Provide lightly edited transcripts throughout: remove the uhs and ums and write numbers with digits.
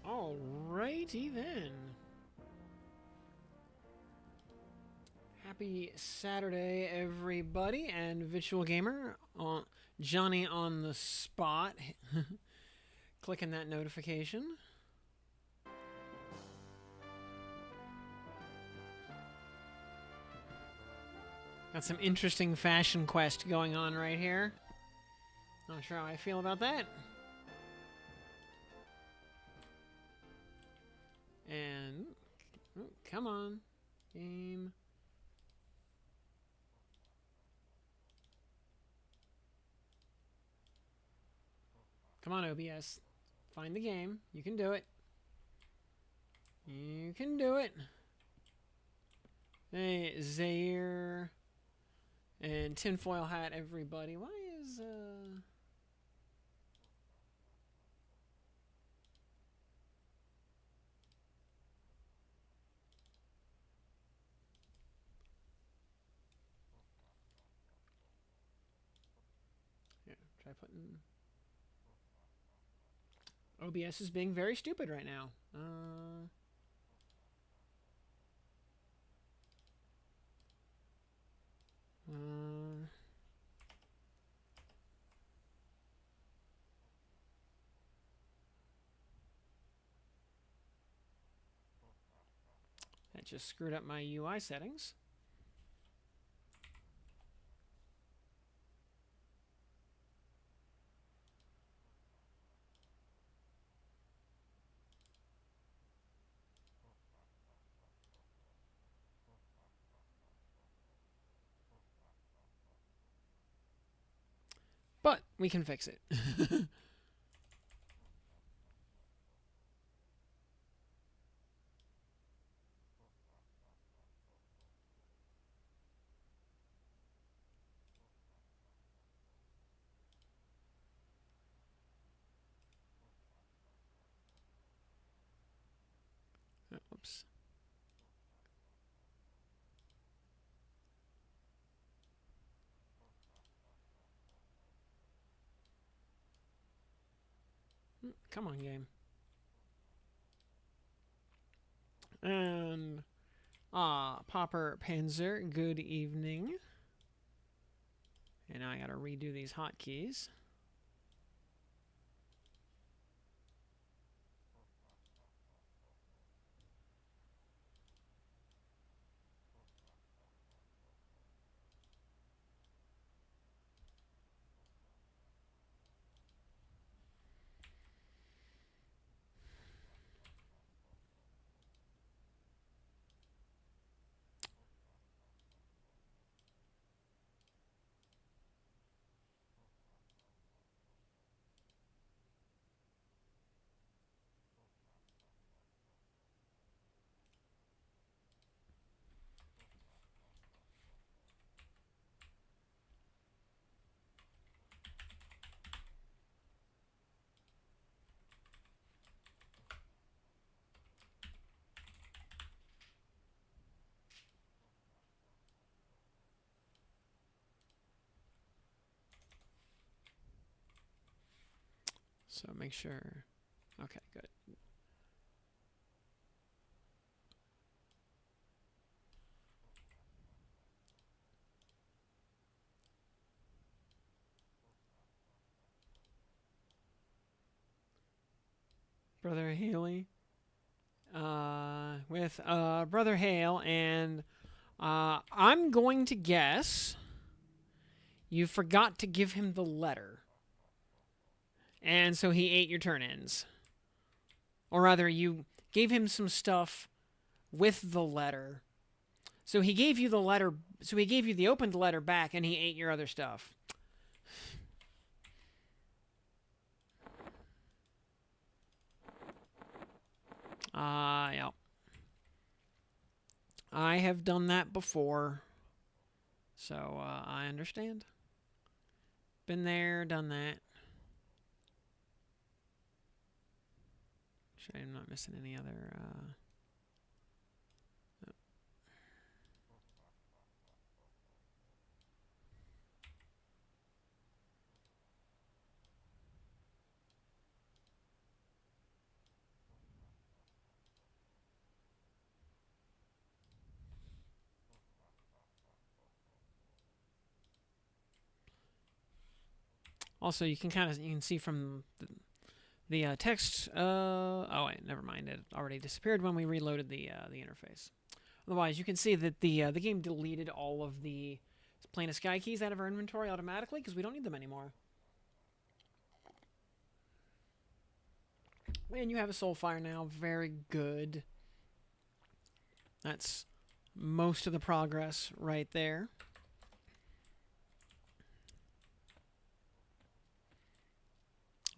Alrighty then. Happy Saturday, everybody, and Virtual Gamer, Johnny on the spot, clicking that notification. Got some interesting fashion quest going on right here. Not sure how I feel about that. And come on, game. Come on, OBS. Find the game. You can do it. You can do it. Hey, Zaire and tinfoil hat, everybody. Why is yeah, try putting OBS is being very stupid right now. That just screwed up my UI settings. But we can fix it. Oops. Come on, game. And Popper Panzer, good evening. And now I gotta redo these hotkeys. So make sure. Okay, good. Brother Haley. With Brother Hale, and I'm going to guess you forgot to give him the letter. And so he ate your turn-ins. Or rather, you gave him some stuff with the letter, So he gave you the letter. So he gave you the opened letter back, and he ate your other stuff. Yeah. I have done that before, so I understand. Been there, done that. Sure, I'm not missing any other. Also, you can see from the text. Oh wait, never mind. It already disappeared when we reloaded the interface. Otherwise, you can see that the game deleted all of the plain sky keys out of our inventory automatically because we don't need them anymore. And you have a Soulfire now. Very good. That's most of the progress right there.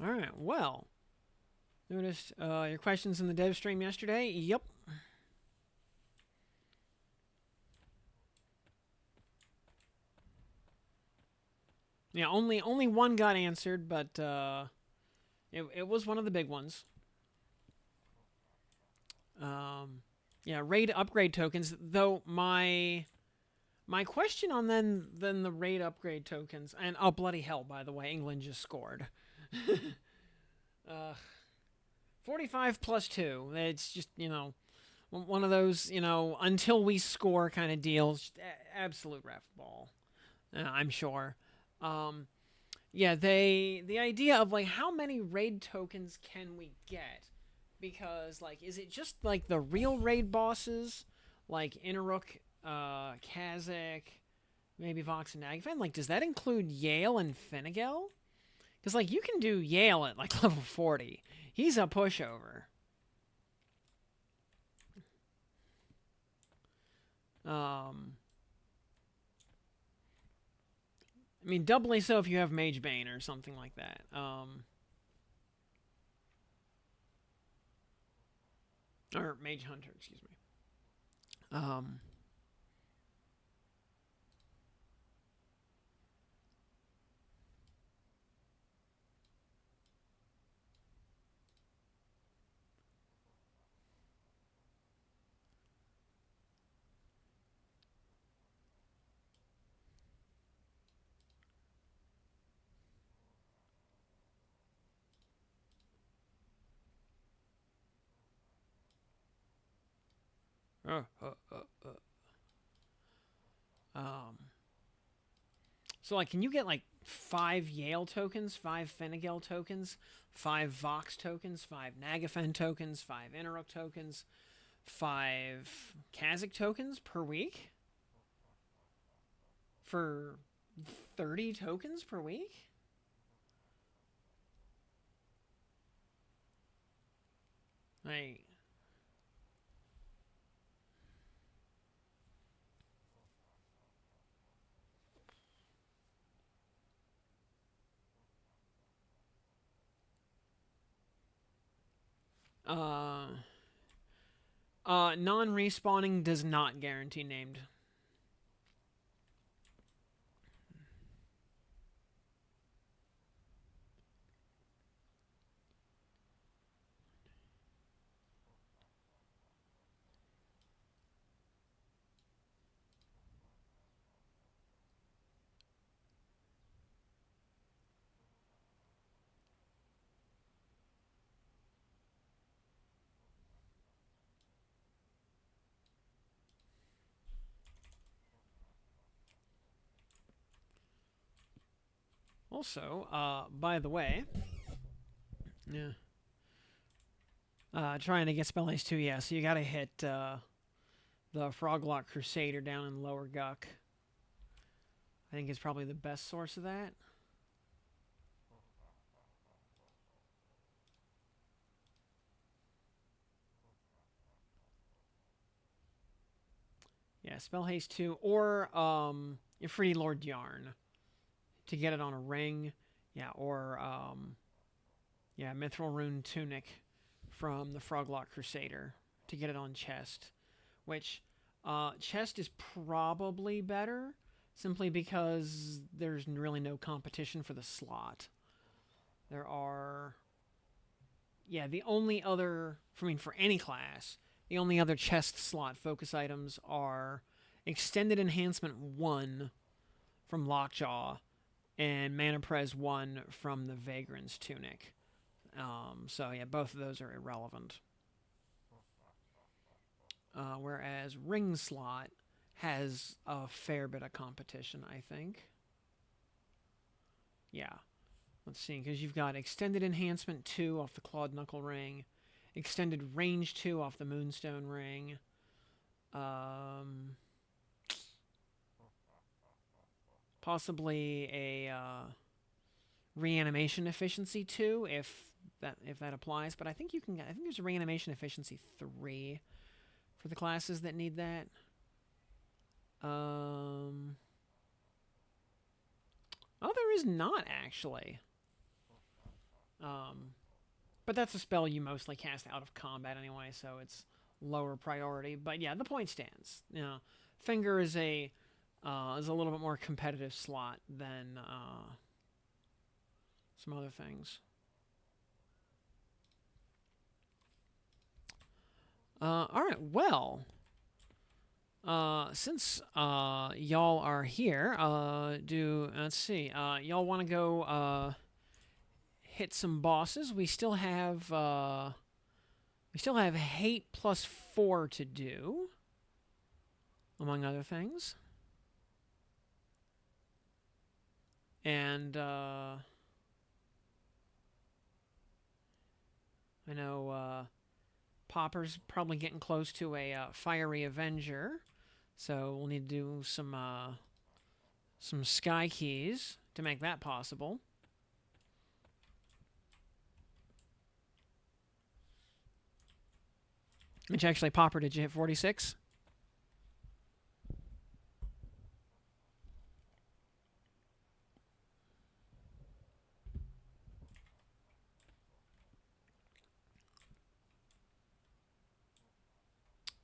All right. Well, noticed your questions in the dev stream yesterday. Yep. Yeah, only one got answered, but it was one of the big ones. Yeah, raid upgrade tokens. Though my question on then the raid upgrade tokens, and oh bloody hell, by the way, England just scored. 45 plus 2. It's just, one of those, until we score kind of deals. Absolute ref ball. I'm sure. Yeah, the idea of like how many raid tokens can we get? Because like, is it just like the real raid bosses, like Inaruk, Kazakh, maybe Vox and Nagafan? Like, does that include Yale and Finnegal? Because like you can do Yale at like level 40. He's a pushover. I mean, doubly so if you have Mage Bane or something like that. Or Mage Hunter, excuse me. Uh, uh, uh, so like, can you get like 5 Yale tokens, 5 Finnegal tokens, 5 Vox tokens, 5 Nagafen tokens, 5 Inaruk tokens, 5 Kazakh tokens per week? For 30 tokens per week? Like, uh, non-respawning does not guarantee named. Also, by the way, yeah, trying to get Spell Ace 2, yeah, so you gotta hit the Froglock Crusader down in Lower Guck. I think it's probably the best source of that. Yeah, Spell Haste 2 or Ifriti Lord Yarn to get it on a ring. Yeah, or yeah, Mithril Rune Tunic from the Froglock Crusader to get it on chest, which chest is probably better simply because there's really no competition for the slot. There are, yeah, the only other, I mean, for any class, the only other chest slot focus items are Extended Enhancement 1 from Lockjaw and Mana Pres 1 from the Vagrant's Tunic. So, yeah, both of those are irrelevant. Whereas Ring Slot has a fair bit of competition, I think. Yeah. Let's see, because you've got Extended Enhancement 2 off the Clawed Knuckle Ring, Extended Range 2 off the Moonstone Ring, possibly a Reanimation Efficiency 2 if that applies, but I think you can. I think there's a Reanimation Efficiency 3 for the classes that need that. Oh, there is not actually. But that's a spell you mostly cast out of combat anyway, so it's lower priority. But yeah, the point stands. You know, Finger is a little bit more competitive slot than some other things. All right, well, since y'all are here, let's see, y'all want to go hit some bosses? We still have hate +4 to do, among other things, and I know Popper's probably getting close to a Fiery Avenger, so we'll need to do some Sky Keys to make that possible. Which actually, Popper, did you hit 46?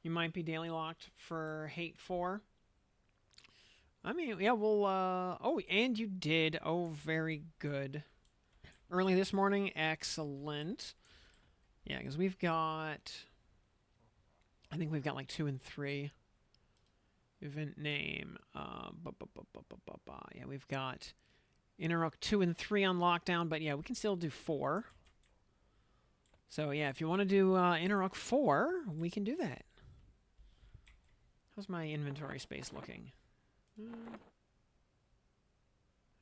You might be daily locked for Hate 4. I mean, yeah, we'll, oh, and you did. Oh, very good. Early this morning, excellent. Yeah, because we've got, I think we've got like 2 and 3. Event name. Yeah, we've got Interruck 2 and 3 on lockdown, but yeah, we can still do 4. So yeah, if you want to do Interruck 4, we can do that. How's my inventory space looking?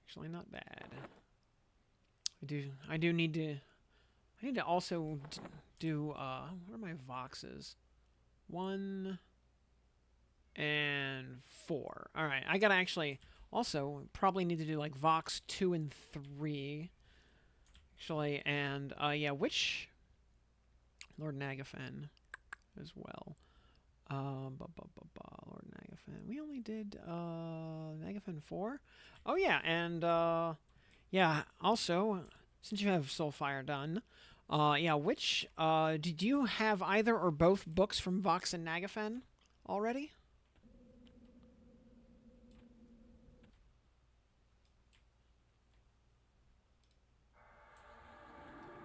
Actually, not bad. I need to also do what are my Voxes? 1 and 4. All right, I gotta actually also probably need to do like Vox 2 and 3. Actually, and yeah, which Lord Nagafen as well. Lord Nagafen. We only did Nagafen 4. Oh yeah, and yeah. Also, since you have Soulfire done, yeah. Which did you have either or both books from Vox and Nagafen already?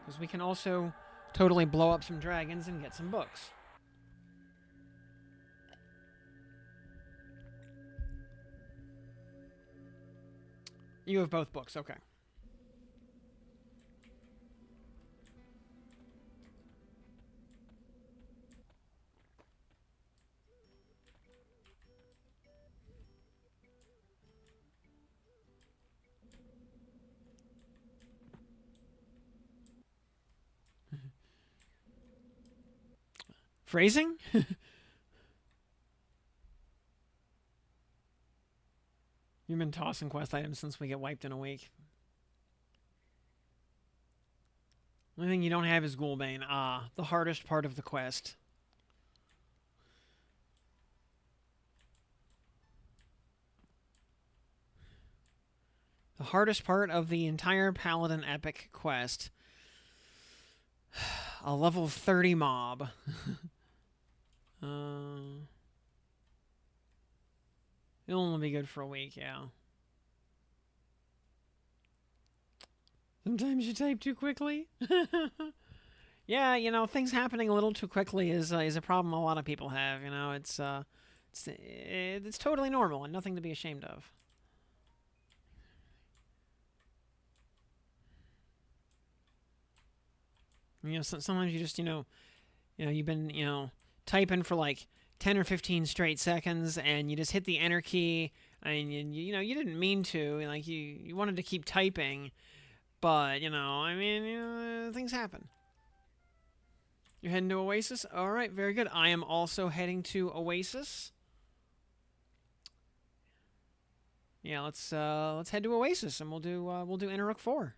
Because we can also totally blow up some dragons and get some books. You have both books, okay. Phrasing? You've been tossing quest items since we get wiped in a week. The only thing you don't have is Ghoulbane. Ah, the hardest part of the quest. hardest part of the entire Paladin epic quest. A level 30 mob. It'll only be good for a week, yeah. Sometimes you type too quickly. Yeah, you know, things happening a little too quickly is a problem a lot of people have. You know, it's totally normal and nothing to be ashamed of. You know, sometimes you just you've been typing for like 10 or 15 straight seconds, and you just hit the enter key, and you didn't mean to, like you wanted to keep typing, but I mean, things happen. You're heading to Oasis? All right, very good. I am also heading to Oasis. Yeah, let's head to Oasis, and we'll do Interrook 4.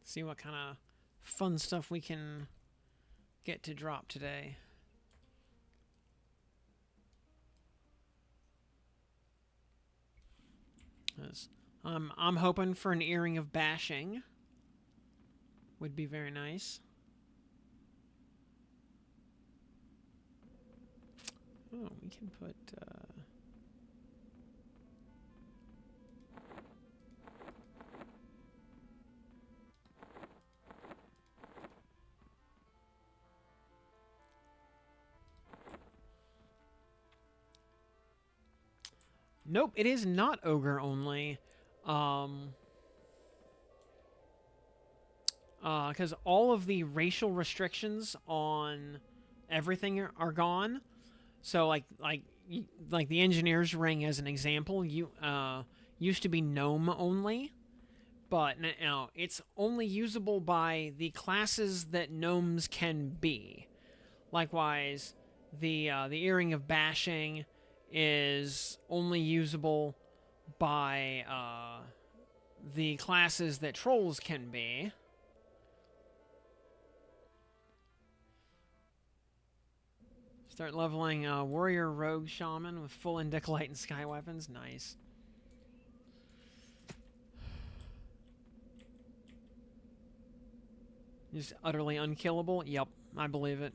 See what kind of fun stuff we can get to drop today. I'm hoping for an earring of bashing. Would be very nice. Oh, we can put. Nope, it is not ogre only. Because all of the racial restrictions on everything are gone. So like the engineer's ring as an example, used to be gnome only, but now it's only usable by the classes that gnomes can be. Likewise, the earring of bashing is only usable by the classes that trolls can be. Start leveling warrior, rogue, shaman with full indicolite and sky weapons. Nice. Just utterly unkillable. Yep, I believe it.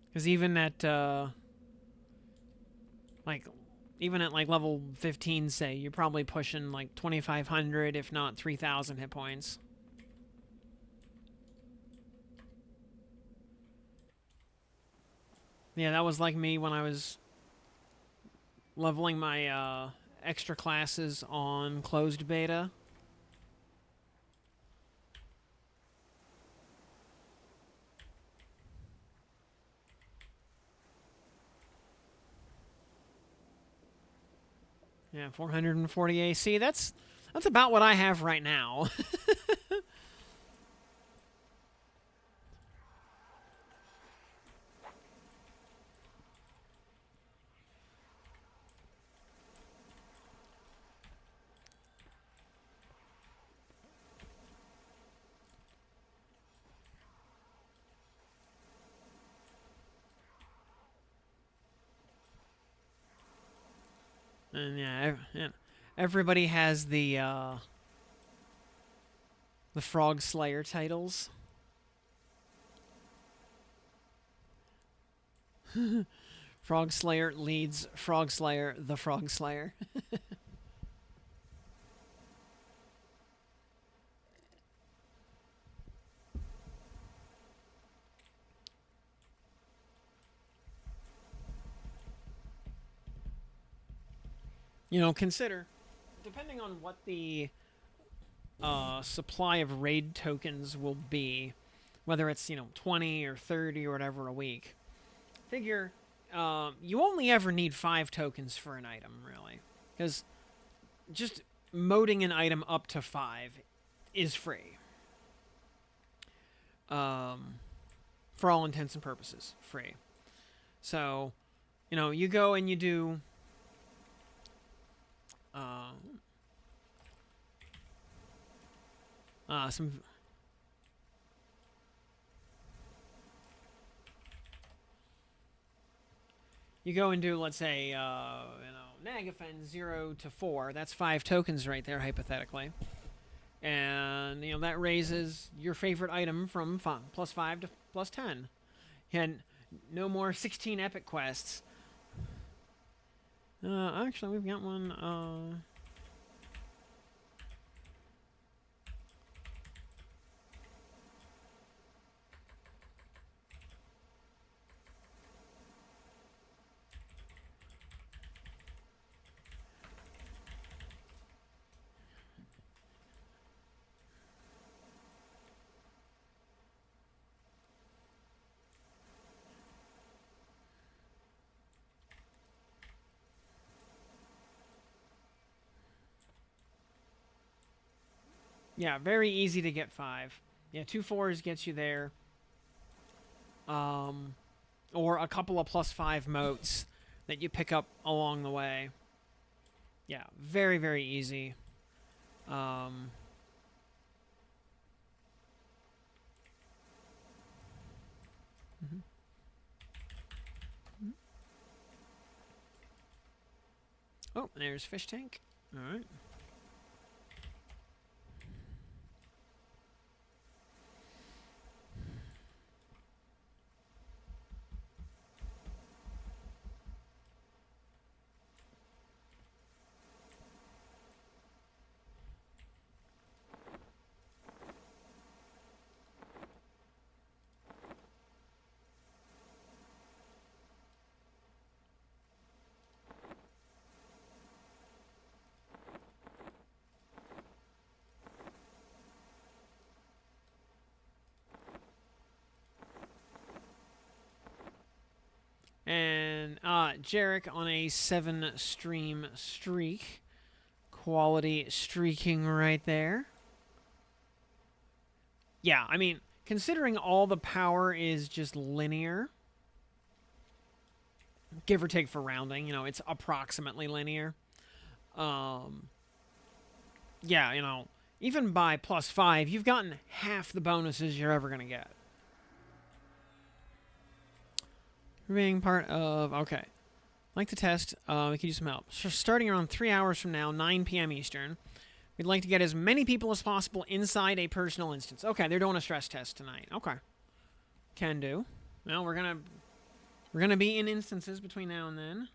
Because even at even at level 15, say, you're probably pushing like 2,500, if not 3,000 hit points. Yeah, that was like me when I was leveling my extra classes on closed beta. Yeah, 440 AC. That's about what I have right now. And yeah, everybody has the Frog Slayer titles. Frog Slayer leads Frog Slayer, the Frog Slayer. Consider, depending on what the supply of raid tokens will be, whether it's 20 or 30 or whatever a week, figure you only ever need 5 tokens for an item, really, because just moding an item up to 5 is free. for all intents and purposes, free. So, you know, you go and you do some. You go and do, let's say, Nagafen 0 to 4. That's 5 tokens right there, hypothetically. And, you know, that raises your favorite item from plus 5 to plus 10. And no more 16 epic quests. Actually, we've got one. Yeah, very easy to get 5. Yeah, 2 4s gets you there. Or a couple of plus 5 motes that you pick up along the way. Yeah, very, very easy. Mm-hmm. Oh, there's fish tank. All right. And Jarek on a 7 stream streak. Quality streaking right there. Yeah, I mean, considering all the power is just linear, give or take for rounding, you know, it's approximately linear. Yeah, you know, even by plus 5, you've gotten half the bonuses you're ever going to get. Being part of... Okay. Like to test, we could use some help. So starting around 3 hours from now, 9 p.m. Eastern, we'd like to get as many people as possible inside a personal instance. Okay, they're doing a stress test tonight. Okay. Can do. Well, we're gonna be in instances between now and then.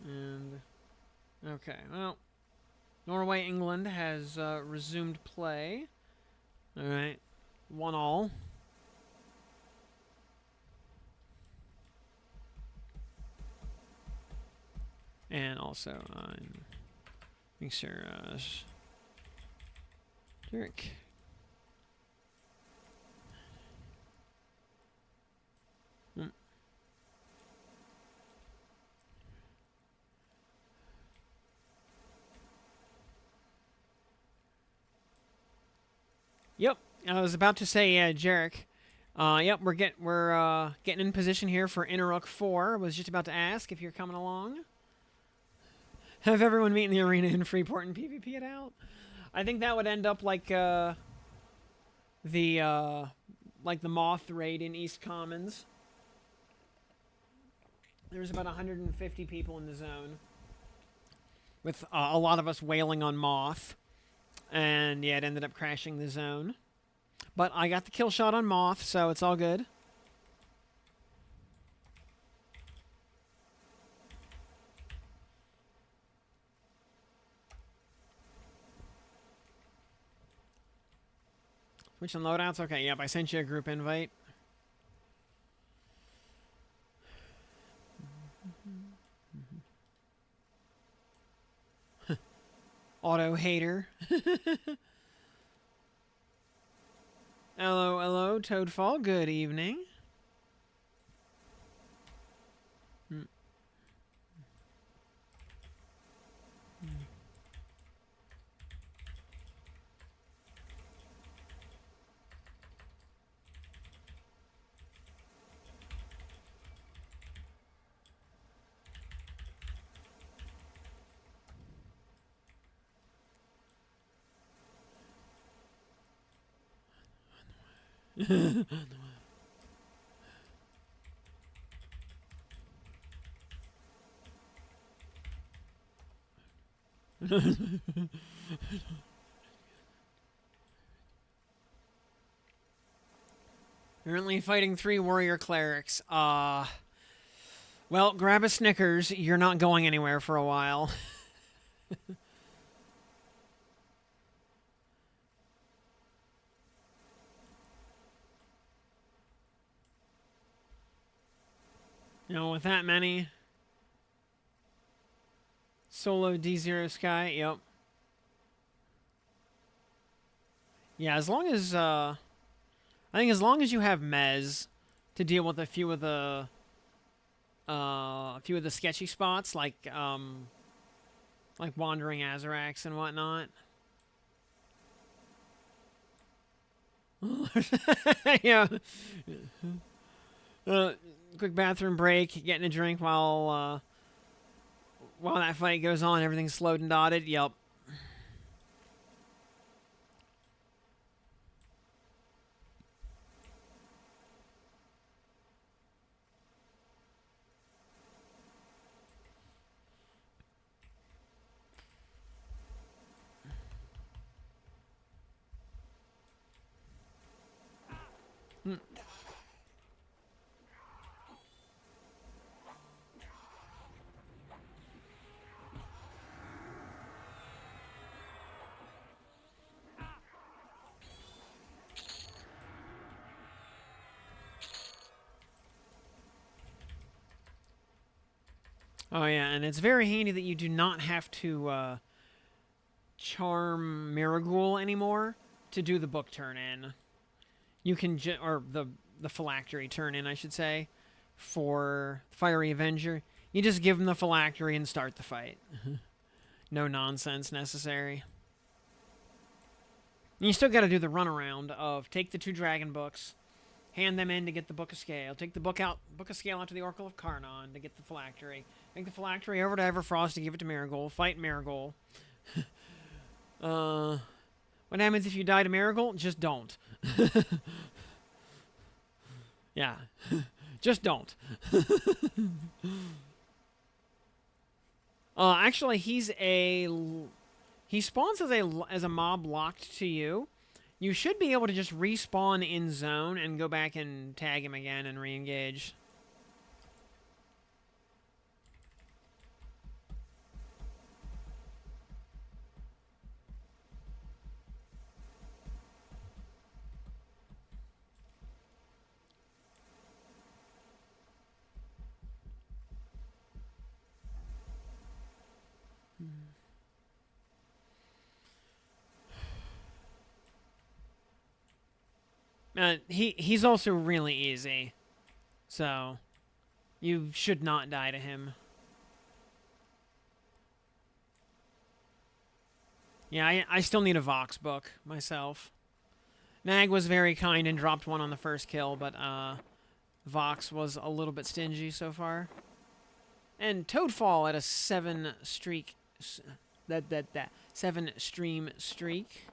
And... Okay, well... Norway, England has resumed play. Alright. 1-1. And also, make sure, Derek. Yep, I was about to say, Jarek. Yep, we're getting in position here for Innerrook 4. I was just about to ask if you're coming along. Have everyone meet in the arena in Freeport and PvP it out. I think that would end up like the Moth raid in East Commons. There's about 150 people in the zone, with a lot of us wailing on Moth, and yeah, it ended up crashing the zone. But I got the kill shot on Moth, so it's all good. Switch on loadouts? Okay, yep, I sent you a group invite. Auto hater. Hello, hello, Toadfall. Good evening. Currently fighting 3 warrior clerics. Well, grab a Snickers. You're not going anywhere for a while. You know, with that many. Solo D0 Sky, yep. Yeah, as long as, I think as long as you have Mez to deal with a few of the sketchy spots, like Wandering Azarax and whatnot. Yeah. Quick bathroom break, getting a drink while that fight goes on. Everything's slowed and dotted. Yep. Oh yeah, and it's very handy that you do not have to charm Miragul anymore to do the book turn in. You can or the phylactery turn in, I should say, for Fiery Avenger. You just give him the phylactery and start the fight. No nonsense necessary. And you still got to do the runaround of take the 2 dragon books, hand them in to get the Book of Scale, take the book of Scale out to the Oracle of Karnon to get the phylactery, take the phylactery over to Everfrost to give it to Marigold, fight Marigold. What happens if you die to Marigold? Just don't. Yeah, just don't. Actually, he spawns as a mob locked to you. You should be able to just respawn in zone and go back and tag him again and re-engage. He's also really easy, so you should not die to him. Yeah, I still need a Vox book myself. Nag was very kind and dropped one on the first kill, but Vox was a little bit stingy so far. And Toadfall at a 7 streak, 7 stream streak.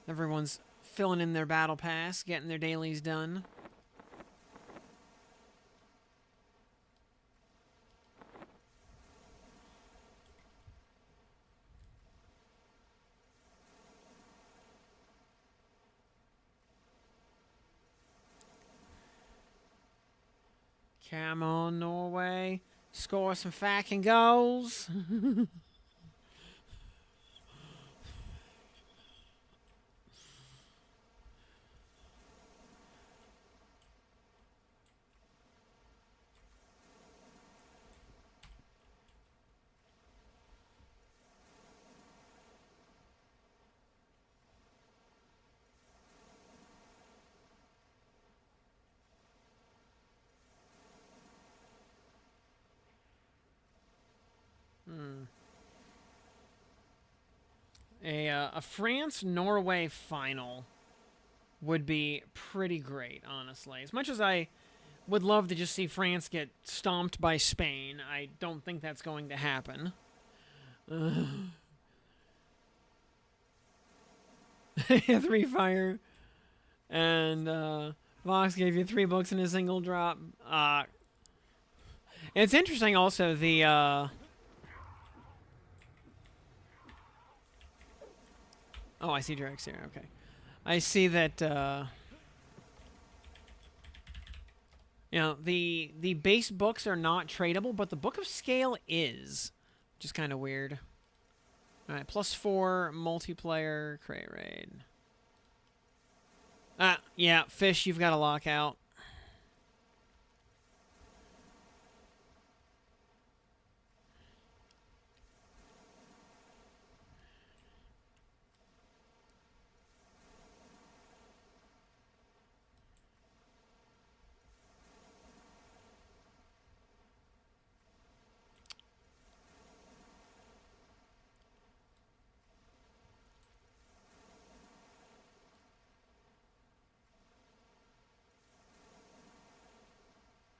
Everyone's filling in their battle pass, getting their dailies done. Come on, Norway. Score some fucking goals. A France-Norway final would be pretty great, honestly. As much as I would love to just see France get stomped by Spain, I don't think that's going to happen. 3 fire. And Vox gave you 3 books in a single drop. It's interesting also the oh, I see Drax here. Okay. I see that you know, the base books are not tradable, but the Book of Scale is, which is kind of weird. All right, +4 multiplayer crate raid. Yeah, fish, you've got a lockout.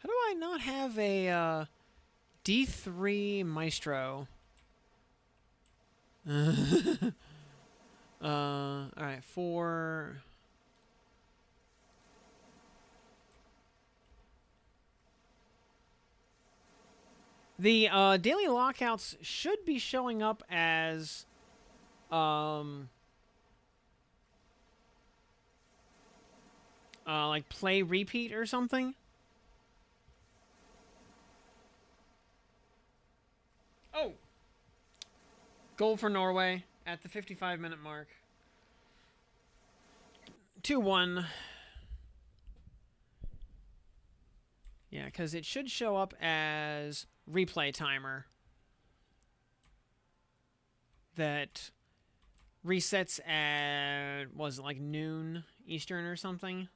How do I not have a D3 Maestro? All right, 4. The daily lockouts should be showing up as like play repeat or something. Oh, goal for Norway at the 55-minute mark. 2-1. Yeah, because it should show up as replay timer that resets at, was it like noon Eastern or something?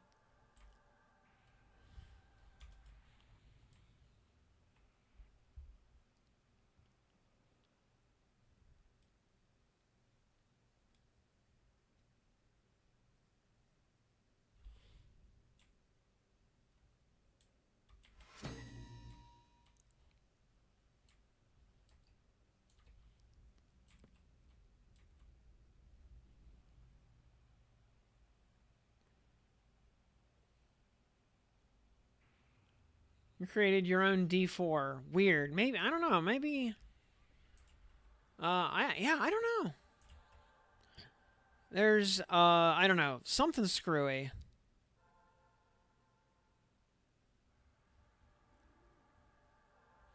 You created your own D4. Weird. Maybe, I don't know. Maybe. I don't know. There's I don't know, something screwy.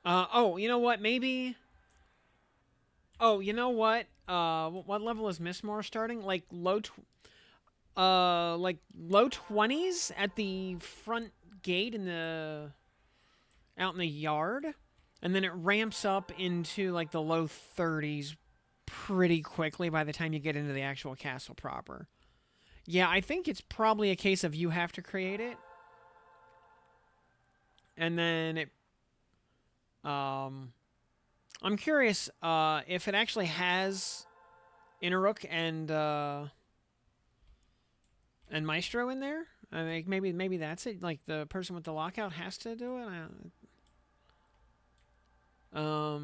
Oh, you know what? Maybe. Oh, you know what? What level is Mistmore starting? Like low 20s at the front gate in the out in the yard, and then it ramps up into like the low 30s pretty quickly by the time you get into the actual castle proper. Yeah, I think it's probably a case of you have to create it, and then it. I'm curious if it actually has Inneruk and Maestro in there. I mean, maybe that's it. Like the person with the lockout has to do it. What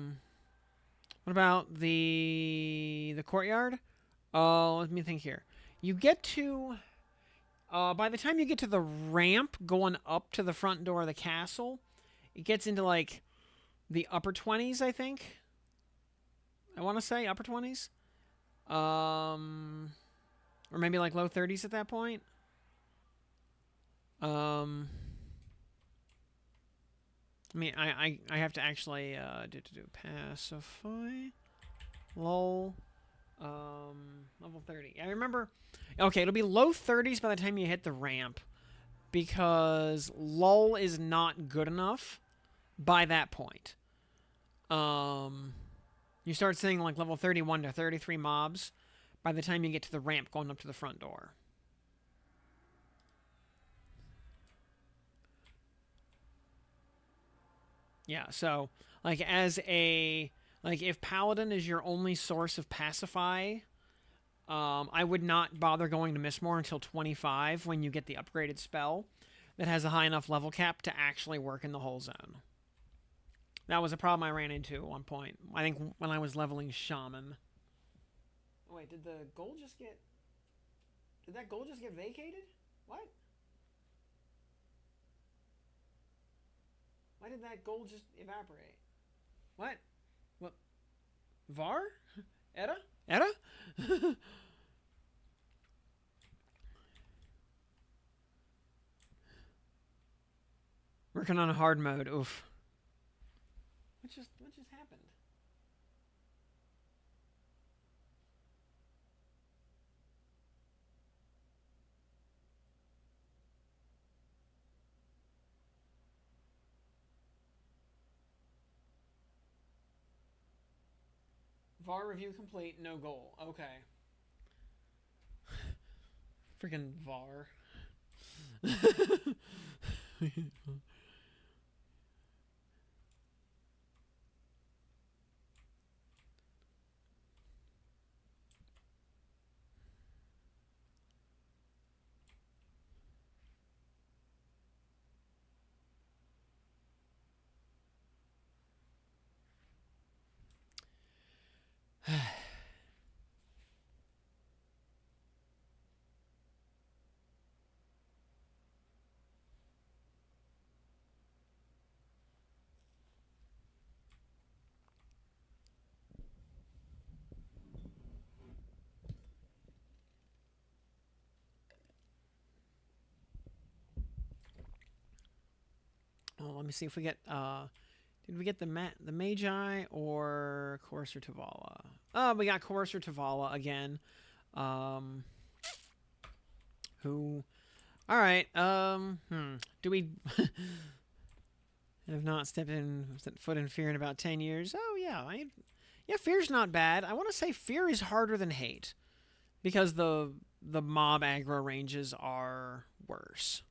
about the courtyard? Oh, let me think here. You get to by the time you get to the ramp going up to the front door of the castle, it gets into like the upper 20s, I think. I want to say upper 20s. Or maybe like low 30s at that point. I mean, I have to actually do pacify, lol, level 30. I remember. Okay, it'll be low 30s by the time you hit the ramp, because lol is not good enough by that point. You start seeing like level 31 to 33 mobs by the time you get to the ramp going up to the front door. Yeah, so like as a like if Paladin is your only source of pacify, I would not bother going to Mistmore until 25 when you get the upgraded spell that has a high enough level cap to actually work in the whole zone. That was a problem I ran into at one point. I think when I was leveling Shaman. Oh, wait, did the goal just get... Did that goal just get vacated? What? Why did that gold just evaporate? What? What? Var? Edda? Edda? Working on a hard mode. Oof. What just happened? VAR review complete, no goal. Okay. Freaking VAR. Oh, let me see if we get did we get the Magi or Courser Tavala? Oh, we got Courser Tavala again. Who all right. Do we have not stepped foot in fear in about 10 years? Oh yeah. Yeah, fear's not bad. I want to say fear is harder than hate because the mob aggro ranges are worse.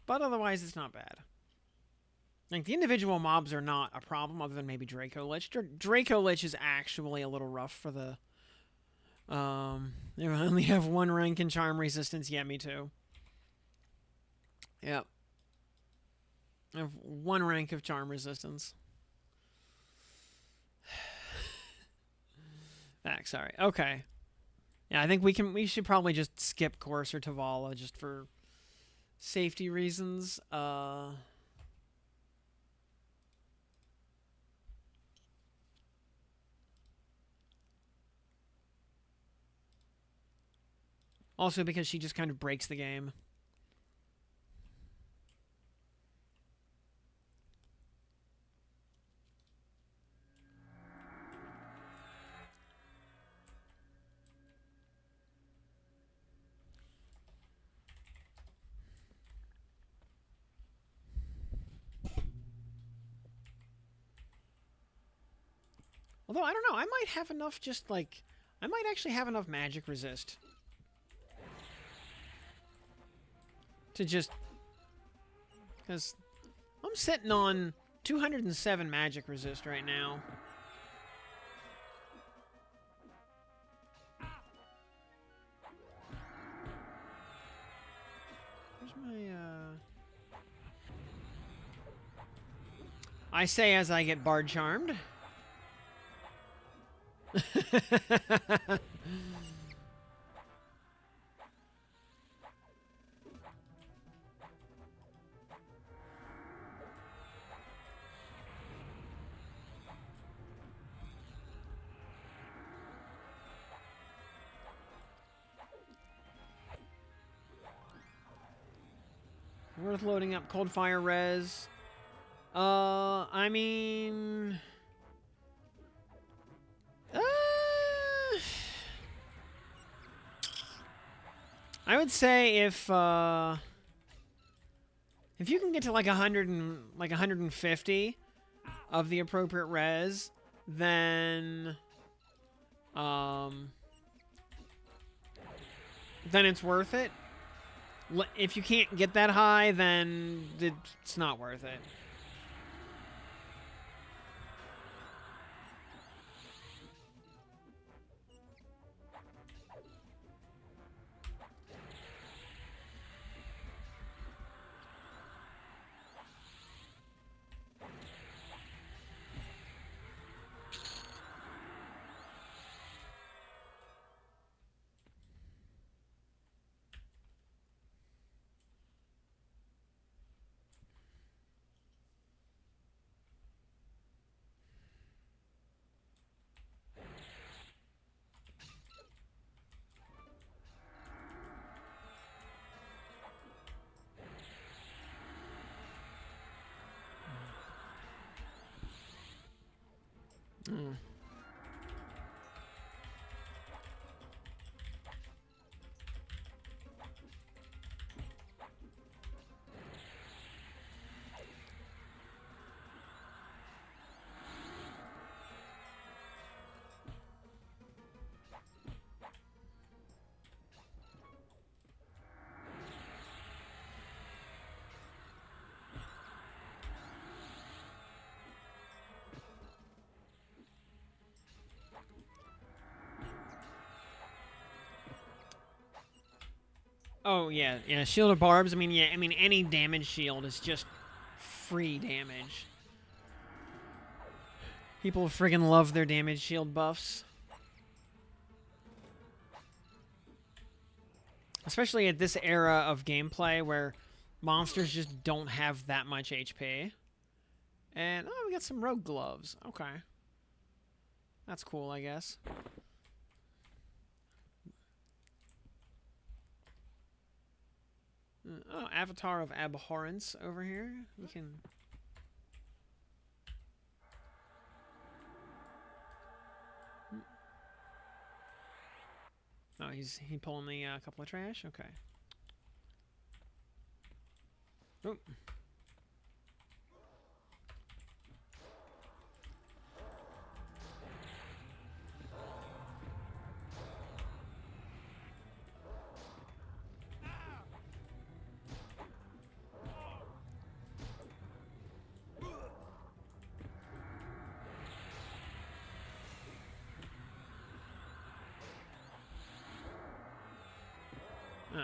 But otherwise, it's not bad. Like, the individual mobs are not a problem other than maybe Draco Lich. Draco Lich is actually a little rough for the... They only have 1 rank in Charm Resistance. Yeah, me too. Yep. I have 1 rank of Charm Resistance. Back, sorry. Okay. Yeah, I think we should probably just skip Courser Tavala just for safety reasons. Also because she just kind of breaks the game. Although, I don't know. I might have enough just, like... I might actually have enough magic resist. To just... Because I'm sitting on 207 magic resist right now. Where's my, I say as I get Bard Charmed. Worth loading up Cold Fire Res. I mean... I would say if you can get to like 150 of the appropriate res, then it's worth it. If you can't get that high, then it's not worth it. Mm. Oh yeah, yeah. Shield of barbs. I mean, yeah. I mean, any damage shield is just free damage. People friggin' love their damage shield buffs, especially at this era of gameplay where monsters just don't have that much HP. And oh, we got some rogue gloves. Okay, that's cool, I guess. Oh, Avatar of Abhorrence over here. We can. Oh, he pulling the couple of trash. Okay. Oh. Oh.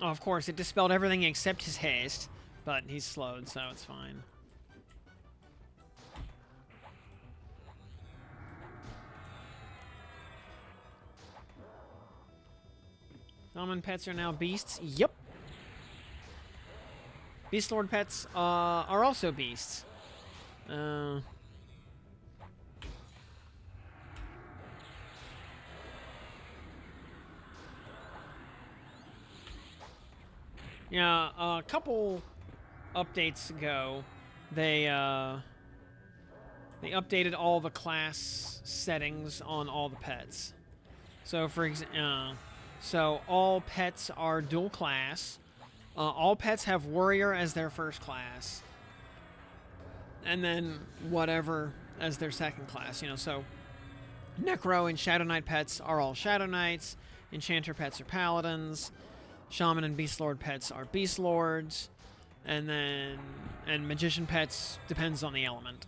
Oh, of course, it dispelled everything except his haste, but he's slowed, so it's fine. Common pets are now beasts. Yep. Beast Lord pets are also beasts. Yeah, a couple updates ago, they updated all the class settings on all the pets. So so all pets are dual class. All pets have warrior as their first class, and then whatever as their second class. You know, so Necro and Shadow Knight pets are all Shadow Knights. Enchanter pets are Paladins. Shaman and Beast Lord pets are Beast Lords. And Magician pets depends on the element.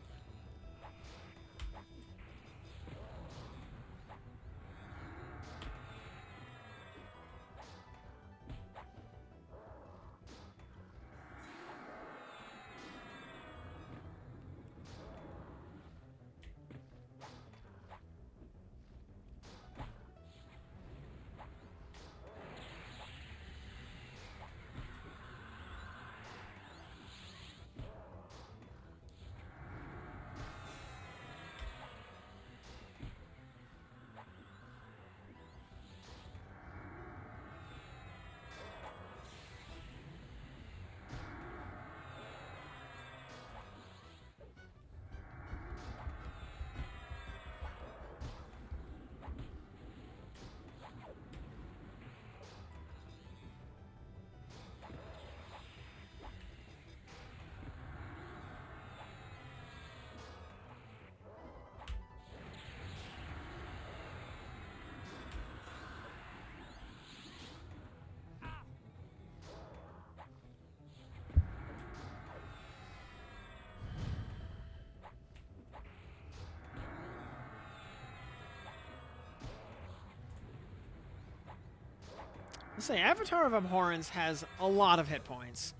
Let's say Avatar of Abhorrence has a lot of hit points.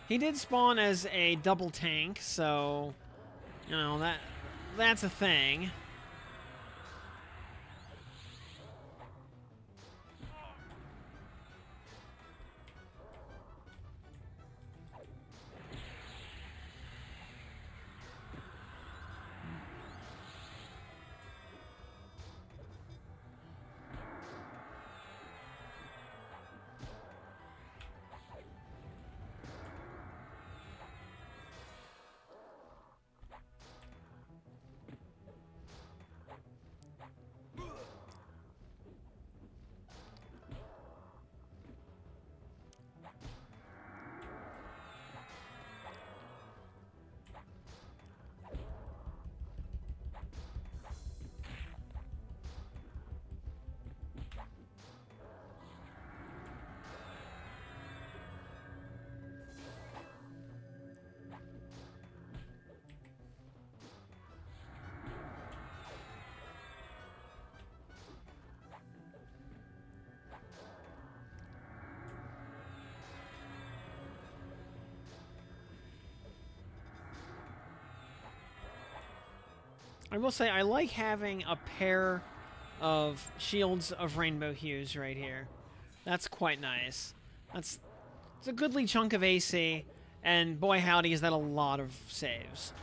He did spawn as a double tank, so you know that's a thing. I will say I like having a pair of shields of rainbow hues right here. That's quite nice. It's a goodly chunk of AC, and boy howdy is that a lot of saves.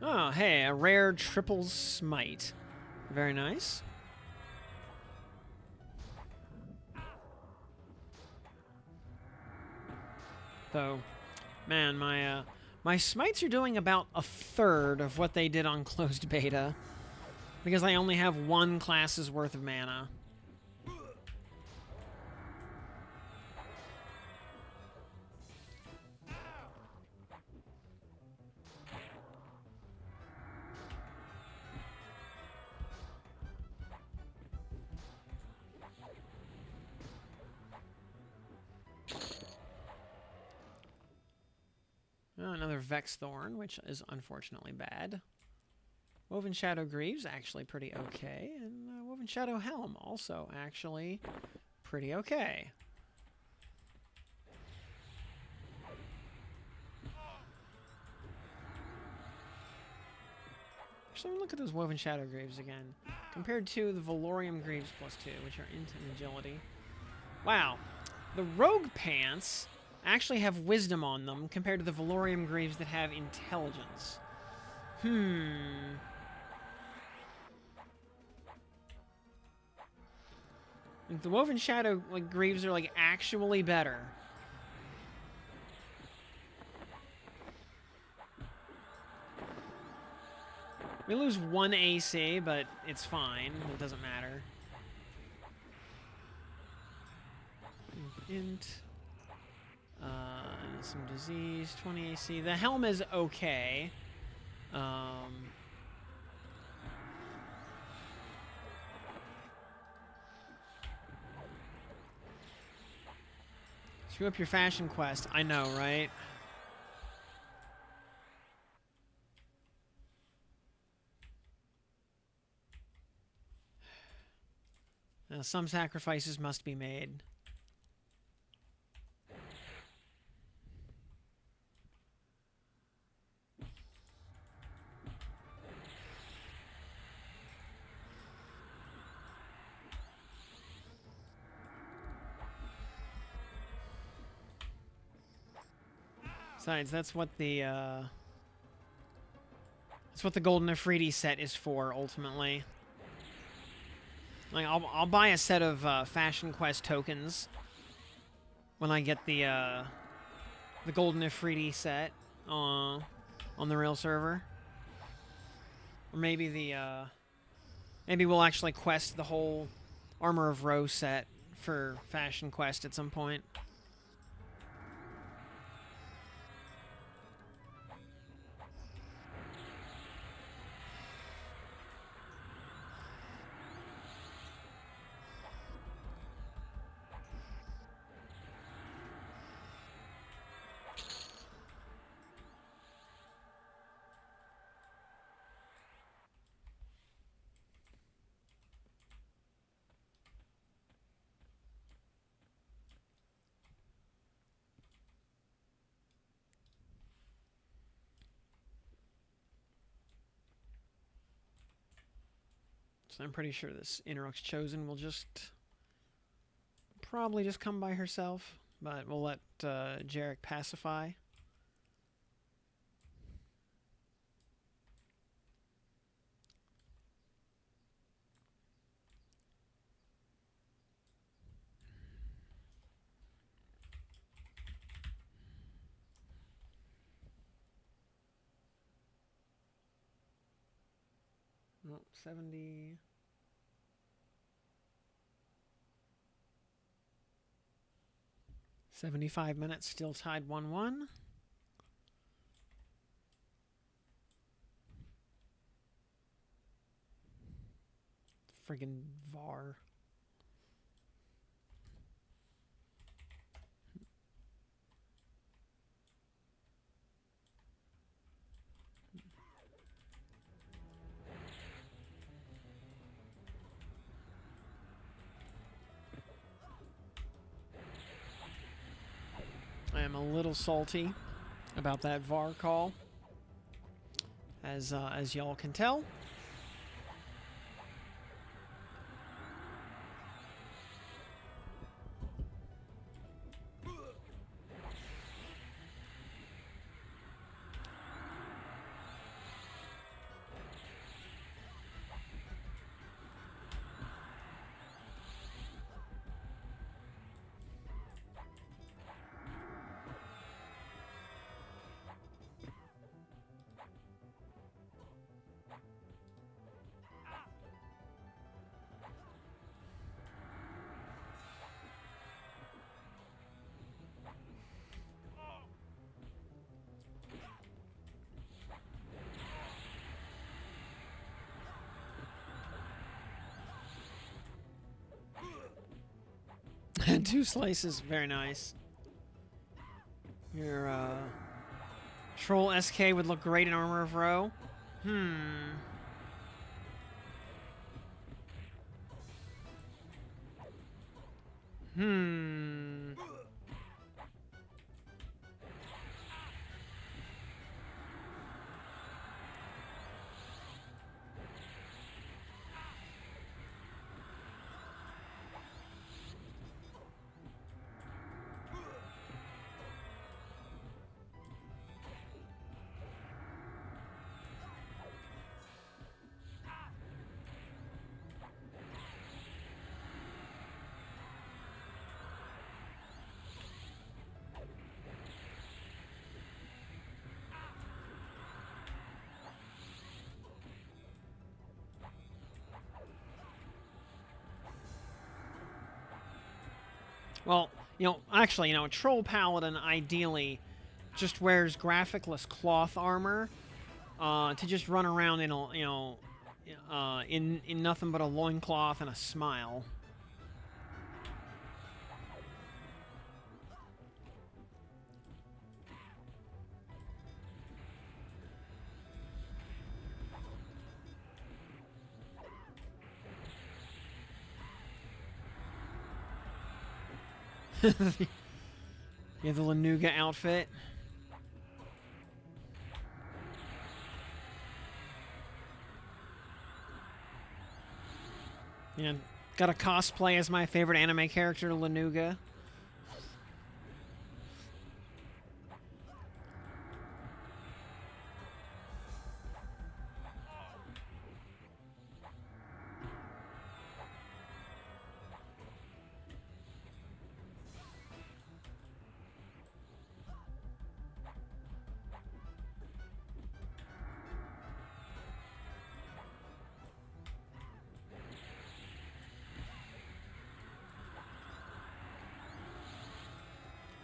Oh, hey, a rare triple smite. Very nice. Though, man, my smites are doing about a third of what they did on closed beta, because I only have one class's worth of mana. Oh, another Vex Thorn, which is unfortunately bad. Woven Shadow Greaves, actually pretty okay. And Woven Shadow Helm, also actually pretty okay. Actually, let me look at those Woven Shadow Greaves again. Compared to the Valorium Greaves +2, which are int and agility. Wow. The Rogue Pants actually have wisdom on them compared to the Valorium Greaves that have intelligence. Like, the Woven Shadow Greaves are like actually better. We lose 1 AC, but it's fine. It doesn't matter. Int. Some disease, 20 AC. The helm is okay. Screw up your fashion quest. I know, right? Some sacrifices must be made. Besides, that's what the Golden Afridi set is for, ultimately. Like, I'll buy a set of Fashion Quest tokens when I get the Golden Afridi set on the real server. Or maybe maybe we'll actually quest the whole Armor of Rose set for Fashion Quest at some point. So I'm pretty sure this Inrux Chosen will probably just come by herself, but we'll let Jarek pacify. Oh, 70. $75, still tied 1-1. Friggin' VAR. I am a little salty about that VAR call, as y'all can tell. Two slices, very nice. Your Troll SK would look great in Armor of Roe. Hmm. Well, actually, a Troll Paladin ideally just wears graphicless cloth armor to just run around in in nothing but a loincloth and a smile. You have the Lanuga outfit. Yeah, got a cosplay as my favorite anime character, Lanuga.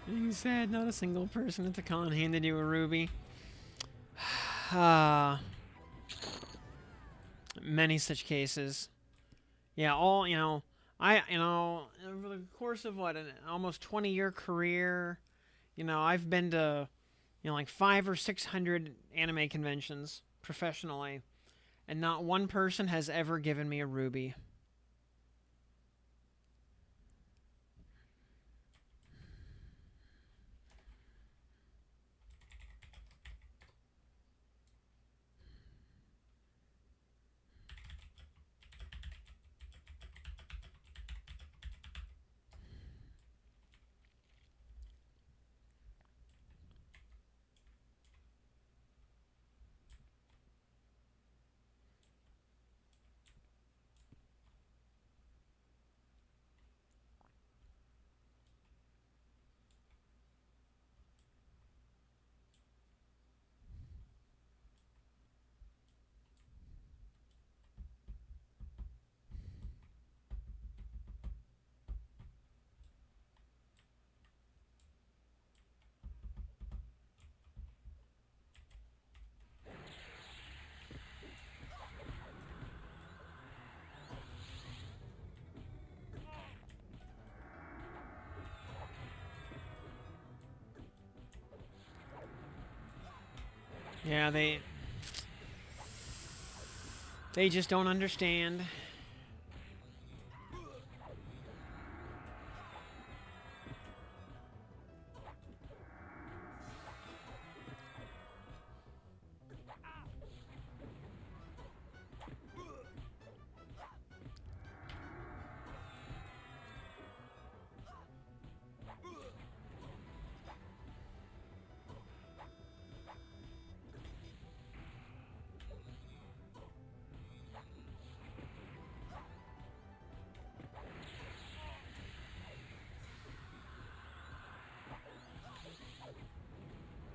He said not a single person at the con handed you a ruby. Many such cases. Yeah, all, over the course of what, an almost 20-year career, I've been to, like 500 or 600 anime conventions professionally, and not one person has ever given me a ruby. Yeah, they just don't understand.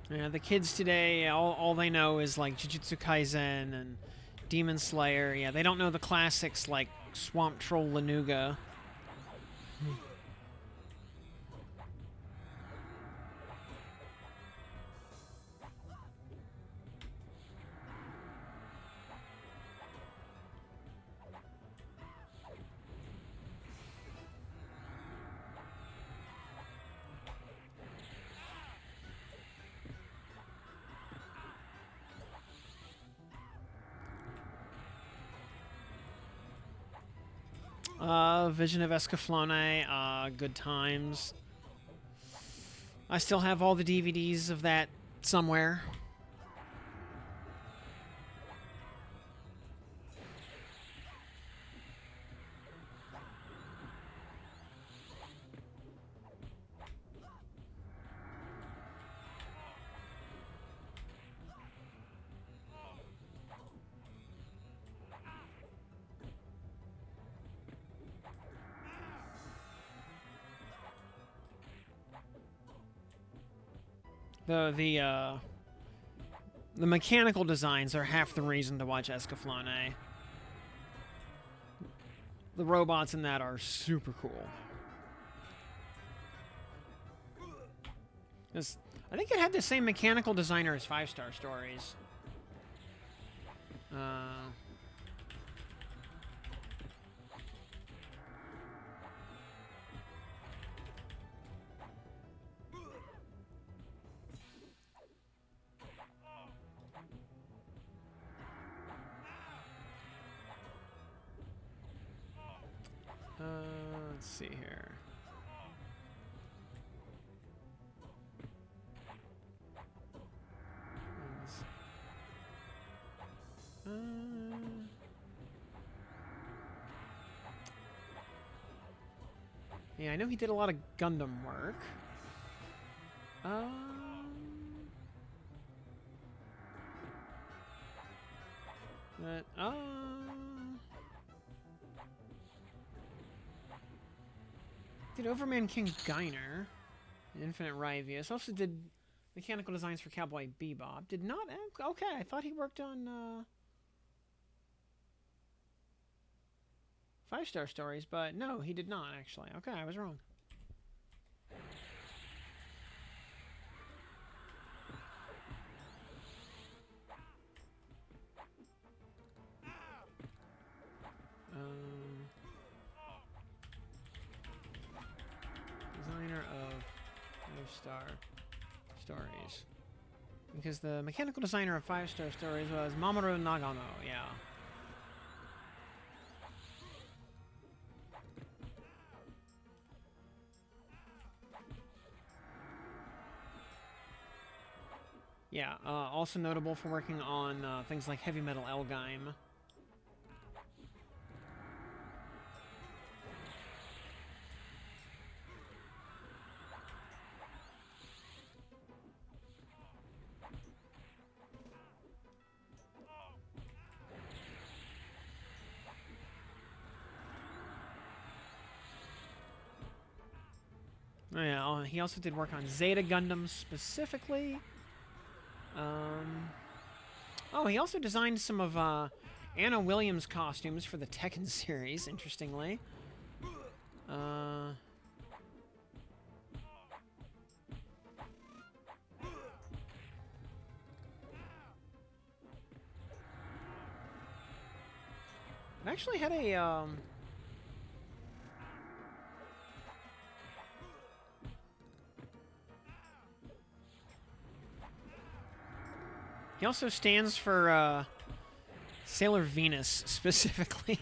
Yeah, the kids today, all they know is like Jujutsu Kaisen and Demon Slayer. Yeah, they don't know the classics like Swamp Troll Lanuga. Vision of Escaflowne, good times. I still have all the DVDs of that somewhere. The mechanical designs are half the reason to watch Escaflowne. The robots in that are super cool. I think it had the same mechanical designer as 5-Star Stories. Let's see here. Yeah, I know he did a lot of Gundam work. Did Overman King Geiner, Infinite Ryvius. Also did mechanical designs for Cowboy Bebop. Did not. Okay, I thought he worked on 5-Star Stories, but no, he did not actually. Okay, I was wrong. Designer of 5-Star Stories. Because the mechanical designer of 5-Star Stories was Mamoru Nagano, yeah. Yeah, also notable for working on things like Heavy Metal Elgime. Oh, yeah, he also did work on Zeta Gundam specifically. Oh, he also designed some of Anna Williams' costumes for the Tekken series, interestingly. It actually had a He also stands for Sailor Venus specifically.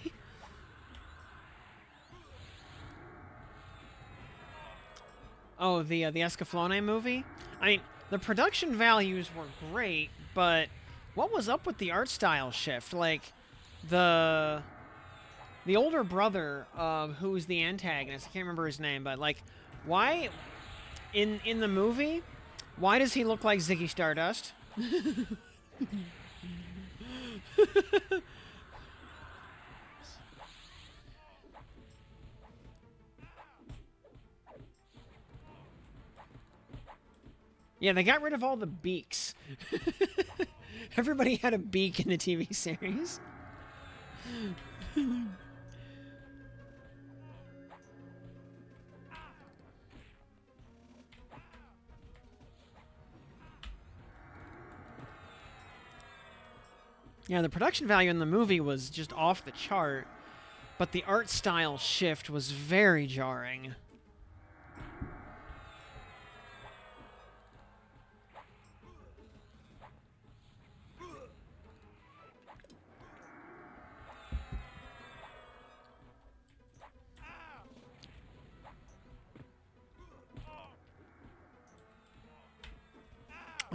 Oh, the Escaflowne movie. I mean, the production values were great, but what was up with the art style shift? Like, the older brother of who's the antagonist, I can't remember his name, but like, why in the movie, why does he look like Ziggy Stardust? Yeah, they got rid of all the beaks. Everybody had a beak in the TV series. Yeah, the production value in the movie was just off the chart, but the art style shift was very jarring.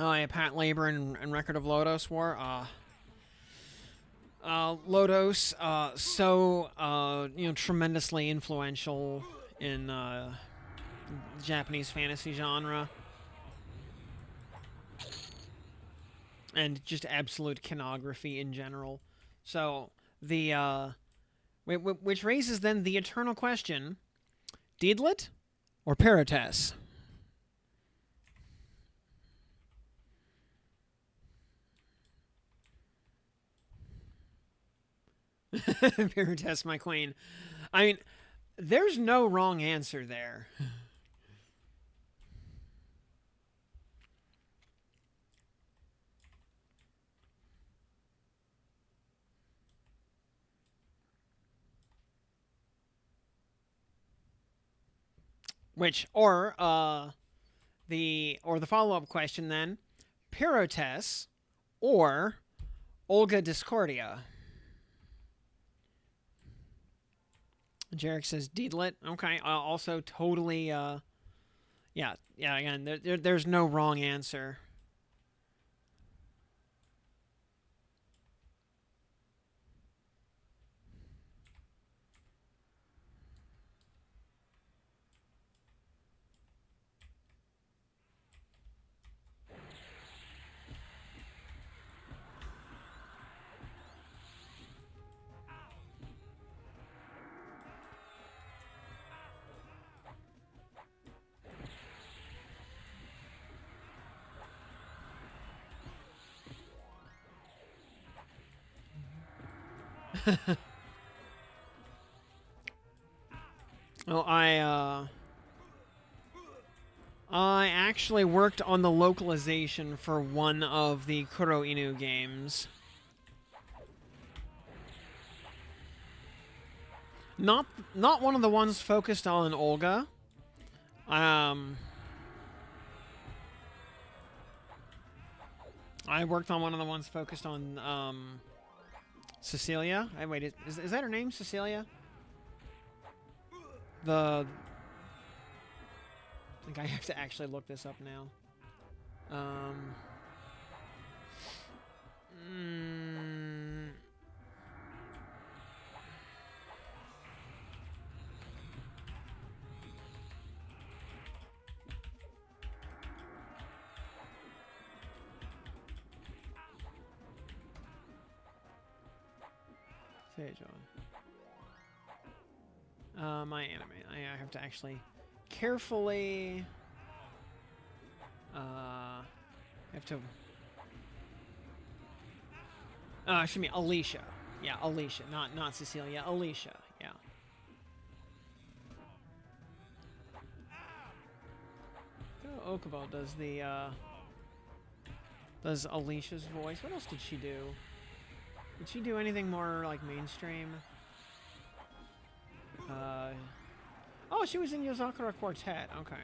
Oh, yeah, Pat Labor and Record of Lodos War. Lodos, tremendously influential in Japanese fantasy genre. And just absolute iconography in general. So, which raises then the eternal question, Deedlit or Parates? Parates, my queen. I mean, there's no wrong answer there. The follow-up question then, Parates or Olga Discordia? Jarek says Deedlit. Okay, also totally, yeah, again, there's no wrong answer. Well, I actually worked on the localization for one of the Kuro Inu games. Not one of the ones focused on Olga. I worked on one of the ones focused on Cecilia. Wait, is that her name, Cecilia? I think I have to actually look this up now. Mm, my anime. I have to actually carefully. I have to. Should be Alicia. Yeah, Alicia, not Cecilia. Alicia. Yeah. Okubo does Alicia's voice. What else did she do? Did she do anything more like mainstream? Oh, she was in Yozakura Quartet. Okay.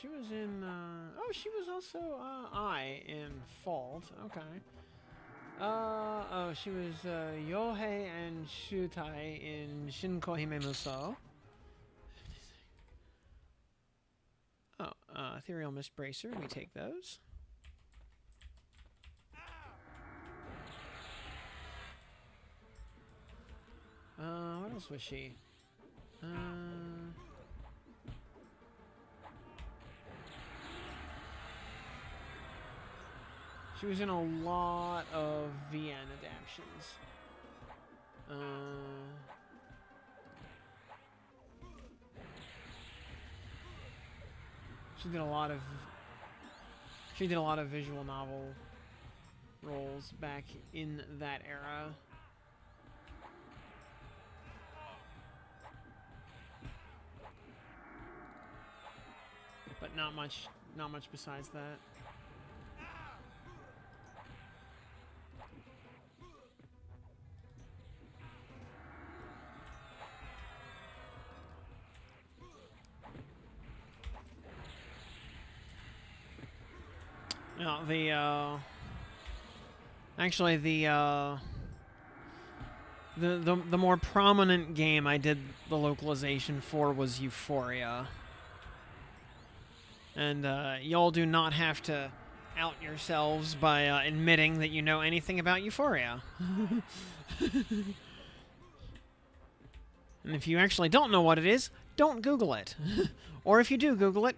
she was in, oh, she was also, I in Fault. Okay. Oh, she was, Yohei and Shutai in Shinko Hime Muso. Oh, Ethereal Mistbracer, we take those. What else was she? She was in a lot of VN adaptions. She did a lot of visual novel roles back in that era. But not much besides that. No, actually the more prominent game I did the localization for was Euphoria. And y'all do not have to out yourselves by admitting that you know anything about Euphoria. And if you actually don't know what it is, don't Google it. Or if you do Google it,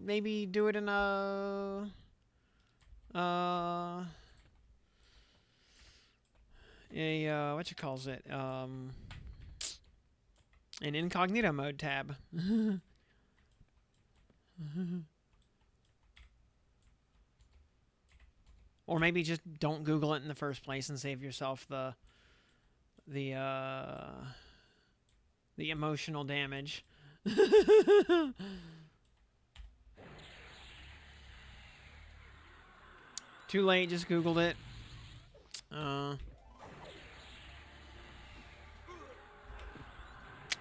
maybe do it in a what you calls it? An incognito mode tab. Or maybe just don't Google it in the first place and save yourself the emotional damage. Too late, just Googled it.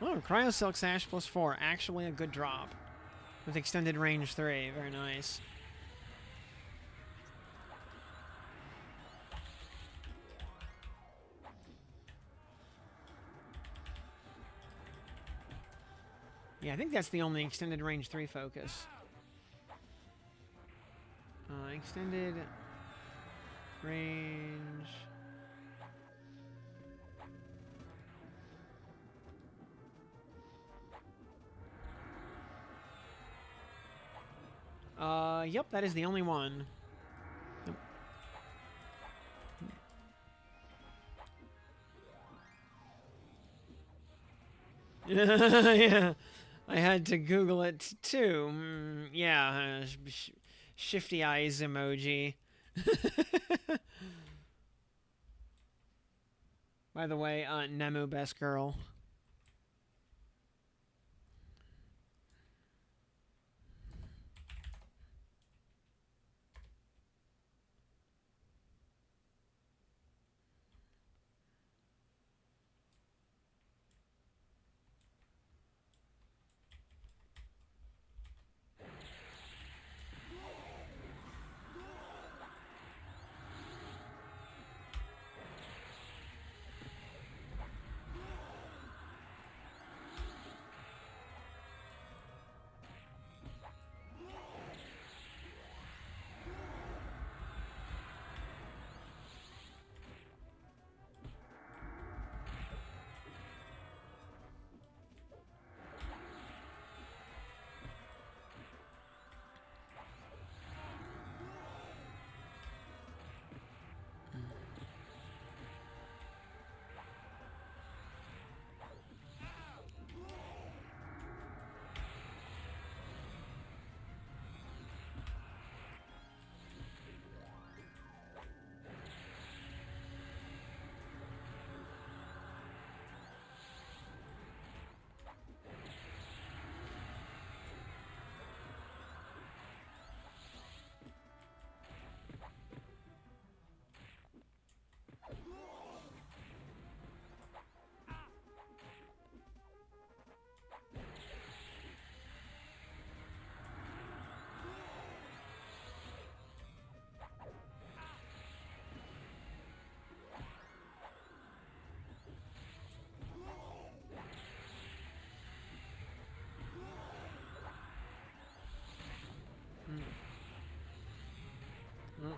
Oh, Cryo Silk Sash +4. Actually a good drop. With extended range 3. Very nice. Yeah, I think that's the only extended range 3 focus. Extended range... Yep, that is the only one. Yeah, I had to Google it too. Yeah, shifty eyes emoji. By the way, Nemu best girl.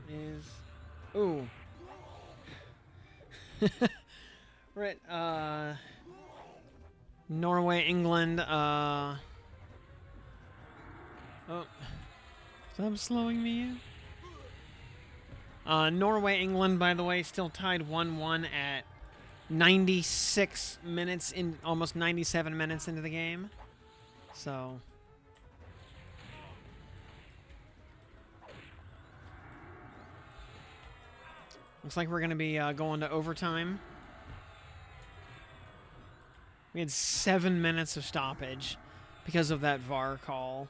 is... Ooh. Right, Norway, England, Oh. Stop slowing me in. Norway, England, by the way, still tied 1-1 at 96 minutes in... almost 97 minutes into the game. So... looks like we're going to be going to overtime. We had 7 minutes of stoppage because of that VAR call.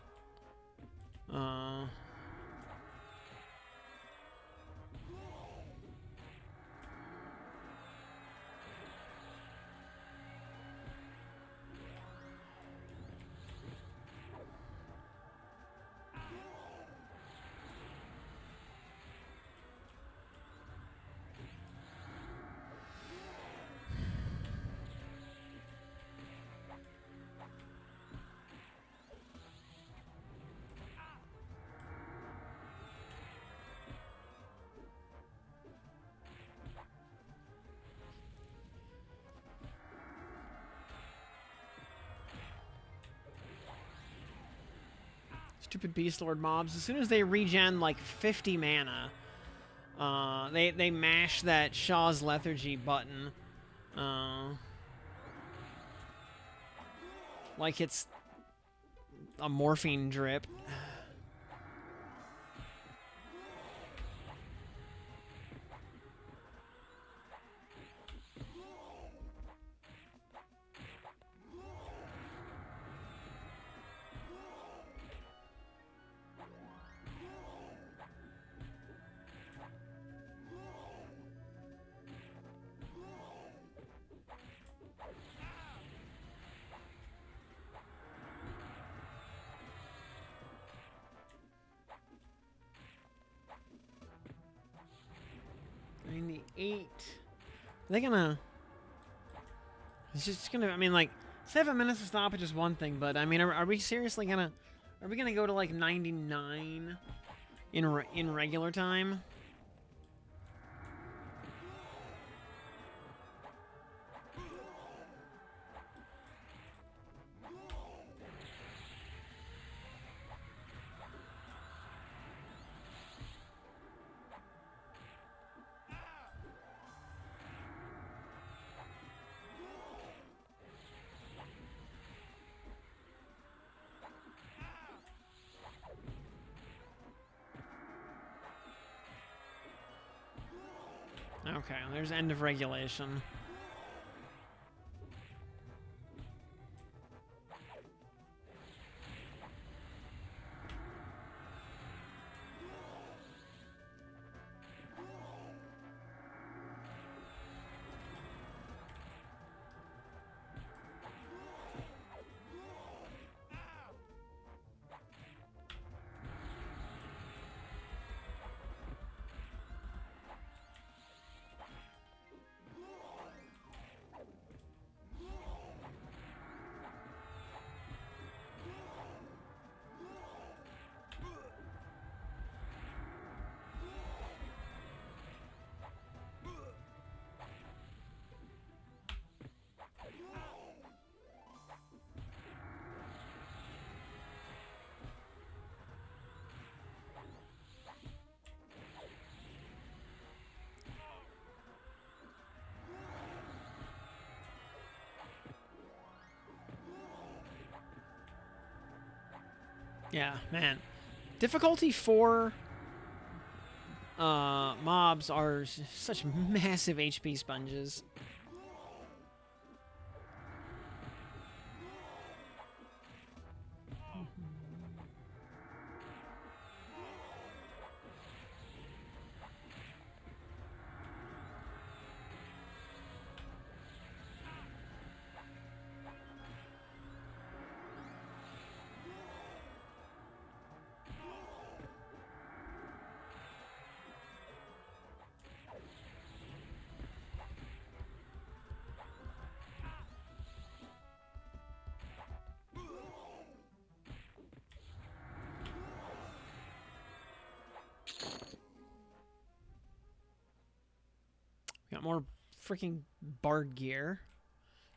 Stupid Beast Lord mobs. As soon as they regen like 50 mana, they mash that Shaw's Lethargy button. Like it's a morphine drip. Are they gonna... it's just gonna... I mean, like, 7 minutes of stoppage is one thing, but, I mean, are we seriously gonna... are we gonna go to, like, 99 in regular time? Okay, there's end of regulation. Yeah, man. Difficulty 4 mobs are such massive HP sponges. more freaking bard gear.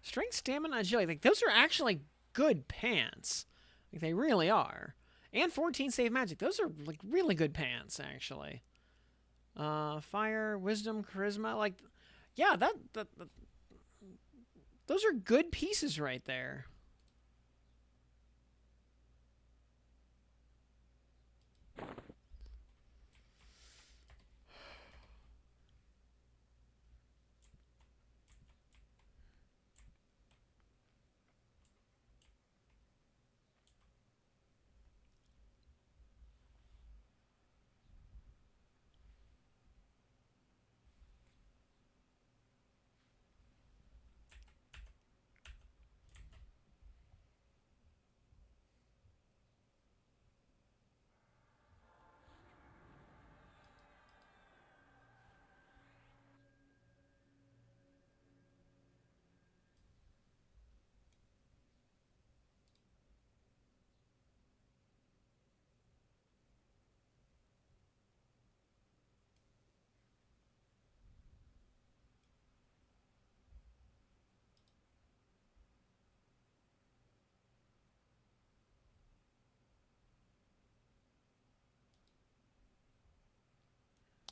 Strength, stamina, agility. Like, those are actually good pants. Like, they really are. And 14 save magic. Those are, like, really good pants, actually. Fire, wisdom, charisma. Like, yeah, those are good pieces right there.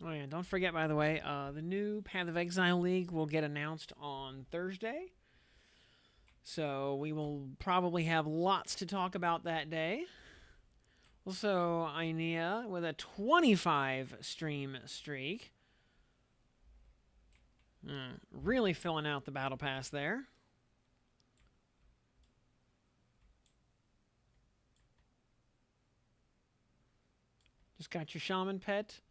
Oh yeah, don't forget, by the way, the new Path of Exile League will get announced on Thursday. So we will probably have lots to talk about that day. Also, Ainea with a 25 stream streak. Really filling out the battle pass there. Just got your shaman pet.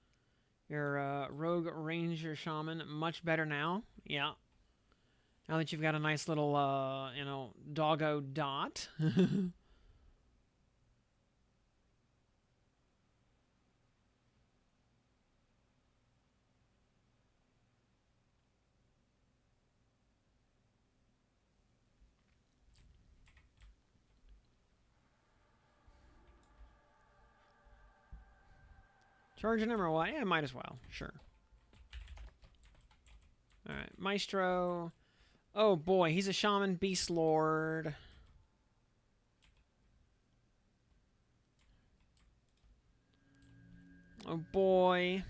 Your rogue ranger shaman. Much better now. Yeah. Now that you've got a nice little, doggo dot. Charging him or what? Yeah, might as well. Sure. Alright, Maestro. Oh boy, he's a shaman beast lord. Oh boy.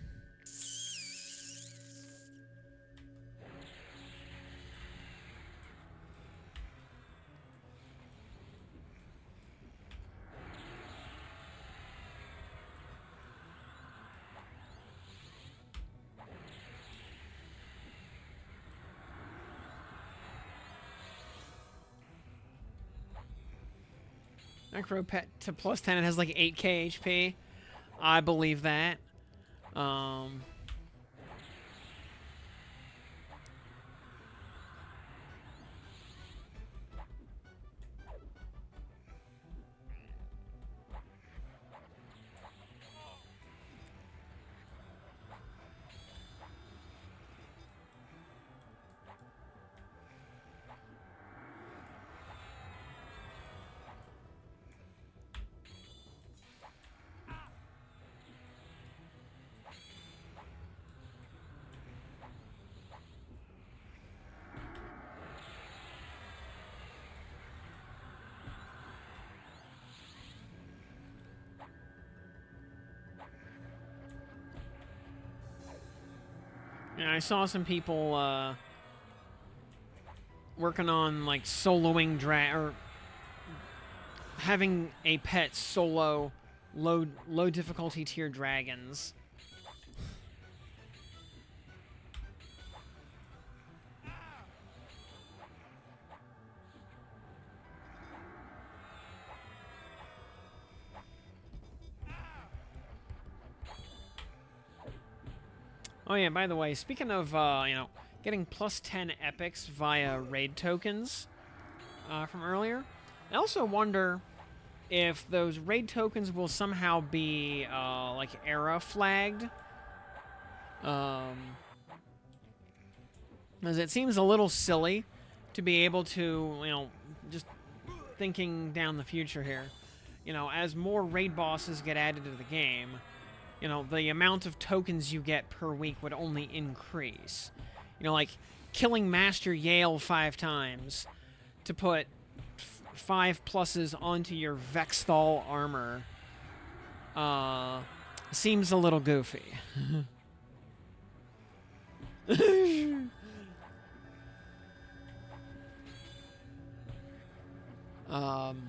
Necro pet to plus 10 and has like 8k HP. I believe that. Yeah, I saw some people working on like soloing or having a pet solo low difficulty tier dragons. Oh yeah, by the way, speaking of getting plus 10 epics via raid tokens from earlier, I also wonder if those raid tokens will somehow be like era flagged. As it seems a little silly to be able to, just thinking down the future here, as more raid bosses get added to the game, the amount of tokens you get per week would only increase. You know, like killing Master Yale 5 times to put 5 pluses onto your Vexthal armor seems a little goofy. um...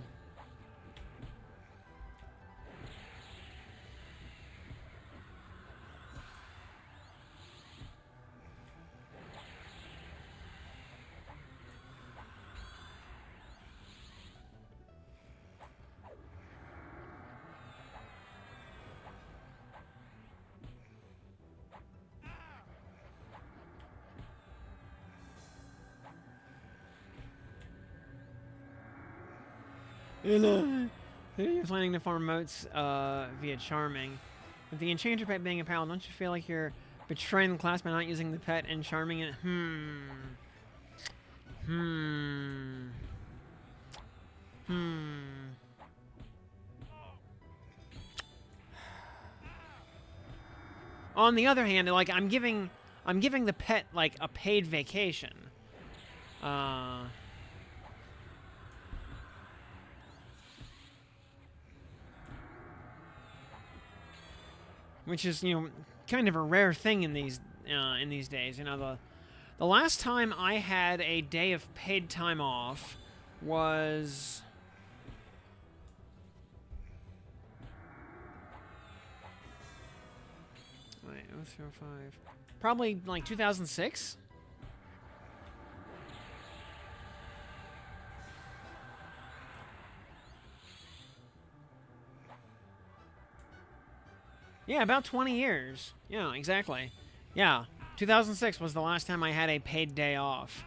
You're planning to farm moats via charming. With the enchanter pet being a pal, don't you feel like you're betraying the class by not using the pet and charming it? On the other hand, like I'm giving the pet like a paid vacation. Which is, you know, kind of a rare thing in these days. You know, the last time I had a day of paid time off was wait, 005. Probably like 2006. Yeah, about 20 years. Yeah, exactly. Yeah, 2006 was the last time I had a paid day off.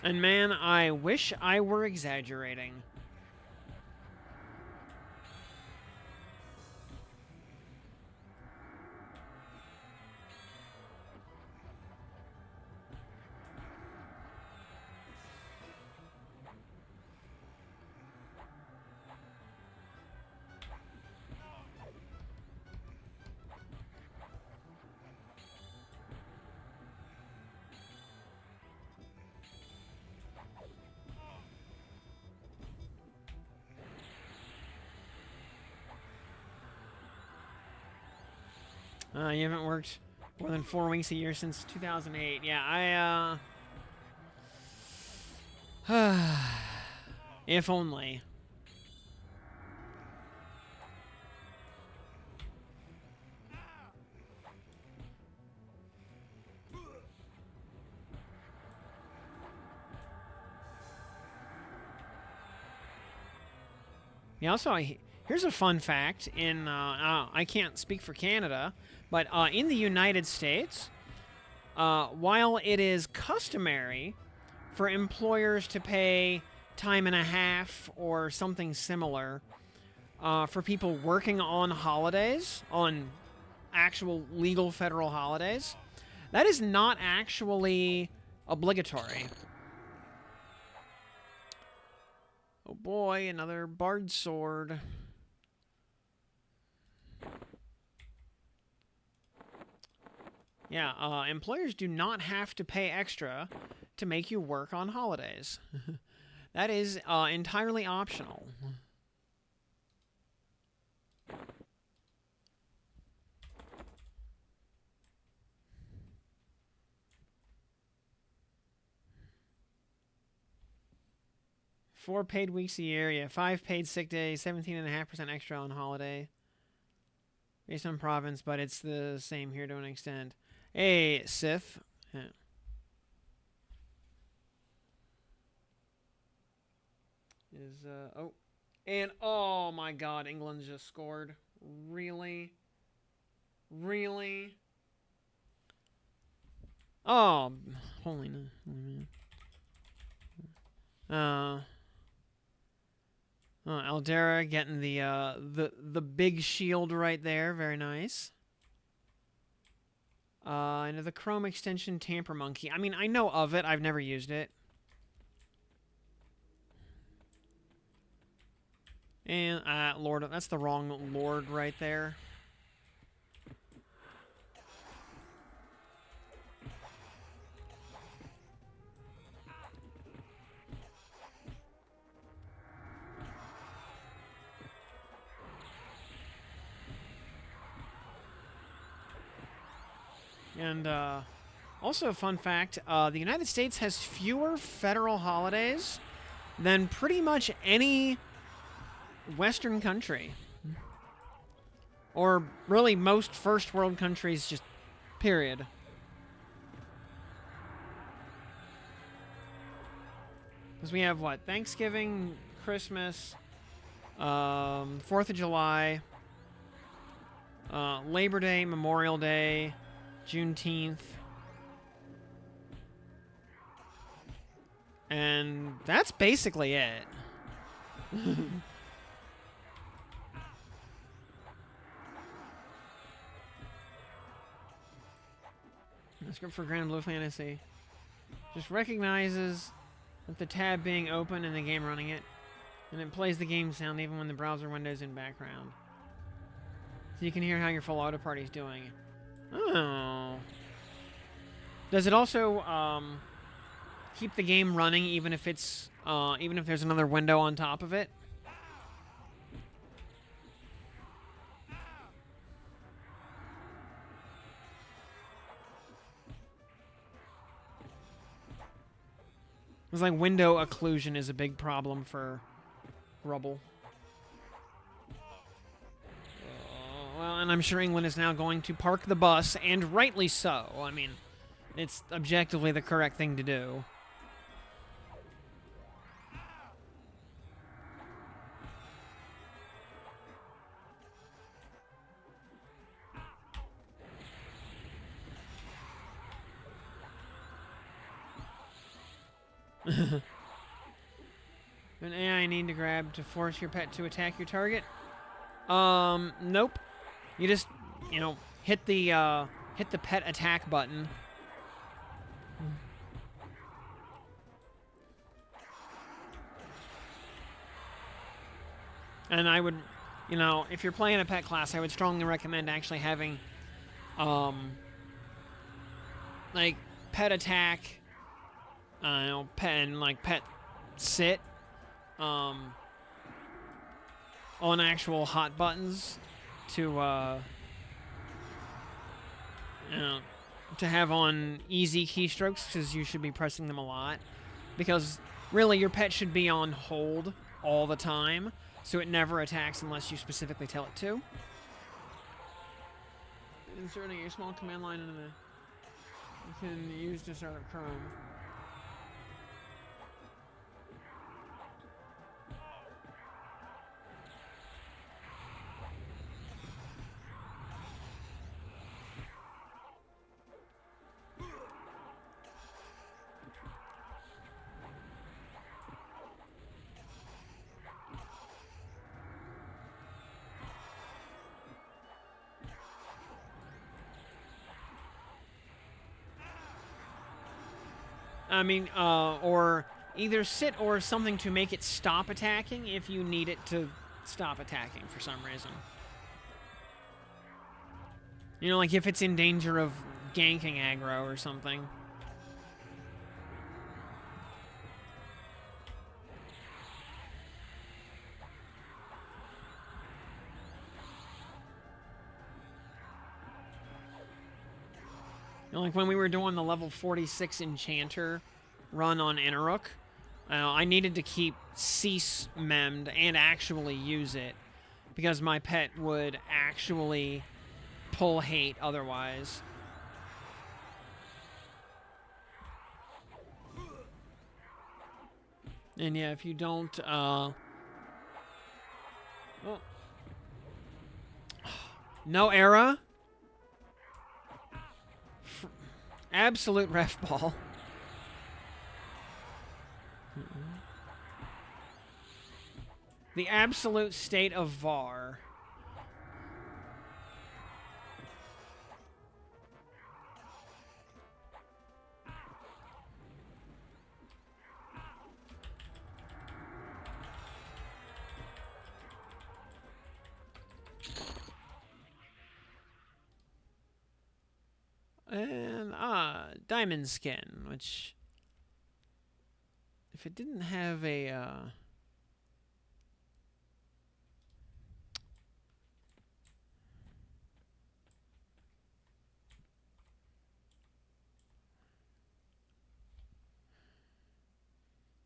And man, I wish I were exaggerating. You haven't worked more than 4 weeks a year since 2008. Yeah, if only. Yeah, also, here's a fun fact. I can't speak for Canada, but in the United States, while it is customary for employers to pay time and a half or something similar for people working on holidays, on actual legal federal holidays, that is not actually obligatory. Oh boy, another bard sword. Yeah, employers do not have to pay extra to make you work on holidays. That is entirely optional. Four paid weeks a year, yeah. 5 paid sick days, 17.5% extra on holiday. Based on province, but it's the same here to an extent. Hey, Sith. Yeah. Oh. And, oh my god, England just scored. Really? Really? Oh, holy man. Aldera getting the big shield right there. Very nice. And the Chrome extension Tamper Monkey. I mean, I know of it. I've never used it. And, Lord, that's the wrong Lord right there. And, also a fun fact, the United States has fewer federal holidays than pretty much any Western country. Or really most first world countries, just period. Because we have what? Thanksgiving, Christmas, 4th of July, Labor Day, Memorial Day, Juneteenth. And that's basically it. Script for Grand Blue Fantasy just recognizes that the tab being open and the game running it, and it plays the game sound even when the browser window's in background. So you can hear how your full auto party's doing. Oh. Does it also keep the game running even if it's even if there's another window on top of it? It's like window occlusion is a big problem for Rubble. Well, and I'm sure England is now going to park the bus, and rightly so. I mean, it's objectively the correct thing to do. An AI need to grab to force your pet to attack your target? Nope. You just, you know, hit the pet attack button. And I would, you know, if you're playing a pet class, I would strongly recommend actually having, like, pet attack, you know, pet and, like, pet sit, on actual hot buttons to, you know, to have on easy keystrokes, because you should be pressing them a lot. Because, really, your pet should be on hold all the time, so it never attacks unless you specifically tell it to. Inserting a small command line into the... You can use to start up Chrome. I mean, or either sit or something to make it stop attacking if you need it to stop attacking for some reason. You know, like if it's in danger of ganking aggro or something. You know, like when we were doing the level 46 Enchanter run on Inaruk, I needed to keep Cease memmed and actually use it because my pet would actually pull hate otherwise. And yeah, if you don't, well, no era. Absolute ref ball. The absolute state of VAR. And, diamond skin, which, if it didn't have a,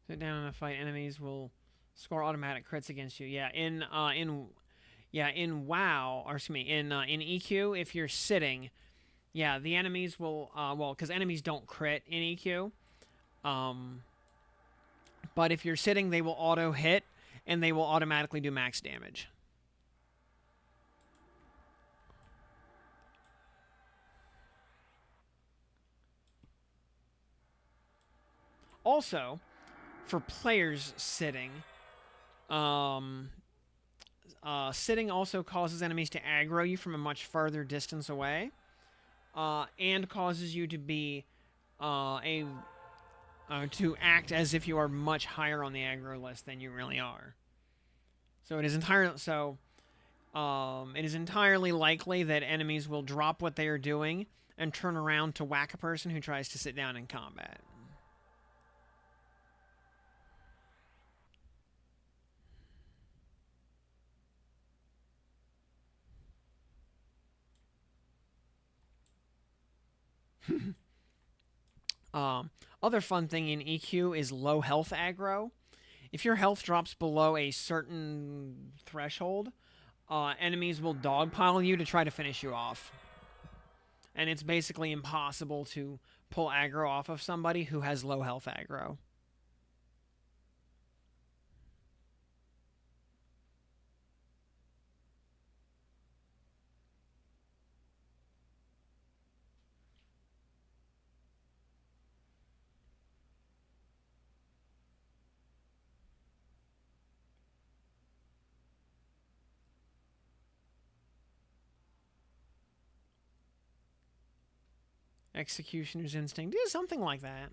sit down in a fight, enemies will score automatic crits against you. Yeah, in WoW, or excuse me, in EQ, if you're sitting, yeah, the enemies will, well, because enemies don't crit in EQ, but if you're sitting, they will auto hit, and they will automatically do max damage. Also, for players sitting, sitting also causes enemies to aggro you from a much further distance away, and causes you to be to act as if you are much higher on the aggro list than you really are. So it is entirely likely that enemies will drop what they are doing and turn around to whack a person who tries to sit down in combat. Other fun thing in EQ is low health aggro. If your health drops below a certain threshold, enemies will dogpile you to try to finish you off. And it's basically impossible to pull aggro off of somebody who has low health aggro. Executioner's Instinct is something like that.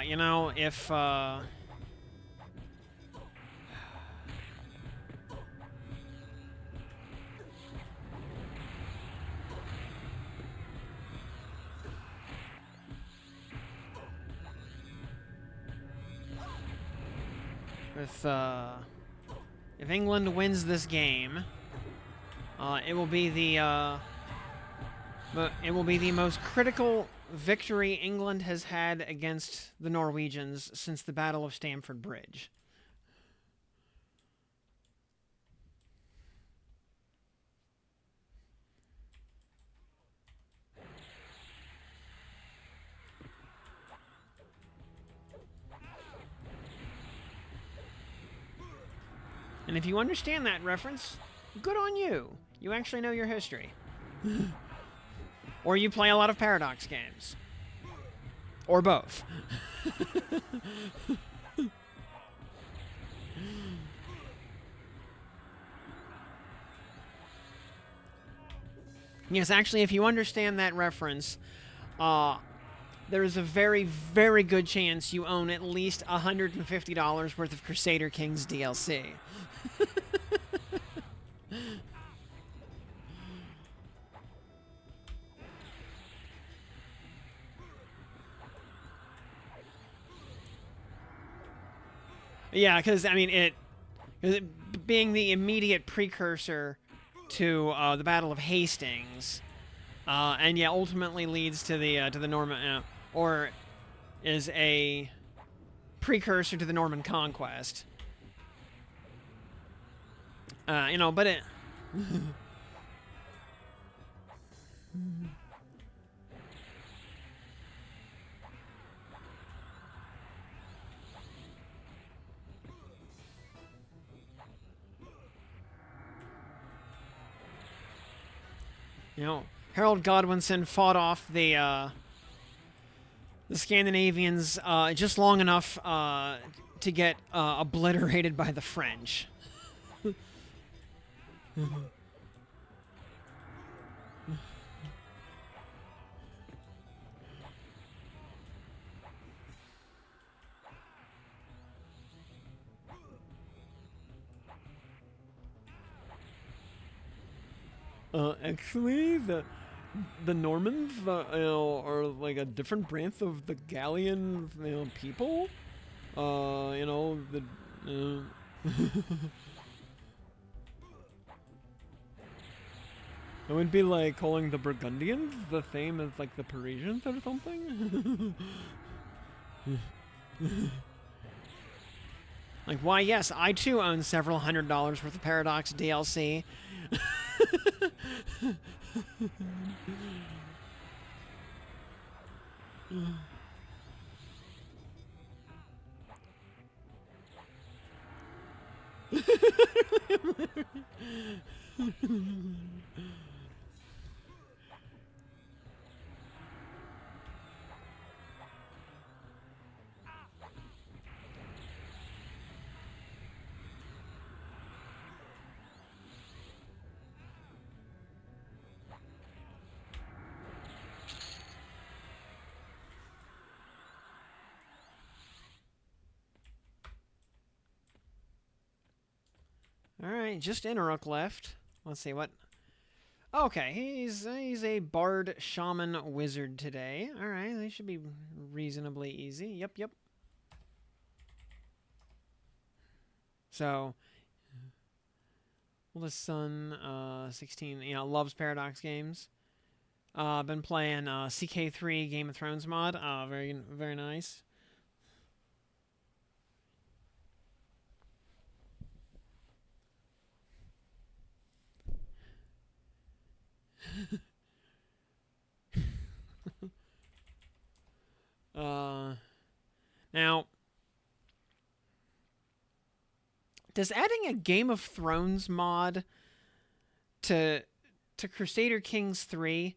You know, if if England wins this game, it will be the most critical victory England has had against the Norwegians since the Battle of Stamford Bridge. And if you understand that reference, good on you. You actually know your history. Or you play a lot of Paradox games. Or both. Yes, actually, if you understand that reference, there is a very, very good chance you own at least $150 worth of Crusader Kings DLC. Yeah, because, I mean, it being the immediate precursor to the Battle of Hastings, and yeah, ultimately leads to the Norman, or is a precursor to the Norman conquest. You know, but it. You know, Harold Godwinson fought off the Scandinavians just long enough to get obliterated by the French. Actually, the Normans, are like a different branch of the Gallian, people. You know, it would be like calling the Burgundians the same as like the Parisians or something. Like, why, yes, I too own several $100s worth of Paradox DLC. Alright, just Inaruk left. Let's see what. Okay, he's a bard, shaman, wizard today. Alright, they should be reasonably easy. Yep. So, oldest son, 16, loves Paradox games. Been playing CK3 Game of Thrones mod. Very, very nice. Now, does adding a Game of Thrones mod to Crusader Kings 3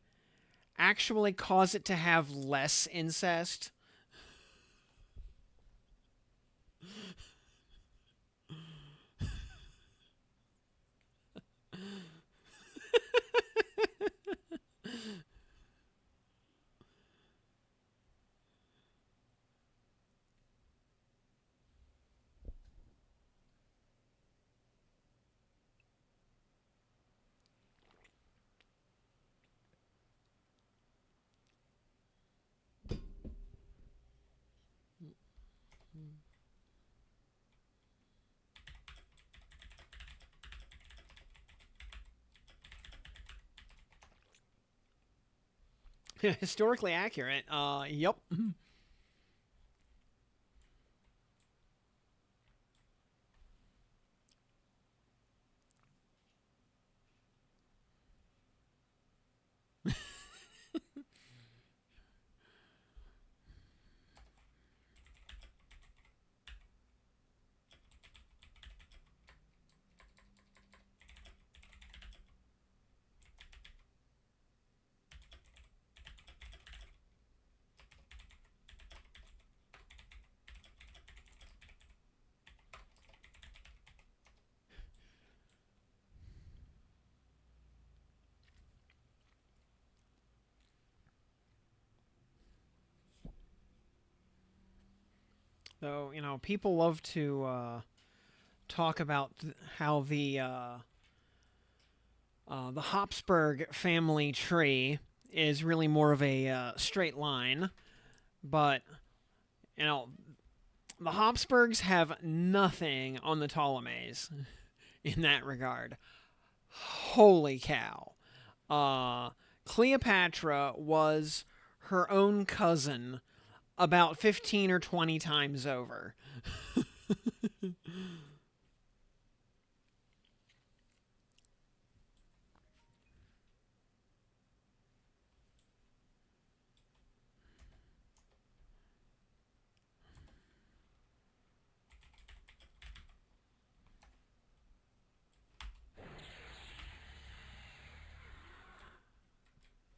actually cause it to have less incest? Historically accurate. Yep. So, people love to talk about how the Habsburg family tree is really more of a straight line, but you know the Habsburgs have nothing on the Ptolemies in that regard. Holy cow! Cleopatra was her own cousin about 15 or 20 times over.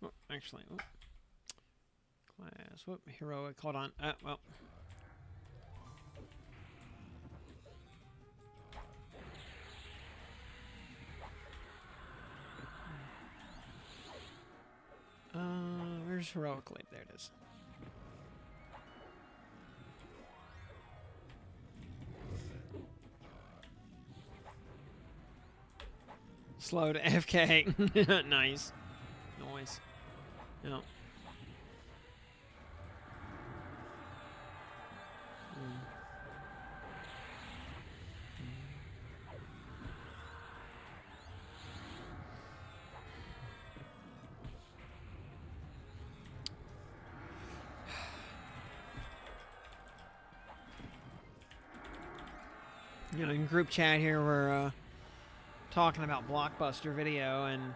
Oh, actually, class, heroic, hold on. Well. Where's heroic leap? There it is. Slow to FK. Nice. Noise. Yeah. In group chat here, we're talking about Blockbuster Video, and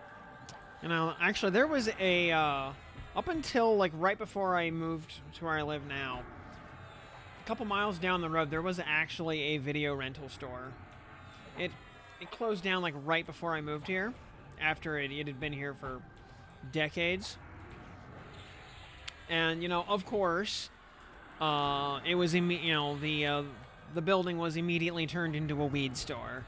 actually there was a up until like right before I moved to where I live now, a couple miles down the road, there was actually a video rental store. It closed down like right before I moved here, after it had been here for decades, and of course, it was the building was immediately turned into a weed store.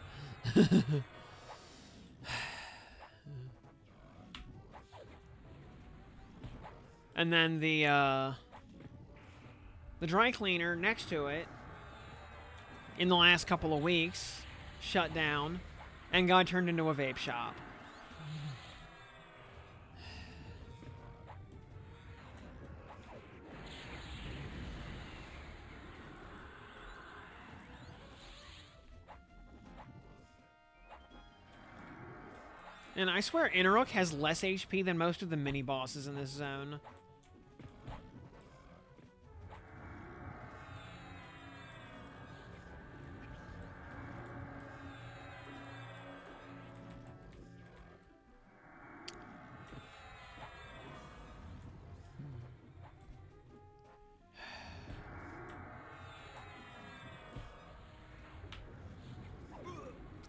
And then the dry cleaner next to it, in the last couple of weeks, shut down and got turned into a vape shop. And I swear Inaruk has less HP than most of the mini-bosses in this zone.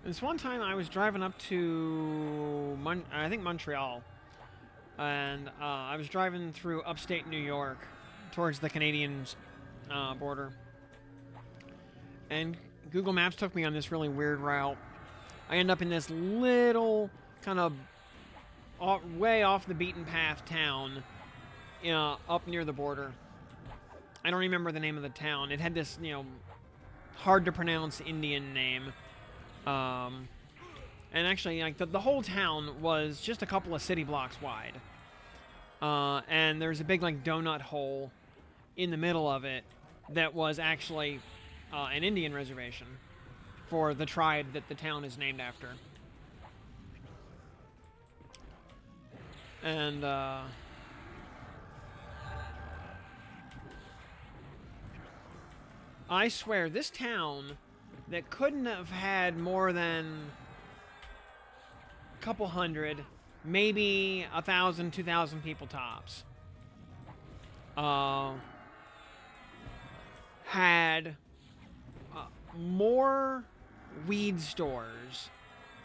This one time I was driving up to, I think Montreal, and I was driving through upstate New York towards the Canadian border. And Google Maps took me on this really weird route. I end up in this little kind of way off the beaten path town up near the border. I don't remember the name of the town. It had this, hard to pronounce Indian name. And actually, like the whole town was just a couple of city blocks wide. And there's a big like donut hole in the middle of it that was actually an Indian reservation for the tribe that the town is named after. And I swear, this town that couldn't have had more than a couple hundred, maybe 1,000, 2,000 people tops, had more weed stores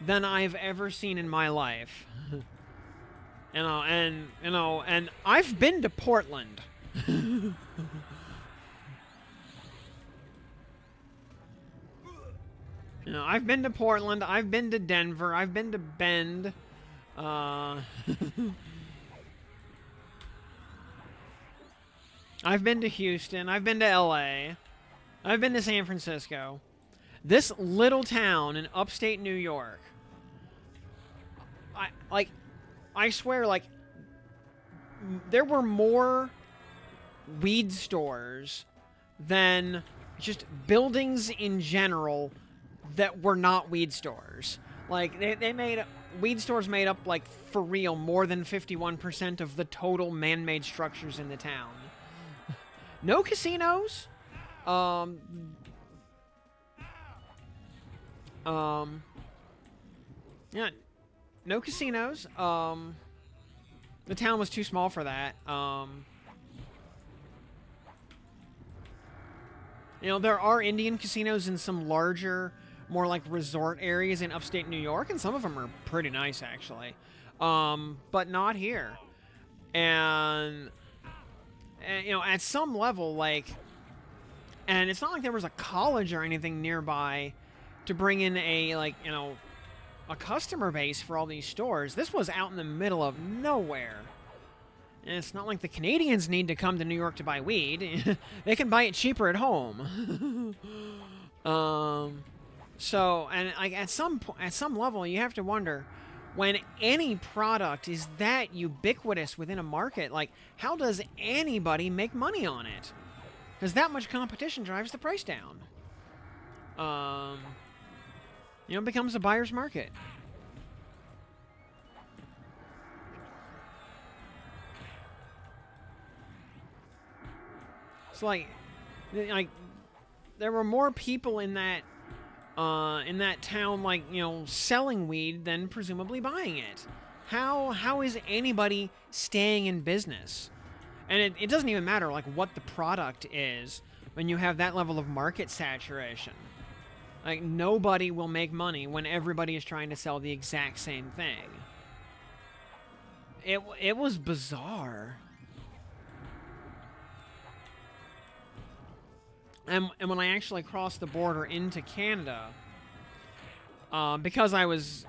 than I've ever seen in my life. And I've been to Portland. I've been to Portland, I've been to Denver, I've been to Bend. I've been to Houston, I've been to LA, I've been to San Francisco. This little town in upstate New York, I swear, like, there were more weed stores than just buildings in general that were not weed stores. Like, they made... Weed stores made up, like, for real, more than 51% of the total man-made structures in the town. No casinos. Yeah, no casinos. The town was too small for that. There are Indian casinos in some larger, more like resort areas in upstate New York, and some of them are pretty nice, actually. But not here. And at some level, like, and it's not like there was a college or anything nearby to bring in a customer base for all these stores. This was out in the middle of nowhere. And it's not like the Canadians need to come to New York to buy weed. They can buy it cheaper at home. So, and like at some level, you have to wonder, when any product is that ubiquitous within a market, like, how does anybody make money on it? Because that much competition drives the price down. It becomes a buyer's market. It's like there were more people in that town, like, selling weed than presumably buying it. How is anybody staying in business? And it doesn't even matter, like, what the product is when you have that level of market saturation. Like, nobody will make money when everybody is trying to sell the exact same thing. It was bizarre. And when I actually crossed the border into Canada, because I was,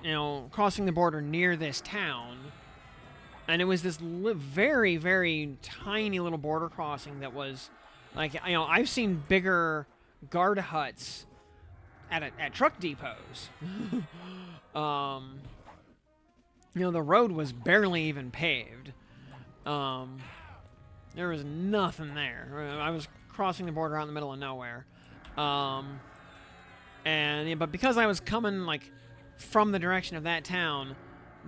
crossing the border near this town, and it was this very, very tiny little border crossing that was, like, I've seen bigger guard huts at truck depots. The road was barely even paved. There was nothing there. I was crossing the border out in the middle of nowhere. But because I was coming, like, from the direction of that town,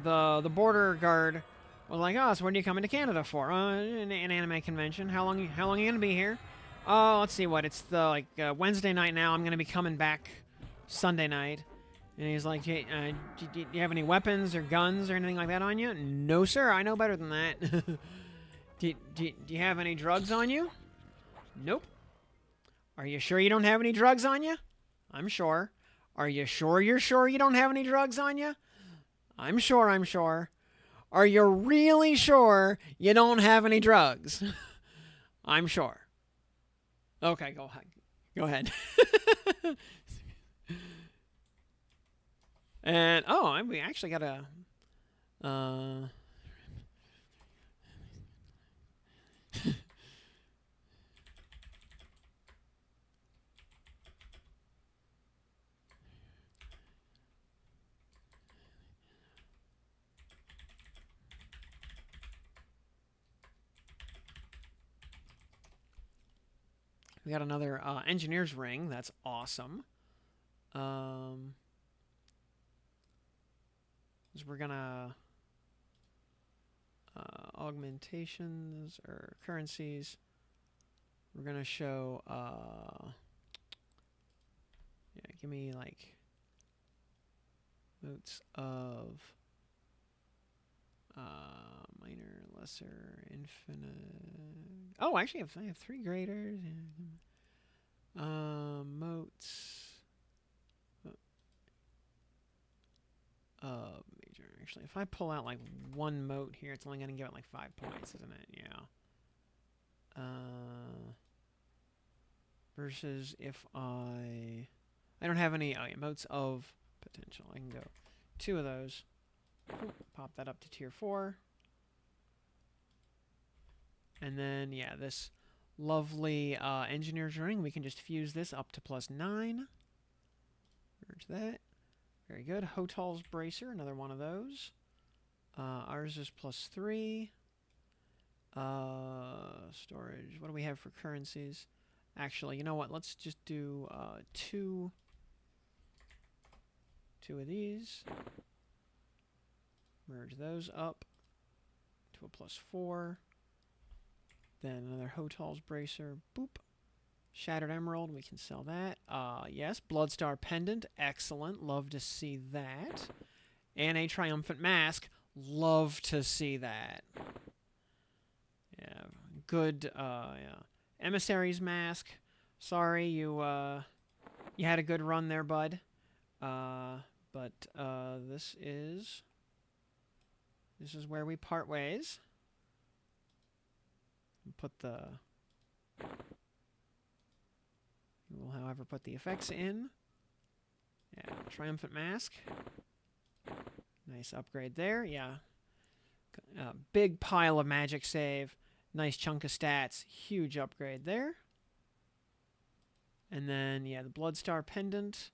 the border guard was like, "Oh, so when are you coming to Canada for?" An anime convention. How long are you gonna be here? Oh, let's see, it's the Wednesday night now. I'm gonna be coming back Sunday night. And he's like, "Hey, do you have any weapons or guns or anything like that on you?" "No, sir. I know better than that." Do you have any drugs on you?" "Nope." "Are you sure you don't have any drugs on you?" "I'm sure." "Are you sure you're sure you don't have any drugs on you?" I'm sure. "Are you really sure you don't have any drugs?" "I'm sure." "Okay, go ahead. And, we actually got a... We got another engineer's ring. That's awesome. So we're gonna augmentations or currencies. We're gonna show yeah, give me like notes of minor, lesser, infinite. Oh, actually, I have 3 graders. Motes. Major. Actually, if I pull out like 1 mote here, it's only going to give it like 5 points, isn't it? Yeah. Versus if I don't have any motes of potential. I can go 2 of those. Pop that up to tier 4. And then, yeah, this lovely engineer's ring, we can just fuse this up to +9. Merge that. Very good. Hotal's bracer, another one of those. Ours is +3. Storage. What do we have for currencies? Actually, you know what? Let's just do 2 of these. Merge those up to a +4. Then another Hotal's bracer. Boop. Shattered Emerald, we can sell that. Yes, Bloodstar Pendant, excellent. Love to see that. And a Triumphant Mask, love to see that. Yeah, good. Yeah, Emissary's Mask. Sorry, you had a good run there, bud. But this is where we part ways. Put the. We'll, however, put the effects in. Yeah, Triumphant Mask. Nice upgrade there. Yeah. Big pile of magic save. Nice chunk of stats. Huge upgrade there. And then, yeah, the Bloodstar Pendant.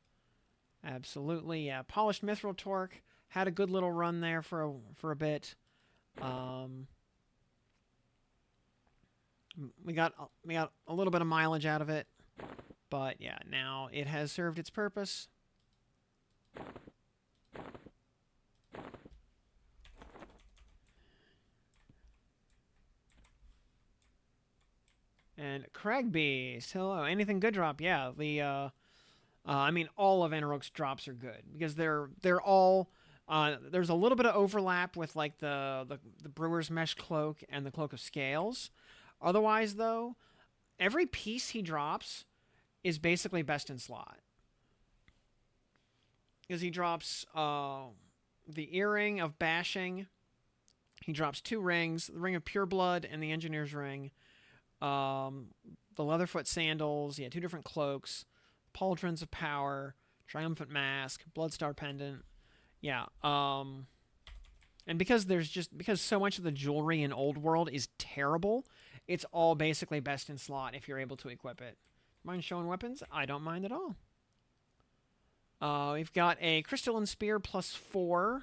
Absolutely, yeah. Polished Mithril Torque. Had a good little run there for a bit. We got a little bit of mileage out of it. But, yeah, now it has served its purpose. And Cragbeast, hello. Anything good drop? Yeah, the I mean, all of Enroke's drops are good because they're all. There's a little bit of overlap with like the Brewer's Mesh Cloak and the Cloak of Scales. Otherwise, though, every piece he drops is basically best in slot. Because he drops the Earring of Bashing. He drops 2 rings, the Ring of Pure Blood and the Engineer's Ring. The Leatherfoot Sandals, yeah, 2 different cloaks. Pauldrons of Power, Triumphant Mask, Bloodstar Pendant. Yeah, and because so much of the jewelry in Old World is terrible, it's all basically best in slot if you're able to equip it. Mind showing weapons? I don't mind at all. We've got a Crystalline Spear +4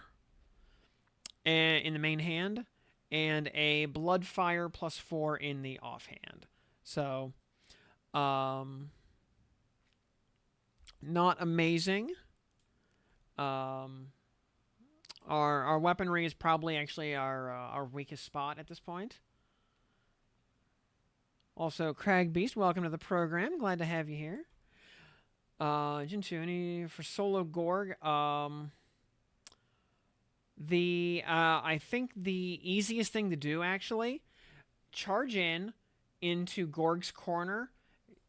in the main hand, and a Bloodfire +4 in the offhand. So, not amazing. Our weaponry is probably actually our weakest spot at this point. Also, Cragbeast, welcome to the program. Glad to have you here. Jinchu, any for solo Gorg? I think the easiest thing to do actually, charge into Gorg's corner,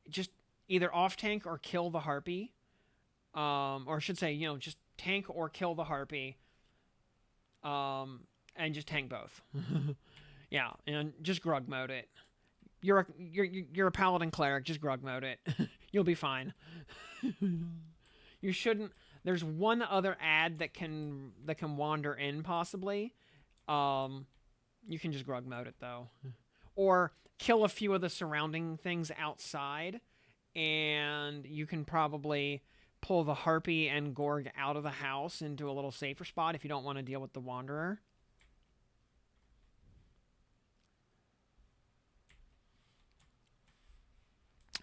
just either off tank or kill the Harpy. Or I should say, just tank or kill the Harpy. And just tank both. Yeah, and just grug mode it. You're a Paladin cleric, just grug mode it. You'll be fine. You shouldn't. There's one other ad that can wander in possibly. You can just grug mode it though, or kill a few of the surrounding things outside, and you can probably pull the Harpy and Gorg out of the house into a little safer spot if you don't want to deal with the Wanderer.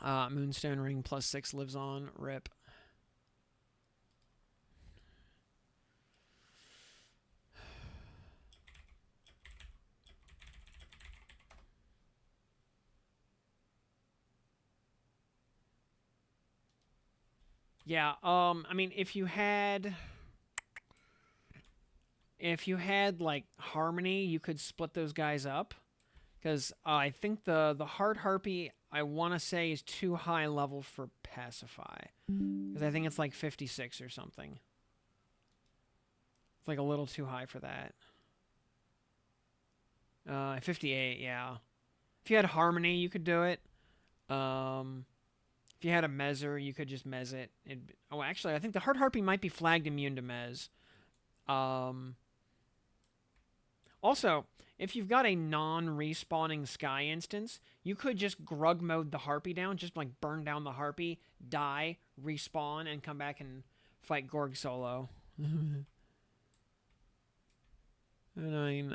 Moonstone ring +6 lives on. Rip. Yeah, I mean, if you had like Harmony, you could split those guys up because I think the Hard Harpy I want to say is too high level for Pacify because I think it's like 56 or something. It's like a little too high for that. 58, yeah. If you had Harmony, you could do it. If you had a Mezzer, you could just Mez it. Oh, actually, I think the Hard Harpy might be flagged immune to Mez. Also, if you've got a non-respawning Sky instance, you could just Grug mode the Harpy down, just like burn down the Harpy, die, respawn, and come back and fight Gorg solo. Gave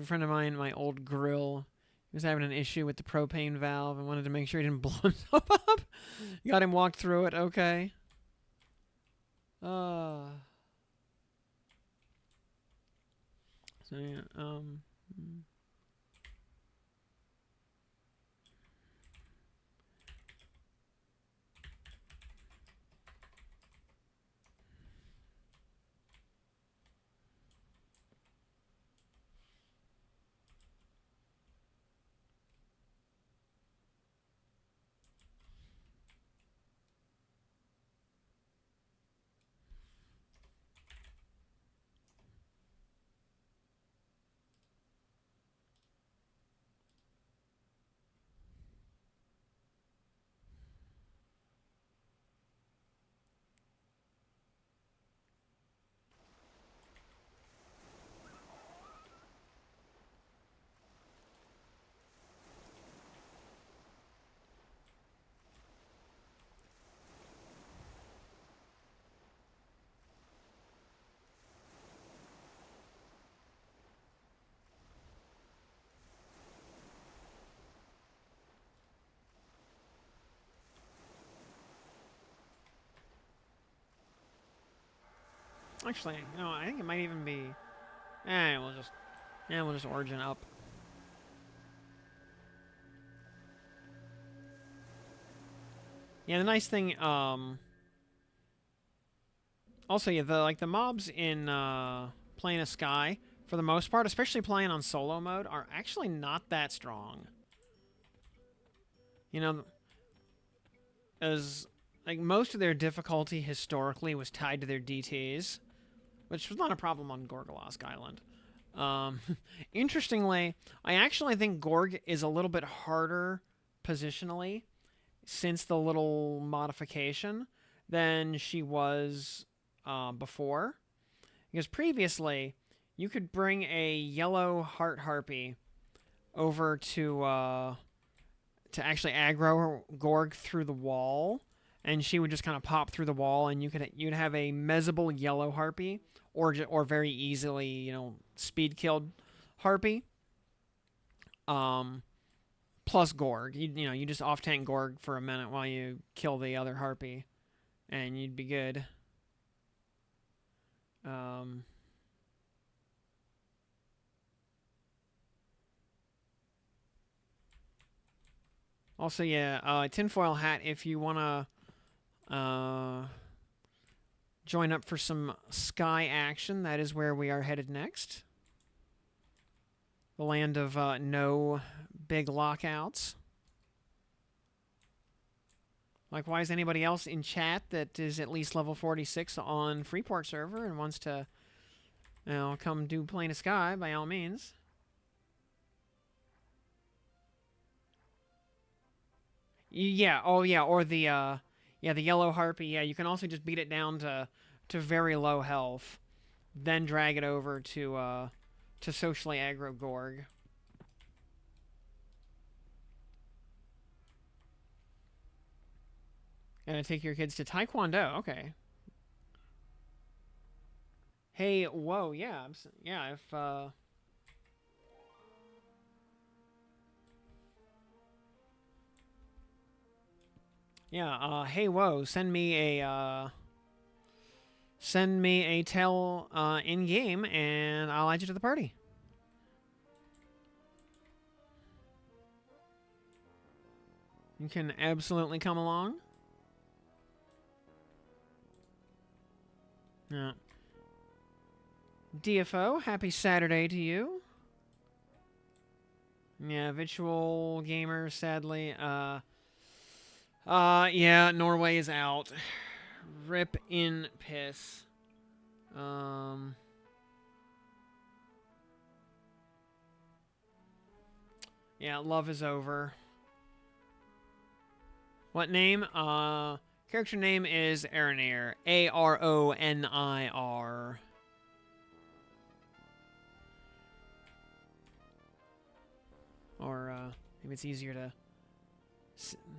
a friend of mine my old grill. He was having an issue with the propane valve and wanted to make sure he didn't blow himself up. Got him walked through it. Okay. So yeah. Actually, no, I think it might even be. We'll just origin up. Yeah, the nice thing, also, yeah, the mobs in playing a Sky, for the most part, especially playing on solo mode, are actually not that strong. You know, as like most of their difficulty historically was tied to their DTs, which was not a problem on Gorgolosk Island. Interestingly, I actually think Gorg is a little bit harder positionally since the little modification than she was before. Because previously, you could bring a yellow Heart Harpy over to actually aggro Gorg through the wall, and she would just kind of pop through the wall, and you'd have a mezzable yellow Harpy, or very easily speed killed Harpy. Plus Gorg, you just off tank Gorg for a minute while you kill the other Harpy, and you'd be good. Also, yeah, tinfoil hat if you want to join up for some Sky action. That is where we are headed next. The land of no big lockouts. Likewise, anybody else in chat that is at least level 46 on Freeport server and wants to come do Plane of Sky, by all means. Yeah, oh yeah, or the yellow Harpy. Yeah, you can also just beat it down to very low health, then drag it over to socially aggro Gorg. Gonna take your kids to Taekwondo. Okay. Hey, whoa, yeah, if Yeah, hey, whoa, send me a tell in game, and I'll add you to the party. You can absolutely come along. Yeah. DFO, happy Saturday to you. Yeah, virtual gamer, sadly. Yeah, Norway is out. Rip in piss. Yeah, love is over. What name? Character name is Aronir. Aronir. Or, maybe it's easier to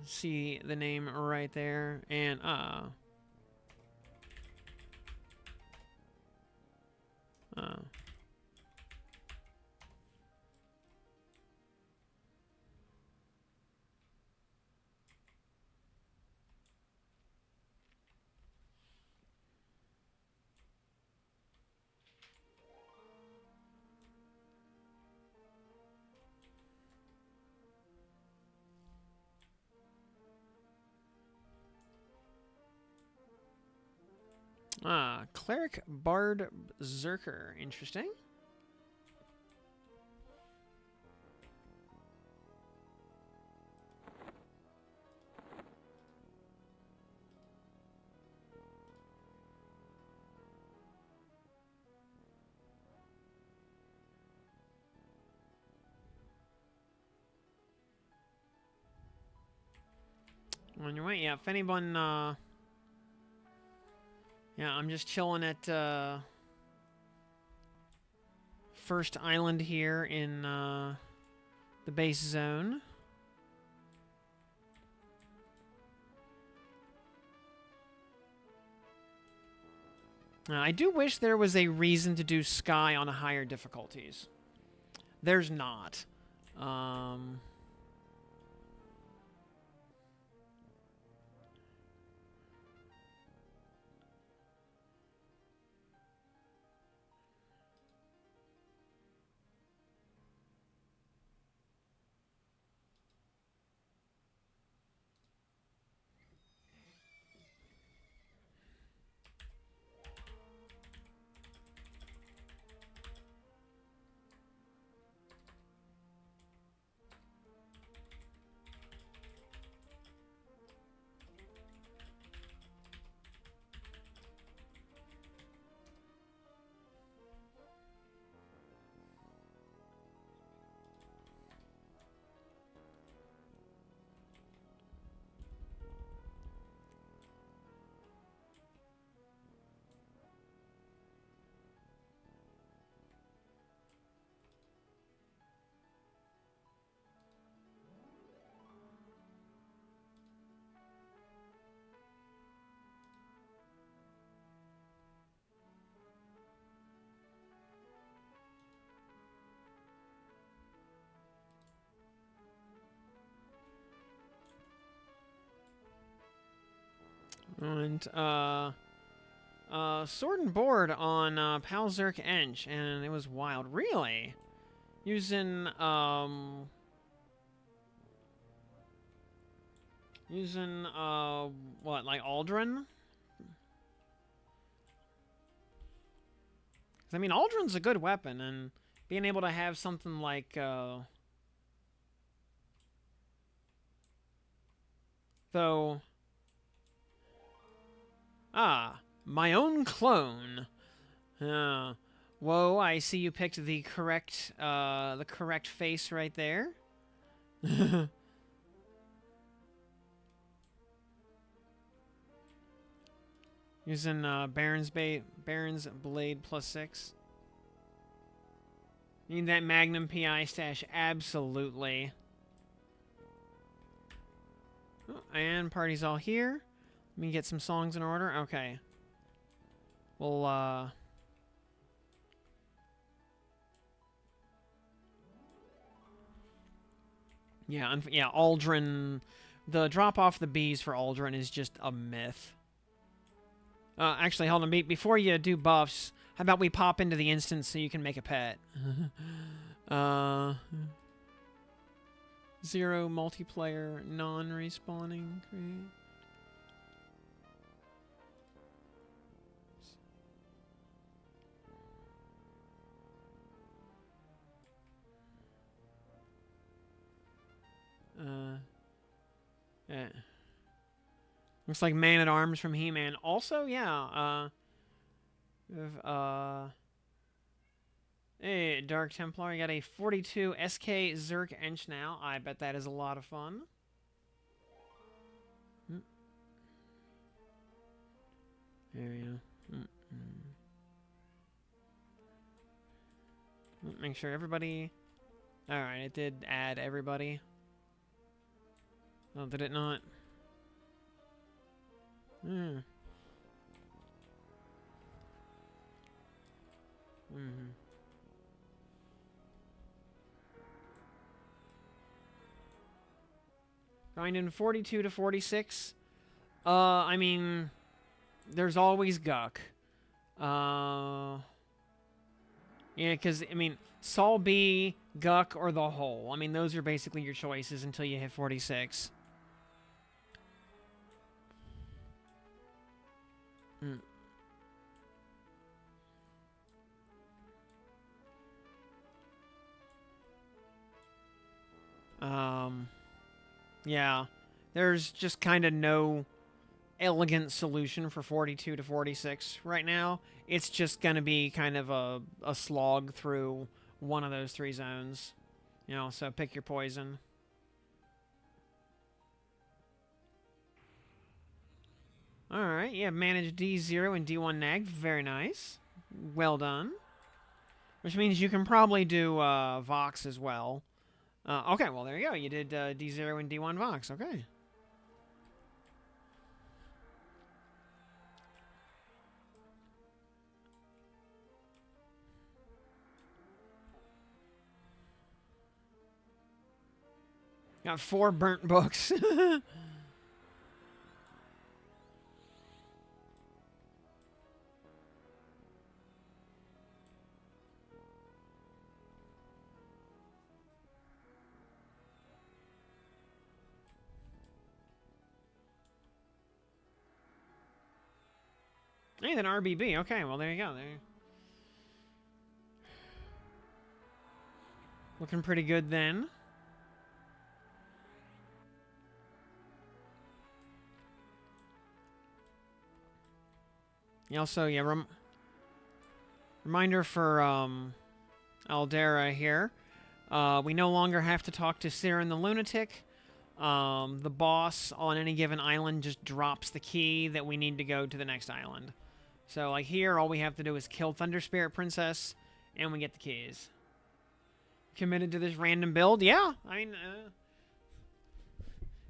see the name right there. And, Cleric Bard Berserker. Interesting. On your way, yeah. If anyone, yeah, I'm just chilling at first island here in the base zone. I do wish there was a reason to do Sky on higher difficulties. There's not. And, sword and board on Palzerk Ench, and it was wild. Really? Using, what, like Aldrin? I mean, Aldrin's a good weapon, and being able to have something like, though... my own clone. Whoa, I see you picked the correct face right there. Using Baron's Blade +6. Need that Magnum PI stash, absolutely. Oh, and party's all here. Let me get some songs in order. Okay. Well, yeah, Aldrin the drop off the bees for Aldrin is just a myth. Actually, hold on. Before you do buffs, how about we pop into the instance so you can make a pet? 0 multiplayer non-respawning. Create. Yeah. Looks like Man-at-Arms from He-Man. Also, yeah, hey, Dark Templar, you got a 42 SK Zerk Ench now. I bet that is a lot of fun. There we go. Make sure everybody... Alright, it did add everybody. Oh, did it not? Grinding 42 to 46. I mean, there's always Guck. Yeah, because, I mean, Sol B, Guck, or the Hole. I mean, those are basically your choices until you hit 46. Yeah. There's just kind of no elegant solution for 42 to 46 right now. It's just going to be kind of a slog through one of those 3 zones. You know, so pick your poison. Alright, yeah, manage D0 and D1 nag. Very nice. Well done. Which means you can probably do Vox as well. Okay, well, there you go. You did D0 and D1 Vox. Okay. Got 4 burnt books. Hey, then RBB. Okay, well, there you go. There. Looking pretty good then. Also, yeah, reminder for Aldera here. We no longer have to talk to Siren the Lunatic. The boss on any given island just drops the key that we need to go to the next island. So, like here, all we have to do is kill Thunder Spirit Princess, and we get the keys. Committed to this random build? Yeah, I mean, at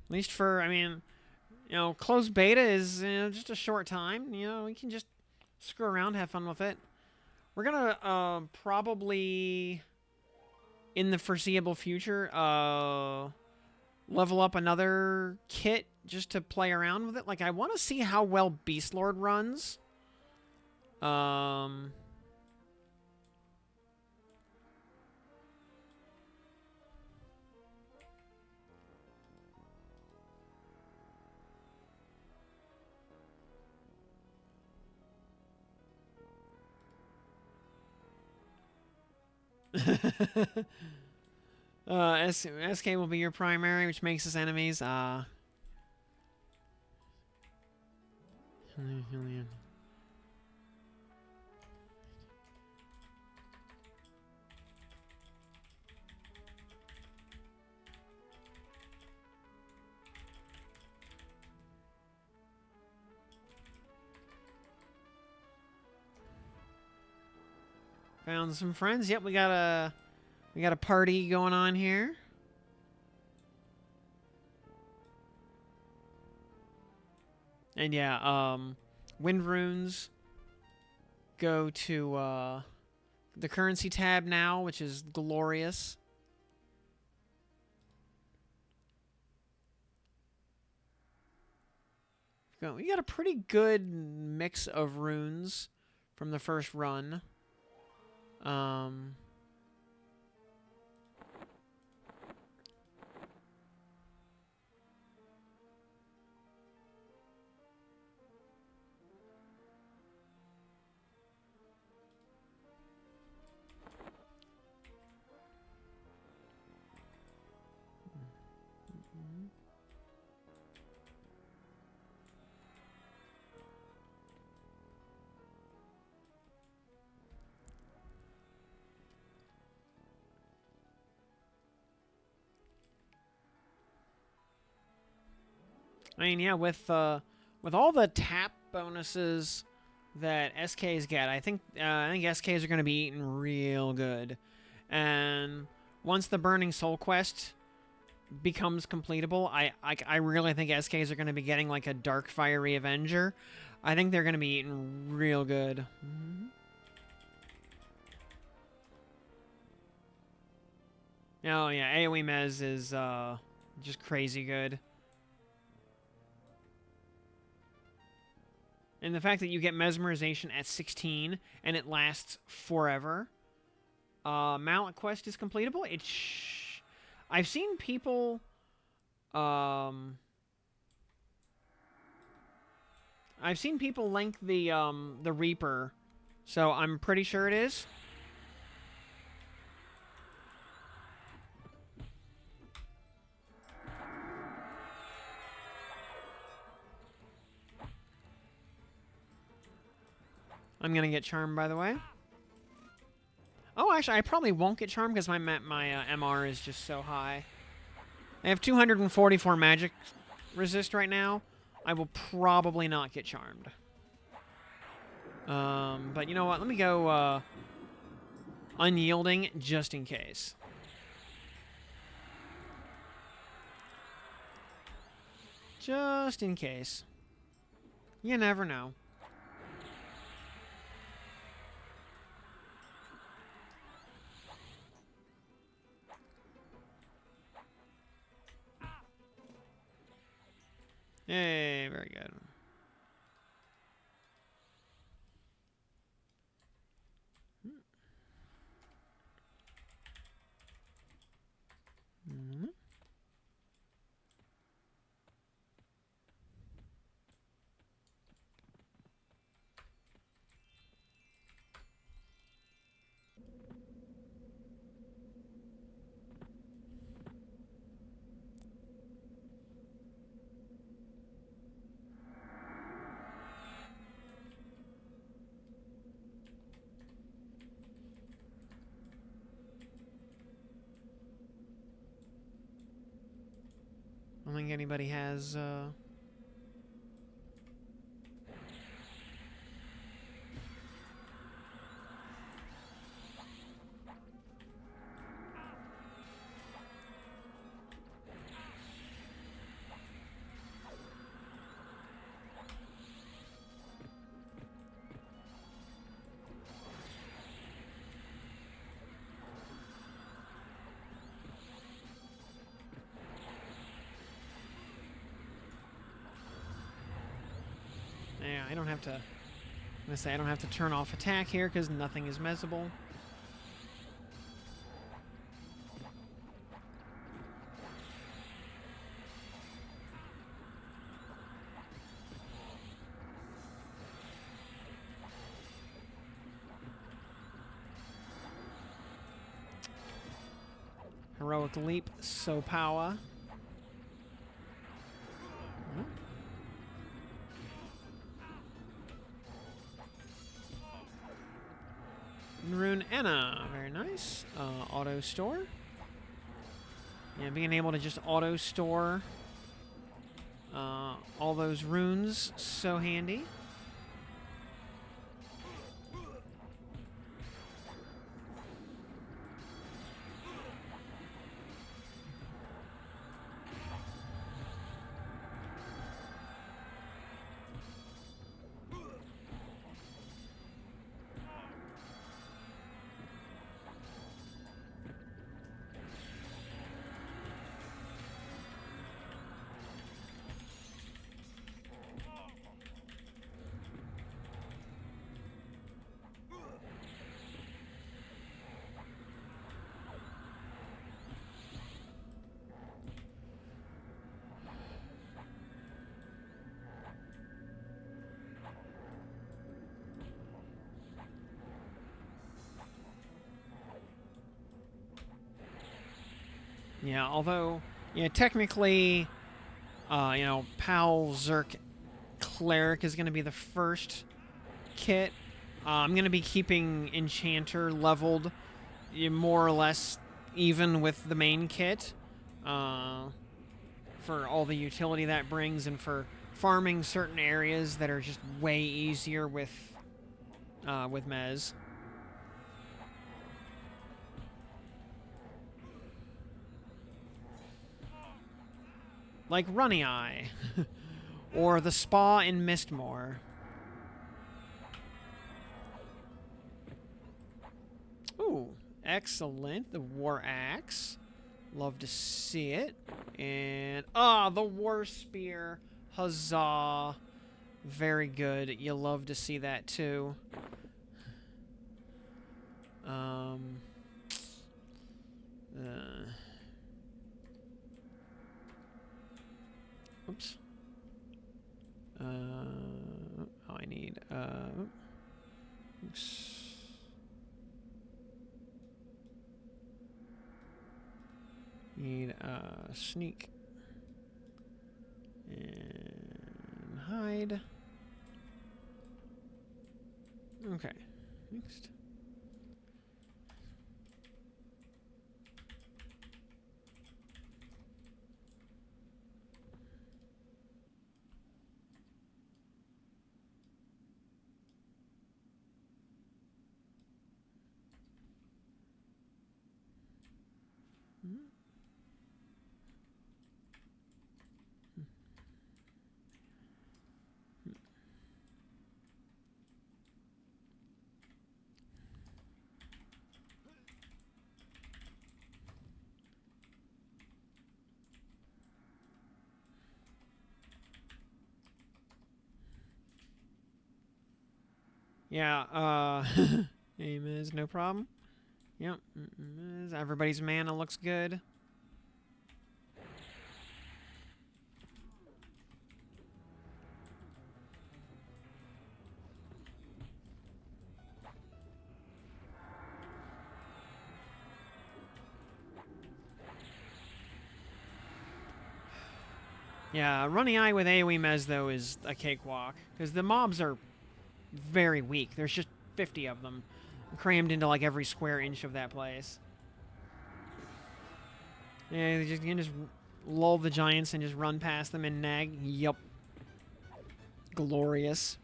least for, I mean, you know, closed beta is just a short time. You know, we can just screw around, have fun with it. We're gonna probably, in the foreseeable future, level up another kit just to play around with it. Like, I want to see how well Beast Lord runs. SK will be your primary, which makes us enemies. Found some friends. Yep, we got a party going on here. And yeah, wind runes go to the currency tab now, which is glorious. We got a pretty good mix of runes from the first run. I mean, yeah, with all the tap bonuses that SKs get, I think SKs are going to be eaten real good. And once the Burning Soul quest becomes completable, I really think SKs are going to be getting like a Dark Fiery Avenger. I think they're going to be eaten real good. Oh yeah, AoE Mez is just crazy good. And the fact that you get mesmerization at 16 and it lasts forever. Mallet quest is completable. I've seen people. I've seen people link the Reaper, so I'm pretty sure it is. I'm gonna get charmed, by the way. Oh, actually, I probably won't get charmed because my MR is just so high. I have 244 magic resist right now. I will probably not get charmed. But you know what? Let me go unyielding just in case. Just in case. You never know. Hey, very good. Mm-hmm. I don't think anybody has, yeah, I don't have to... I'm gonna say I don't have to turn off attack here because nothing is mezzable. Heroic leap, so power. Rune Anna, very nice. Auto store. Yeah, being able to just auto store all those runes, so handy. Yeah, although, yeah, technically, Pal Zerk Cleric is going to be the first kit. I'm going to be keeping Enchanter leveled more or less even with the main kit for all the utility that brings and for farming certain areas that are just way easier with Mez. Like Runny Eye. Or the Spa in Mistmore. Ooh, excellent. The War Axe. Love to see it. And, the War Spear. Huzzah. Very good. You love to see that, too. Oops. I need, oops. Need, sneak. And hide. Okay. Next. Yeah, aim is no problem. Yep. Everybody's mana looks good. Yeah, Runny Eye with AoE Mez, though, is a cakewalk. Because the mobs are very weak. There's just 50 of them crammed into, like, every square inch of that place. Yeah, you can just lull the giants and just run past them and nag. Yup. Glorious.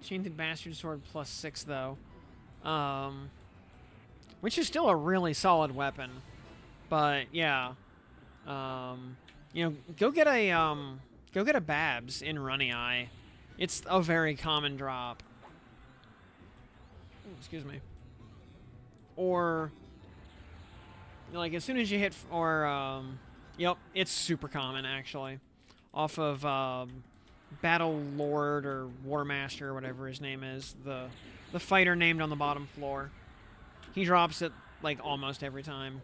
Enchanted Bastard Sword +6, though. Which is still a really solid weapon. But, yeah. Go get a Babs in Runny Eye. It's a very common drop. Ooh, excuse me. Or, like, as soon as you hit, yep, it's super common, actually. Off of, Battle Lord or War Master or whatever his name is. The fighter named on the bottom floor. He drops it, like, almost every time.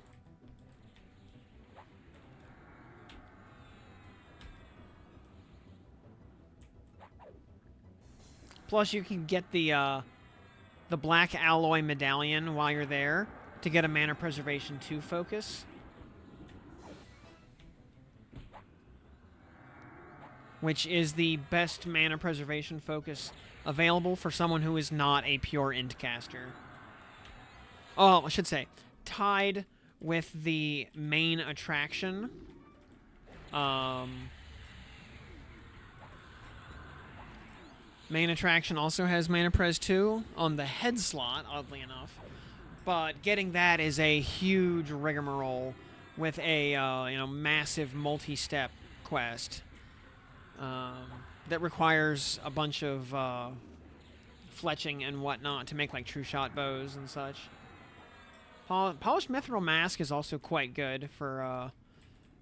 Plus, you can get the Black Alloy Medallion while you're there to get a Mana Preservation 2 focus. Which is the best Mana Preservation focus available for someone who is not a pure int caster. Oh, I should say, tied with the main attraction. Main attraction also has Mana Pres 2 on the head slot, oddly enough. But getting that is a huge rigmarole with a massive multi-step quest that requires a bunch of fletching and whatnot to make like true shot bows and such. Polished Mithril Mask is also quite good for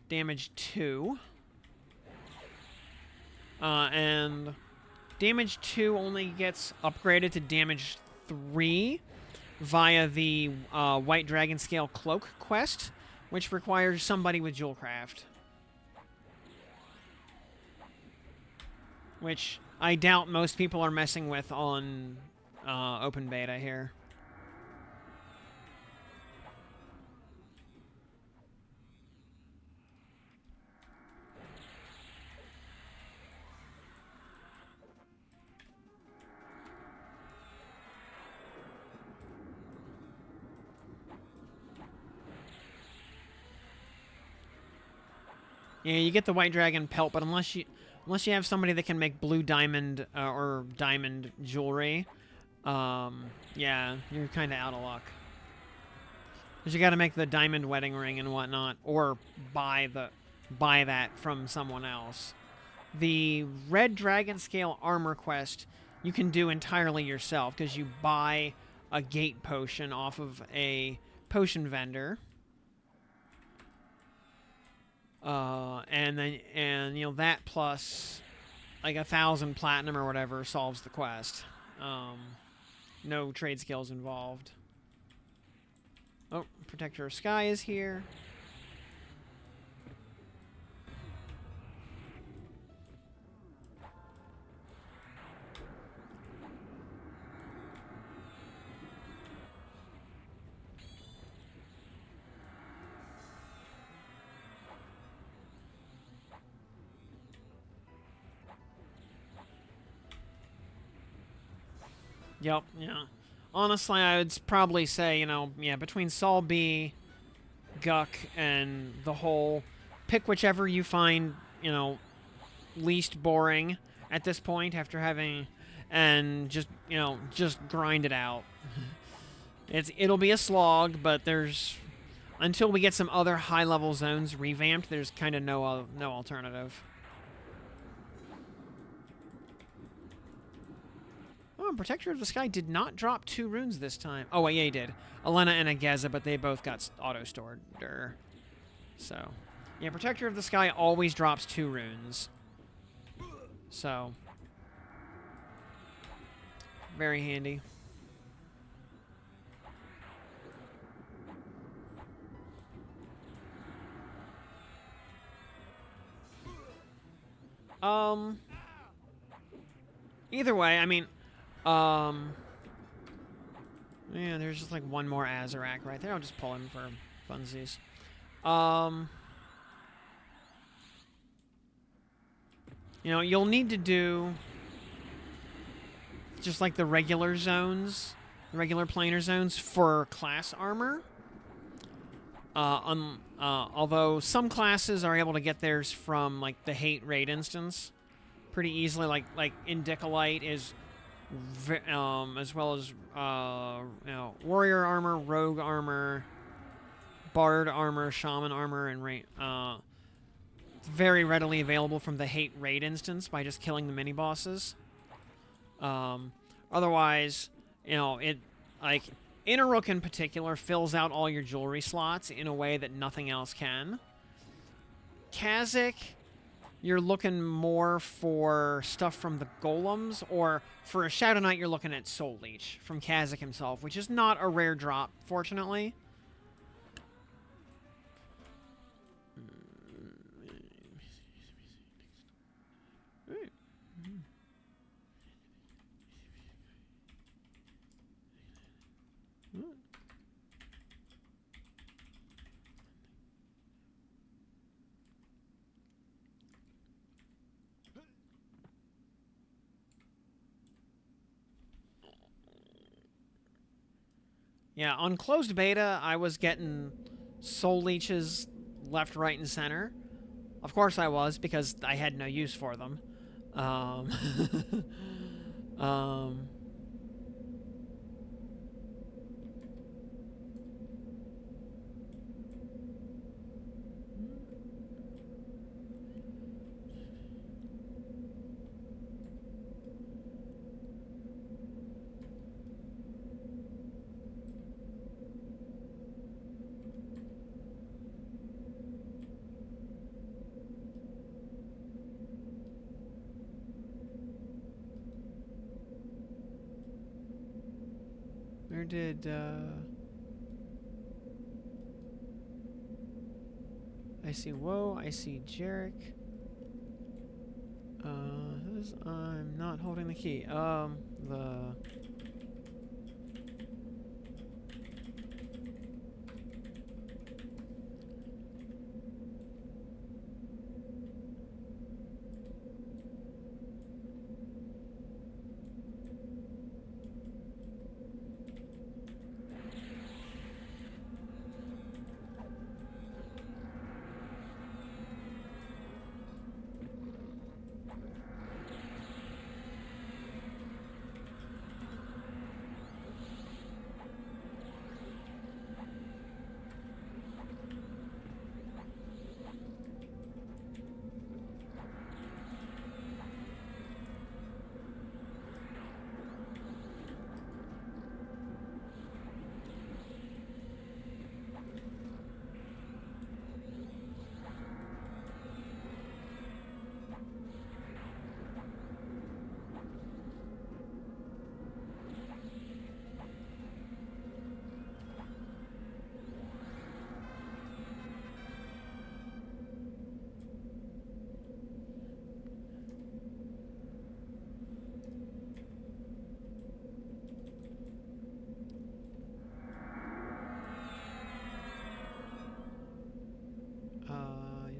damage 2. And damage 2 only gets upgraded to damage 3 via the White Dragon Scale Cloak quest, which requires somebody with Jewelcraft. Which I doubt most people are messing with on open beta here. Yeah, you get the White Dragon pelt, but unless you have somebody that can make blue diamond or diamond jewelry, yeah, you're kind of out of luck. Because you got to make the diamond wedding ring and whatnot, or buy that from someone else. The Red Dragon Scale Armor quest you can do entirely yourself because you buy a gate potion off of a potion vendor. And you know that plus like 1,000 platinum or whatever solves the quest. No trade skills involved. Oh, Protector of Sky is here. Yep, yeah. Honestly, I would probably say, you know, yeah, between Sol B, Guck, and the whole, pick whichever you find, you know, least boring at this point after having, and just, you know, just grind it out. It'll be a slog, but there's, until we get some other high-level zones revamped, there's kind of no alternative. Oh, Protector of the Sky did not drop 2 runes this time. Oh, wait, yeah, he did. Elena and Ageza, but they both got auto-stored. So, yeah, Protector of the Sky always drops 2 runes. So, very handy. Either way, I mean, yeah, there's just like one more Azarak right there. I'll just pull him for funsies. You know, you'll need to do just like the regular zones, the regular planar zones for class armor. Although some classes are able to get theirs from like the hate raid instance pretty easily, like Indicolite is, as well as you know, warrior armor, rogue armor, bard armor, shaman armor, and very readily available from the hate raid instance by just killing the mini bosses. Otherwise, you know, it like Innerrook in particular fills out all your jewelry slots in a way that nothing else can. Kazakh, you're looking more for stuff from the golems, or for a Shadow Knight, you're looking at Soul Leech from Kazakh himself, which is not a rare drop, fortunately. Yeah, on closed beta, I was getting Soul Leeches left, right, and center. Of course I was, because I had no use for them. Um, Where did, I see Woe, I see Jarek. I'm not holding the key. The...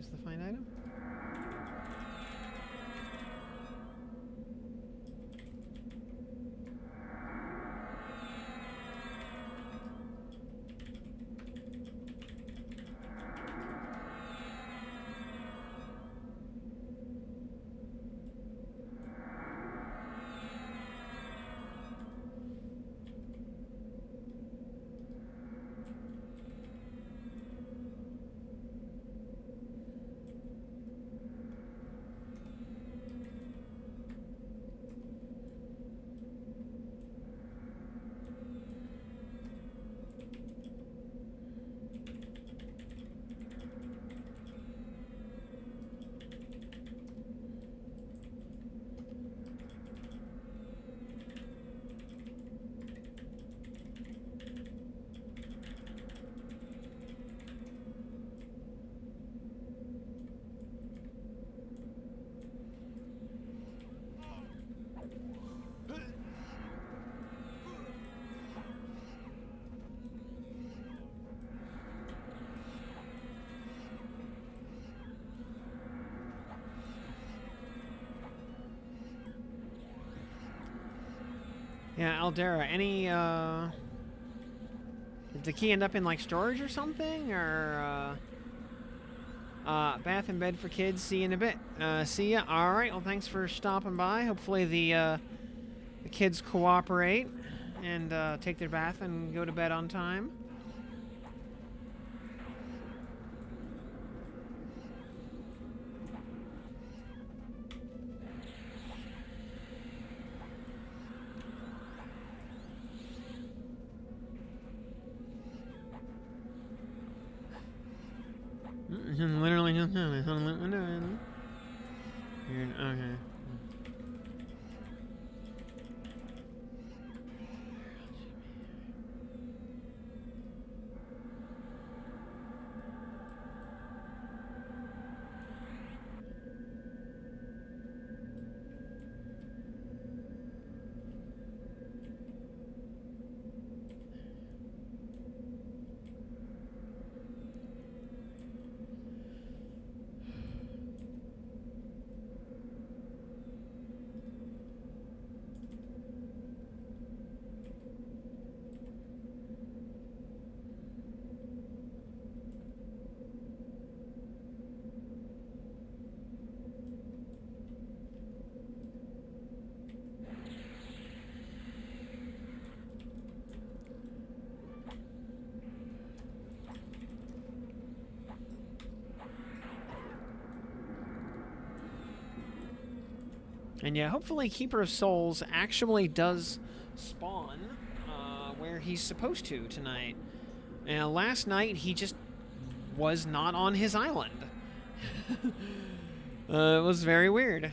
use the find item? Yeah, Aldera, any, did the key end up in, like, storage or something? Or, bath and bed for kids. See you in a bit. See ya. Alright, well, thanks for stopping by. Hopefully the kids cooperate and, take their bath and go to bed on time. Literally just okay. And yeah, hopefully Keeper of Souls actually does spawn where he's supposed to tonight. And last night, he just was not on his island. It was very weird.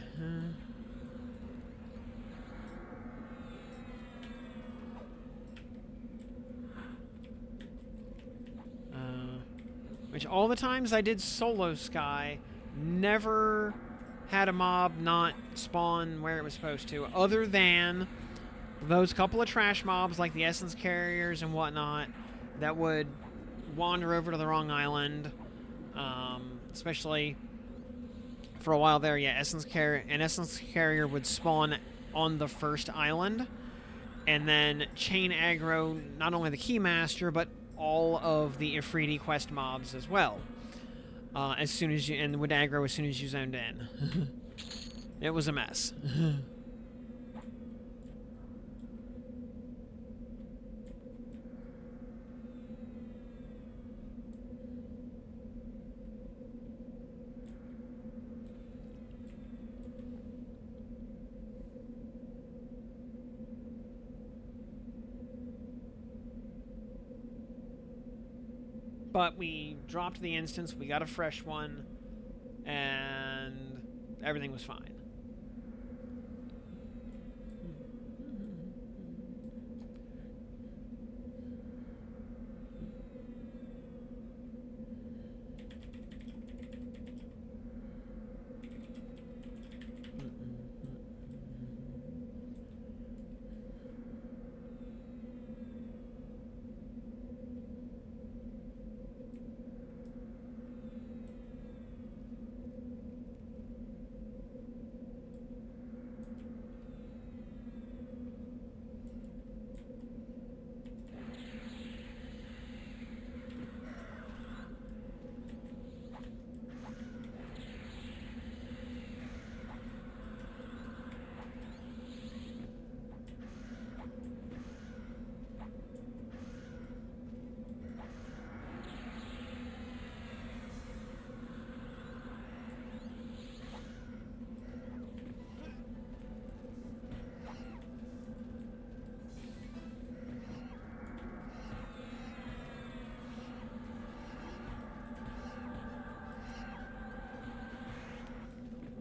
which all the times I did solo Sky, never had a mob not spawn where it was supposed to, other than those couple of trash mobs like the essence carriers and whatnot that would wander over to the wrong island, especially for a while there. Yeah, an essence carrier would spawn on the first island and then chain aggro not only the Keymaster but all of the Ifriti quest mobs as well. As soon as you, and would aggro as soon as you zoned in. It was a mess. But we dropped the instance, we got a fresh one, and everything was fine.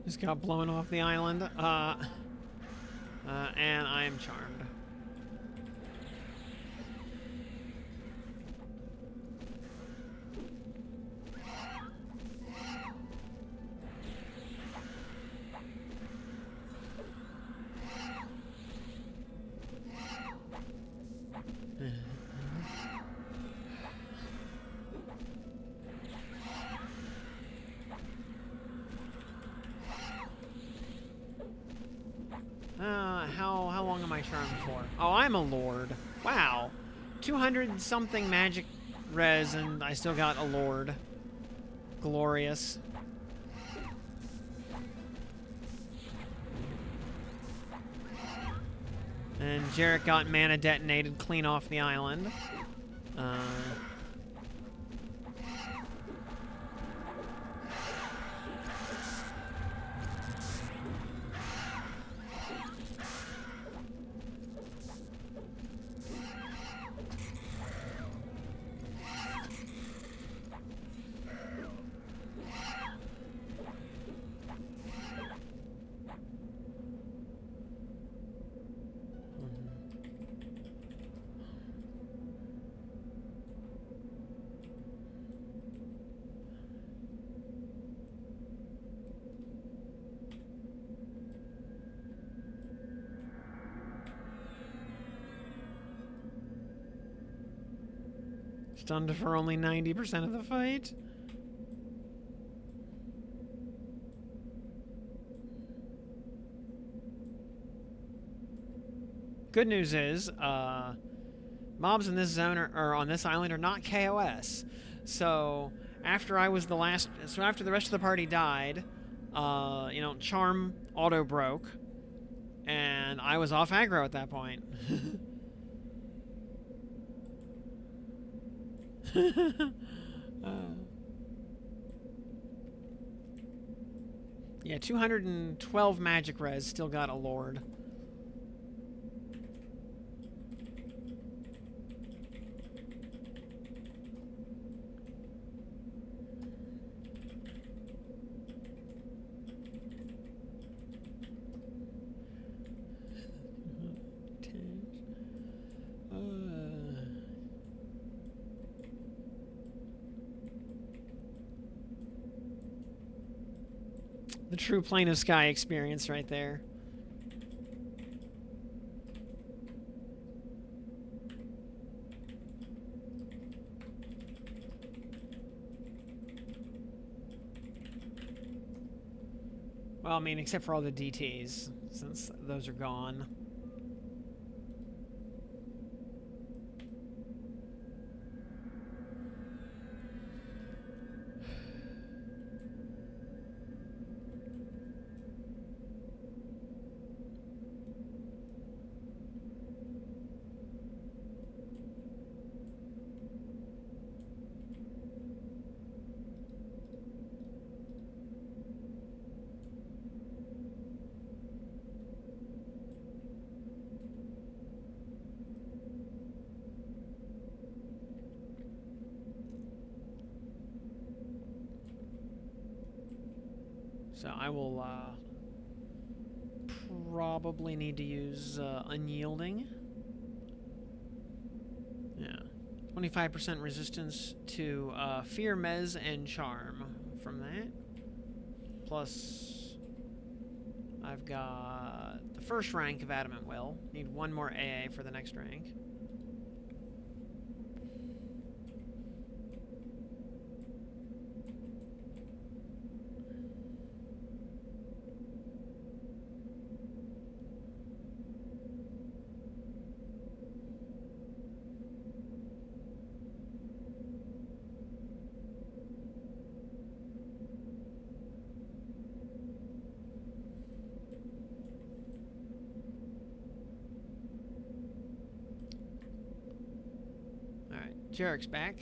Just got blown off the island, and I am charmed. How long am I charmed for? Oh, I'm a lord. Wow. 200 something magic res and I still got a lord. Glorious. And Jarek got mana detonated clean off the island. Stunned for only 90% of the fight. Good news is, mobs in this zone or on this island are not KOS. So after I was the last, so after the rest of the party died, you know, Charm auto broke, and I was off aggro at that point. Yeah, 212 magic res, still got a lord. The true plane of sky experience right there. Well, I mean, except for all the DTs, since those are gone. So I will probably need to use Unyielding. Yeah. 25% resistance to Fear, Mez, and Charm from that. Plus, I've got the first rank of Adamant Will. Need one more AA for the next rank. Alright, Jarek's back.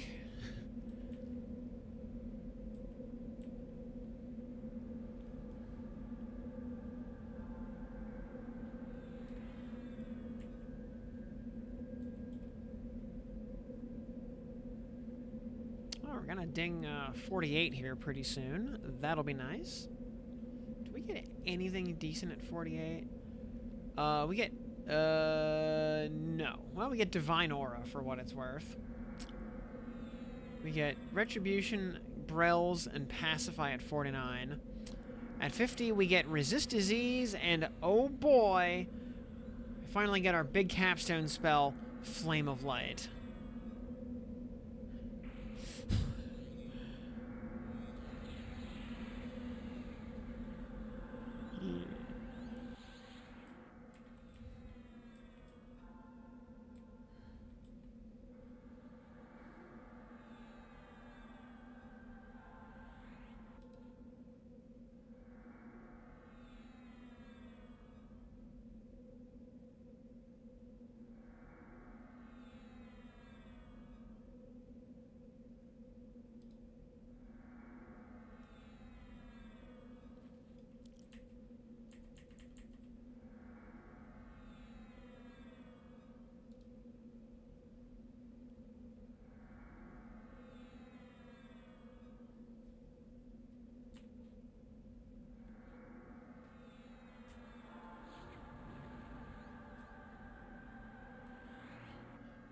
Oh, we're gonna ding 48 here pretty soon. That'll be nice. Do we get anything decent at 48? We get, no. Well, we get Divine Aura for what it's worth. We get Retribution, Brells, and Pacify at 49. At 50, we get Resist Disease, and oh boy, we finally get our big capstone spell, Flame of Light.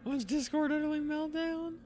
Was Discord utterly meltdown?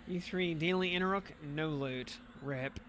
E3 Daily Interrook, no loot. Rip.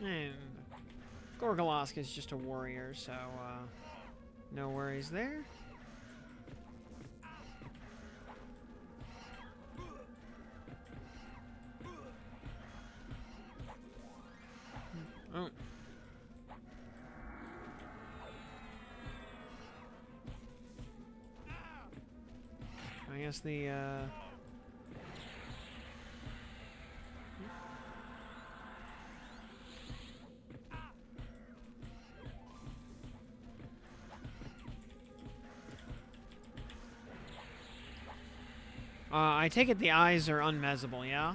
And Gorgolosk is just a warrior, so no worries there. Oh. I guess the I take it the eyes are unmezzable, yeah?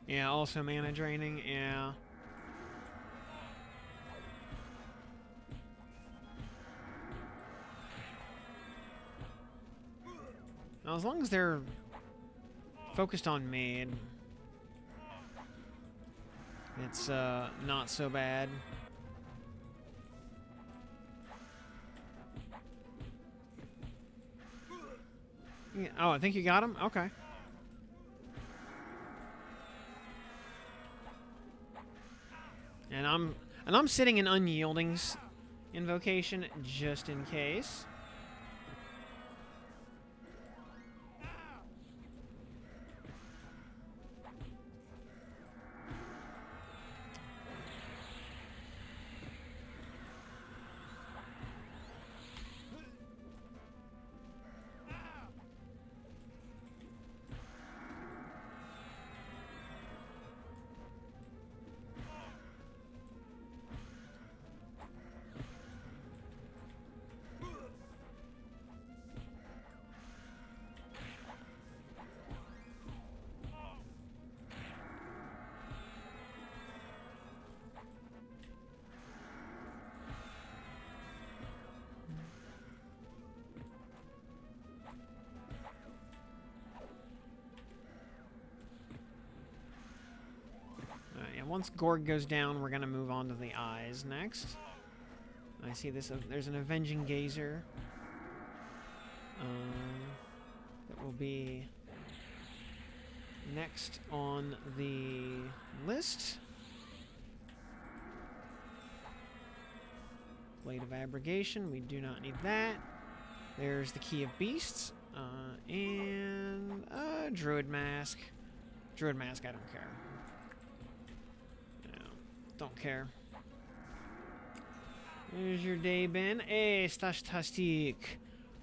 Yeah, also mana draining, yeah. Now, as long as they're focused on me, it's not so bad. Yeah, oh, I think you got him? Okay. And I'm sitting in Unyielding's invocation just in case. Yeah, once Gorg goes down, we're gonna move on to the eyes next. I see this. There's an Avenging Gazer. That will be next on the list. Blade of Abrogation. We do not need that. There's the Key of Beasts. And Druid Mask. Druid Mask, I don't care. No, don't care. There's your day, Ben. Hey, Stashtastic.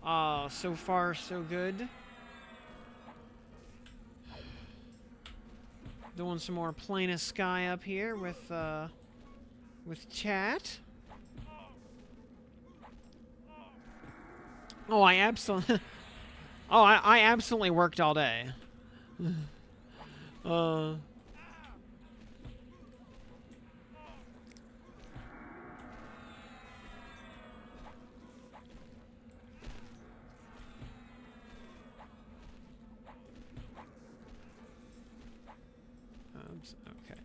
So far, so good. Doing some more Plain Sky up here with chat. Oh, I absolutely... oh, I absolutely worked all day. Oops, okay.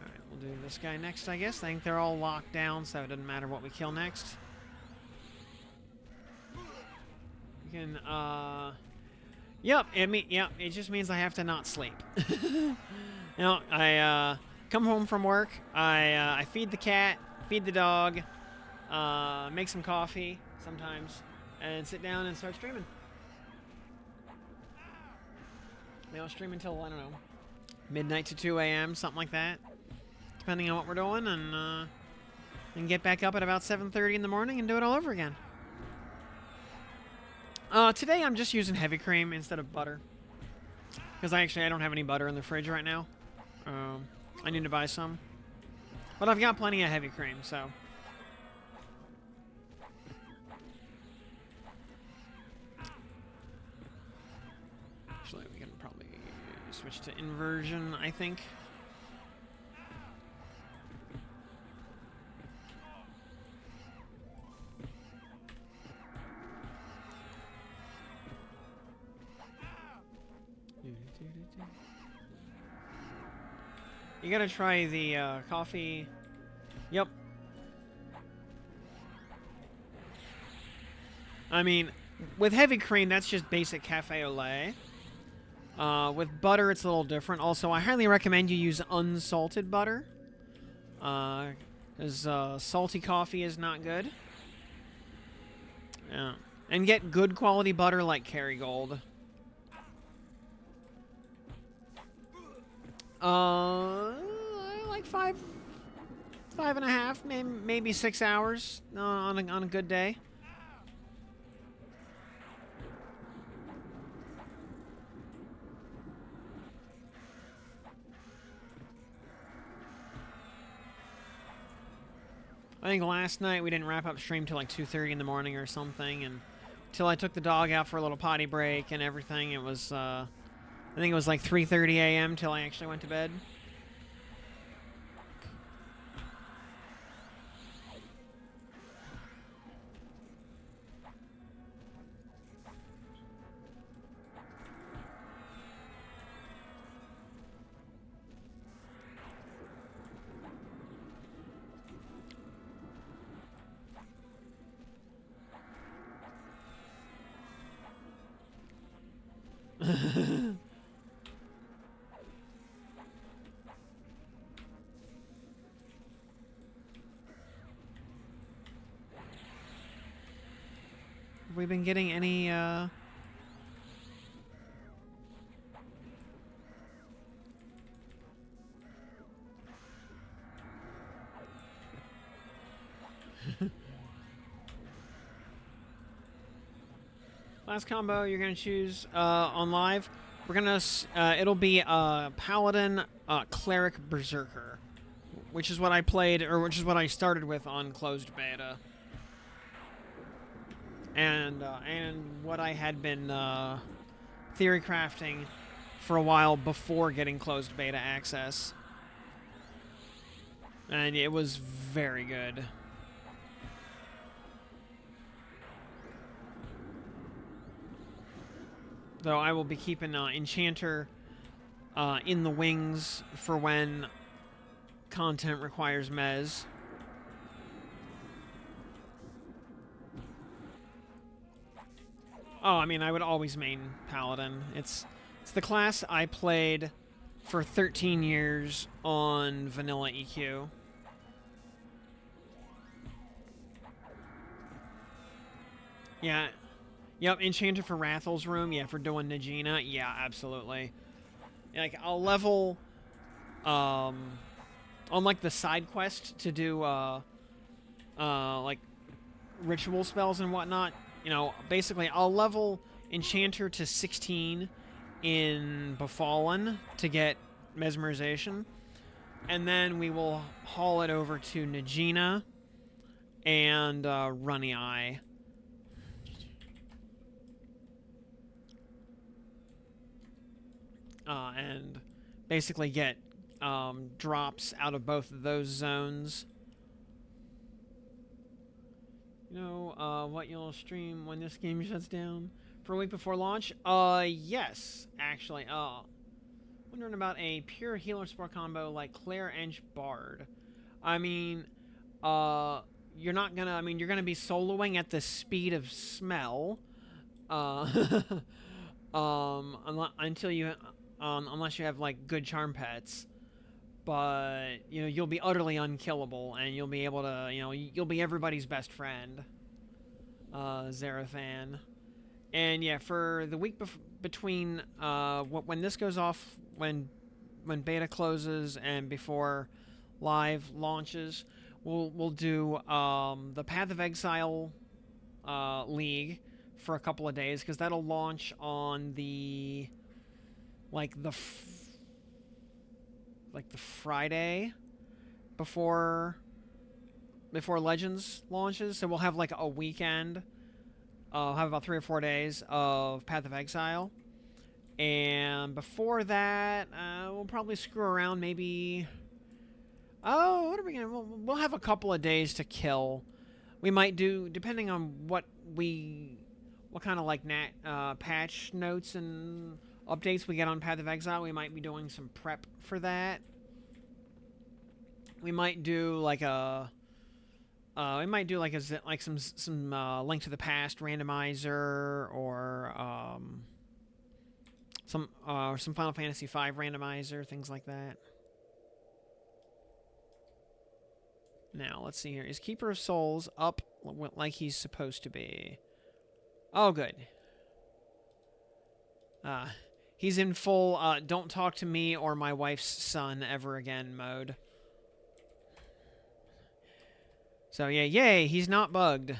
Alright, we'll do this guy next, I guess. I think they're all locked down, so it doesn't matter what we kill next. We can, Yep, it just means I have to not sleep. You know, I come home from work, I feed the cat, feed the dog, make some coffee sometimes, and sit down and start streaming. You know, stream until, I don't know, midnight to 2 a.m., something like that, depending on what we're doing, and get back up at about 7:30 in the morning and do it all over again. Today I'm just using heavy cream instead of butter. Because I don't have any butter in the fridge right now. I need to buy some. But I've got plenty of heavy cream, so... Actually, we can probably switch to inversion, I think. You gotta try the coffee. Yep. I mean, with heavy cream, that's just basic cafe au lait. With butter, it's a little different. Also, I highly recommend you use unsalted butter. Because salty coffee is not good. Yeah. And get good quality butter like Kerrygold. Like 5.5, maybe 6 hours on a good day. I think last night we didn't wrap up stream till like 2:30 in the morning or something, and till I took the dog out for a little potty break and everything, it was I think it was like 3:30 a.m. till I actually went to bed. Have we been getting any last combo you're gonna choose on live? We're gonna it'll be Paladin Cleric Berserker, which is what I played, or which is what I started with on closed beta, and what I had been theory crafting for a while before getting closed beta access, and it was very good. Though I will be keeping Enchanter in the wings for when content requires Mez. Oh, I mean, I would always main Paladin. It's the class I played for 13 years on vanilla EQ. Yeah. Yep, Enchanter for Rathel's room. Yeah, for doing Najina. Yeah, absolutely. Like, I'll level on like the side quest to do like ritual spells and whatnot. You know, basically I'll level Enchanter to 16 in Befallen to get Mesmerization, and then we will haul it over to Najina and Runny Eye. And basically get drops out of both of those zones. You know what you'll stream when this game shuts down? For a week before launch? Yes, actually. Wondering about a pure healer support combo like Claire Ench Bard. I mean, you're not gonna, I mean, you're gonna be soloing at the speed of smell. Until you, unless you have, like, good charm pets. But, you know, you'll be utterly unkillable, and you'll be able to, you know, you'll be everybody's best friend. Zarathan. And yeah, for the week between when this goes off, when beta closes and before live launches, we'll do the Path of Exile League for a couple of days, because that'll launch on the the Friday before Legends launches. So we'll have like a weekend. Have about 3 or 4 days of Path of Exile, and before that, we'll probably screw around. Maybe, oh, what are we gonna? We'll have a couple of days to kill. We might do, depending on what kind of like patch notes and updates we get on Path of Exile. We might be doing some prep for that. We might do like a we might do like some Link to the Past randomizer, or some Final Fantasy V randomizer, things like that. Now let's see here. Is Keeper of Souls up like he's supposed to be? Oh, good. He's in full don't talk to me or my wife's son ever again mode. So yeah, yay, he's not bugged.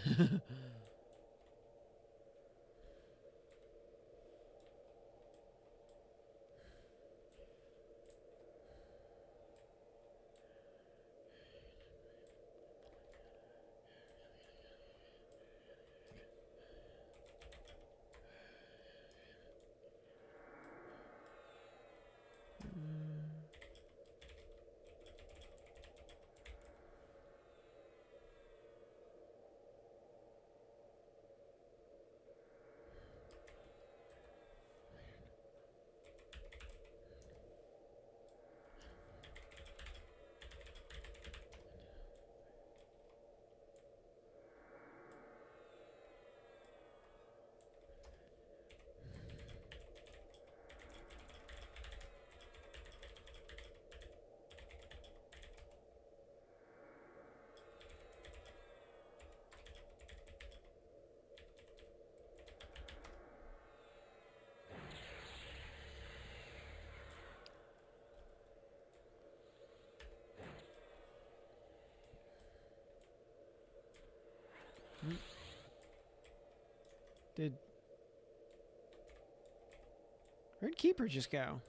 Where'd Keeper just go?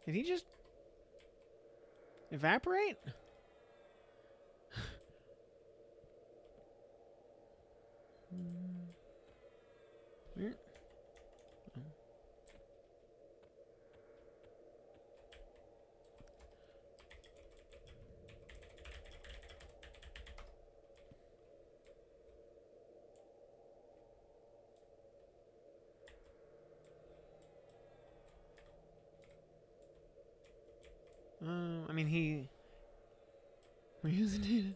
Did he just evaporate? Where? I mean, he isn't it?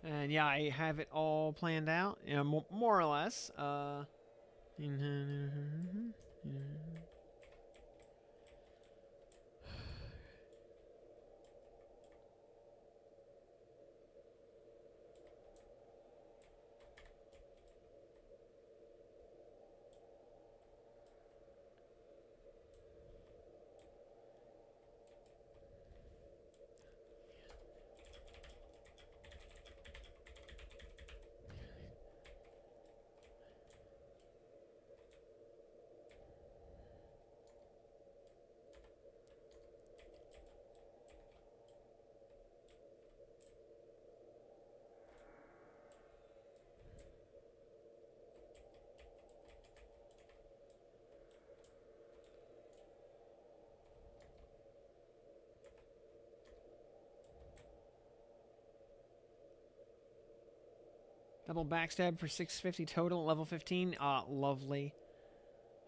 And yeah, I have it all planned out, you know, more or less. Double backstab for 650 total, level 15. Lovely.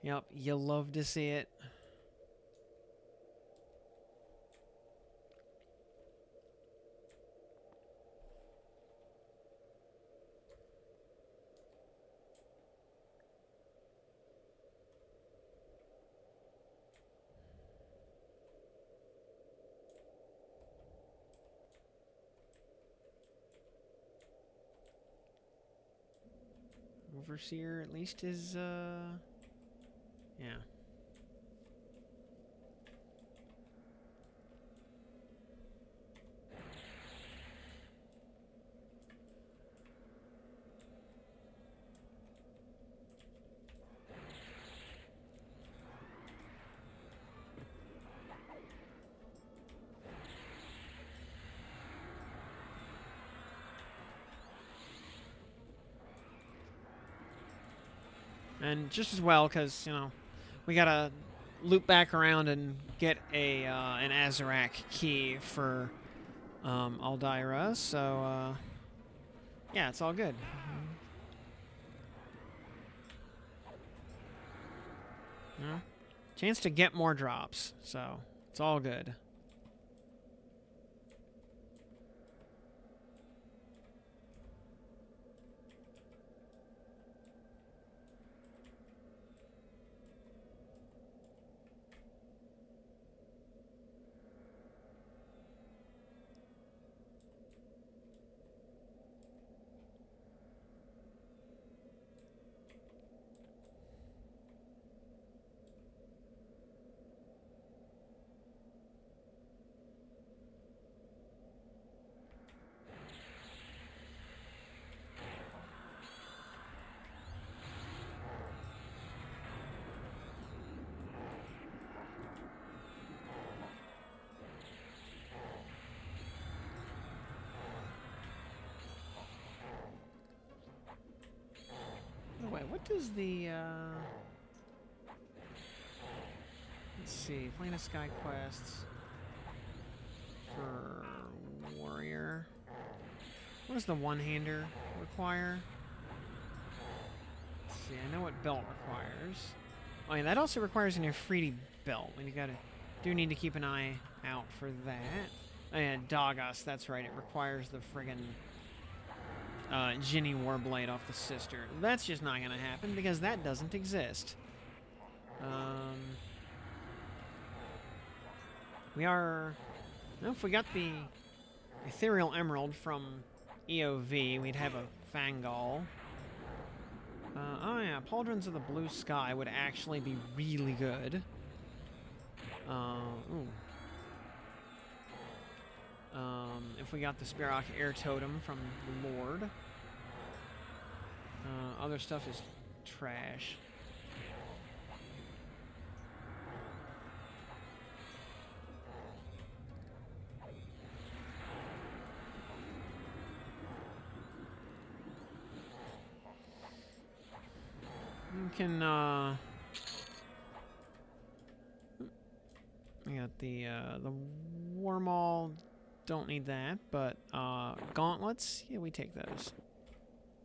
Yep, you love to see it. Overseer at least is, yeah. And just as well, because, you know, we gotta loop back around and get a an Azarak key for Aldaira. So yeah, it's all good. Yeah. Chance to get more drops, so it's all good. Oh, wait, what does the let's see, playing a Sky Quests for Warrior. What does the one-hander require? Let's see, I know what belt requires. Oh, yeah, that also requires an Ifriti belt. And you do need to keep an eye out for that. Oh, yeah, Dagos, that's right. It requires the friggin' Ginny Warblade off the sister. That's just not gonna happen because that doesn't exist. We are... Well, if we got the Ethereal Emerald from EOV, we'd have a Fangol. Oh yeah, Pauldrons of the Blue Sky would actually be really good. Ooh. If we got the Sparrock Air Totem from the Lord. Other stuff is trash. We can, we got the Warmaul, don't need that, but, Gauntlets, yeah, we take those.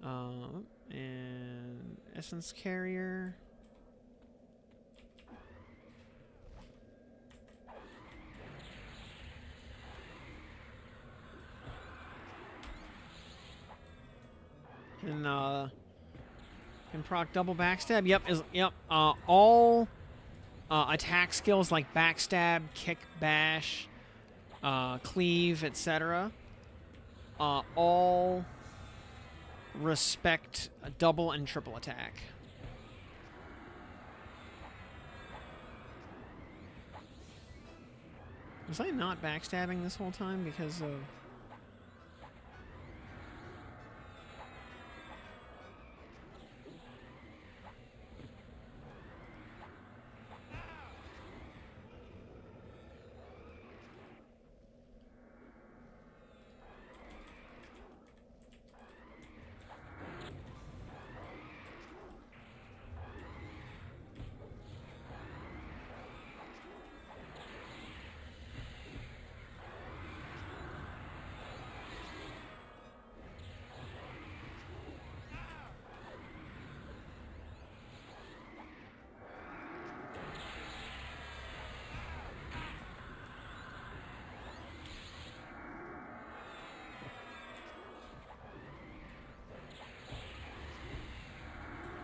And Essence Carrier. Can proc double backstab. Yep. All attack skills like backstab, kick, bash, cleave, etc. All respect a double and triple attack. Was I not backstabbing this whole time because of...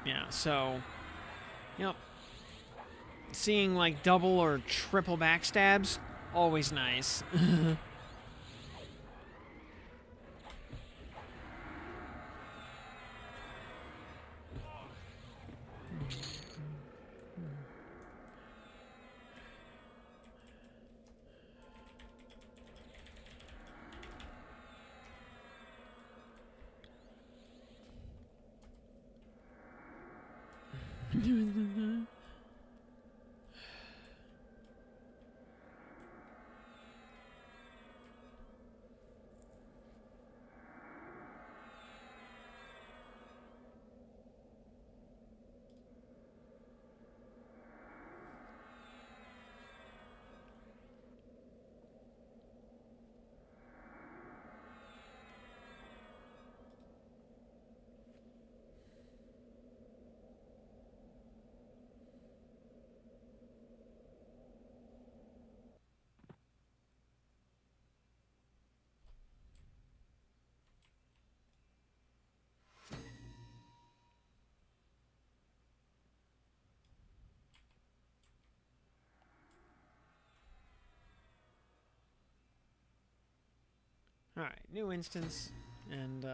Yeah, so... Yep. Seeing, like, double or triple backstabs, always nice. Alright, new instance, and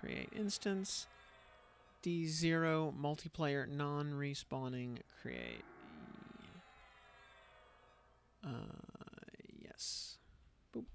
create instance, D0 multiplayer non-respawning create. Yes. Boop.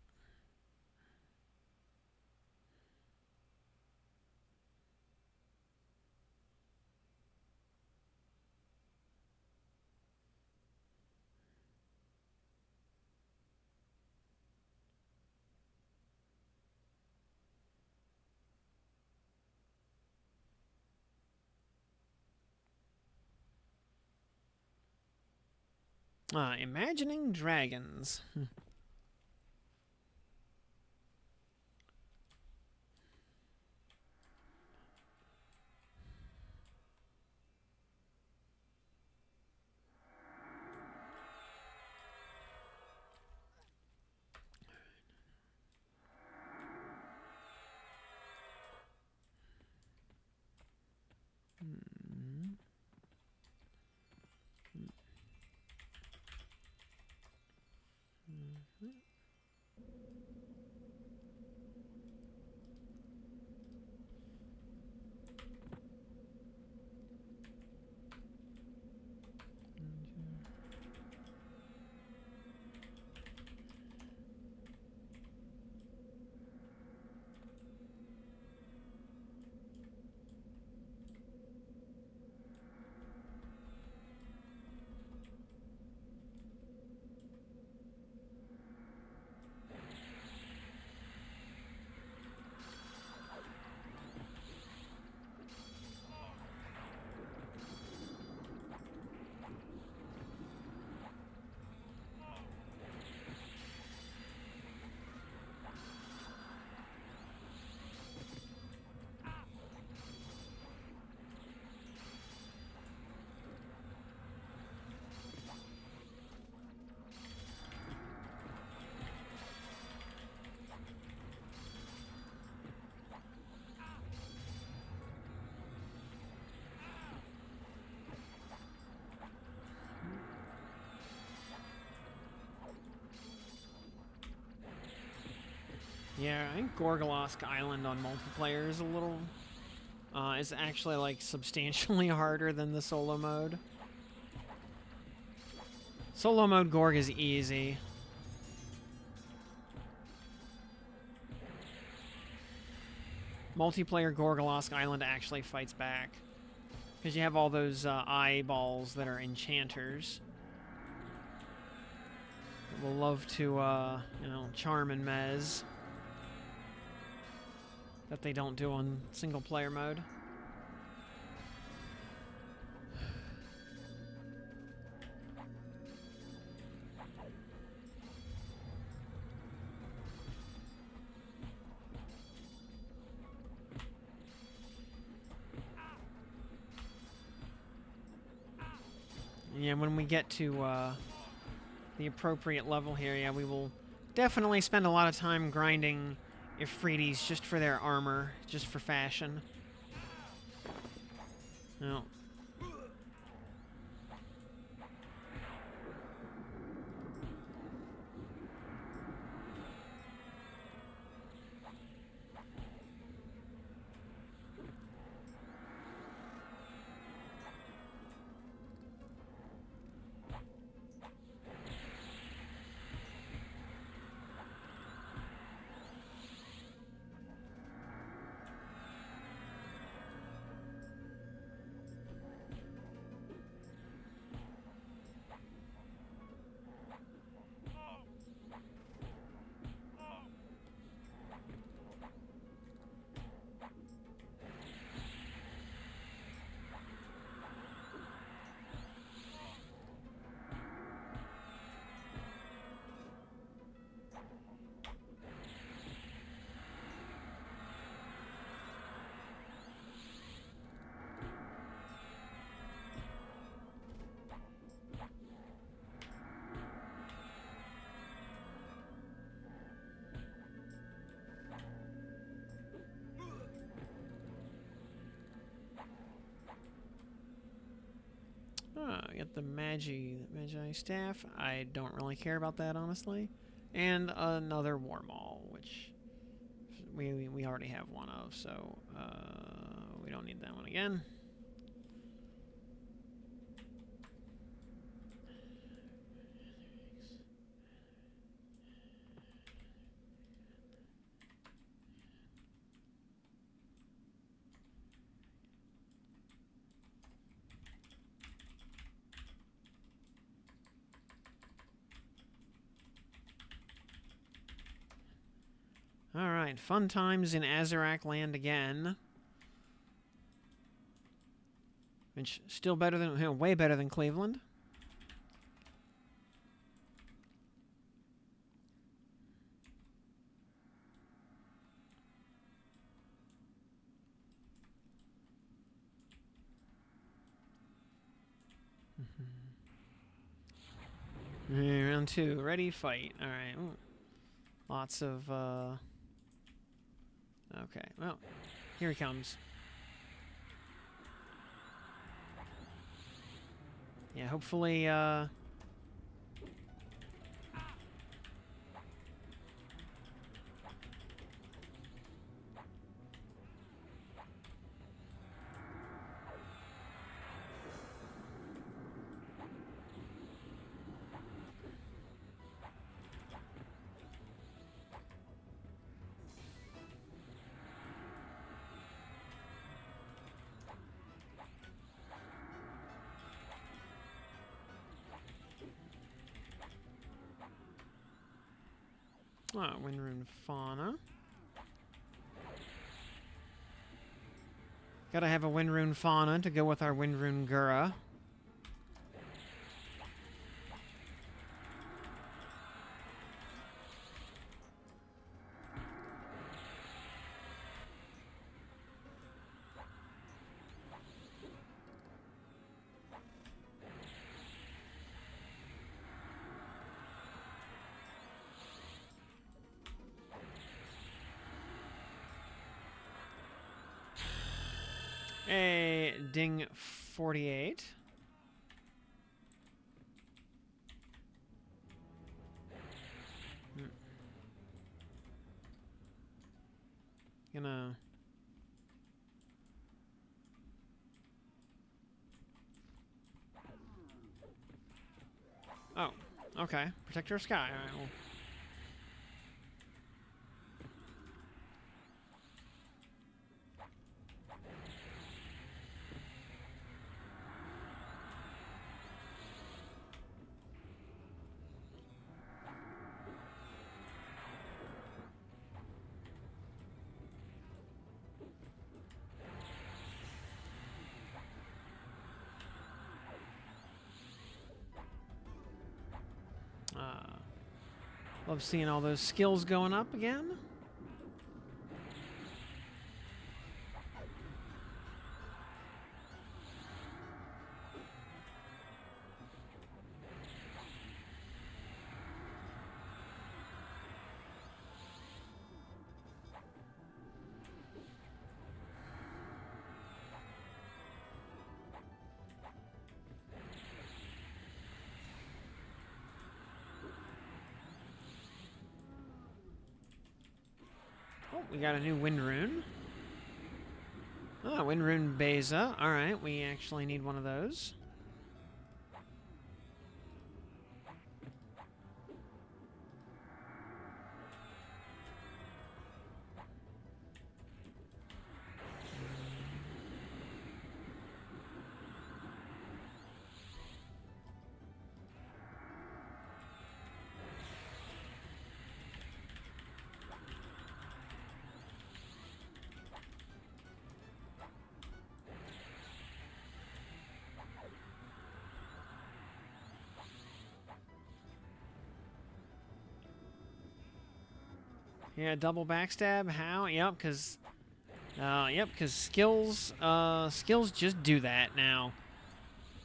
Imagining dragons. Yeah, I think Gorgolosk Island on multiplayer is a little... is actually, like, substantially harder than the solo mode. Solo mode Gorg is easy. Multiplayer Gorgolosk Island actually fights back. Because you have all those eyeballs that are enchanters. We'll love to, you know, charm and mez. That they don't do on single player mode. Yeah, when we get to the appropriate level here, yeah, we will definitely spend a lot of time grinding Ifritis just for their armor, just for fashion. No. Oh, get the Magi staff. I don't really care about that, honestly. And another War Maul, which we already have one of, so we don't need that one again. Alright, fun times in Azarak land again. Which, still better than, way better than Cleveland. Round 2, ready, fight. Alright, lots of, okay, well, here he comes. Yeah, hopefully, Windrune Fauna. Gotta have a Windrune Fauna to go with our Windrune Gura. A ding 48. Gonna... Oh, okay. Protector of Sky. Alright, well. Love seeing all those skills going up again. Oh, we got a new Wind Rune. Oh, Wind Rune Beza. Alright, we actually need one of those. Yeah, double backstab. How? Yep, because skills just do that now.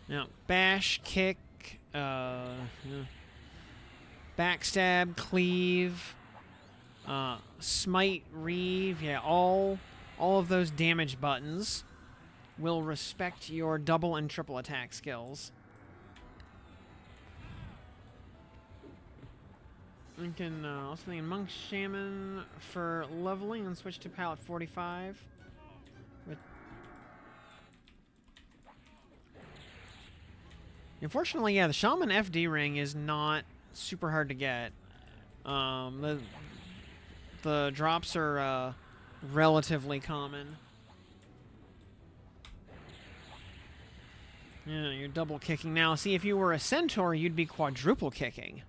Now, bash, kick, backstab, cleave, smite, reave. Yeah, all of those damage buttons will respect your double and triple attack skills. We can also think Monk Shaman for leveling and switch to Palette 45. With Unfortunately, yeah, the Shaman FD ring is not super hard to get. The drops are relatively common. Yeah, you're double kicking now. See, if you were a centaur, you'd be quadruple kicking.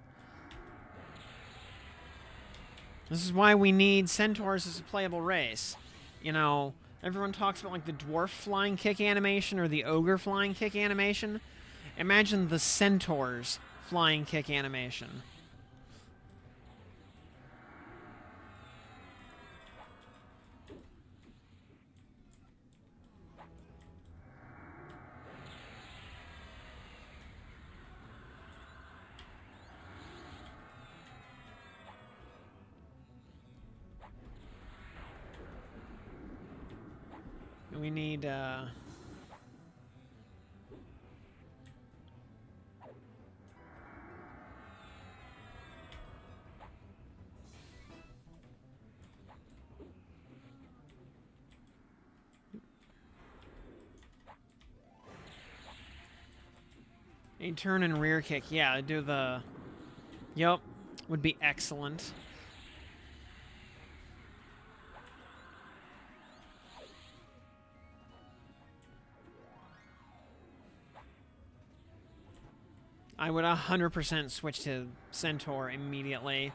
This is why we need centaurs as a playable race. You know, everyone talks about like the dwarf flying kick animation or the ogre flying kick animation. Imagine the centaurs flying kick animation. We need, a turn and rear kick. Yeah, do the... Yup, would be excellent. I would 100% switch to Centaur immediately,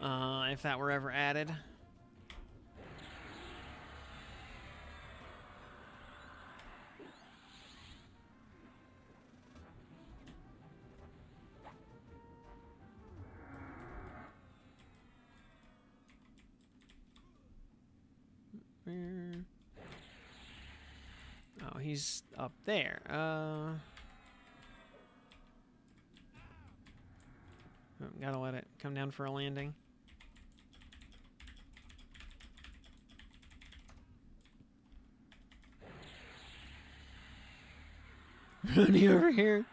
if that were ever added. Oh, he's up there. Gotta let it come down for a landing. Running over here.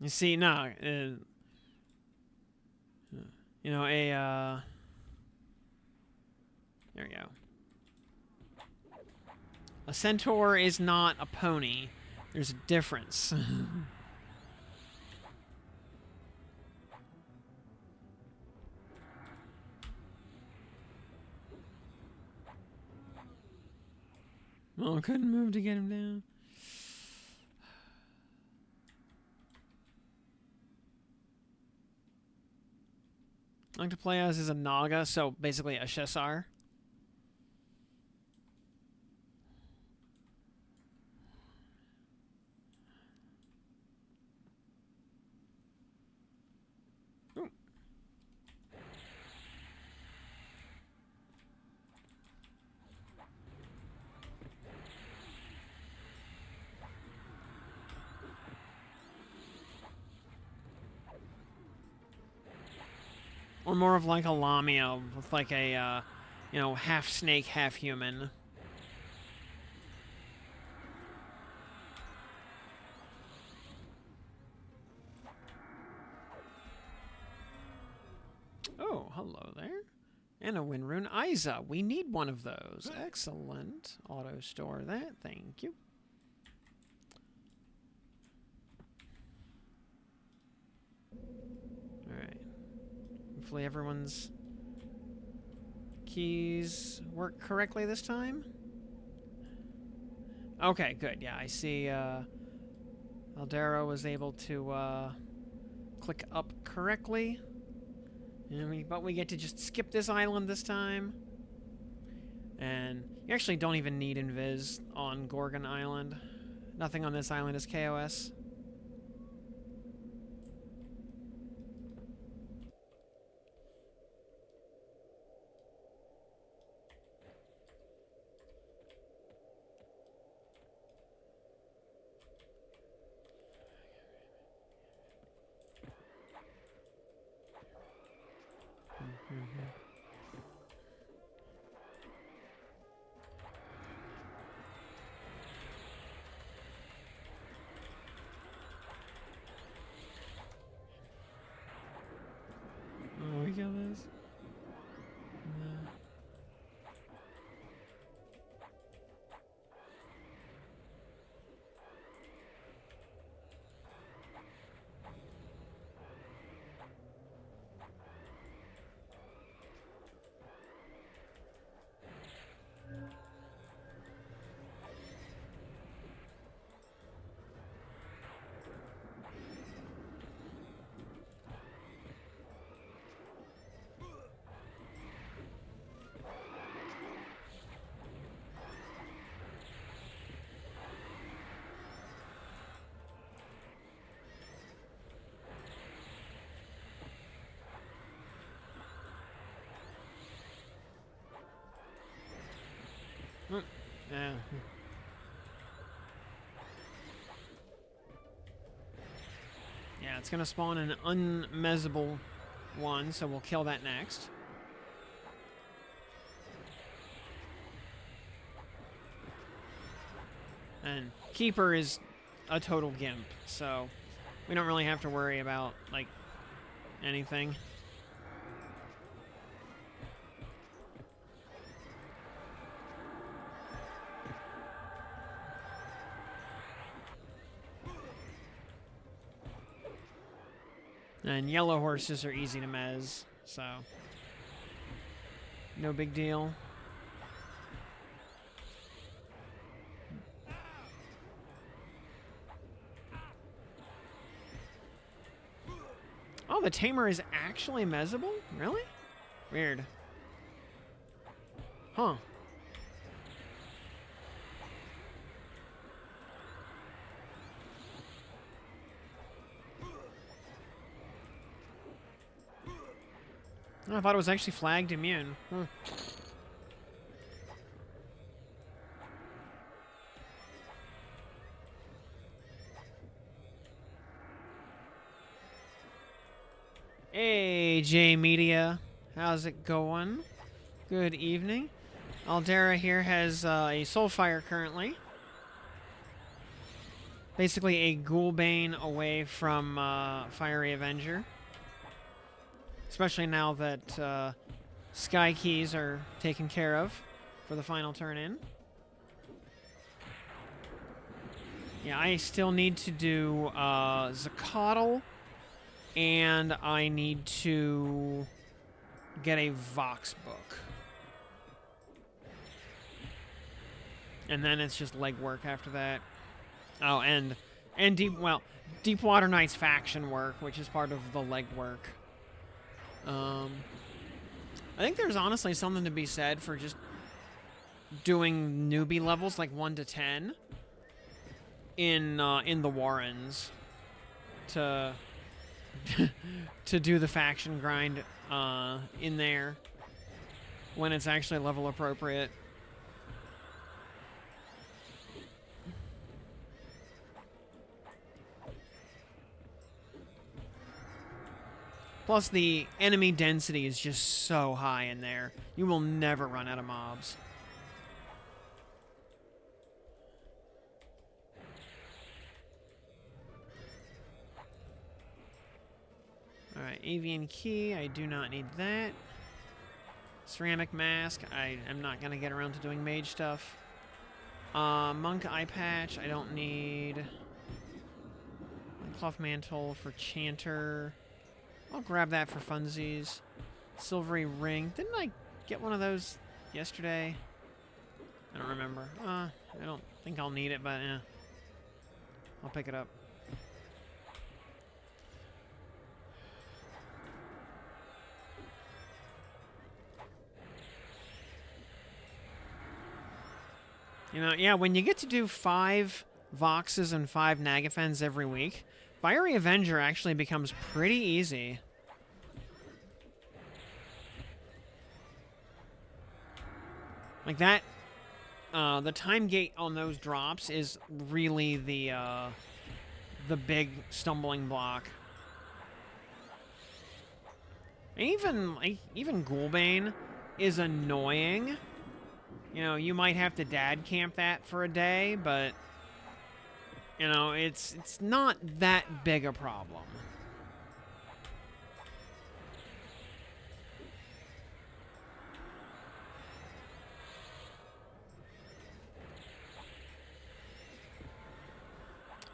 You see, no, you know, there we go. A centaur is not a pony. There's a difference. Oh, I couldn't move to get him down. I like to play as a Naga, so basically a Shesar. Or more of like a Lamia with like a, you know, half snake, half human. Oh, hello there. And a wind rune. Isa, we need one of those. Excellent. Auto store that. Thank you. Alright. Hopefully everyone's keys work correctly this time. Okay, good. Yeah, I see Aldera was able to click up correctly. But we get to just skip this island this time. And you actually don't even need Invis on Gorgon Island. Nothing on this island is KOS. Yeah. Yeah, it's gonna spawn an unmezzable one, so we'll kill that next. And Keeper is a total gimp, so we don't really have to worry about, like, anything. And yellow horses are easy to mez, so no big deal. Oh, the tamer is actually mezzable? Really? Weird. Huh. Oh, I thought it was actually flagged immune. Huh. Hey, J Media. How's it going? Good evening. Aldera here has a Soulfire currently. Basically a Ghoulbane away from Fiery Avenger. Especially now that Sky Keys are taken care of for the final turn in. Yeah, I still need to do Zacatl, and I need to get a Vox book. And then it's just legwork after that. Oh, and Deepwater Knight's faction work, which is part of the legwork. I think there's honestly something to be said for just doing newbie levels like 1 to 10 in the Warrens to to do the faction grind in there when it's actually level appropriate. Plus, the enemy density is just so high in there. You will never run out of mobs. Alright, Avian Key, I do not need that. Ceramic Mask, I am not going to get around to doing mage stuff. Monk Eye Patch, I don't need. Cloth Mantle for Chanter. I'll grab that for funsies. Silvery Ring. Didn't I get one of those yesterday? I don't remember. I don't think I'll need it, but I'll pick it up. You know, yeah, when you get to do 5 Voxes and 5 Nagafens every week, Fiery Avenger actually becomes pretty easy. Like that, the time gate on those drops is really the big stumbling block. Even Ghoulbane is annoying. You know, you might have to dad camp that for a day, but you know, it's not that big a problem.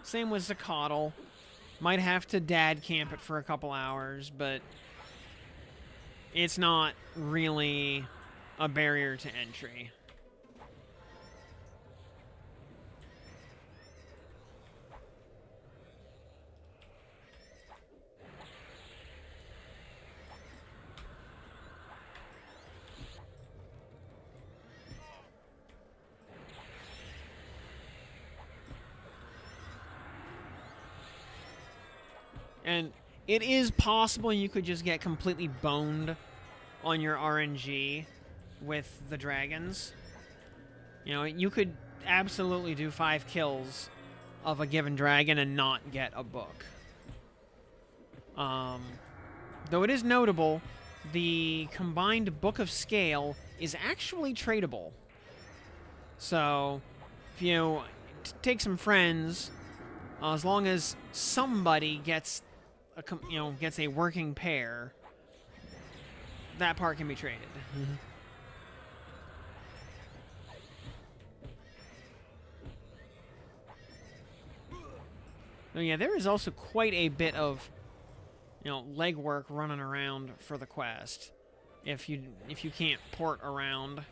Same with Zacatl. Might have to dad camp it for a couple hours, but it's not really a barrier to entry. And it is possible you could just get completely boned on your RNG with the dragons. You know, you could absolutely do 5 kills of a given dragon and not get a book. Though it is notable, the combined Book of Scale is actually tradable. So, if you take some friends, as long as somebody gets gets a working pair, that part can be traded. So yeah, there is also quite a bit of legwork running around for the quest if you can't port around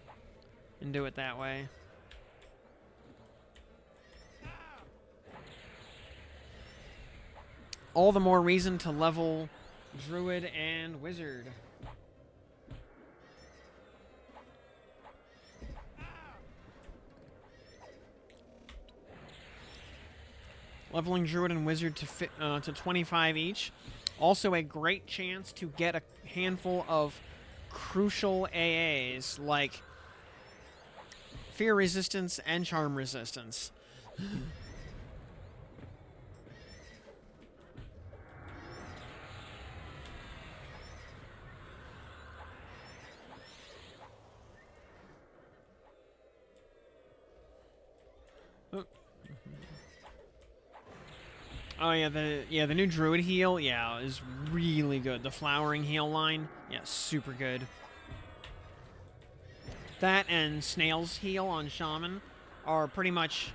and do it that way. All the more reason to level Druid and Wizard. Leveling Druid and Wizard to 25 each. Also a great chance to get a handful of crucial AAs like Fear Resistance and Charm Resistance. Oh yeah, the new Druid heal, yeah, is really good. The Flowering Heal line, yeah, super good. That and Snail's Heal on Shaman are pretty much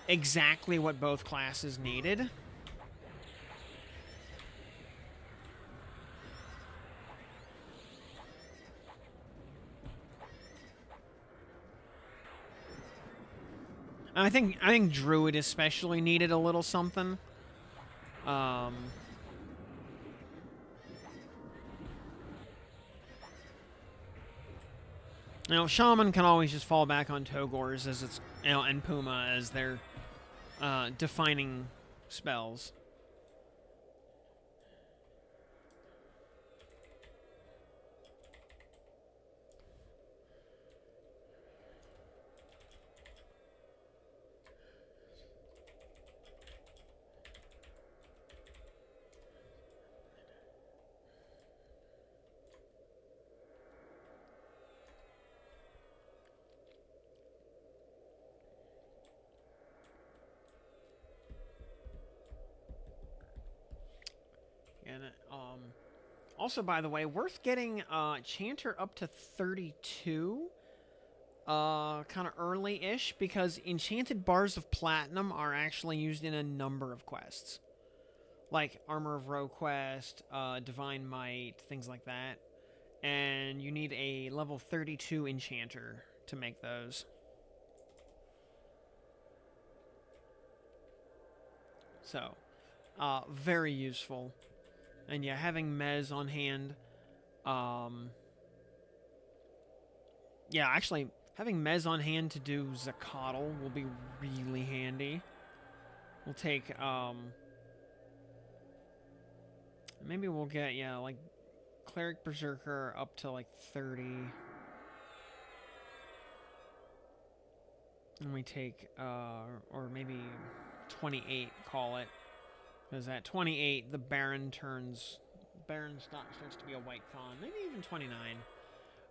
exactly what both classes needed. I think Druid especially needed a little something. Shaman can always just fall back on Togors as its and Puma as their defining spells. And also, by the way, worth getting Chanter up to 32, kind of early-ish, because Enchanted Bars of Platinum are actually used in a number of quests, like Armor of Ro quest, Divine Might, things like that. And you need a level 32 Enchanter to make those. So, very useful. And yeah, having Mez on hand. Yeah, actually, having Mez on hand to do Zakatl will be really handy. We'll take, maybe we'll get, yeah, like, Cleric Berserker up to, like, 30. And we take, or maybe 28, call it. Because at 28, the Baron starts to be a white con. Maybe even 29.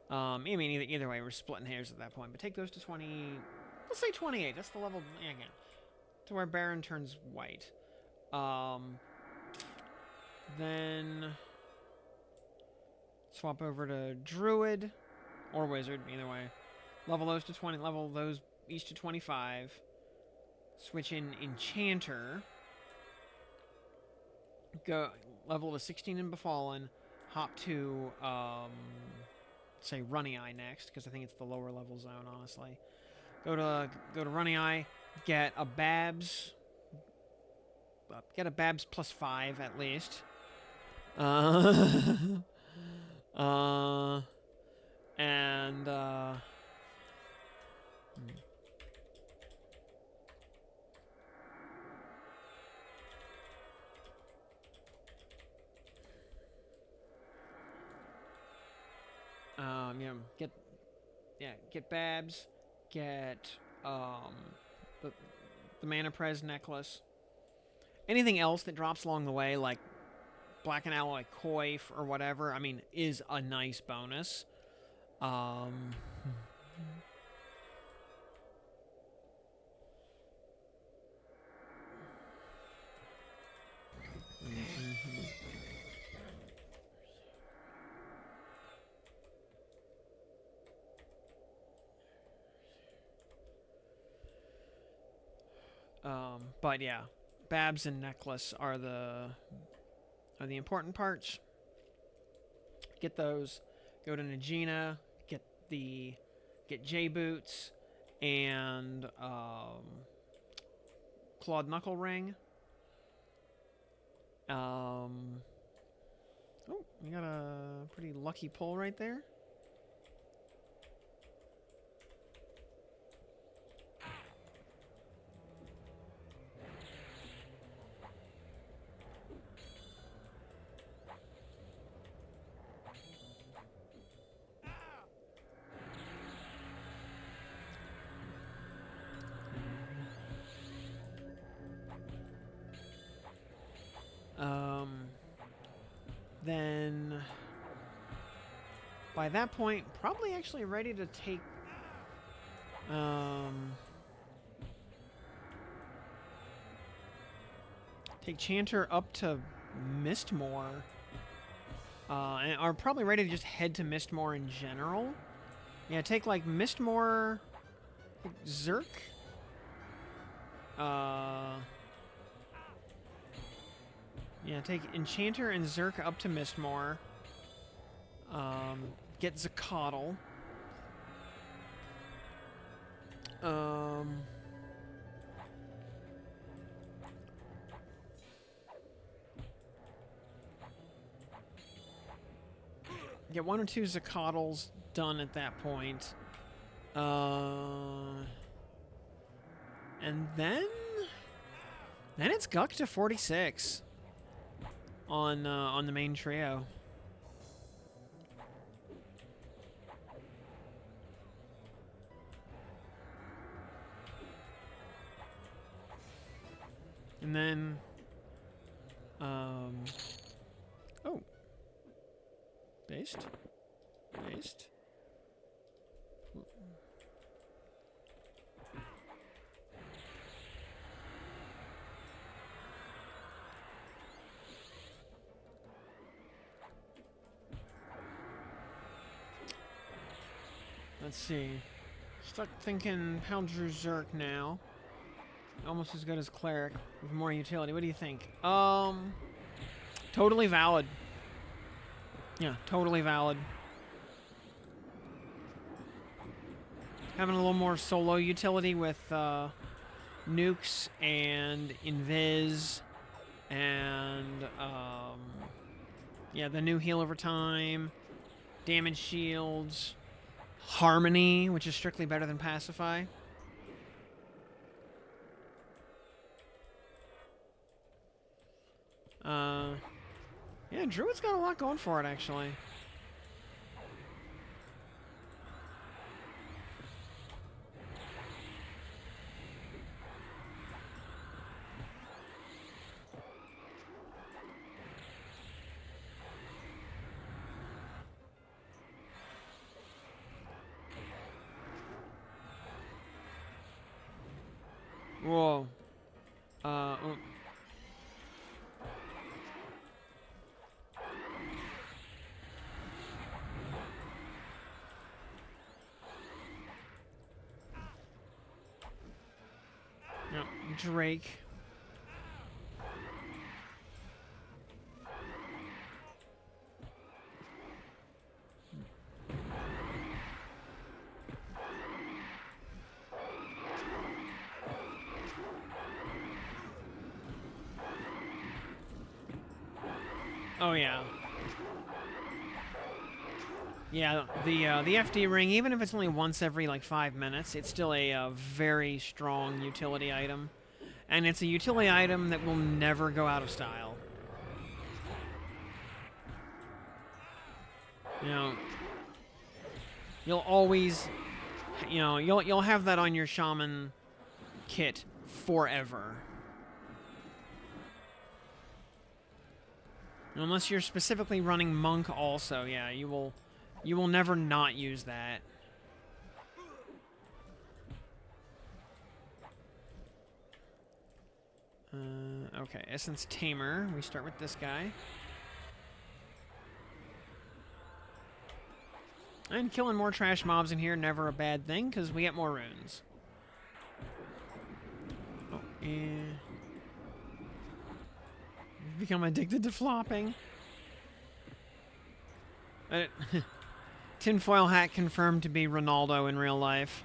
I mean, either way, we're splitting hairs at that point. But take those to 20. Let's say 28. That's the level, yeah, again. To where Baron turns white. Then swap over to Druid or Wizard, either way. Level those to 20. Level those each to 25. Switch in Enchanter. Go level to 16 in Befallen. Hop to say Runny Eye next, because I think it's the lower level zone, honestly. Go to Runny Eye, get a Babs. Get a Babs plus 5 at least. And get Babs, get the, the Mana Prez necklace. Anything else that drops along the way, like Black and Alloy Coif or whatever, I mean, is a nice bonus. But yeah, Babs and necklace are the important parts. Get those. Go to Najina. Get J boots and clawed knuckle ring. Oh, you got a pretty lucky pull right there. Then by that point, probably actually ready to take take Chanter up to Mistmore. And are probably ready to just head to Mistmore in general. Yeah, take like Mistmore, Zerk. Yeah, take Enchanter and Zerk up to Mistmore. Get Zacatl. Get 1 or 2 Zacatls done at that point. And then it's Guck to 46 on the main trio. And then oh, based. Let's see. Stuck thinking Paldrew Zerk now. Almost as good as Cleric with more utility. What do you think? Totally valid. Yeah, totally valid. Having a little more solo utility with nukes and invis and yeah, the new heal over time, damage shields, harmony, which is strictly better than pacify. Yeah, Druid's got a lot going for it, actually. Whoa. Yep, Drake. Oh yeah. Yeah, the FD ring, even if it's only once every like 5 minutes, it's still a very strong utility item, and it's a utility item that will never go out of style. You know, you'll always you know, you'll have that on your shaman kit forever. Unless you're specifically running monk also, yeah, you will never not use that. Okay, Essence Tamer. We start with this guy. And killing more trash mobs in here, never a bad thing, because we get more runes. Oh, and... You've become addicted to flopping. Tinfoil hat confirmed to be Ronaldo in real life.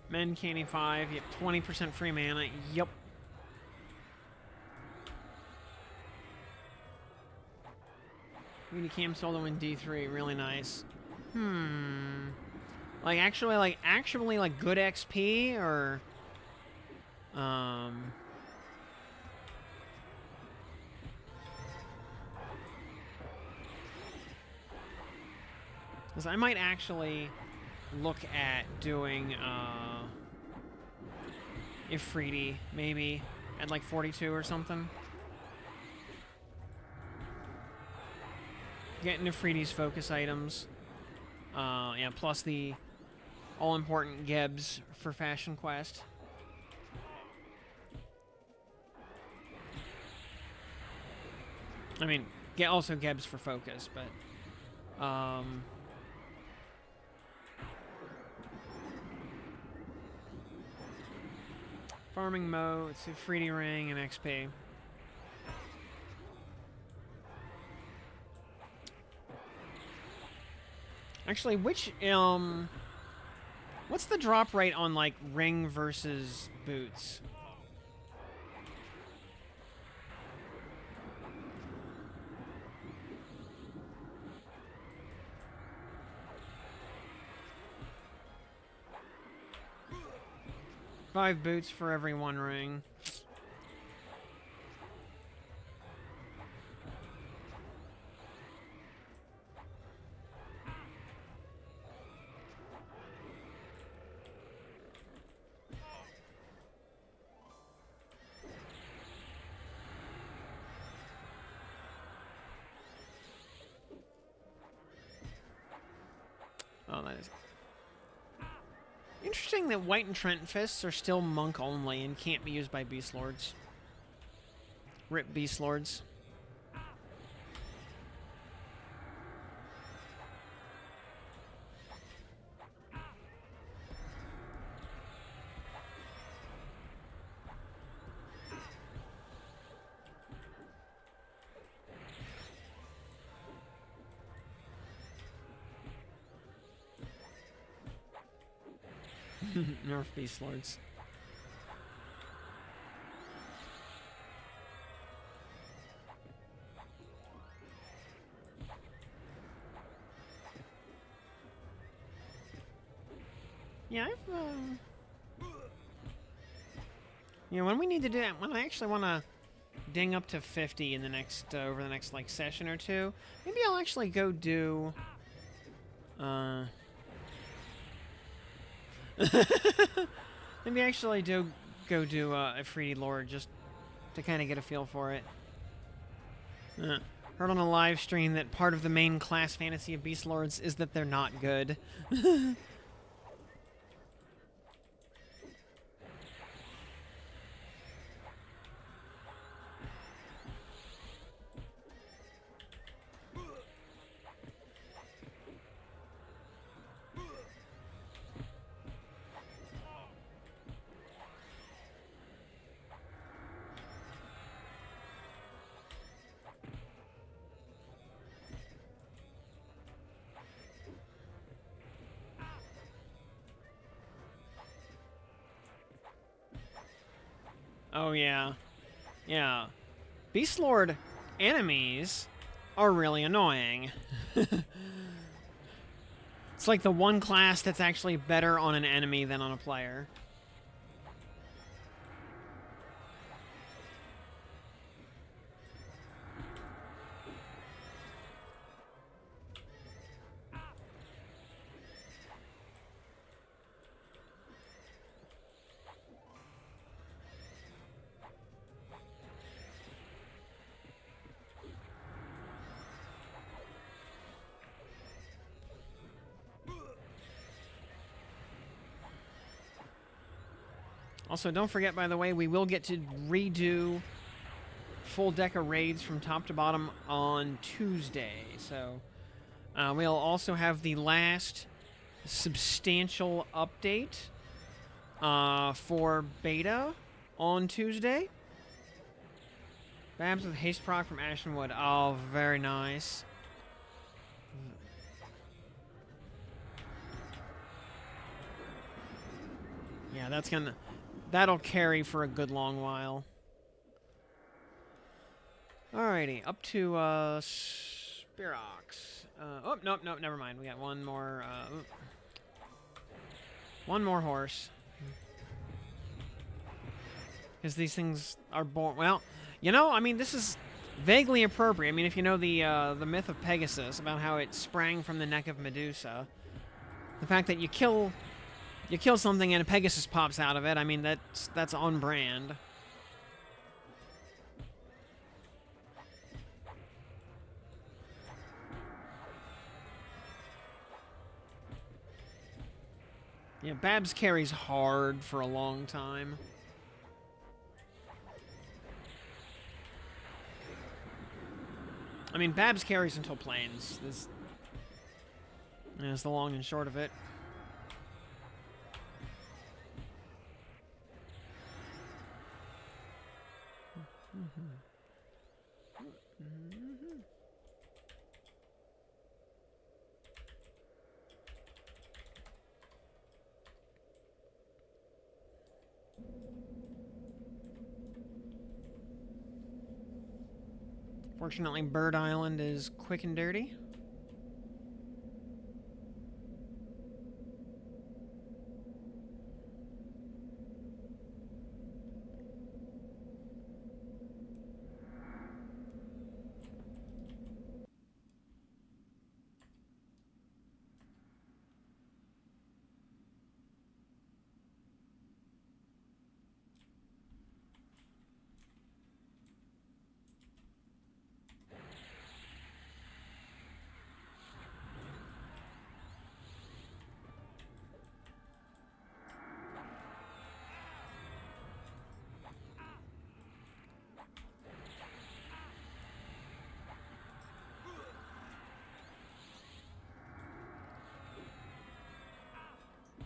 Men Candy 5, yep, 20% free mana, yep. Unicam solo in D3, really nice. Like actually good XP or because I might actually look at doing Ifriti, maybe, at like 42 or something. Getting Ifriti's focus items. Yeah, plus the all-important Gebs for Fashion Quest. I mean, also Gebs for focus, but... Farming Mo, it's a Ifriti Ring and XP. Actually, which, what's the drop rate on, like, ring versus boots? Five boots for every one ring. Oh, that is... Interesting that White and Trent Fists are still monk only and can't be used by Beast Lords. Rip Beast Lords. Nerf Beast Lords. Yeah, yeah, when we need to do that, when I actually want to ding up to 50 in the next, over the next, like, session or two, maybe I'll actually go do, maybe actually go do a Ifriti Lord just to kind of get a feel for it. Heard on a live stream that part of the main class fantasy of Beast Lords is that they're not good. Oh, yeah. Yeah. Beast Lord enemies are really annoying. It's like the one class that's actually better on an enemy than on a player. Also, don't forget, by the way, we will get to redo full deck of raids from top to bottom on Tuesday. So we'll also have the last substantial update for beta on Tuesday. Babs with haste proc from Ashenwood. Oh, very nice. Yeah, that'll carry for a good long while. Alrighty, up to Spirox. Oh, nope, never mind. We got one more horse. Because these things are born. Well, you know, I mean, this is vaguely appropriate. I mean, if you know the myth of Pegasus about how it sprang from the neck of Medusa, the fact that you kill something and a Pegasus pops out of it. I mean, that's on brand. Yeah, Babs carries hard for a long time. I mean, Babs carries until planes. This is the long and short of it. Fortunately, Bird Island is quick and dirty.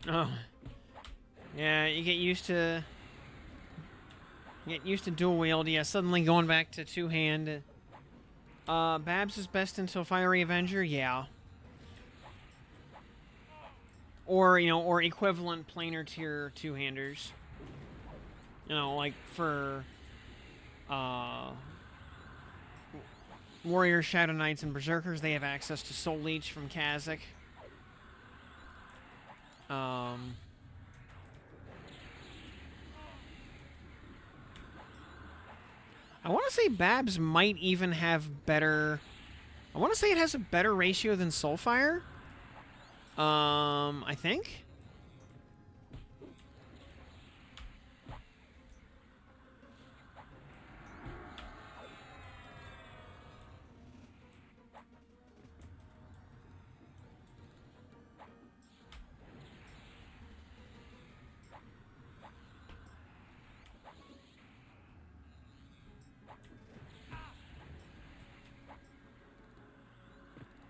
Oh. Yeah, you get used to dual wield. Yeah, suddenly going back to two-hand. Babs is best until Fiery Avenger. Yeah. Or, you know, or equivalent planar tier two-handers. You know, like for Warriors, Shadow Knights, and Berserkers, they have access to Soul Leech from Kazakh. I want to say Babs might even have better... I want to say it has a better ratio than Soulfire. I think.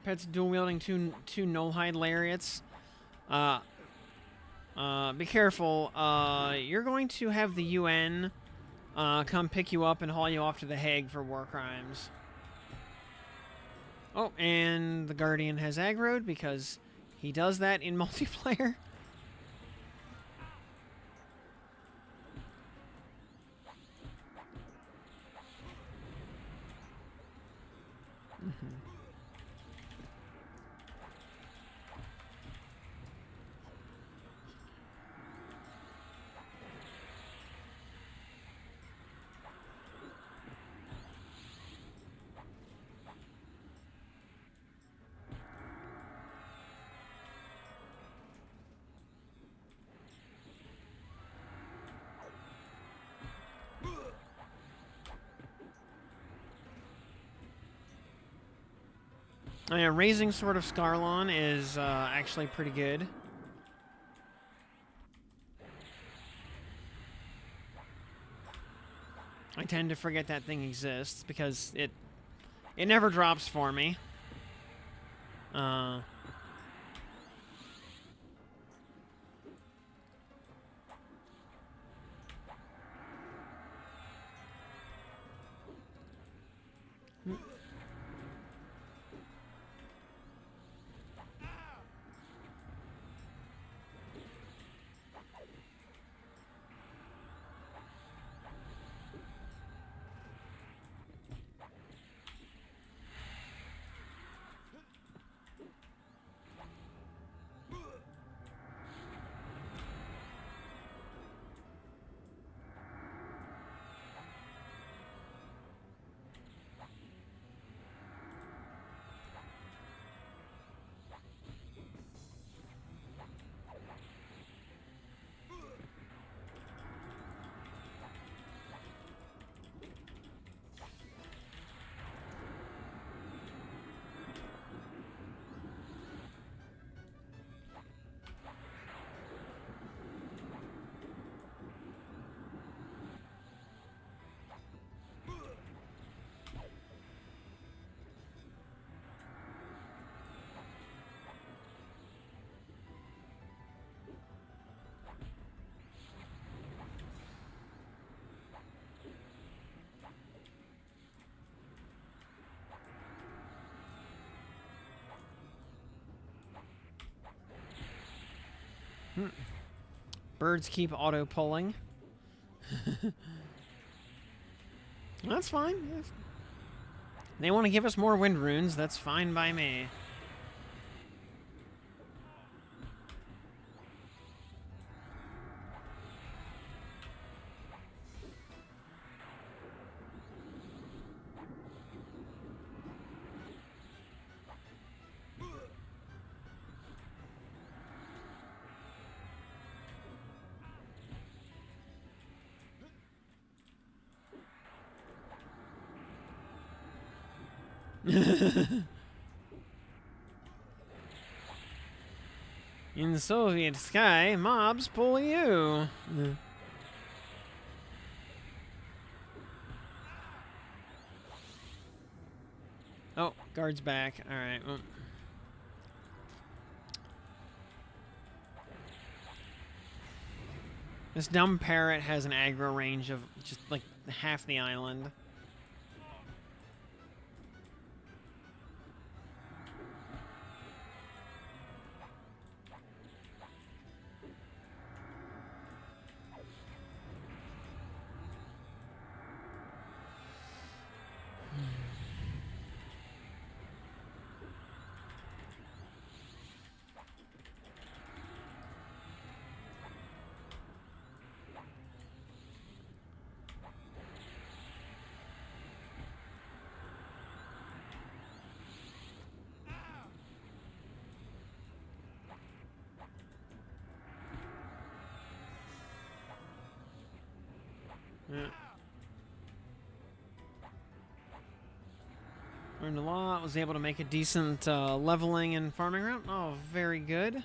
Pet's dual wielding two Nullhide Lariats. Be careful. You're going to have the UN come pick you up and haul you off to the Hague for war crimes. Oh, and the Guardian has aggroed because he does that in multiplayer. Oh, yeah, Raising Sword of Scarlon is actually pretty good. I tend to forget that thing exists because it never drops for me. Birds keep auto-pulling. That's fine. If they want to give us more wind runes, that's fine by me. In the Soviet sky, mobs pull you. Oh, guard's back. Alright, well. This dumb parrot has an aggro range of just, like, half the island. Yeah. Learned a lot, was able to make a decent leveling and farming route. Oh, very good.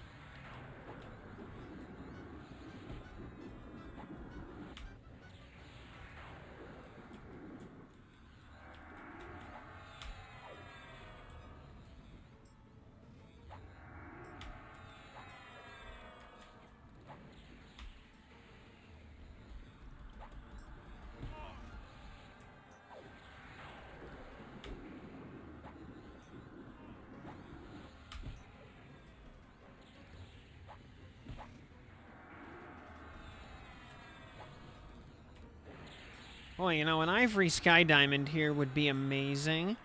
Boy, you know, an ivory sky diamond here would be amazing.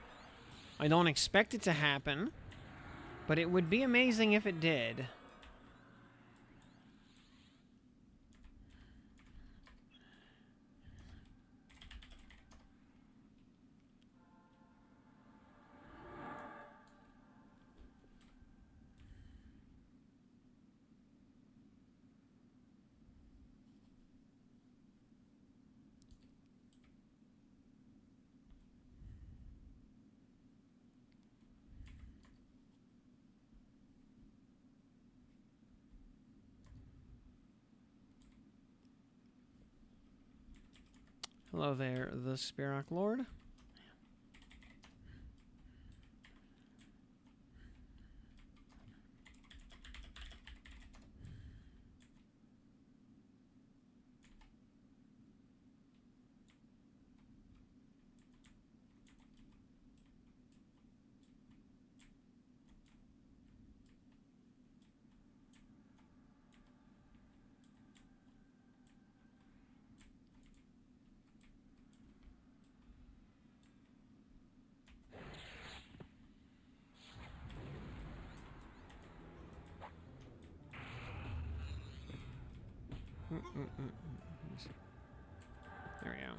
I don't expect it to happen, but it would be amazing if it did. Hello there, the Spirok Lord. There we go.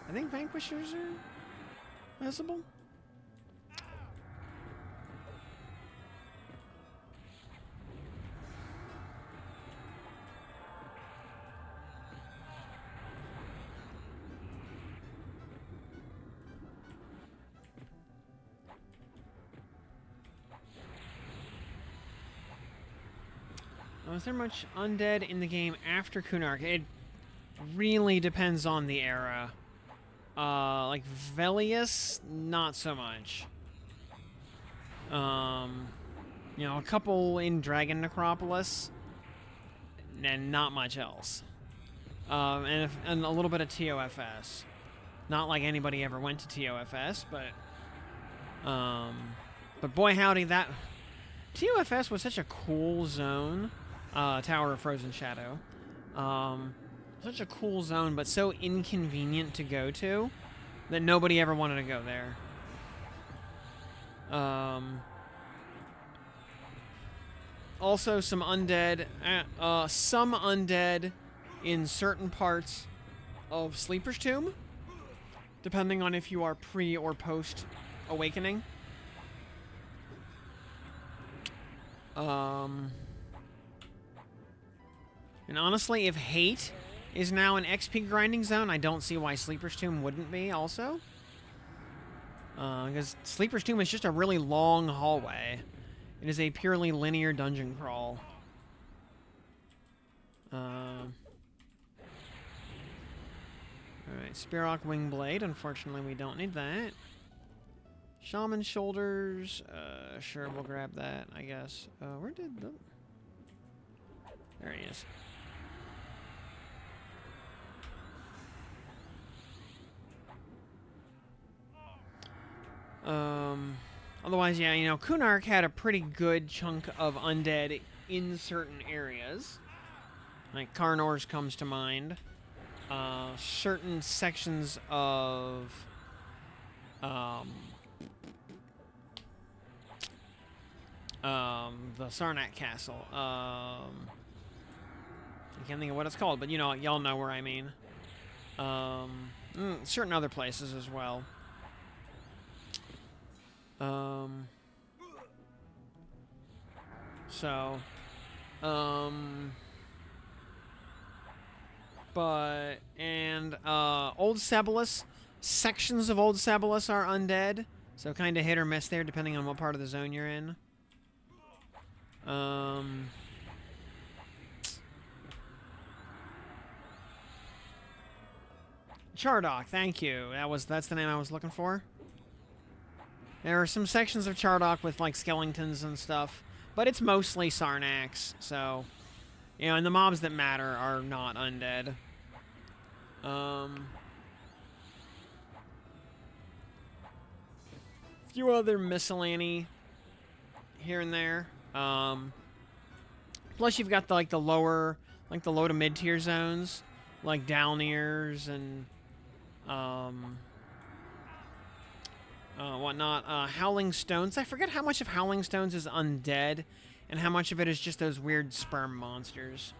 I think Vanquishers are visible. Is there much undead in the game after Kunark? It really depends on the era. Like Velius, not so much. You know, a couple in Dragon Necropolis, and not much else. And a little bit of TOFS. Not like anybody ever went to TOFS, but boy howdy, that TOFS was such a cool zone. Tower of Frozen Shadow. Such a cool zone, but so inconvenient to go to that nobody ever wanted to go there. Also, some undead in certain parts of Sleeper's Tomb, depending on if you are pre or post awakening. And honestly, if Hate is now an XP grinding zone, I don't see why Sleeper's Tomb wouldn't be also. Because Sleeper's Tomb is just a really long hallway. It is a purely linear dungeon crawl. Alright, Spirok Wingblade. Unfortunately, we don't need that. Shaman Shoulders. Sure, we'll grab that, I guess. Where did the... There he is. Otherwise, yeah, you know, Kunark had a pretty good chunk of undead in certain areas. Like, Karnors comes to mind. Certain sections of, the Sarnak Castle. I can't think of what it's called, but, you know, y'all know where I mean. Certain other places as well. Old Cebalus, sections of Old Cebalus are undead, so kind of hit or miss there, depending on what part of the zone you're in. Chardok, thank you. That's the name I was looking for. There are some sections of Chardok with, like, skeletons and stuff, but it's mostly Sarnax, so... You know, and the mobs that matter are not undead. Few other miscellany here and there. Plus you've got, the lower like the low to mid tier zones, like down ears and whatnot. Howling Stones. I forget how much of Howling Stones is undead, and how much of it is just those weird sperm monsters.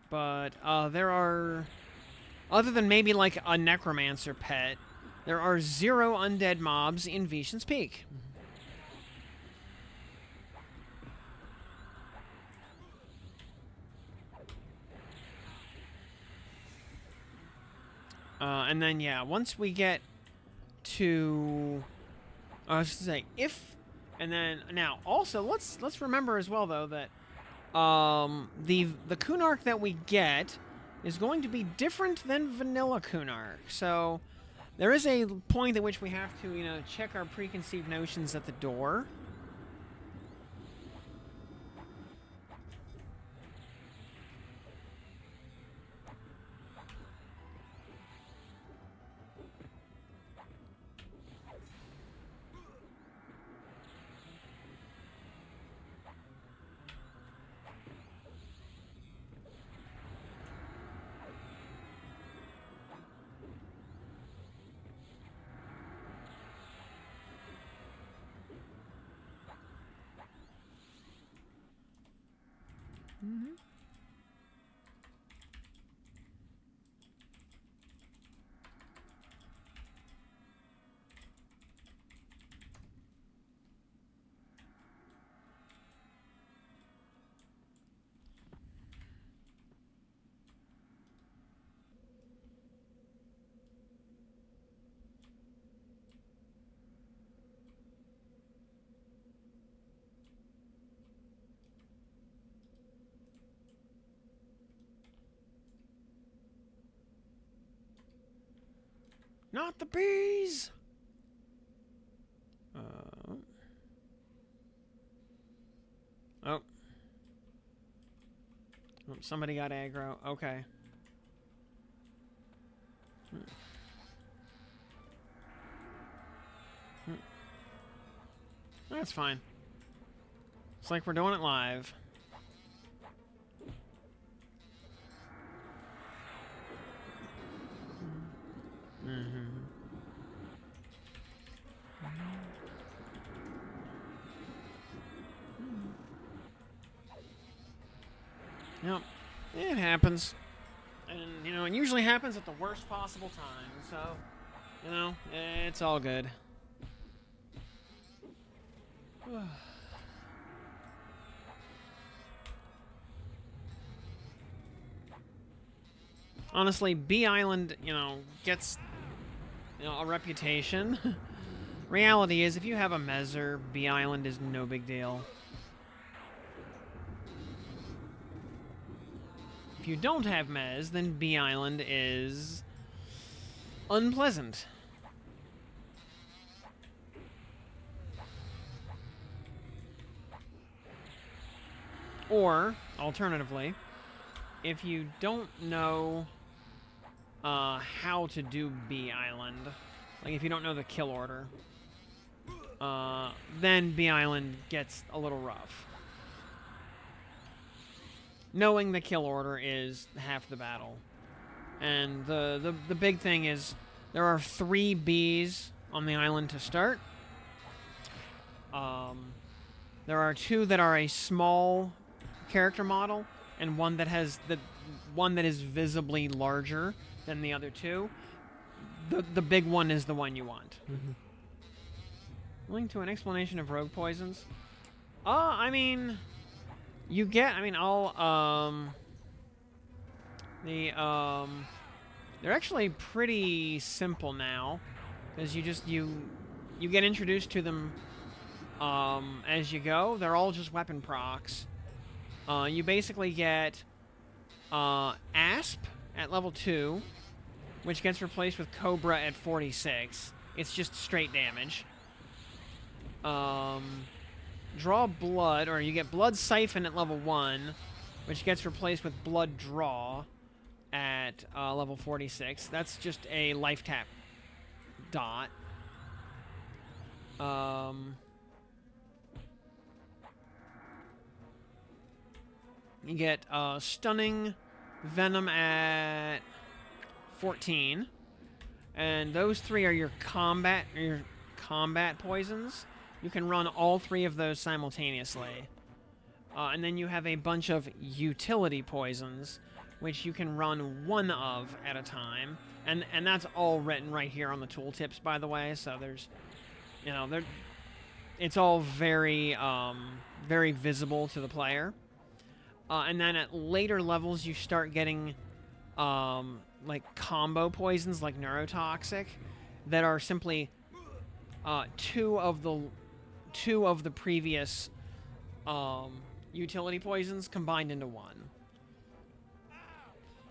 But there are, other than maybe like a necromancer pet, there are 0 undead mobs in Vishan's Peak. And then yeah, once we get to, I was to say if, and then now also let's remember as well though that the Kunark that we get is going to be different than vanilla Kunark. So there is a point at which we have to, you know, check our preconceived notions at the door. Mm-hmm. Not the bees! Oh. Oh, somebody got aggro. Okay. That's fine. It's like we're doing it live. Yep, it happens. And, you know, it usually happens at the worst possible time, so, you know, it's all good. Honestly, Bee Island, you know, gets, you know, a reputation. Reality is, if you have a Mezzer, Bee Island is no big deal. If you don't have Mez, then Bee Island is unpleasant. Or, alternatively, if you don't know how to do Bee Island, like if you don't know the kill order, then Bee Island gets a little rough. Knowing the kill order is half the battle. And the big thing is there are 3 bees on the island to start. There are 2 that are a small character model, and one that has one that is visibly larger than the other 2. The big one is the one you want. Link to an explanation of rogue poisons. I mean, you get. I mean, they're actually pretty simple now, because you get introduced to them as you go. They're all just weapon procs. You basically get Asp at level 2, which gets replaced with Cobra at 46. It's just straight damage. Draw Blood, or you get Blood Siphon at level 1, which gets replaced with Blood Draw at level 46. That's just a life tap dot. You get Stunning Venom at 14. And those 3 are your combat poisons. You can run all 3 of those simultaneously. And then you have a bunch of utility poisons, which you can run 1 of at a time. And that's all written right here on the tooltips, by the way. So there's, you know, it's all very, very visible to the player. And then at later levels, you start getting, like, combo poisons, like neurotoxic, that are simply, 2 of the previous, utility poisons combined into 1.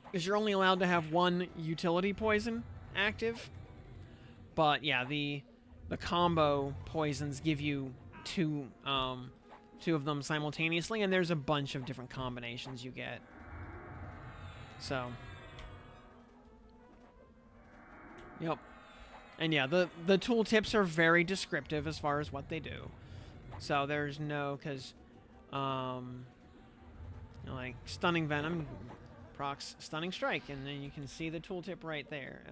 Because you're only allowed to have 1 utility poison active. But, yeah, the combo poisons give you 2 of them simultaneously, and there's a bunch of different combinations you get. So, yep. And yeah, the tooltips are very descriptive as far as what they do. So there's no, because, you know, like, Stunning Venom procs Stunning Strike, and then you can see the tooltip right there.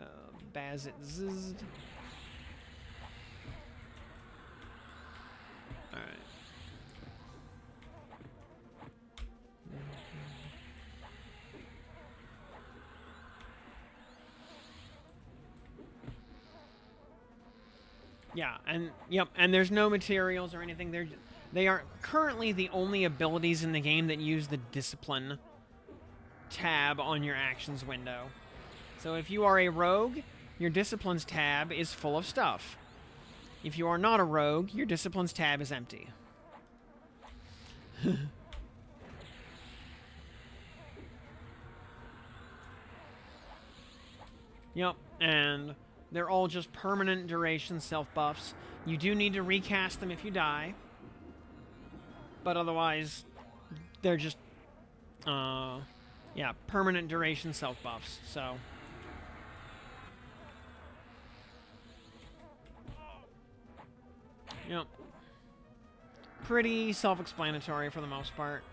Baz it zizzed. Alright. Yeah, and yep, and there's no materials or anything. They are currently the only abilities in the game that use the discipline tab on your actions window. So if you are a rogue, your disciplines tab is full of stuff. If you are not a rogue, your disciplines tab is empty. Yep, and they're all just permanent duration self-buffs. You do need to recast them if you die. But otherwise, they're just, yeah, permanent duration self-buffs, so. Yep. Pretty self-explanatory for the most part.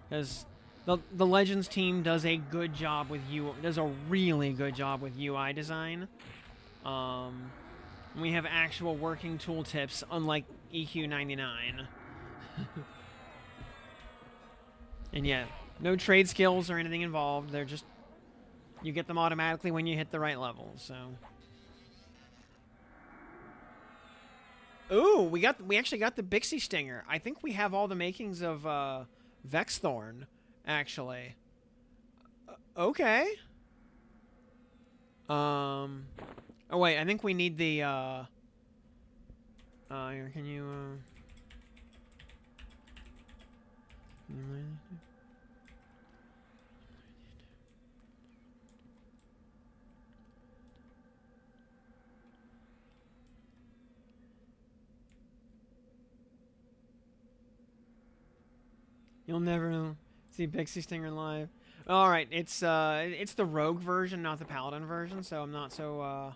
Because the Legends team does a good job with does a really good job with UI design. We have actual working tooltips, unlike EQ99. And yeah, no trade skills or anything involved. They're just, you get them automatically when you hit the right level. So, ooh, we actually got the Bixie Stinger. I think we have all the makings of Vexthorn, actually. Okay. Oh wait, I think we need the here, can you You'll never see Bixie Stinger live. All right, it's the Rogue version, not the Paladin version, so I'm not so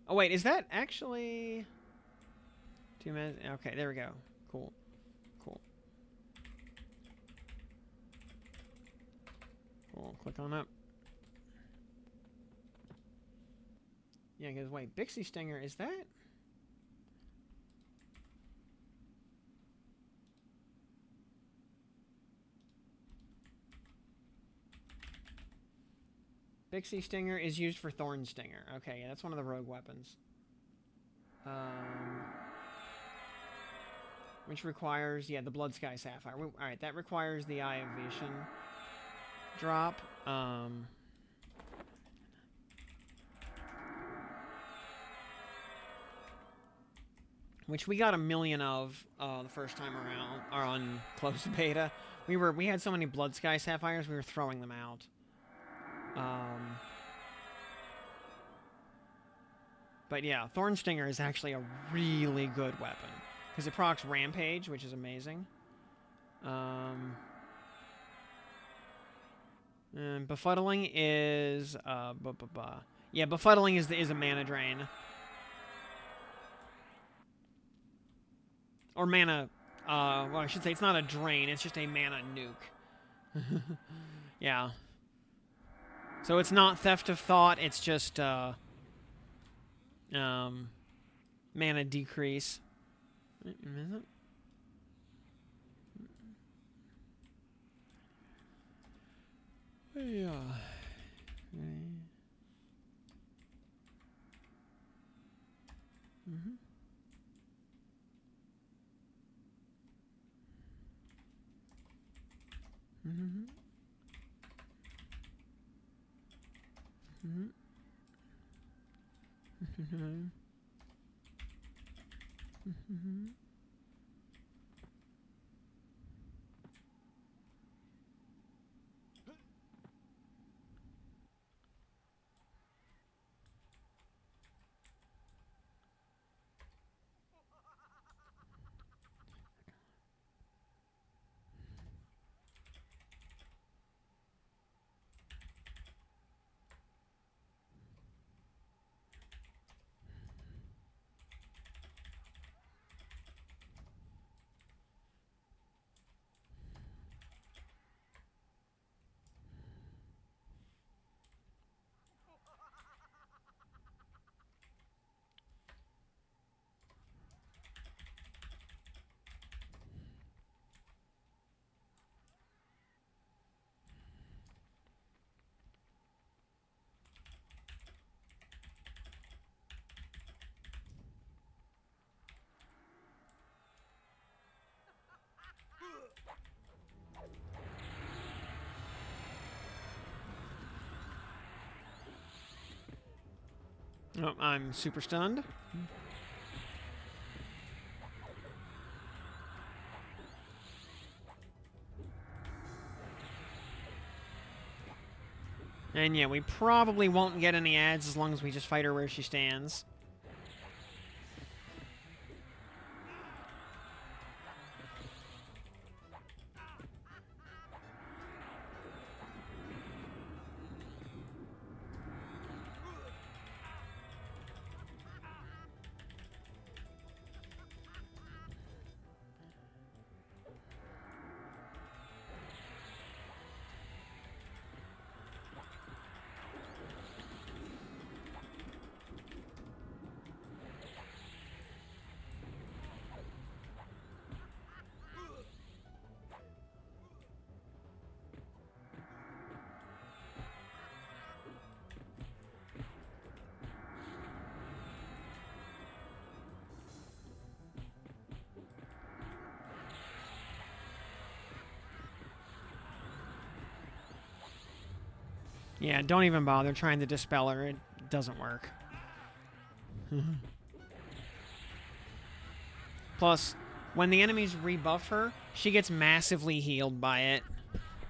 Oh wait, is that actually 2 minutes? Okay, there we go. Cool. Cool. Cool. Click on up. Yeah, because wait, Bixie Stinger, is that? Bixie Stinger is used for Thorn Stinger. Okay, yeah, that's one of the rogue weapons. Which requires, yeah, the Blood Sky Sapphire. Alright, that requires the Eye of Vision drop. Which we got 1,000,000 of the first time around, or on closed beta. We had so many Blood Sky Sapphires, we were throwing them out. But yeah, Thorn Stinger is actually a really good weapon. Because it procs Rampage, which is amazing. And befuddling is yeah, befuddling is a mana drain. Or mana well, I should say it's not a drain, it's just a mana nuke. Yeah. So it's not Theft of Thought, it's just mana decrease. Is it? Yeah. Mm-hmm. Mm-hmm. Mm-hmm. Mm-hmm. Mm-hmm. Oh, I'm super stunned. And yeah, we probably won't get any ads as long as we just fight her where she stands. Yeah, don't even bother trying to dispel her. It doesn't work. Plus, when the enemies rebuff her, she gets massively healed by it.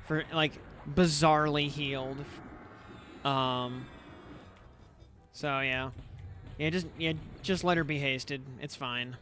For, like, bizarrely healed. So, yeah. Just let her be hasted. It's fine.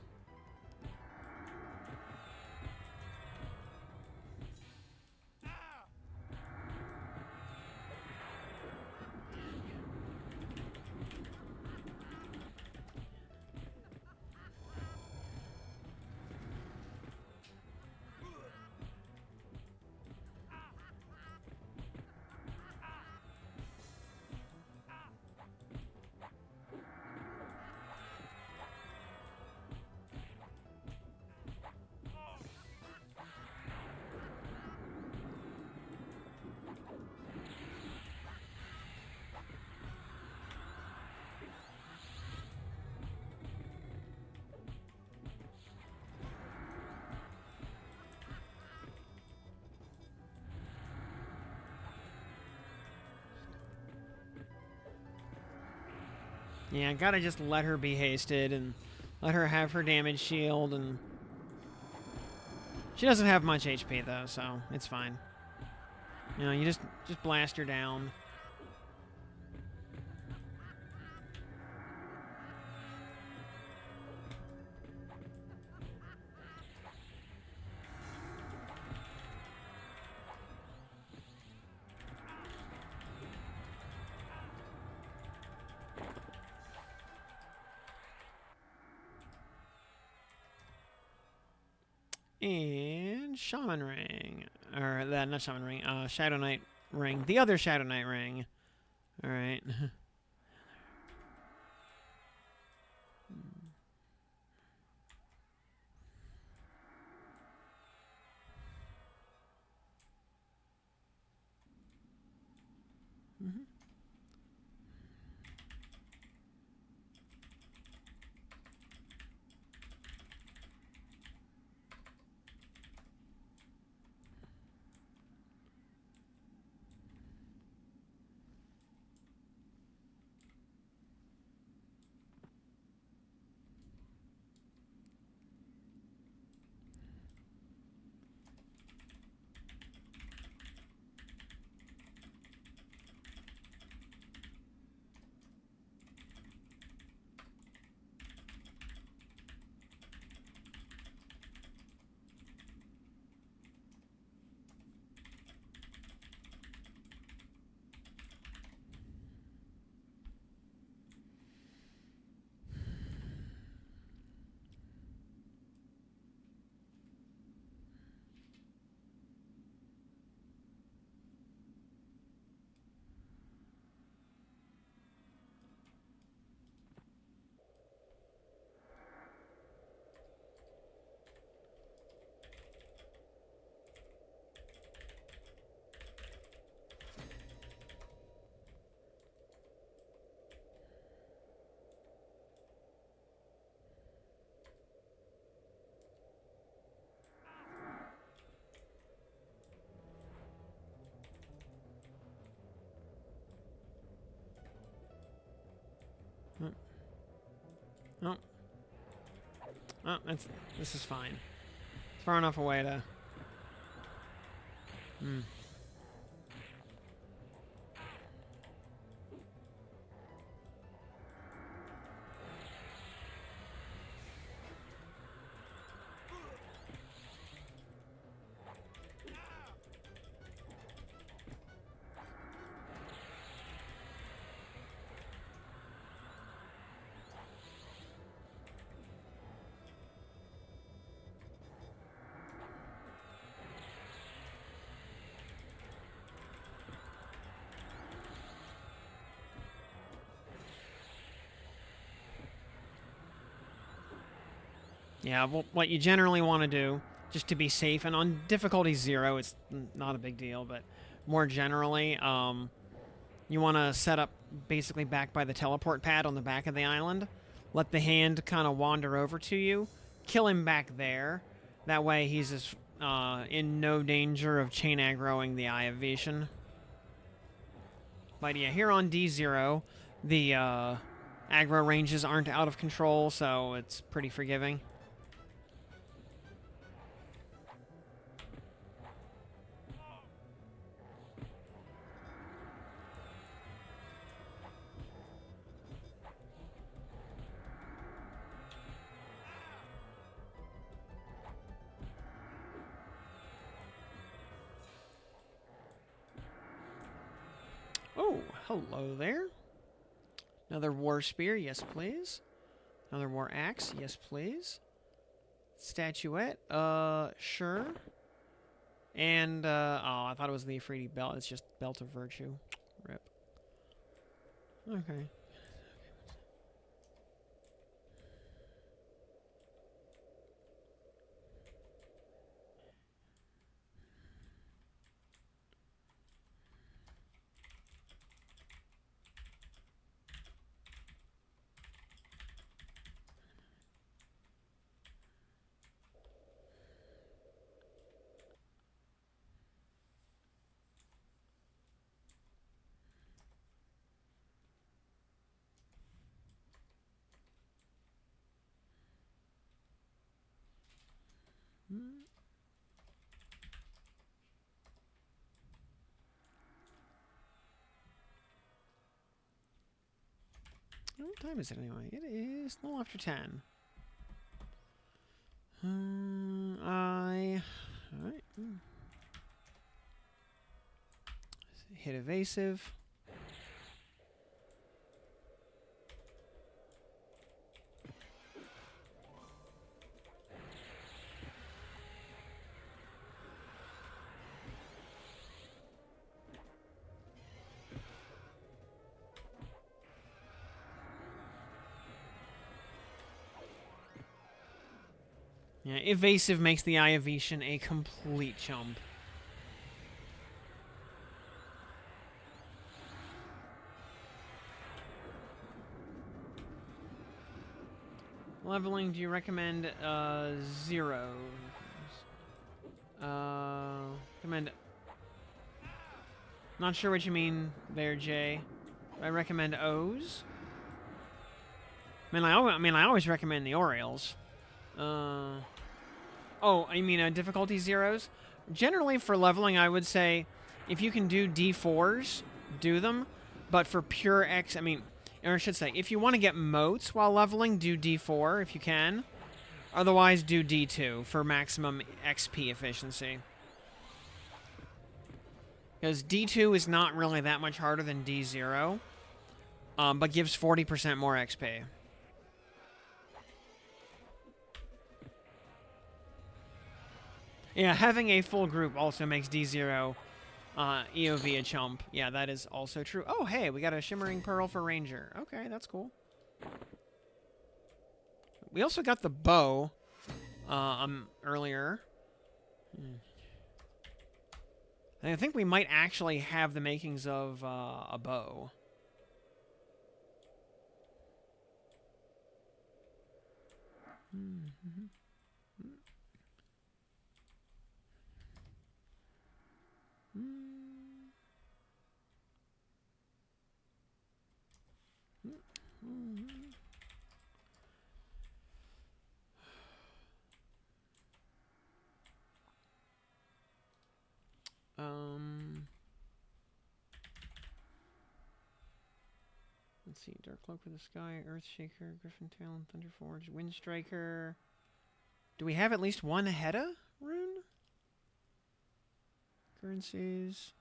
Yeah, gotta just let her be hasted and let her have her damage shield, and she doesn't have much HP though, so it's fine. You know, you just blast her down. And Shaman Ring. Or, not Shaman Ring, Shadow Knight Ring. The other Shadow Knight Ring. Alright. Oh. Oh, this is fine. It's far enough away to... Yeah, well, what you generally want to do, just to be safe, and on difficulty 0, it's not a big deal, but more generally, you want to set up basically back by the teleport pad on the back of the island. Let the hand kind of wander over to you. Kill him back there. That way he's in no danger of chain aggroing the Eye of Vision. But yeah, here on D0, the aggro ranges aren't out of control, so it's pretty forgiving. Oh, hello there. Another War Spear, yes please. Another War Axe, yes please. Statuette, sure. And, oh, I thought it was the Ifriti belt. It's just Belt of Virtue. Rip. Okay. What time is it anyway? It is a little after 10. Alright. Hit evasive. Yeah, evasive makes the Iovetian a complete chump. Leveling, do you recommend zero? Recommend. Not sure what you mean there, Jay. I recommend O's. I mean, I always recommend the Orioles. Oh, I mean difficulty zeros? Generally, for leveling, I would say if you can do D4s, do them. But for pure X, I mean, or I should say, if you want to get motes while leveling, do D4 if you can. Otherwise, do D2 for maximum XP efficiency. Because D2 is not really that much harder than D0, but gives 40% more XP. Yeah, having a full group also makes D0 EOV a chump. Yeah, that is also true. Oh, hey, we got a Shimmering Pearl for Ranger. Okay, that's cool. We also got the bow earlier. I think we might actually have the makings of a bow. Let's see. Dark Cloak for the Sky, Earthshaker, Griffin Tail, and Thunderforge, Windstriker. Do we have at least one Hedda rune? Currencies.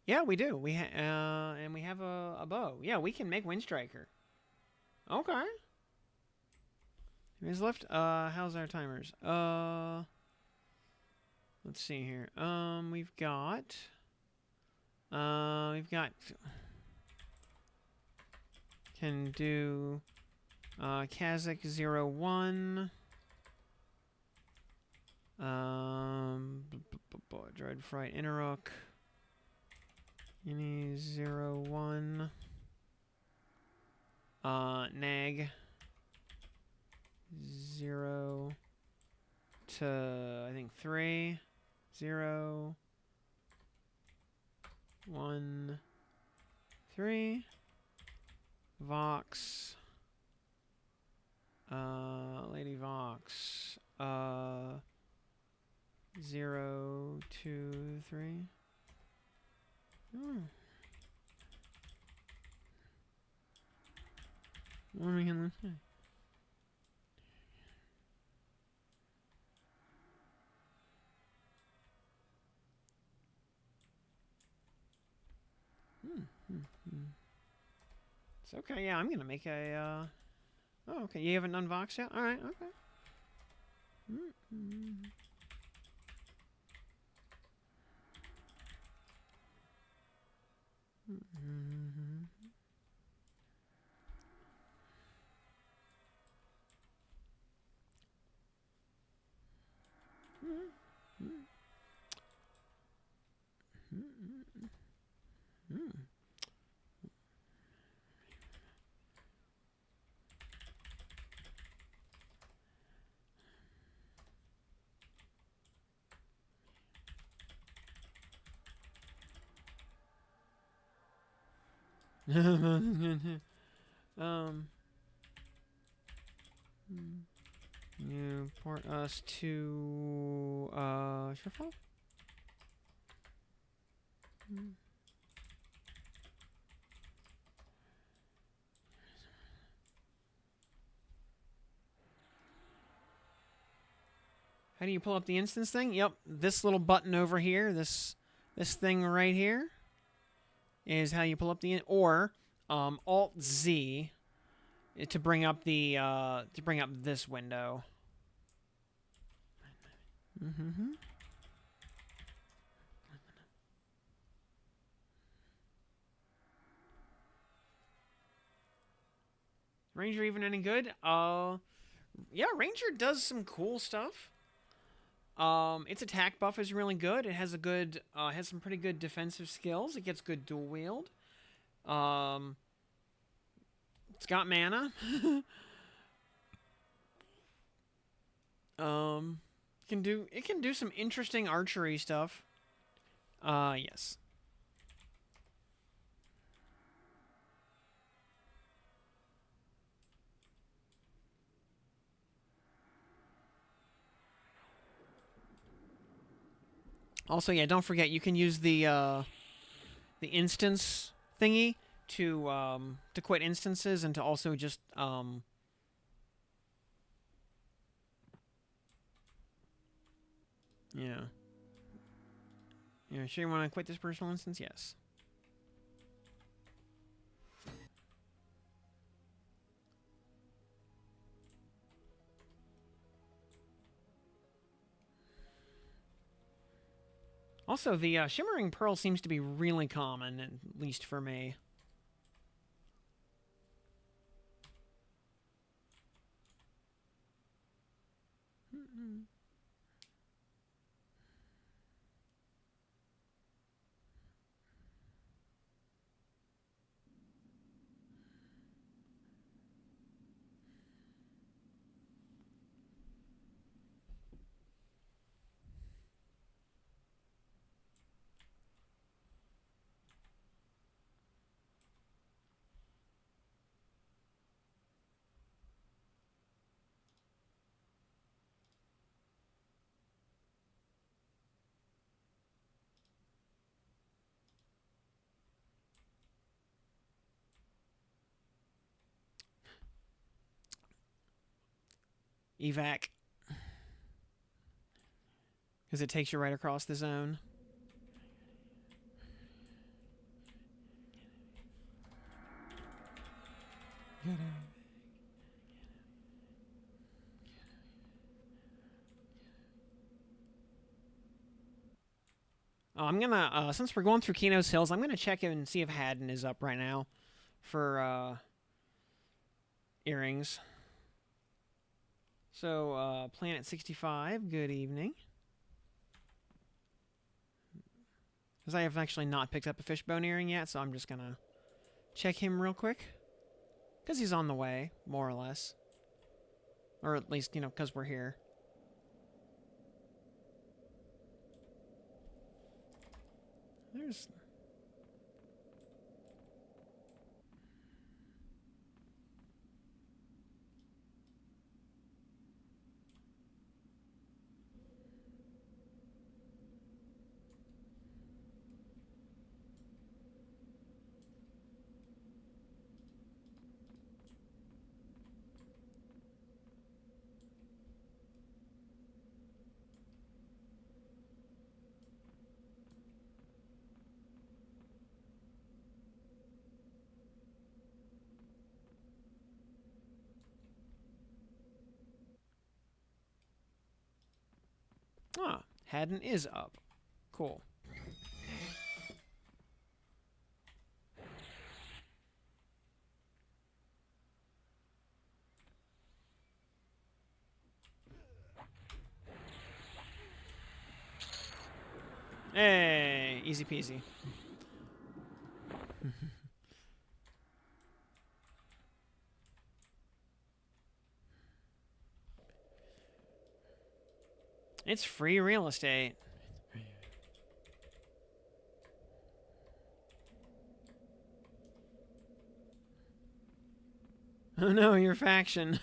Yeah, we do. And we have a bow. Yeah, we can make Windstriker. Okay. Who's left? How's our timers? Let's see here. We've got can do Kazakh 01. Dread Fright Interrook. Any 01. Nag 0 to I think 3. 0 1 3. Vox. Lady Vox. 0 2 3. What are we gonna say? It's okay. Yeah, I'm gonna make a. Oh, okay. You haven't done Vox yet? All right. Okay. You port us to Shuffle? How do you pull up the instance thing? Yep, this little button over here, this thing right here, is how you pull up the or Alt Z to bring up the this window. Ranger even any good? Yeah, Ranger does some cool stuff. Its attack buff is really good. It has a good, has some pretty good defensive skills. It gets good dual wield. Um, it's got mana. um, it can do some interesting archery stuff. Yes. Also, yeah, don't forget you can use the instance thingy to quit instances and to also just yeah. Yeah, sure you want to quit this personal instance? Yes. Also, the Shimmering Pearl seems to be really common, at least for me. Evac. Because it takes you right across the zone. I'm gonna, since we're going through Keno's Hills, I'm gonna check in and see if Haddon is up right now for earrings. So, Planet 65, good evening. Because I have actually not picked up a fishbone earring yet, so I'm just gonna check him real quick. Because he's on the way, more or less. Or at least, because we're here. There's... Ah, Haddon is up. Cool. Hey, easy peasy. It's free real estate. Oh no, your faction.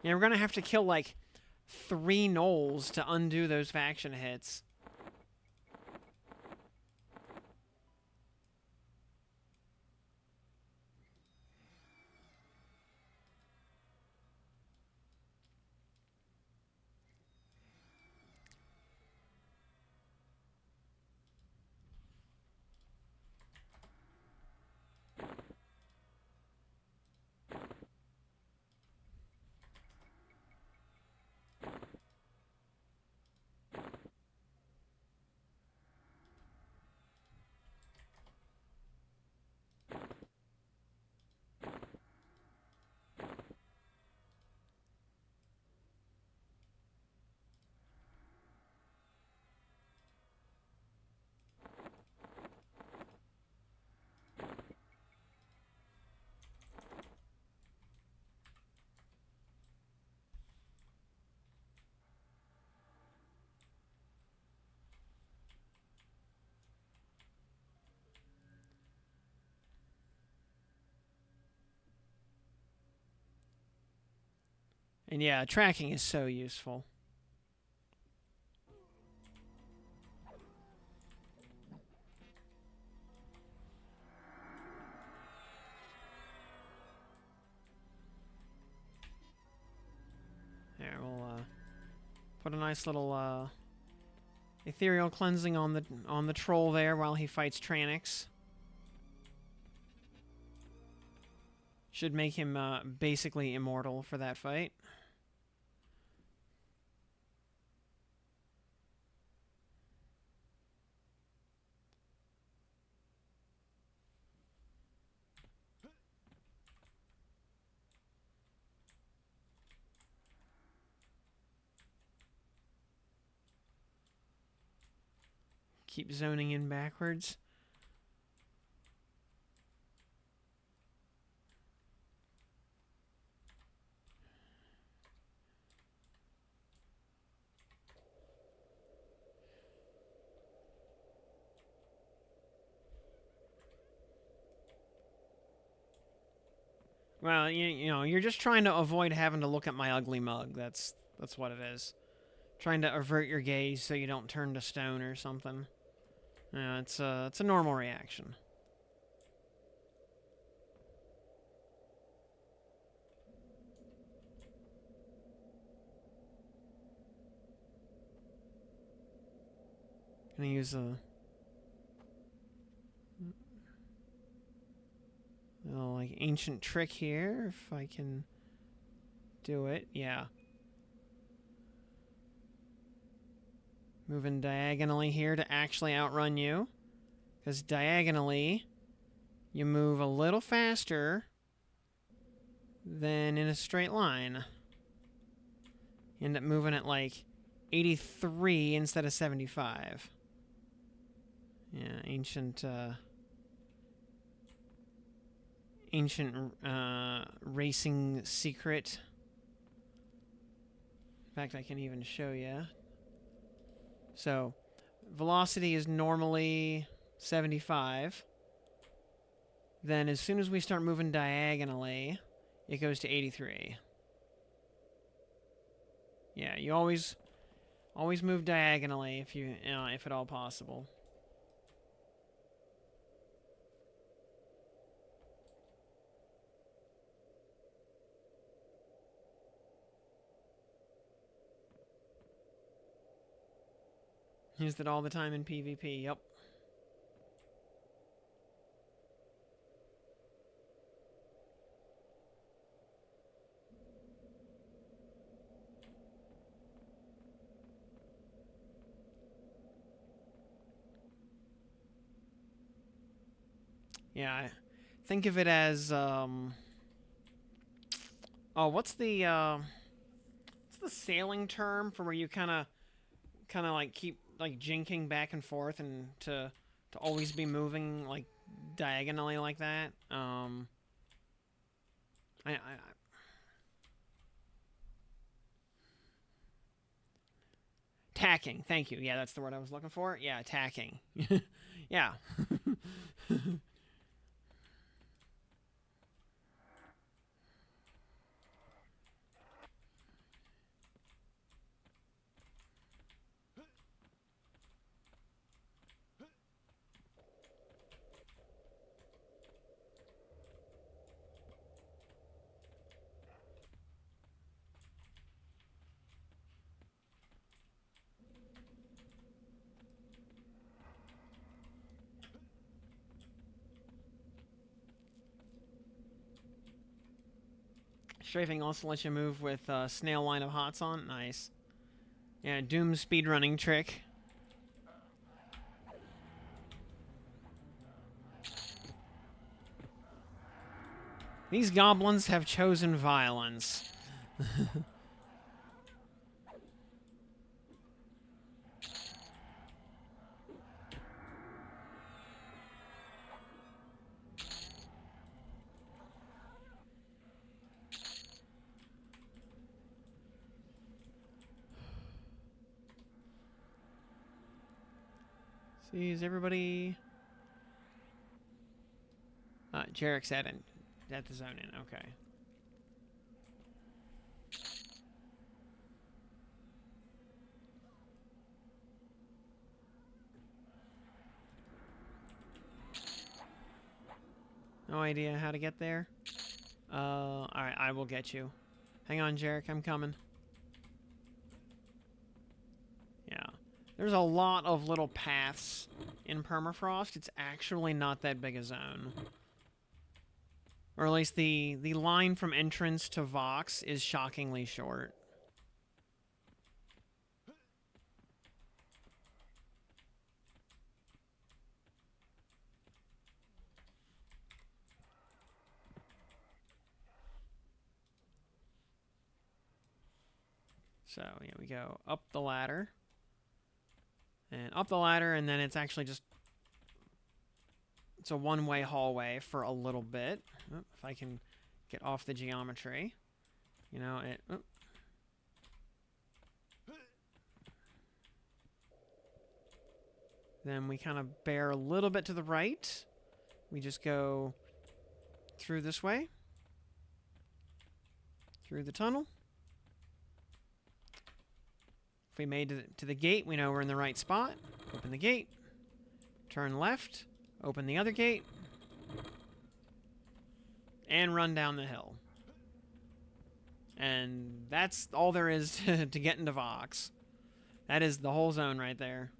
Yeah, we're gonna have to kill like 3 gnolls to undo those faction hits. And yeah, tracking is so useful. There, we'll put a nice little ethereal cleansing on the troll there while he fights Tranix. Should make him basically immortal for that fight. Keep zoning in backwards. Well, you know, you're just trying to avoid having to look at my ugly mug. That's what it is. Trying to avert your gaze so you don't turn to stone or something. Yeah, it's a normal reaction. Gonna use a little like ancient trick here if I can do it. Yeah. Moving diagonally here to actually outrun you. Because diagonally, you move a little faster than in a straight line. You end up moving at like 83 instead of 75. Yeah, ancient racing secret. In fact, I can even show you. So, velocity is normally 75. Then as soon as we start moving diagonally, it goes to 83. Yeah, you always move diagonally if if at all possible. Used it all the time in PvP, yep. Yeah, think of it as, oh, what's the sailing term for where you kind of like keep like jinking back and forth and to always be moving like diagonally like that. Tacking. Thank you. Yeah, that's the word I was looking for. Yeah, tacking. Yeah. Strafing also lets you move with snail line of hots on. Nice. Yeah, Doom speedrunning trick. These goblins have chosen violence. See, is everybody... Jarek's at the zone in. Okay. No idea how to get there? Alright, I will get you. Hang on, Jarek, I'm coming. Yeah. There's a lot of little paths in permafrost. It's actually not that big a zone. Or at least the line from entrance to Vox is shockingly short. So, yeah, we go up the ladder. And up the ladder, and then it's actually just... It's a one-way hallway for a little bit. Oh, if I can get off the geometry. You know, it... Oh. Then we kind of bear a little bit to the right. We just go through this way. Through the tunnel. If we made it to the gate, we know we're in the right spot. Open the gate. Turn left. Open the other gate. And run down the hill. And that's all there is to get into Vox. That is the whole zone right there.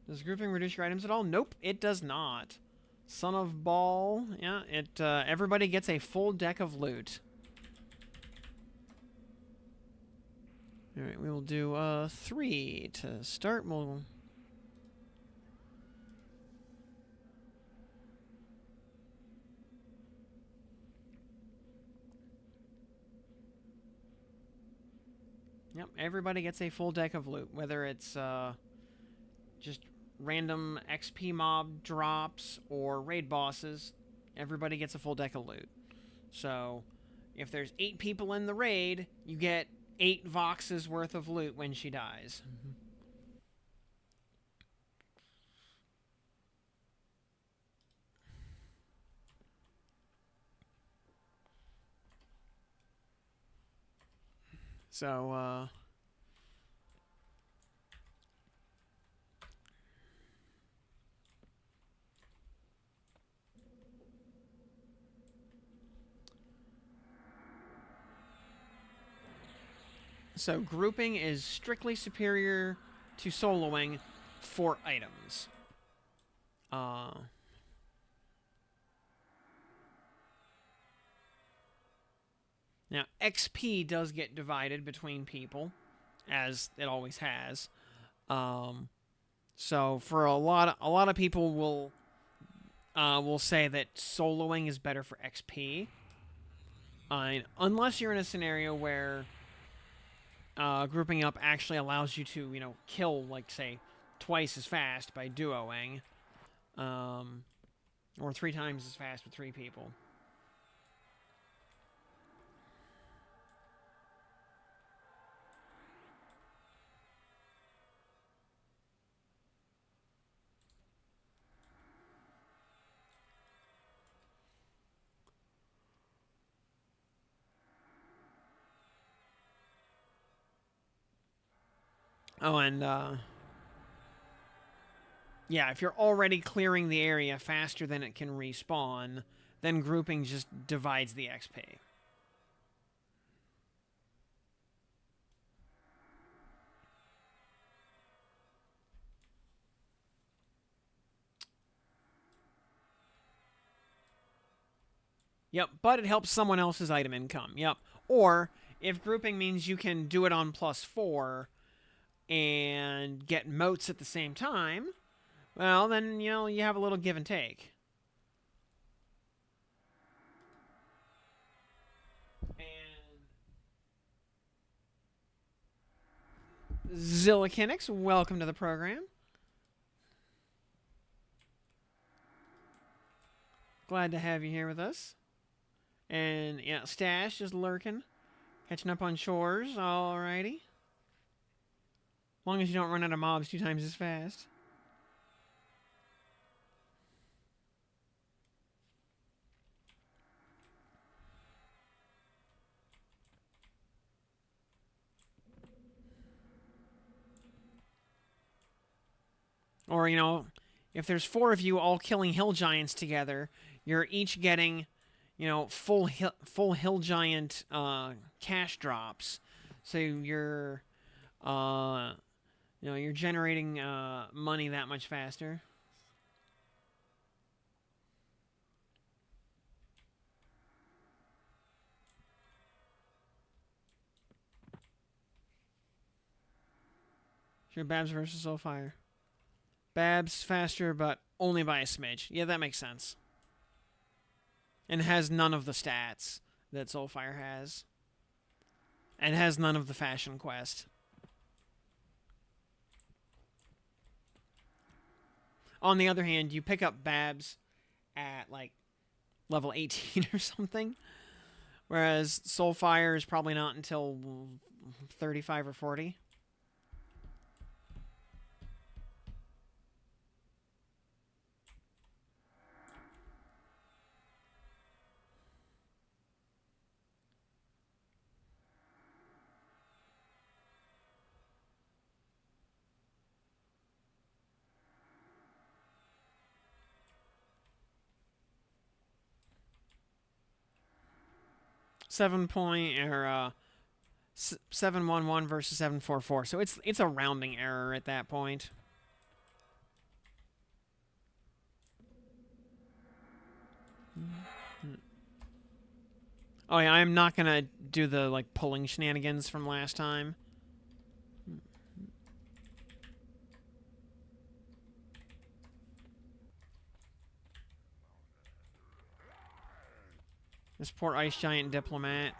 Does grouping reduce your items at all? Nope, it does not. Son of Ball. Yeah, it. Everybody gets a full deck of loot. Alright, we will do 3 to start. We'll... Yep, everybody gets a full deck of loot, whether it's just random XP mob drops or raid bosses. Everybody gets a full deck of loot. So, if there's 8 people in the raid, you get 8 Vox's worth of loot when she dies. So, So grouping is strictly superior to soloing for items. Now, XP does get divided between people, as it always has. So for a lot of people will say that soloing is better for XP. Unless you're in a scenario where grouping up actually allows you to, you know, kill, like, say, twice as fast by duoing. Or 3 times as fast with 3 people. Oh, and, yeah, if you're already clearing the area faster than it can respawn, then grouping just divides the XP. Yep, but it helps someone else's item income. Yep. Or, if grouping means you can do it on +4 and get motes at the same time, well, then, you know, you have a little give and take. And Zillikinix, welcome to the program. Glad to have you here with us. And, yeah, Stash just lurking. Catching up on chores, alrighty. As long as you don't run out of mobs 2 times as fast. Or, you know, if there's 4 of you all killing hill giants together, you're each getting, full hill giant cash drops. So you're generating money that much faster. Sure, Babs versus Soulfire. Babs faster, but only by a smidge. Yeah, that makes sense. And has none of the stats that Soulfire has. And has none of the fashion quest. On the other hand, you pick up Babs at, like, level 18 or something. Whereas Soulfire is probably not until 35 or 40. Or 711 versus 744. So it's a rounding error at that point. Oh yeah, I'm not gonna do the like pulling shenanigans from last time. This poor ice giant diplomat.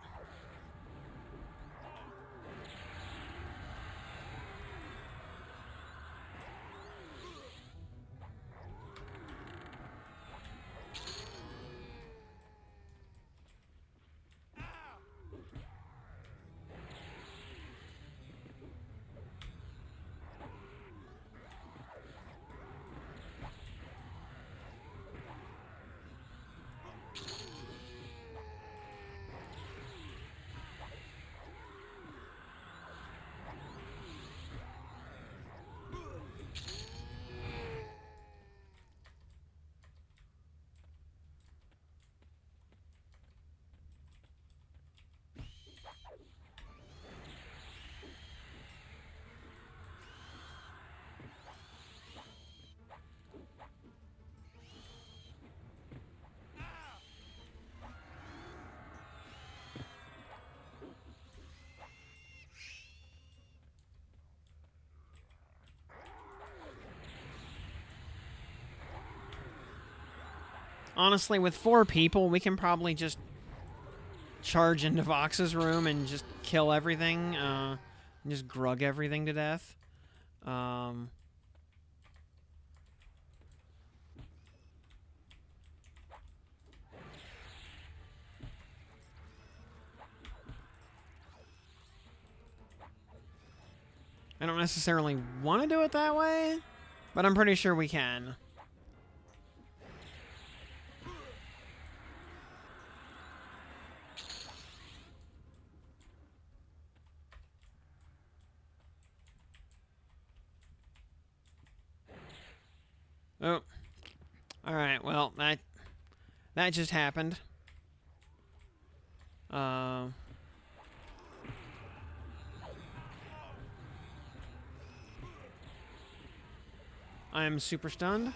Honestly, with 4 people, we can probably just charge into Vox's room and just kill everything. And just grug everything to death. I don't necessarily want to do it that way, but I'm pretty sure we can. Oh. Alright, well, that just happened. I am super stunned.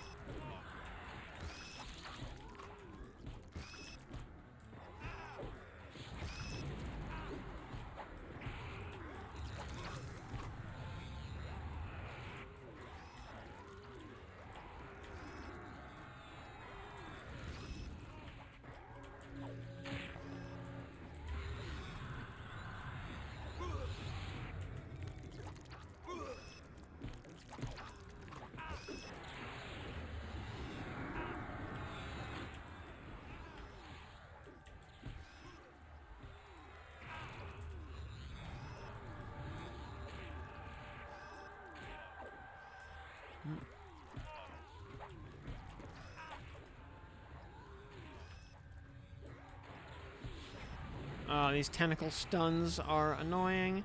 These tentacle stuns are annoying.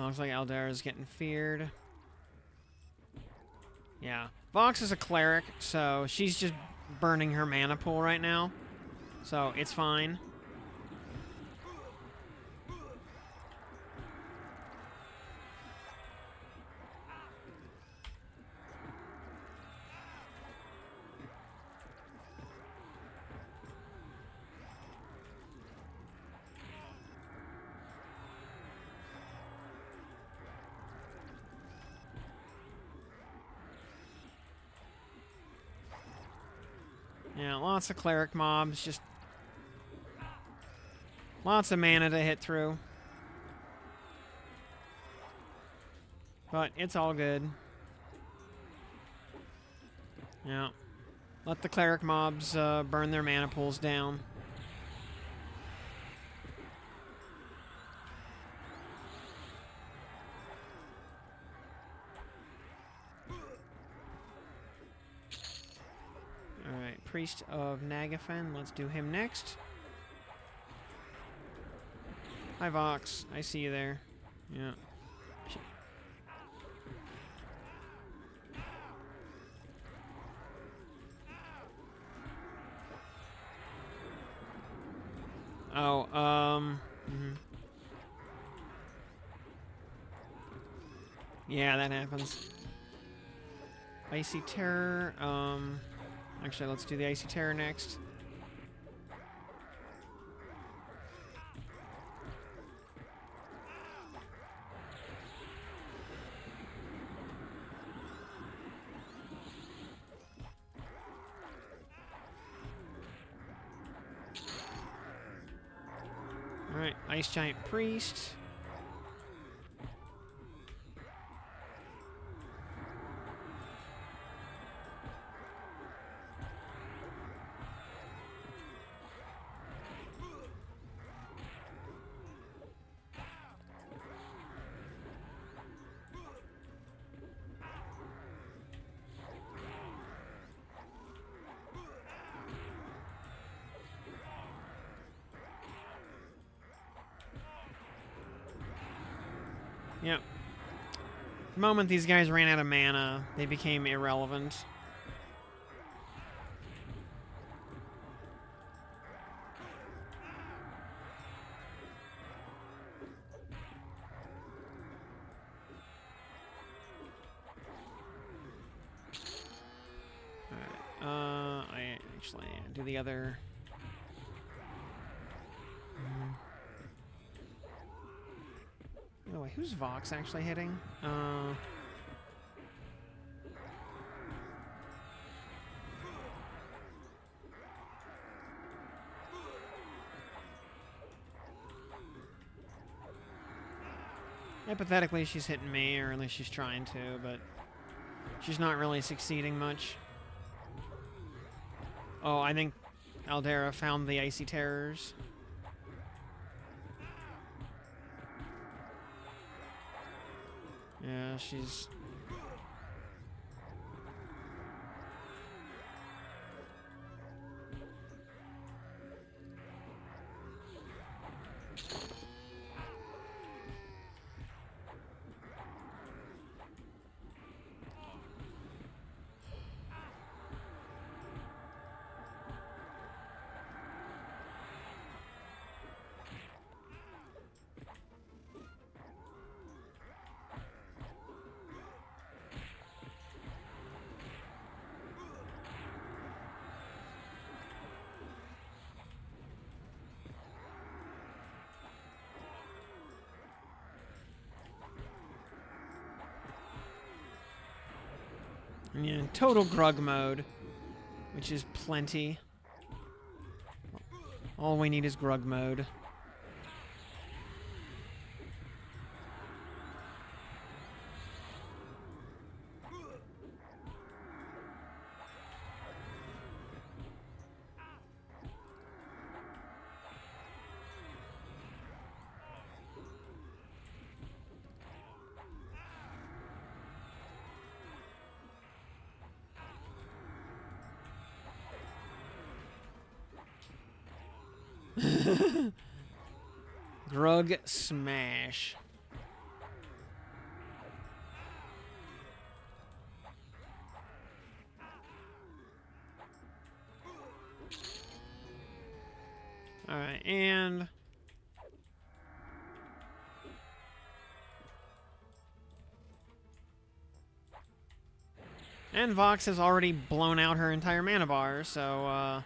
looks like Aldera's getting feared. Yeah. Vox is a cleric, so she's just burning her mana pool right now. So it's fine. Yeah, lots of cleric mobs, just lots of mana to hit through. But it's all good. Yeah. Let the cleric mobs burn their mana pools down. Alright, Priest of Nagafen. Let's do him next. Hi, Vox. I see you there. Yeah. Oh, yeah, that happens. Icy Terror, actually, let's do the Icy Terror next. Alright, Ice Giant Priest. Yep. The moment these guys ran out of mana, they became irrelevant. Alright, I actually do the other... Oh, wait, who's Vox actually hitting? Hypothetically, she's hitting me, or at least she's trying to, but she's not really succeeding much. Oh, I think Aldera found the Icy Terrors. Yeah, she's... Yeah, total grug mode, which is plenty. All we need is grug mode. Grug smash. Alright, and... And Vox has already blown out her entire mana bar, so,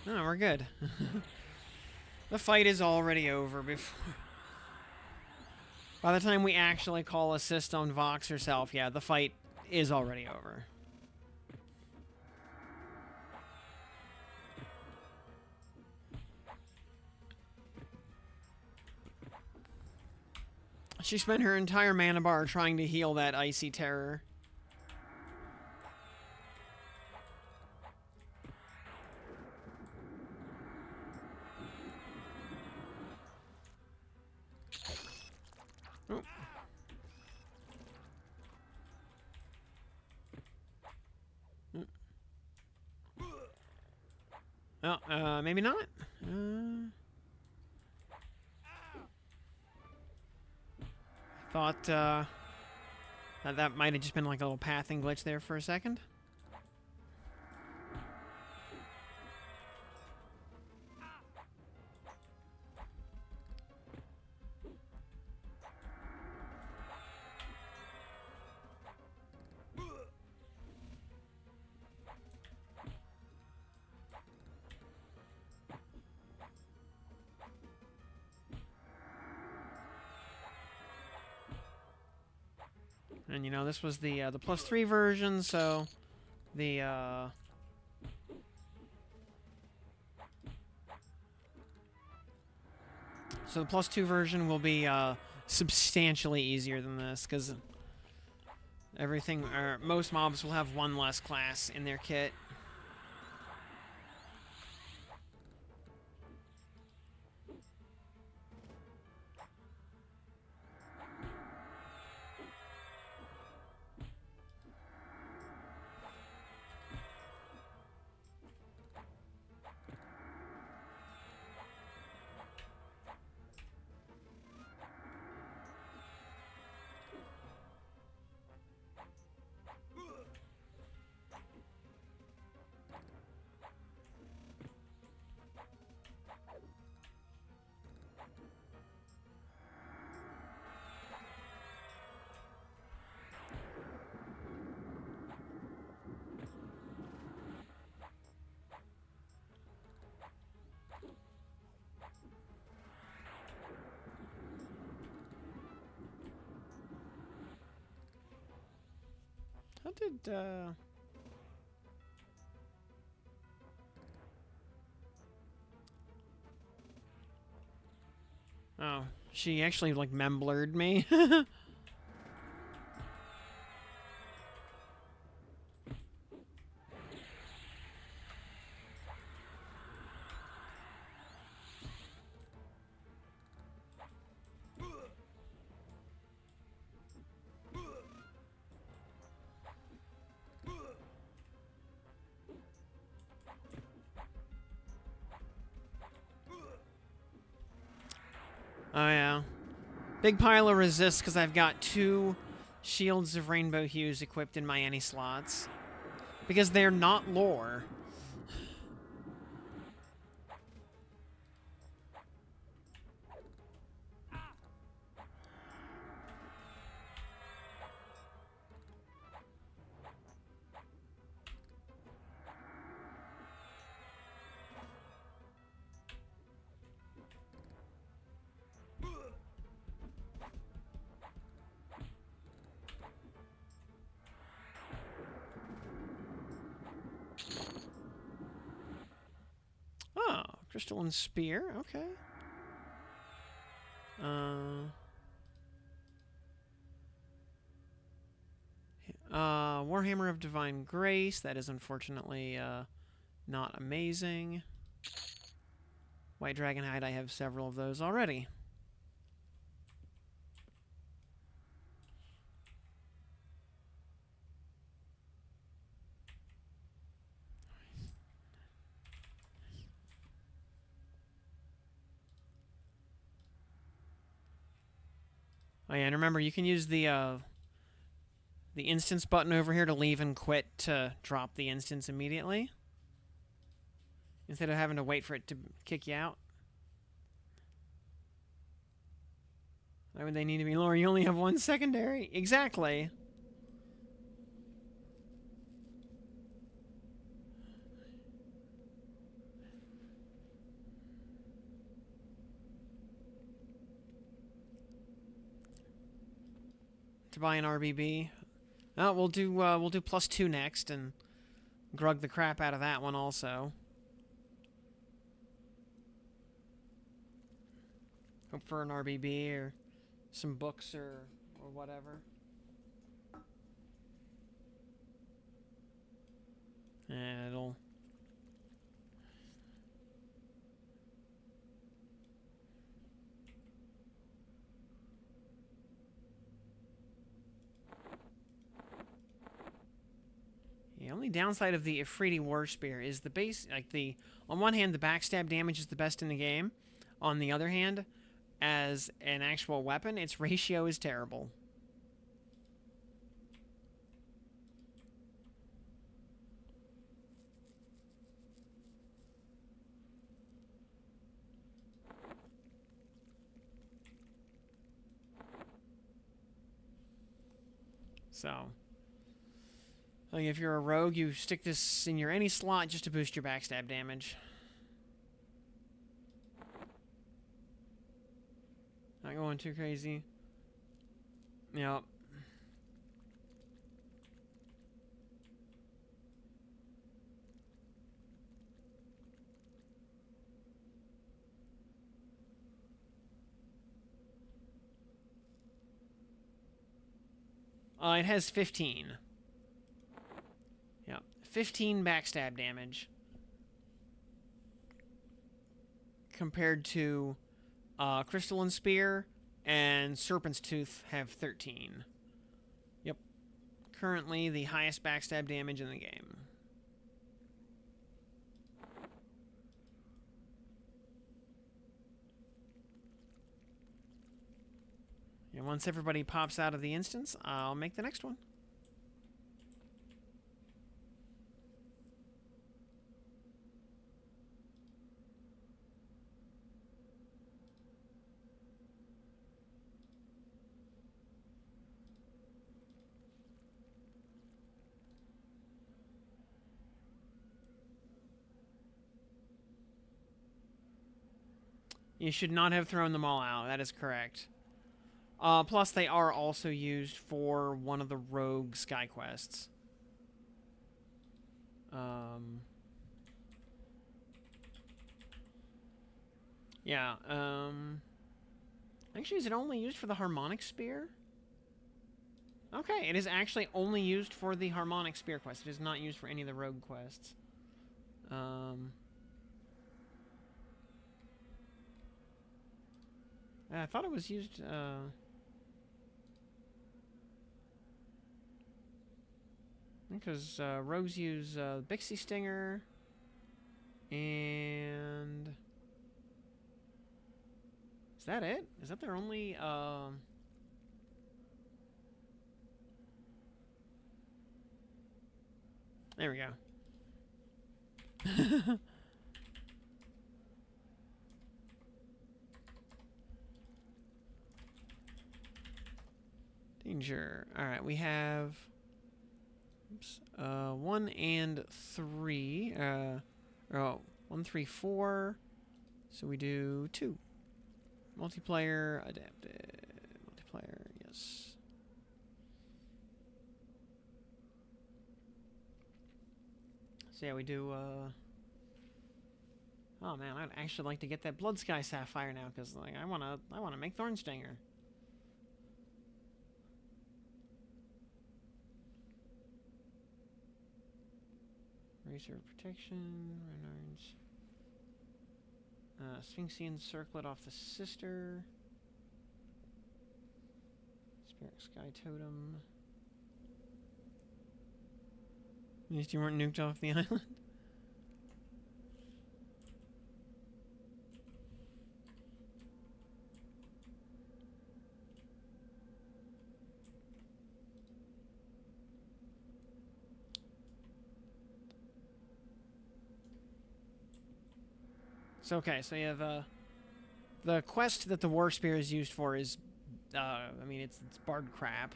no, we're good. The fight is already over before... By the time we actually call assist on Vox herself, yeah, the fight is already over. She spent her entire mana bar trying to heal that Icy Terror. Oh. Oh, maybe not. Thought that might have just been like a little pathing glitch there for a second. And, you know, this was the +3 version, so the, So the +2 version will be, substantially easier than this, because everything, or most mobs will have one less class in their kit. How did, Oh, she actually, like, memblurred me. Oh, yeah. Big pile of resist because I've got 2 Shields of Rainbow Hues equipped in my any slots. Because they're not lore. Oh, Crystalline Spear, okay. Warhammer of Divine Grace, that is unfortunately, not amazing. White Dragon Hide, I have several of those already. Oh yeah, and remember, you can use the instance button over here to leave and quit to drop the instance immediately, instead of having to wait for it to kick you out. Why would they need to be lower? You only have one secondary. Exactly. To buy an RBB. Oh, we'll do +2 next and grug the crap out of that one also. Hope for an RBB or some books or whatever. And it'll... The only downside of the Ifriti War Spear is the base, like the... On one hand, the backstab damage is the best in the game. On the other hand, as an actual weapon, its ratio is terrible. So, like if you're a rogue, you stick this in your any slot just to boost your backstab damage. Not going too crazy. Yep. It has 15. Yep. 15 backstab damage. Compared to Crystalline Spear and Serpent's Tooth have 13. Yep. Currently the highest backstab damage in the game. And once everybody pops out of the instance, I'll make the next one. You should not have thrown them all out. That is correct. Plus, they are also used for one of the rogue sky quests. Yeah. Actually, is it only used for the harmonic spear? Okay, it is actually only used for the harmonic spear quest. It is not used for any of the rogue quests. I thought it was used, because rogues use Bixie Stinger and... Is that it? Is that their only, There we go. Danger. Alright, we have... Oops. 1 and 3. 1, 3, 4. So we do 2. Multiplayer, adapted. Multiplayer, yes. So yeah, we do, oh man, I'd actually like to get that Blood Sky Sapphire now, because like I wanna make Thornstinger. Razor Protection, Renards. Sphinxian Circlet off the Sister. Spirit Sky Totem. At least you weren't nuked off the island. So okay, so you have the quest that the War Spear is used for is I mean, it's bard crap.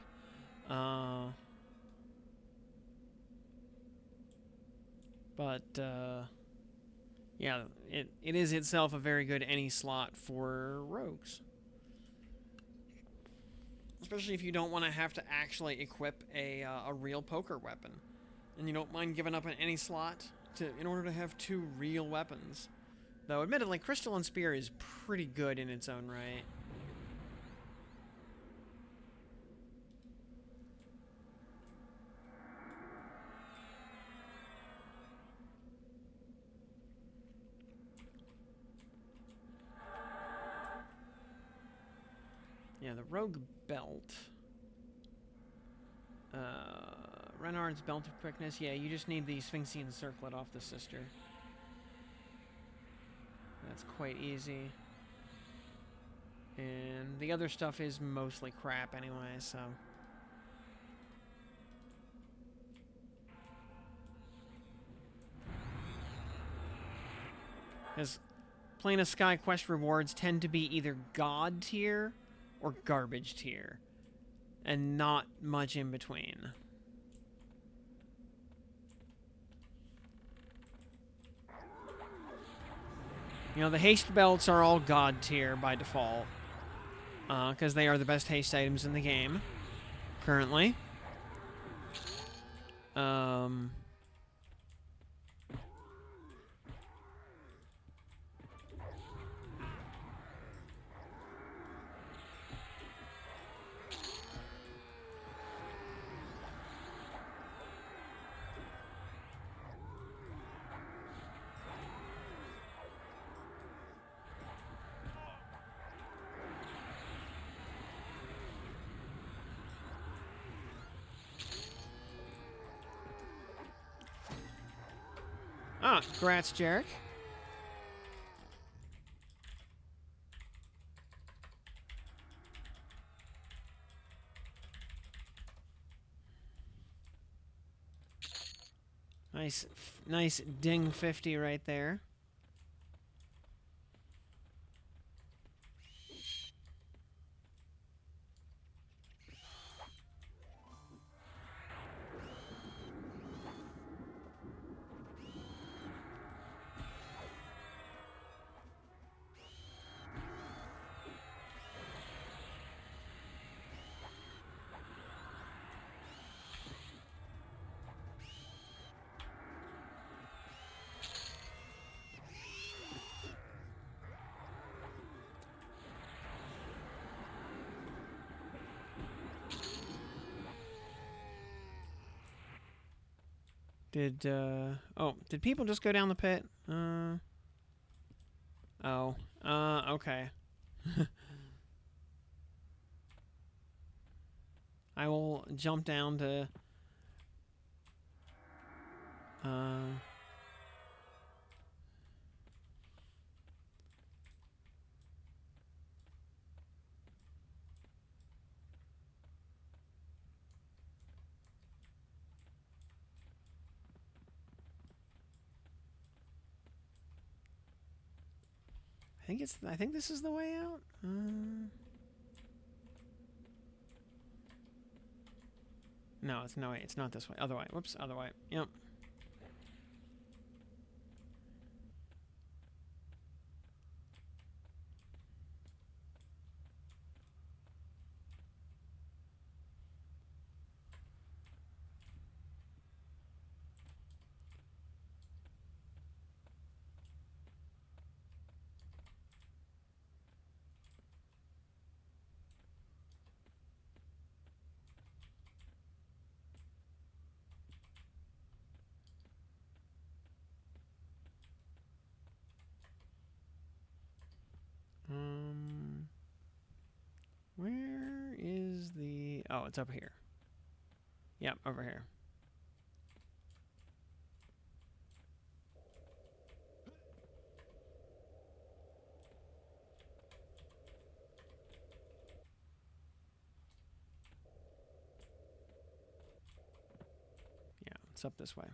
But yeah, it is itself a very good any slot for rogues. Especially if you don't want to have to actually equip a real poker weapon. And you don't mind giving up an any slot in order to have 2 real weapons. Though, admittedly, Crystalline Spear is pretty good in its own right. Yeah, the Rogue Belt. Renard's Belt of Quickness. Yeah, you just need the Sphinxian Circlet off the Sister. That's quite easy. And the other stuff is mostly crap anyway, so... Because Plane of Sky quest rewards tend to be either God tier or garbage tier. And not much in between. You know, the haste belts are all God tier by default. Because they are the best haste items in the game. Currently. Grats, Jarek. Nice ding 50 right there. Did people just go down the pit? Okay. I will jump down to... I think this is the way out. No, it's not this way. Other way. Whoops, other way. Yep. Where is the... Oh, it's up here. Yep, over here. Yeah, it's up this way.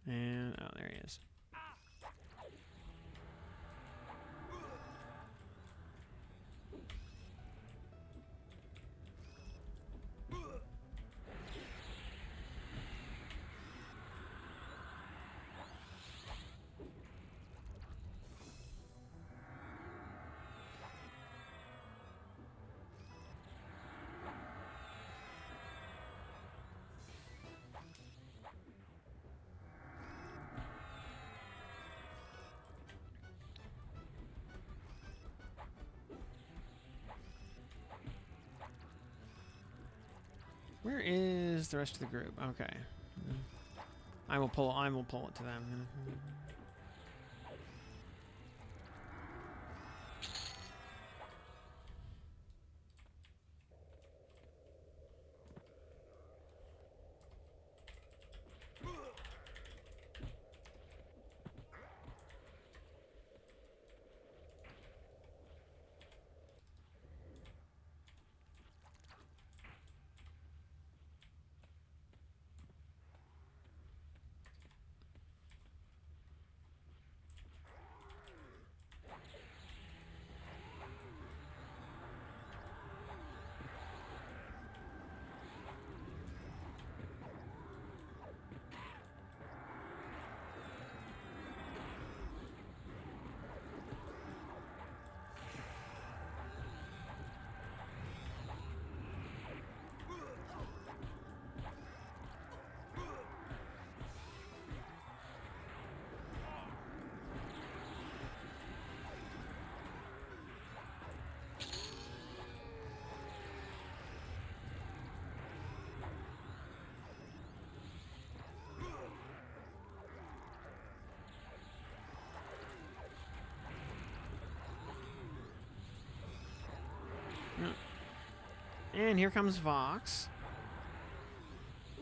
And, oh, there he is. Where is the rest of the group? Okay. I will pull it to them. And here comes Vox.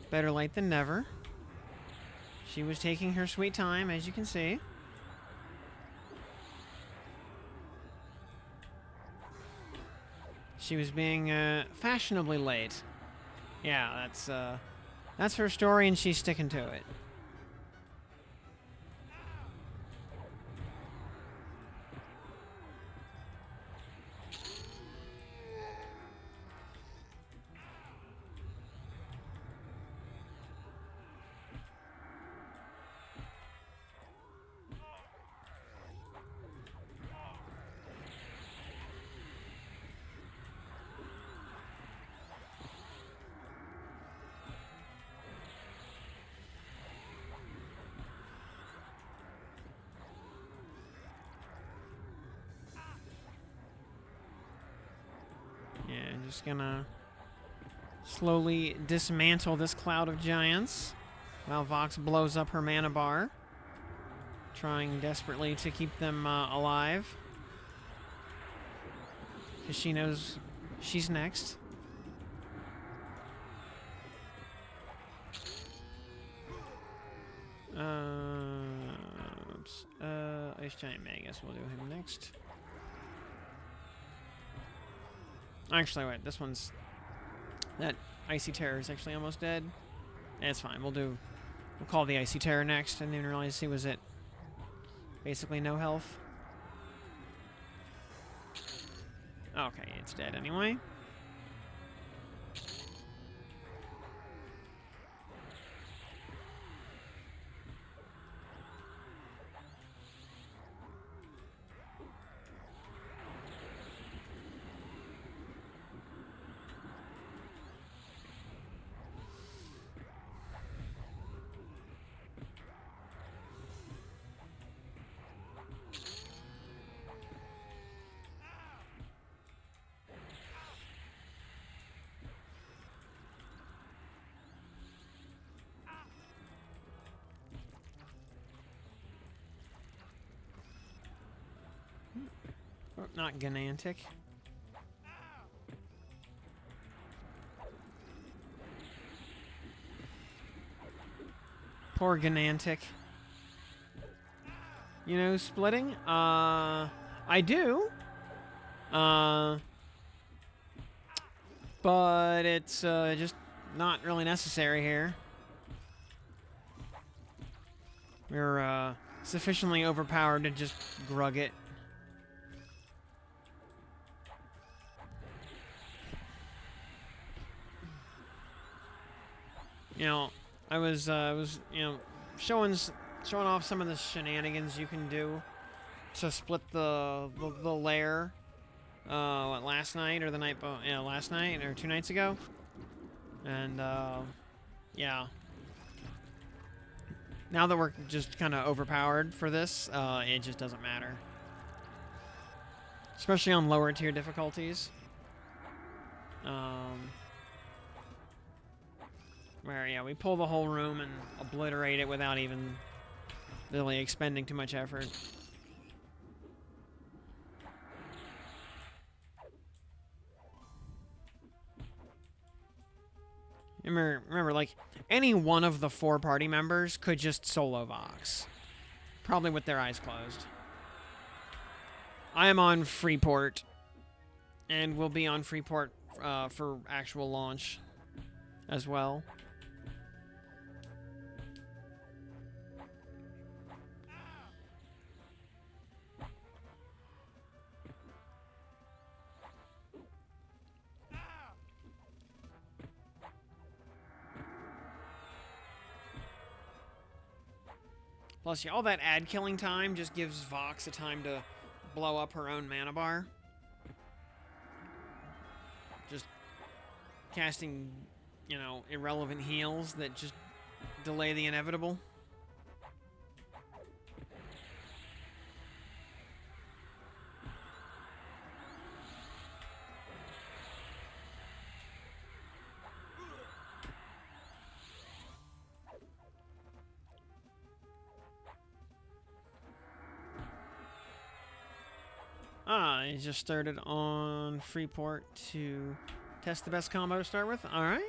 Better late than never. She was taking her sweet time, as you can see. She was being fashionably late. Yeah, that's her story, and she's sticking to it. Yeah, just gonna slowly dismantle this cloud of giants while Vox blows up her mana bar, trying desperately to keep them alive, because she knows she's next. Ice Giant Magus, we'll do him next. Actually, wait, this one's... That Icy Terror is actually almost dead. It's fine, we'll call the Icy Terror next. I didn't even realize he was at basically no health. Okay, it's dead anyway. Not Ganantic. Poor Ganantic. You know, splitting? I do. But it's just not really necessary here. We're sufficiently overpowered to just grug it. You know, I was you know, showing off some of the shenanigans you can do to split the lair. What, last night or the night? Yeah, last night or 2 nights ago. And yeah. Now that we're just kind of overpowered for this, it just doesn't matter. Especially on lower tier difficulties. Where, yeah, we pull the whole room and obliterate it without even really expending too much effort. Remember, like, any one of the 4 party members could just solo Vox. Probably with their eyes closed. I am on Freeport. And we'll be on Freeport for actual launch as well. Plus, yeah, all that ad killing time just gives Vox a time to blow up her own mana bar. Just casting, you know, irrelevant heals that just delay the inevitable. I just started on Freeport to test the best combo to start with. All right.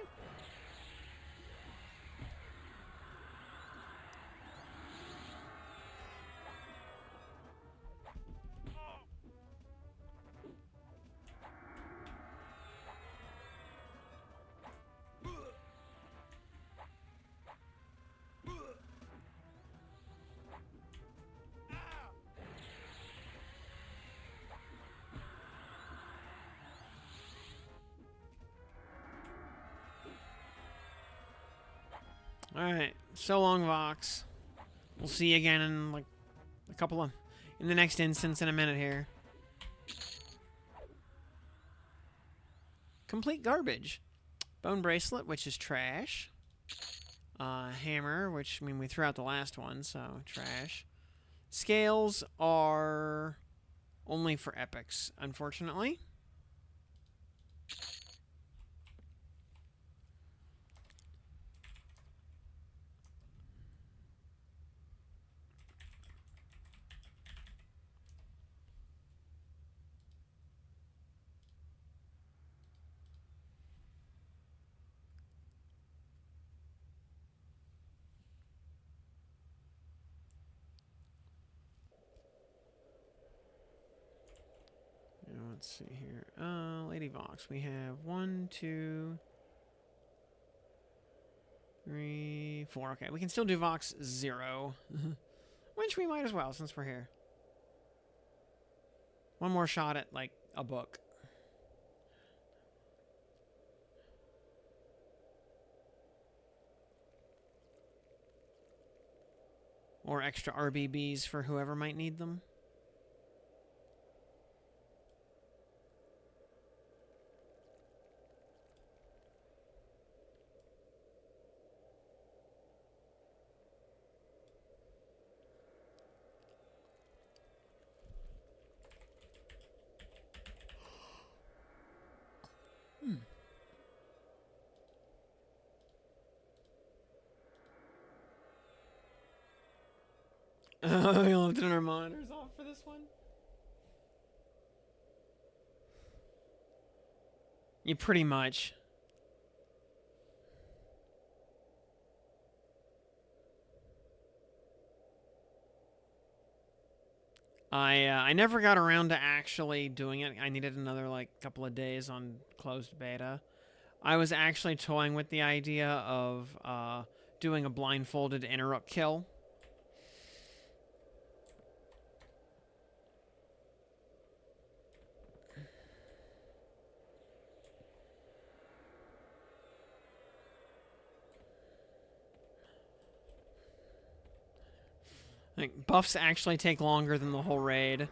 Alright, so long, Vox. We'll see you again in, like, in the next instance in a minute here. Complete garbage. Bone bracelet, which is trash. Hammer, which, I mean, we threw out the last one, so trash. Scales are only for epics, unfortunately. Let's see here. Lady Vox. We have 1, 2, 3, 4. Okay, we can still do Vox 0. Which we might as well, since we're here. One more shot at, like, a book. Or extra RBBs for whoever might need them. We all have to turn our monitors off for this one. You pretty much. I never got around to actually doing it. I needed another, like, couple of days on closed beta. I was actually toying with the idea of doing a blindfolded interrupt kill. Like, buffs actually take longer than the whole raid.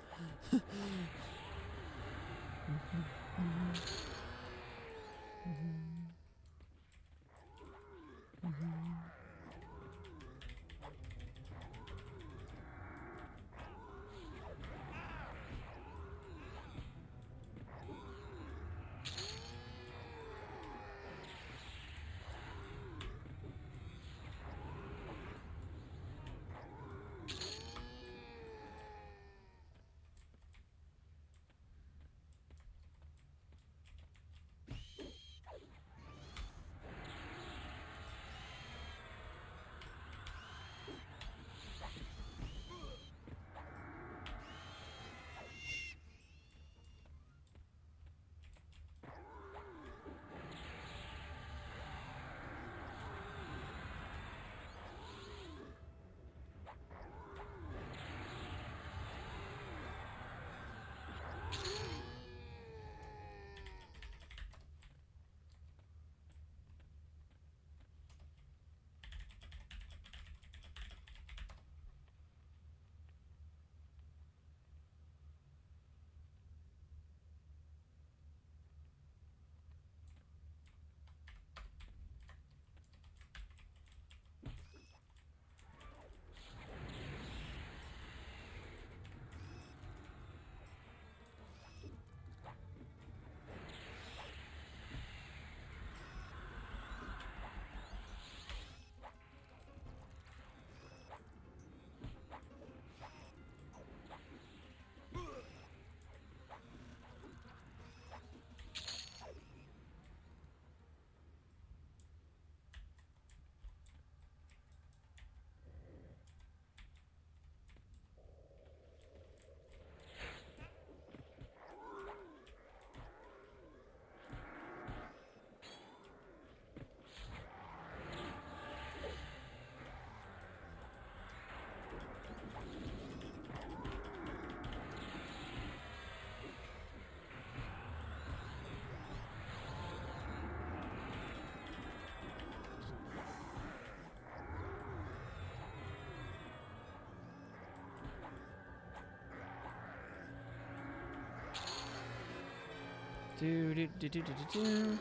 Do do do do do do do.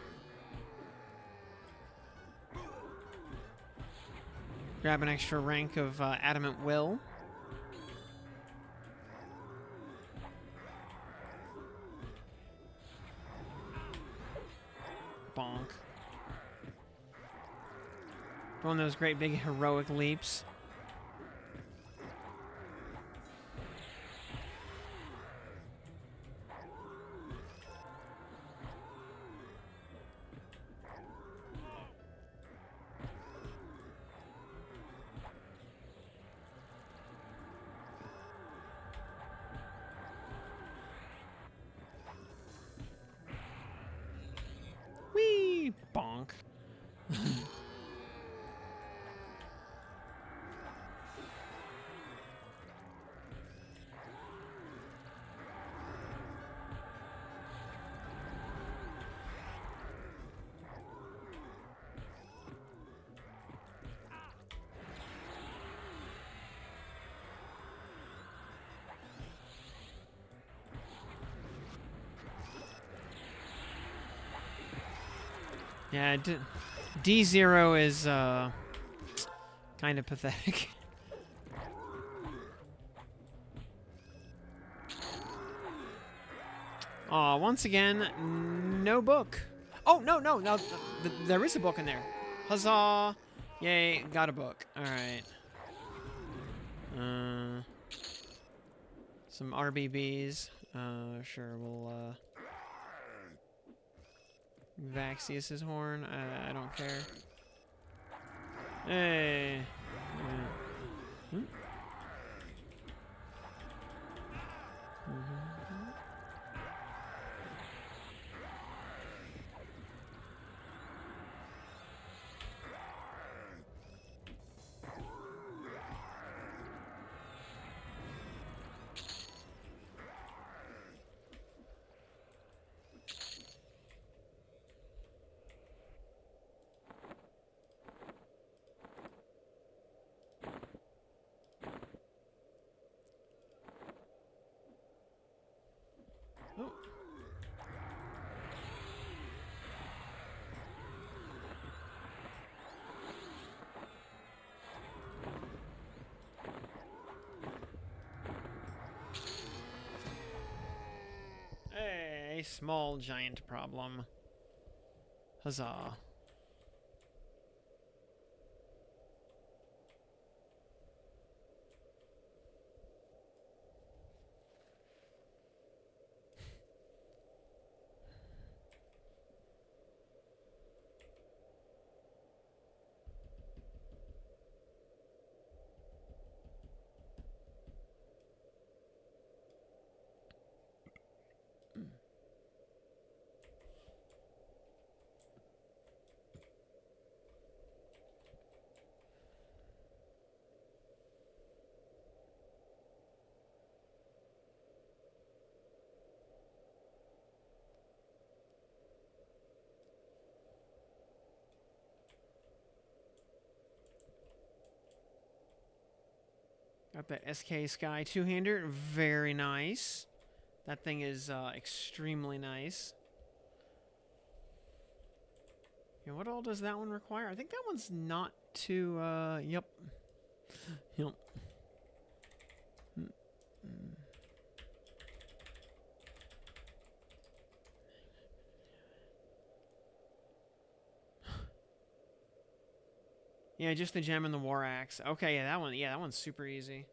Grab an extra rank of Adamant Will. Bonk. One of those great big heroic leaps. Whee! Bonk. Yeah, D0 is kind of pathetic. Aw, once again, no book. Oh, no, there is a book in there. Huzzah! Yay, got a book. Alright. Some RBBs. Sure, we'll, Vaxius's horn. I don't care. Hey. Hmm? Oh. A small giant problem. Huzzah. Got the SK Sky two-hander. Very nice. That thing is extremely nice. Yeah, what all does that one require? I think that one's not too, yep. Yep. Yeah, just the gem and the war axe. Okay, yeah, that one's super easy.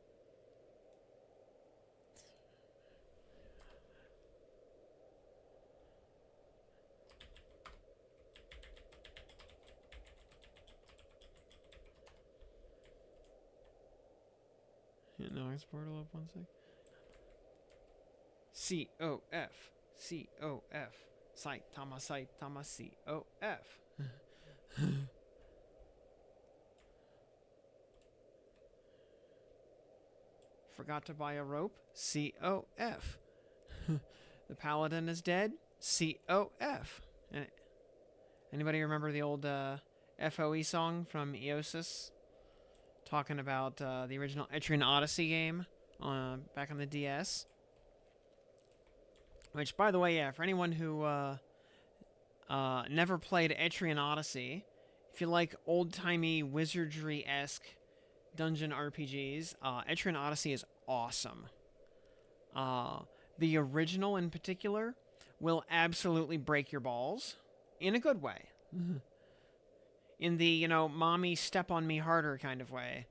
Yeah, no, it's portal up 1 sec. C-O-F. C-O-F. Saitama, Saitama, C-O-F. Forgot to buy a rope. C-O-F. The Paladin is dead. C-O-F. Anybody remember the old FOE song from Eosis? Talking about the original Etrian Odyssey game back on the DS. Which, by the way, yeah, for anyone who never played Etrian Odyssey, if you like old-timey wizardry-esque dungeon RPGs, Etrian Odyssey is awesome. The original, in particular, will absolutely break your balls in a good way. In the, you know, mommy step on me harder kind of way.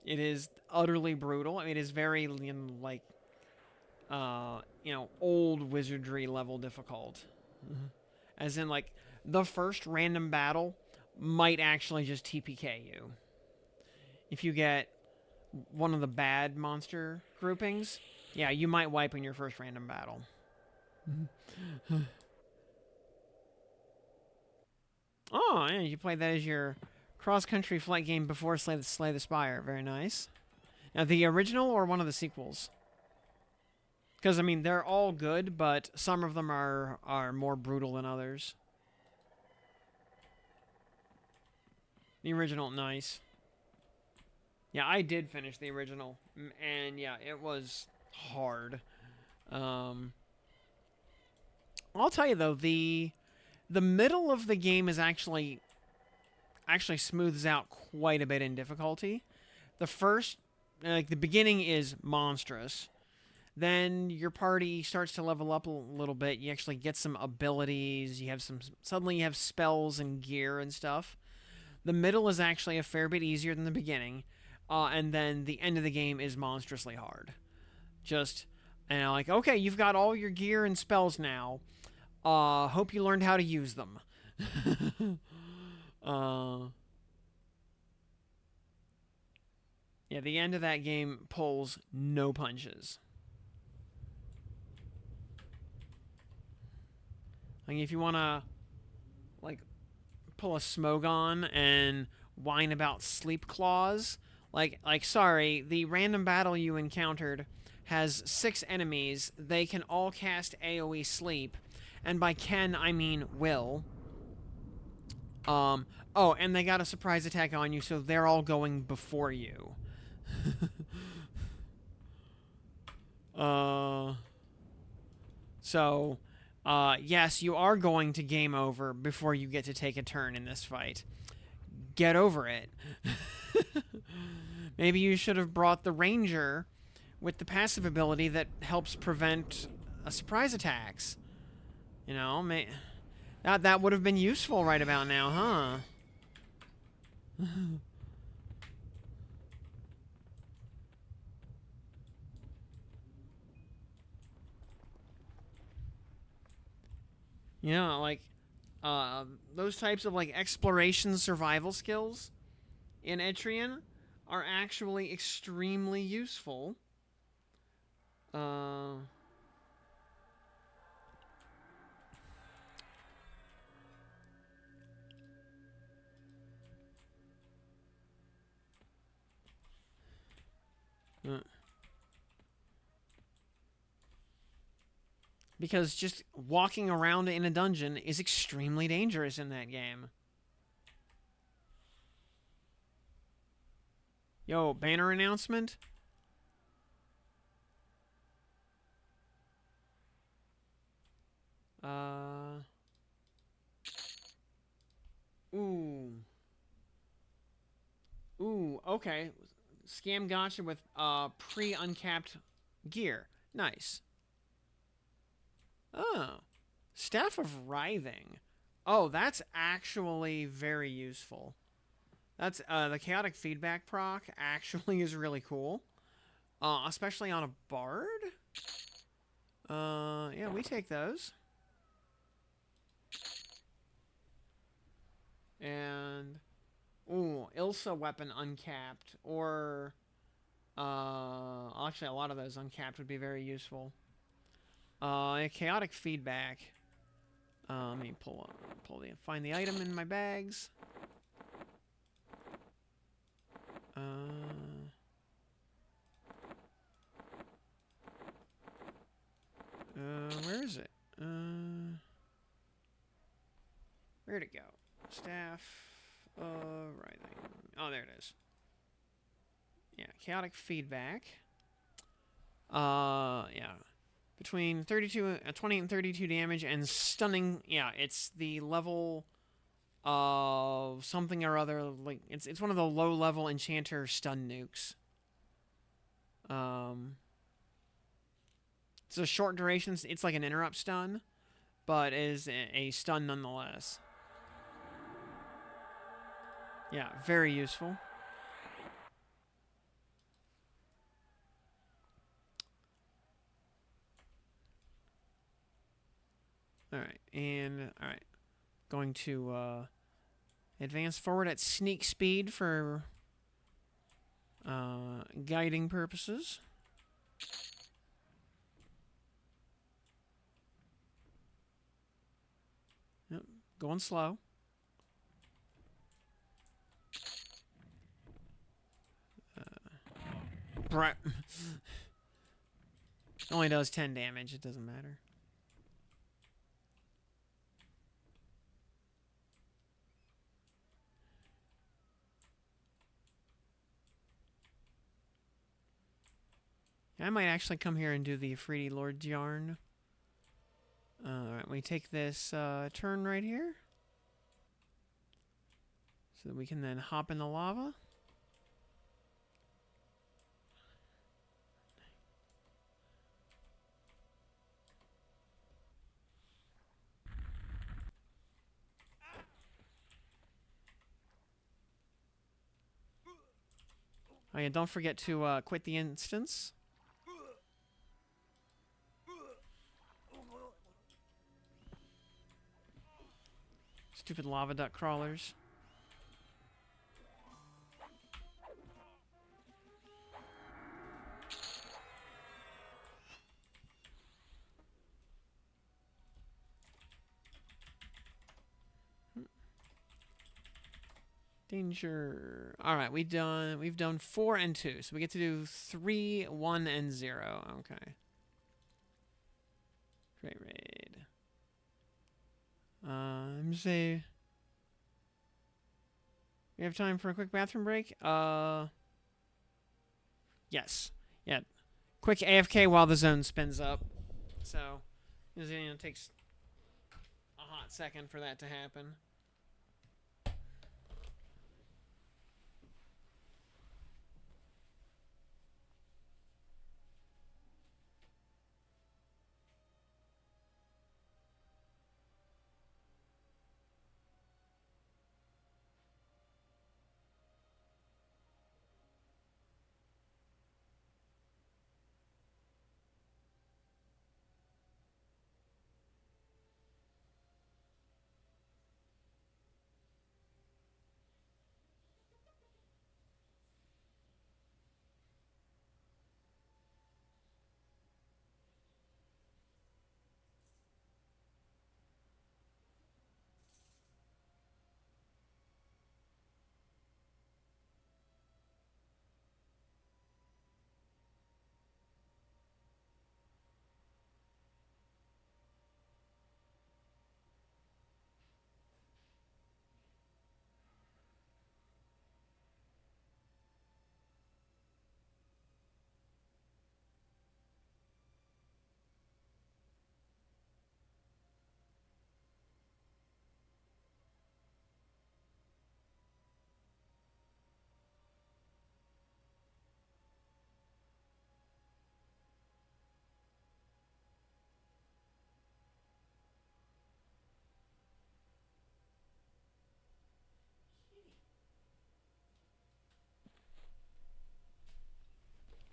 It is utterly brutal. I mean, it is very, you know, like, you know, old wizardry level difficult. As in, like, the first random battle might actually just TPK you. If you get one of the bad monster groupings, yeah, you might wipe in your first random battle. Oh, yeah, you played that as your cross-country flight game before Slay the Spire. Very nice. Now, the original or one of the sequels? Because, I mean, they're all good, but some of them are more brutal than others. The original, nice. Yeah, I did finish the original, and yeah, it was hard. I'll tell you though, the middle of the game is actually smooths out quite a bit in difficulty. The first, like the beginning, is monstrous. Then your party starts to level up a little bit. You actually get some abilities. You have some. Suddenly, you have spells and gear and stuff. The middle is actually a fair bit easier than the beginning, and then the end of the game is monstrously hard. Just, and like, okay, you've got all your gear and spells now. Hope you learned how to use them. Yeah, the end of that game pulls no punches. Like, if you want to, like, pull a Smogon and whine about sleep claws, sorry, the random battle you encountered has 6 enemies. They can all cast AoE sleep, and by can I mean will. Oh, and they got a surprise attack on you, so they're all going before you. Uh, so, yes, you are going to game over before you get to take a turn in this fight. Get over it. Maybe you should have brought the ranger with the passive ability that helps prevent surprise attacks. You know, that would have been useful right about now, huh? You know, like, those types of, like, exploration survival skills in Etrian are actually extremely useful. Uh... Because just walking around in a dungeon is extremely dangerous in that game. Yo, banner announcement? Ooh. Ooh, okay. Scam gotcha with pre-uncapped gear. Nice. Oh. Staff of Writhing. Oh, that's actually very useful. That's the chaotic feedback proc actually is really cool. Especially on a bard. Yeah, we take those. And ooh, Ilsa weapon uncapped, or actually a lot of those uncapped would be very useful. Chaotic feedback. Let me find the item in my bags. Where is it? Where'd it go? Staff. Right. Oh, there it is. Yeah, chaotic feedback. Yeah. Between 20 and 32 damage and stunning. Yeah, it's the level of something or other. Like it's one of the low level enchanter stun nukes. It's a short duration. It's like an interrupt stun, but is a stun nonetheless. Yeah, very useful. Alright, and alright. Going to advance forward at sneak speed for guiding purposes. Yep, going slow. Only does 10 damage, it doesn't matter. I might actually come here and do the Freedy Lord yarn. Alright, we take this turn right here. So that we can then hop in the lava. Oh yeah, don't forget to quit the instance. Stupid lava duck crawlers. Danger. Alright, we've done 4 and 2. So we get to do 3, 1, and 0. Okay. Great raid. I'm just say we have time for a quick bathroom break. Yes. Yeah. quick AFK while the zone spins up. So, it takes a hot second for that to happen.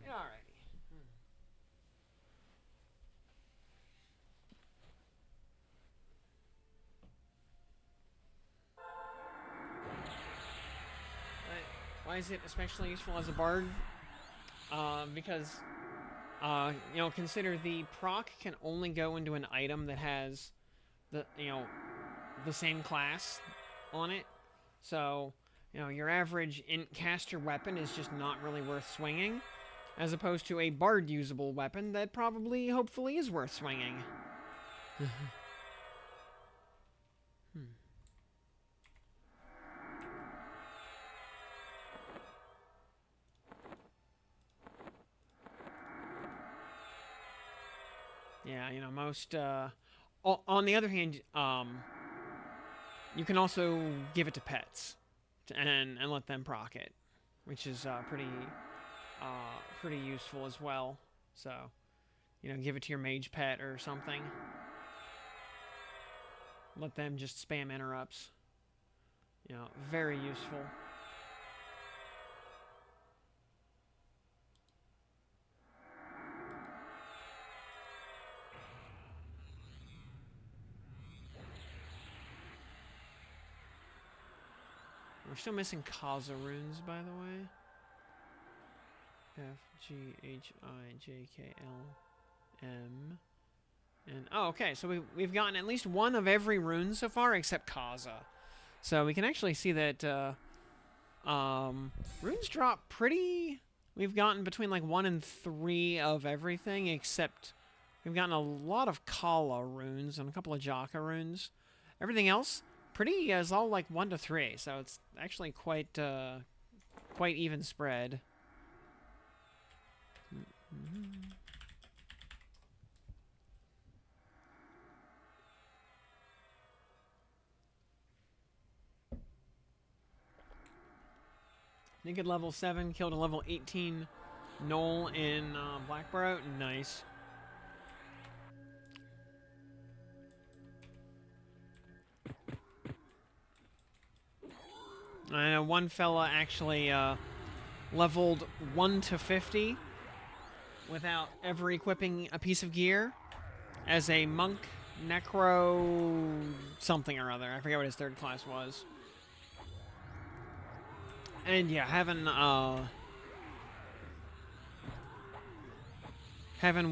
Alrighty. Why is it especially useful as a bard? Because, consider the proc can only go into an item that has the same class on it. So, your average caster weapon is just not really worth swinging, as opposed to a bard usable weapon that probably, hopefully, is worth swinging. Yeah, most, on the other hand, you can also give it to pets and let them proc it, which is pretty useful as well. So, give it to your mage pet or something. Let them just spam interrupts. Very useful. We're still missing Kaza runes, by the way. F, G, H, I, J, K, L, M. And, oh, okay, so we've gotten at least one of every rune so far, except Kaza. So we can actually see that, runes drop pretty... We've gotten between, like, 1 and 3 of everything, except we've gotten a lot of Kala runes and a couple of Jaka runes. Everything else... pretty is all like 1 to 3, so it's actually quite even spread. Naked level 7 killed a level 18 Knoll in Blackborough. Nice. I know one fella actually leveled 1 to 50 without ever equipping a piece of gear as a monk, necro something or other. I forget what his third class was. And yeah, having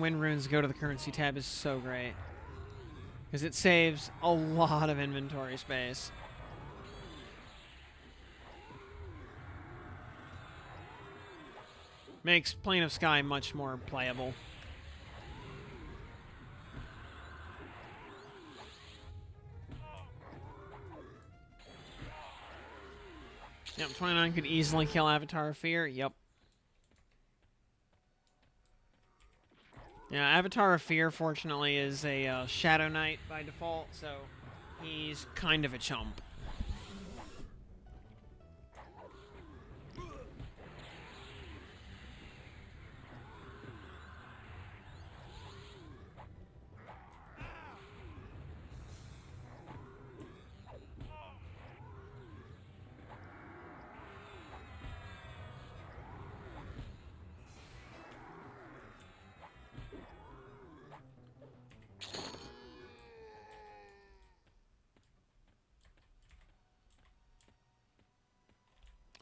win runes go to the currency tab is so great. Because it saves a lot of inventory space. Makes Plane of Sky much more playable. Yep, 29 could easily kill Avatar of Fear. Yep. Yeah, Avatar of Fear, fortunately, is a Shadow Knight by default, so he's kind of a chump.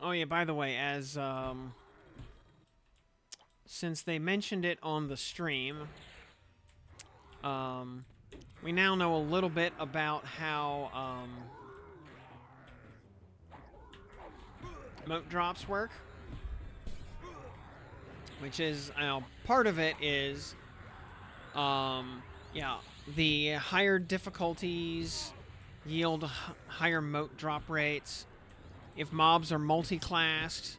Oh yeah, by the way, as since they mentioned it on the stream, um, we now know a little bit about how moat drops work, which is part of it is yeah, the higher difficulties yield higher moat drop rates. If mobs are multi-classed,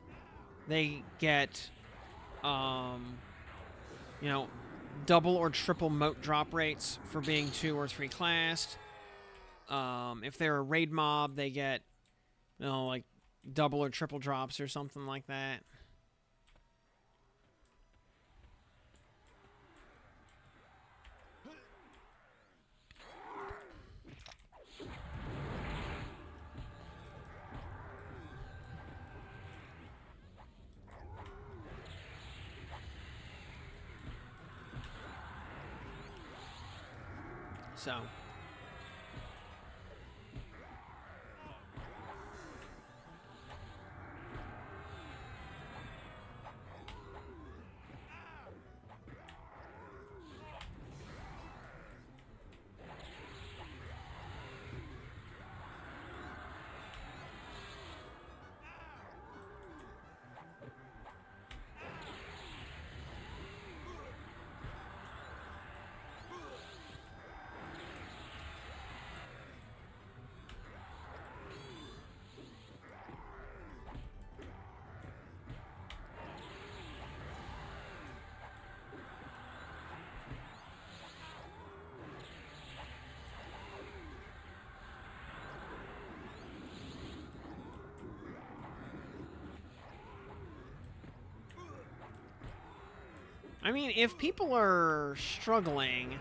they get you know, double or triple moat drop rates for being 2 or 3 classed. If they're a raid mob, they get, like double or triple drops or something like that. So, I mean, if people are struggling,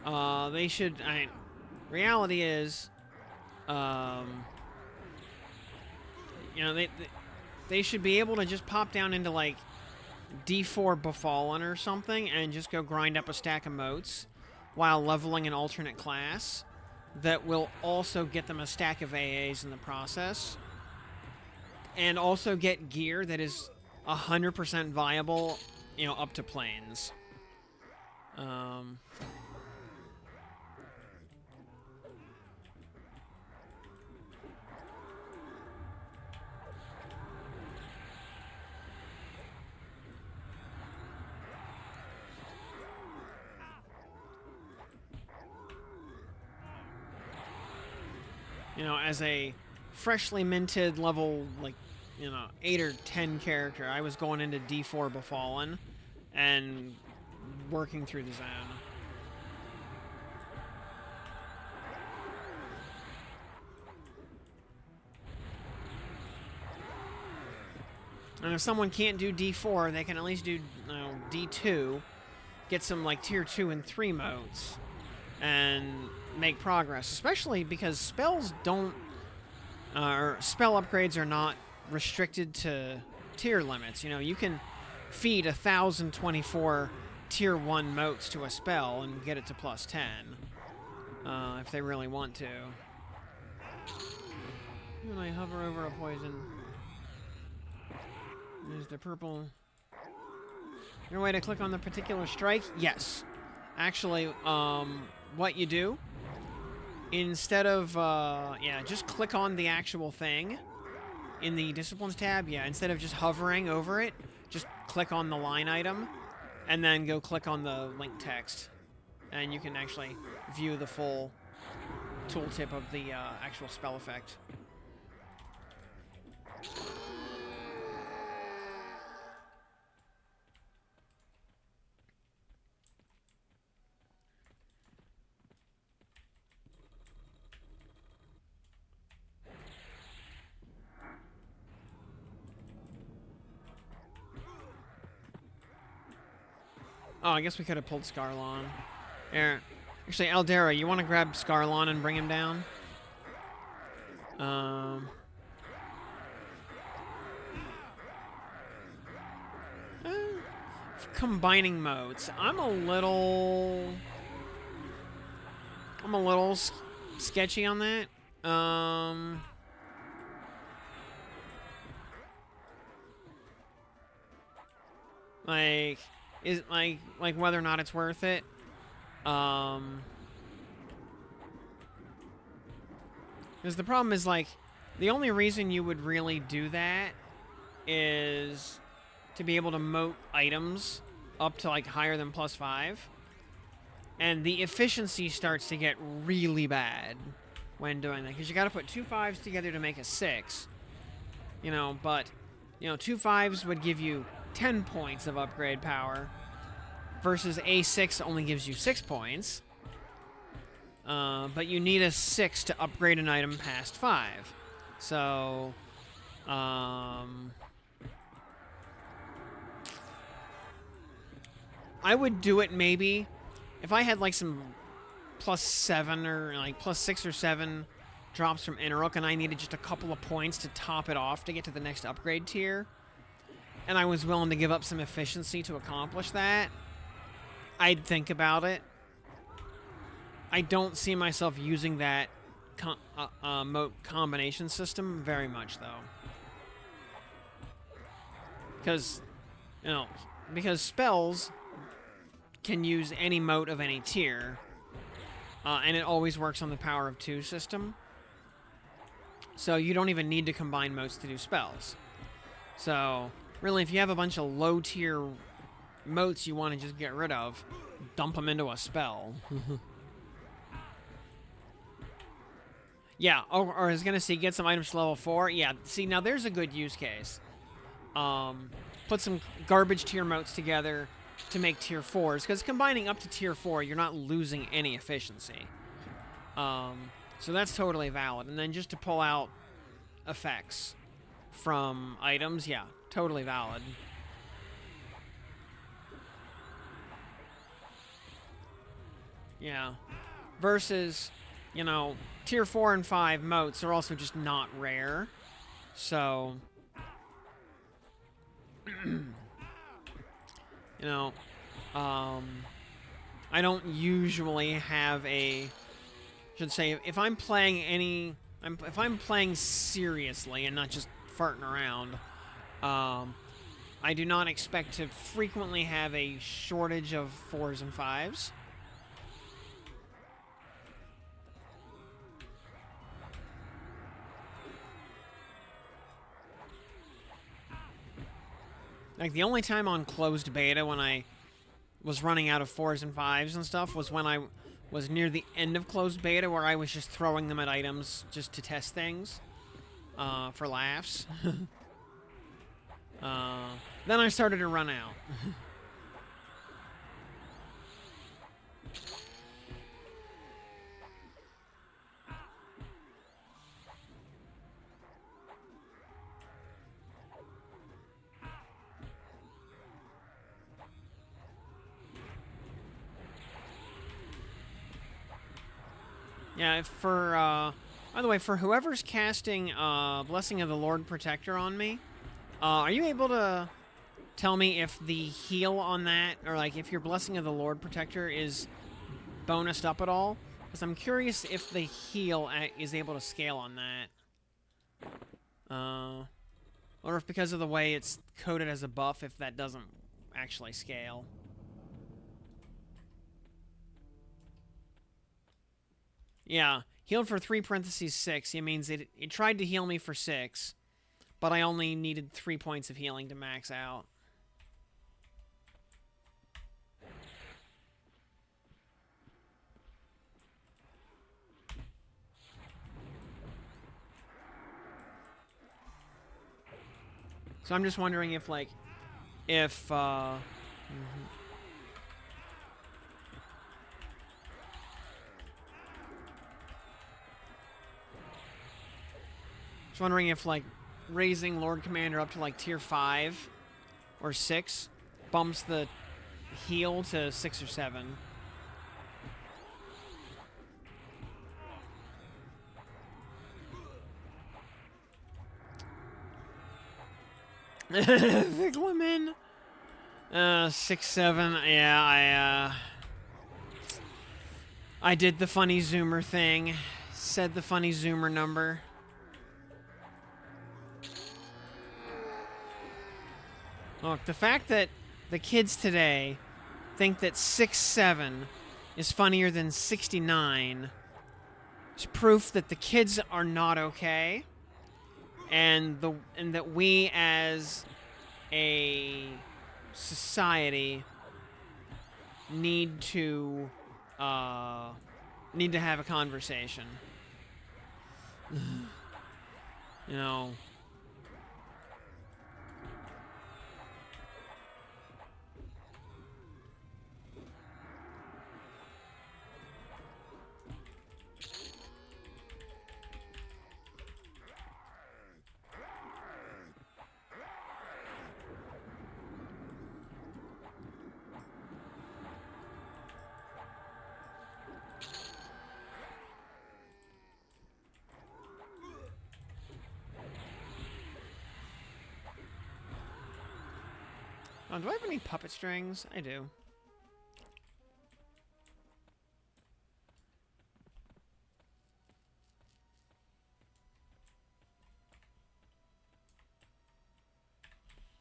they should. Reality is, um, they should be able to just pop down into like D4 Befallen or something and just go grind up a stack of moats while leveling an alternate class that will also get them a stack of AAs in the process, and also get gear that is 100% viable, up to planes. As a freshly minted level, 8 or 10 character, I was going into D4 Befallen and working through the zone. And if someone can't do D4, they can at least do D2, get some tier 2 and 3 modes, and make progress. Especially because spells don't, or spell upgrades are not restricted to tier limits. You can feed 1,024 tier 1 motes to a spell and get it to plus 10, if they really want to. When I hover over a poison, there's the purple. Your way to click on the particular strike? Yes. Actually, what you do, instead of, just click on the actual thing in the Disciplines tab. Yeah, instead of just hovering over it, just click on the line item, and then go click on the link text. And you can actually view the full tooltip of the actual spell effect. Oh, I guess we could have pulled Scarlon. Here. Actually, Aldera, you want to grab Scarlon and bring him down? Eh, combining modes. I'm a little sketchy on that. Like, is like whether or not it's worth it. Because the problem is, like, the only reason you would really do that is to be able to moat items up to, like, higher than +5. And the efficiency starts to get really bad when doing that. Because you got to put 2 5s together to make a 6. You know, but, you know, 2 5s would give you 10 points of upgrade power. Versus A6 only gives you 6 points. But you need a 6 to upgrade an item past 5. So, I would do it maybe if I had like some +7 or like +6 or 7 drops from Inrook and I needed just a couple of points to top it off to get to the next upgrade tier, and I was willing to give up some efficiency to accomplish that, I'd think about it. I don't see myself using that moat combination system very much, though. Because, you know, because spells can use any moat of any tier, and it always works on the power of 2 system. So you don't even need to combine moats to do spells. So, really, if you have a bunch of low-tier moats you want to just get rid of, dump them into a spell. Yeah, or I was going to say, get some items to level 4. Yeah, see, now there's a good use case. Put some garbage tier moats together to make tier 4s, because combining up to tier 4, you're not losing any efficiency. So that's totally valid. And then just to pull out effects from items, yeah, totally valid. Yeah. Versus, you know, tier 4 and 5 moats are also just not rare. So, you know, I don't usually have a, should say, if I'm playing if I'm playing seriously and not just farting around, I do not expect to frequently have a shortage of 4s and 5s. Like, the only time on closed beta when I was running out of 4s and 5s and stuff was when I was near the end of closed beta, where I was just throwing them at items just to test things for laughs. Then I started to run out. Yeah, by the way, for whoever's casting Blessing of the Lord Protector on me, are you able to tell me if the heal on that, or like if your Blessing of the Lord Protector is bonused up at all? Because I'm curious if the heal is able to scale on that. Or if because of the way it's coded as a buff, if that doesn't actually scale. Yeah, healed for 3 (6). It means it tried to heal me for 6, but I only needed 3 points of healing to max out. So I'm just wondering if, like, if, Just wondering if, like, raising Lord Commander up to, like, tier 5 or 6 bumps the heal to 6 or 7. Vigleman. 6, 7. Yeah, I did the funny zoomer thing. Said the funny zoomer number. Look, the fact that the kids today think that 6, 7 is funnier than 69 is proof that the kids are not okay, and that we as a society need to have a conversation. You know. Oh, do I have any puppet strings? I do.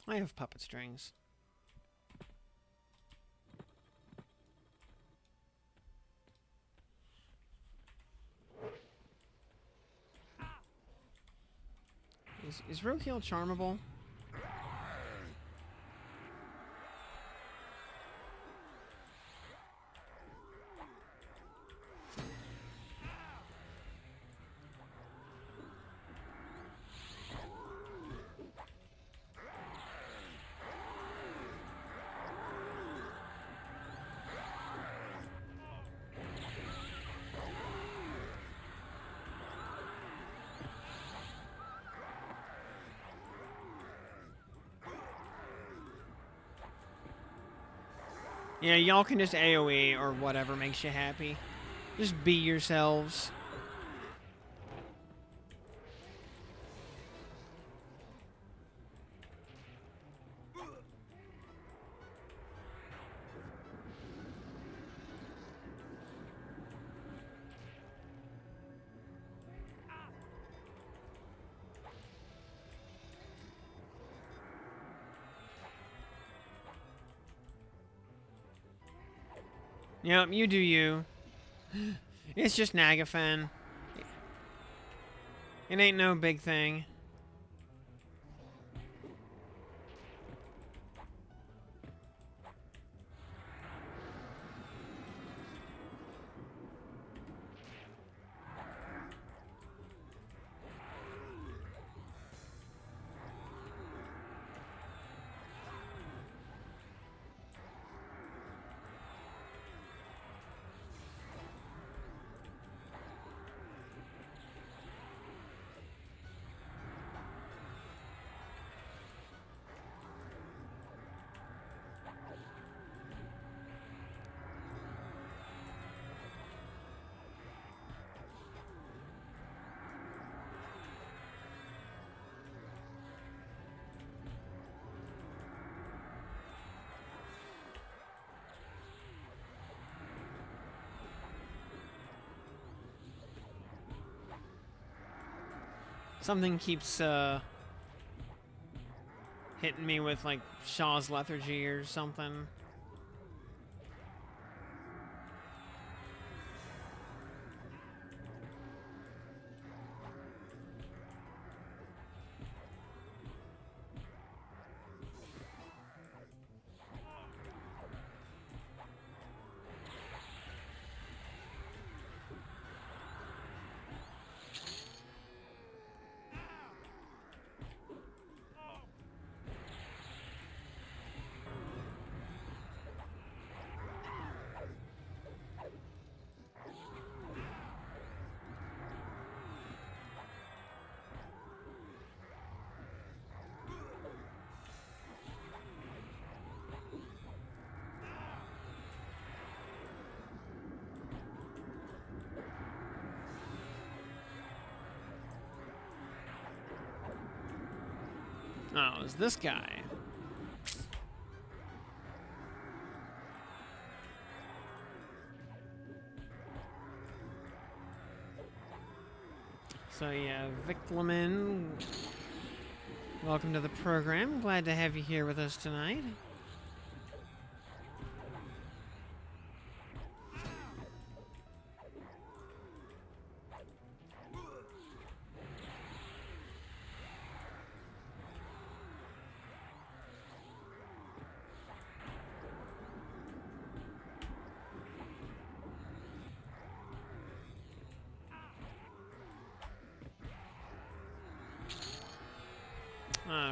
I have puppet strings. Is Roadkill charmable? Yeah, y'all can just AoE or whatever makes you happy. Just be yourselves. Yep, you do you. It's just Nagafen. It ain't no big thing. Something keeps hitting me with like Shaw's lethargy or something. Oh, it's this guy. So yeah, Viclamin, welcome to the program. Glad to have you here with us tonight.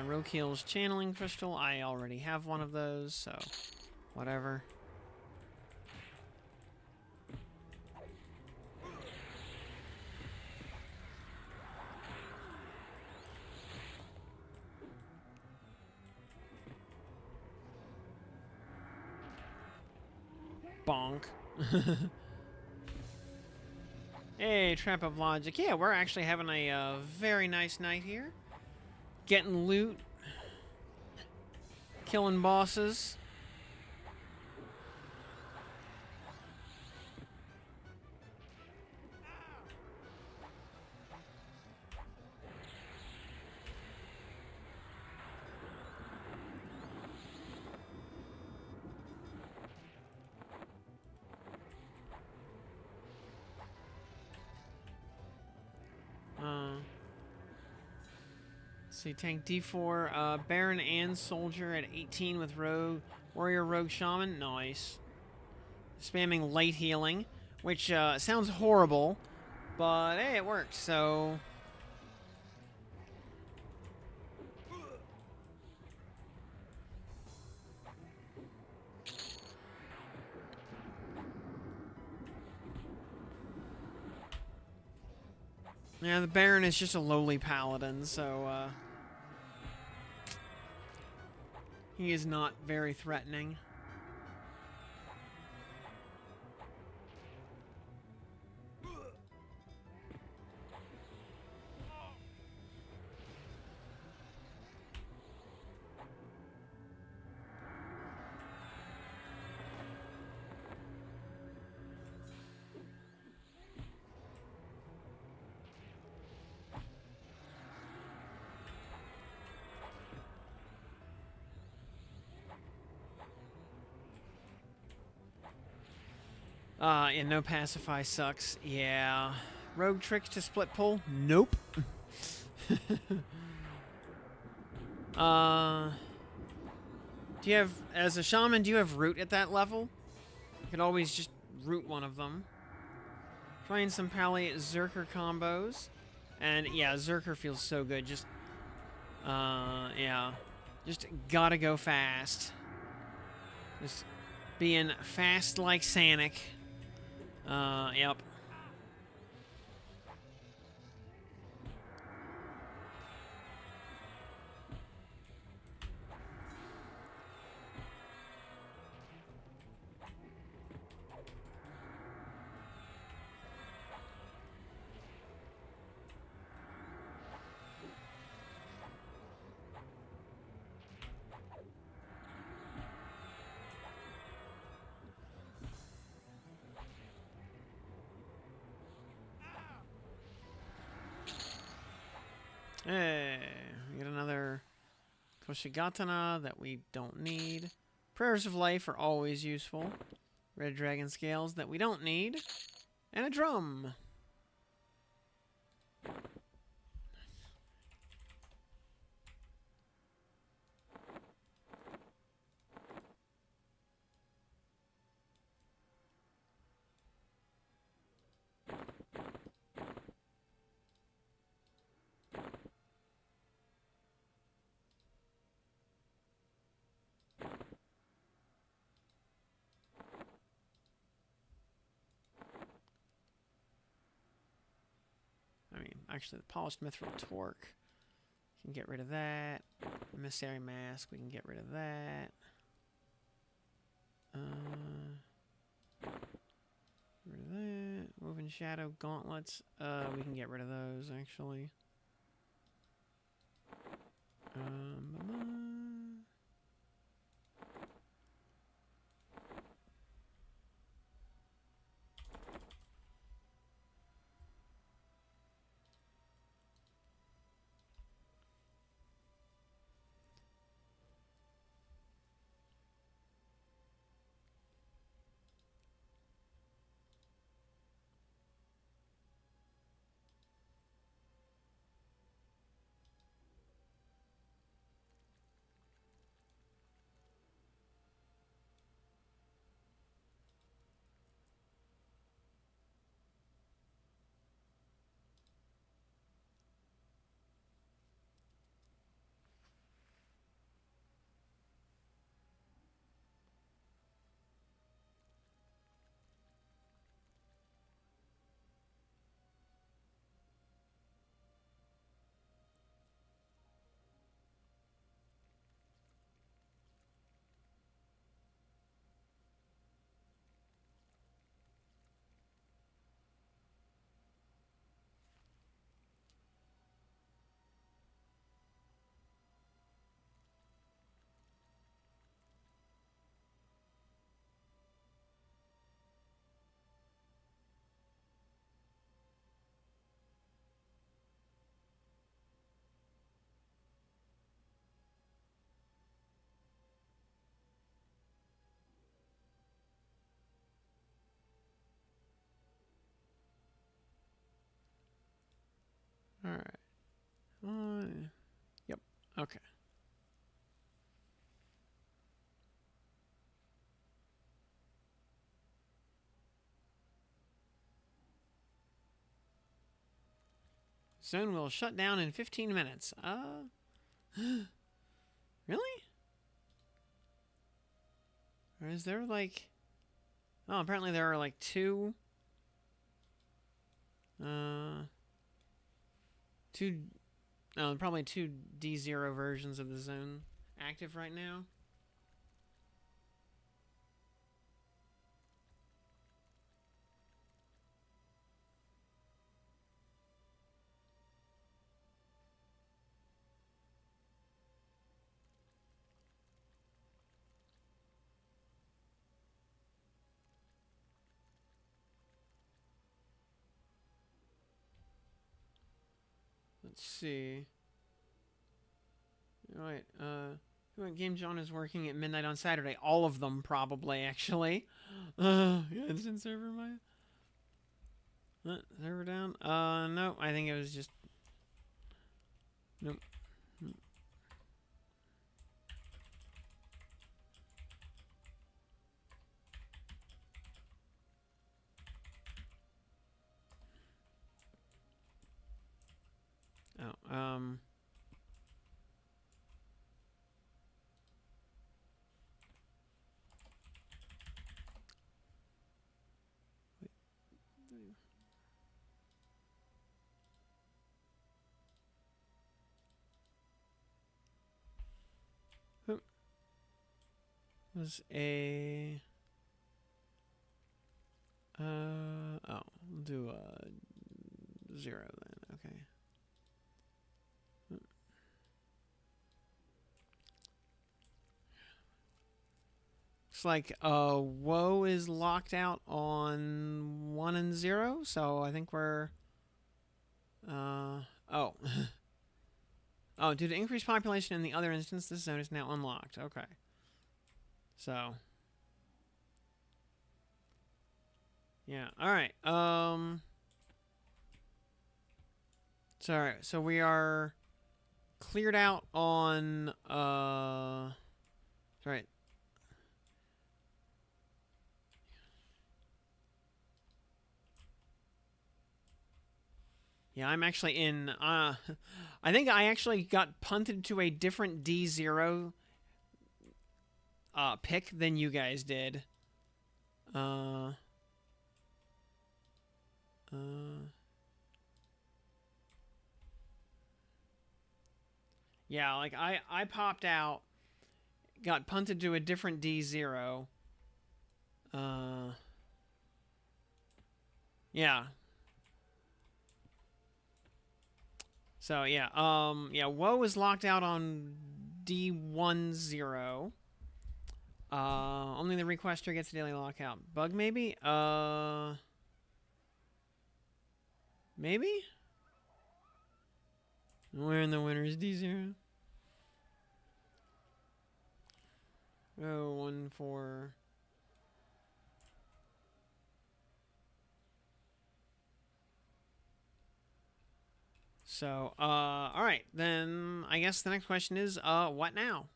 Rokeel's channeling crystal. I already have one of those, so whatever. Bonk. Hey, Trap of Logic. Yeah, we're actually having a very nice night here. Getting loot. Killing bosses. See, tank D4, Baron and Soldier at 18 with Rogue, Warrior, Rogue, Shaman. Nice. Spamming light healing, which sounds horrible, but hey, it worked, so... Yeah, the Baron is just a lowly paladin, so, he is not very threatening. Yeah, no pacify sucks. Yeah. Rogue tricks to split pull? Nope. Do you have, as a shaman, do you have root at that level? You could always just root one of them. Trying some Pally Zerker combos. And yeah, Zerker feels so good. Just, yeah. Just gotta go fast. Just being fast like Sanic. Yep. Hey, we get another Koshigatana that we don't need. Prayers of Life are always useful. Red Dragon Scales that we don't need. And a drum. Actually, the Polished Mithril Torque. We can get rid of that. Emissary Mask, we can get rid of that. Get rid of that. Woven Shadow Gauntlets. We can get rid of those, actually. Okay. Zone will shut down in 15 minutes. Really? Or is there like... Oh, apparently there are like two... probably two D0 versions of the zone active right now. Let's see. Wait, what game John is working at midnight on Saturday? All of them, probably, actually. Instant server, server down? No, I think it was just... Nope. Oh, was a... oh, we'll do a 0 then, okay. Looks like Woe is locked out on 1 and 0, so I think we're... oh. Oh, due to increased population in the other instance, this zone is now unlocked. Okay. So... Yeah, alright. Sorry, so we are cleared out on, right. Yeah, I'm actually in, I think I actually got punted to a different D0 pick than you guys did. Yeah, like I popped out, got punted to a different D0. Yeah. So yeah, yeah, Woe is locked out on D10. Only the requester gets a daily lockout. Bug maybe? Maybe? Where in the winner is D0? Oh, 1, 4. So, alright, then I guess the next question is, what now?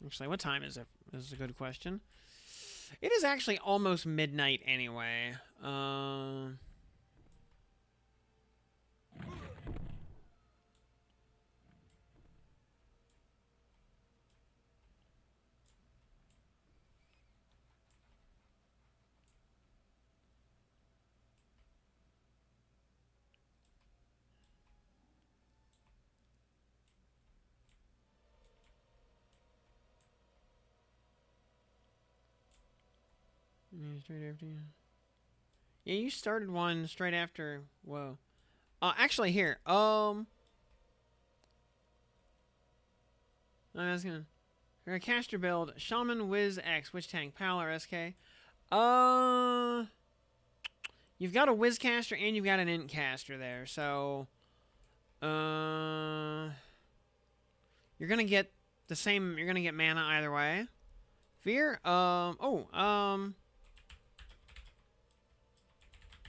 Actually, what time is it? This is a good question. It is actually almost midnight anyway. Straight after you. Yeah, you started one straight after. Whoa. Actually, here. I was gonna. For a caster build, Shaman, Wiz, X, Witch Tank, Pal, or SK. You've got a Whizcaster and you've got an Intcaster there, so you're gonna get the same. You're gonna get mana either way. Fear.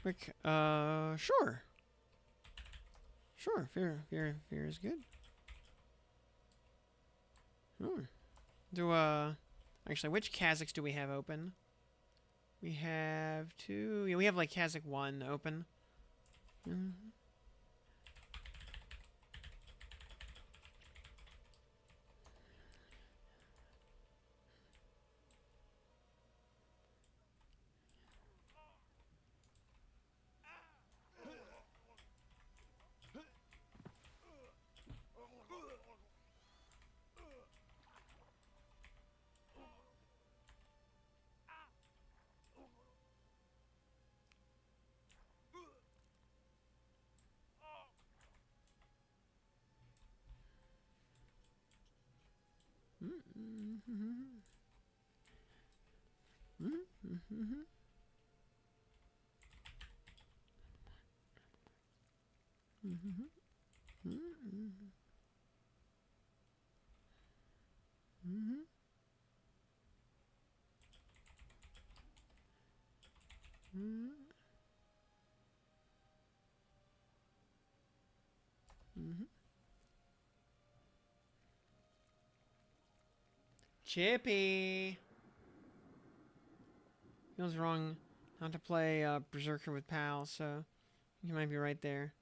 Quick. Sure. Sure. Fear is good. Sure. Actually, which Kazakhs do we have open? We have two. Yeah, we have like Kazakh 1 open. Chippy. Feels wrong not to play Berserker with Pal, so you might be right there.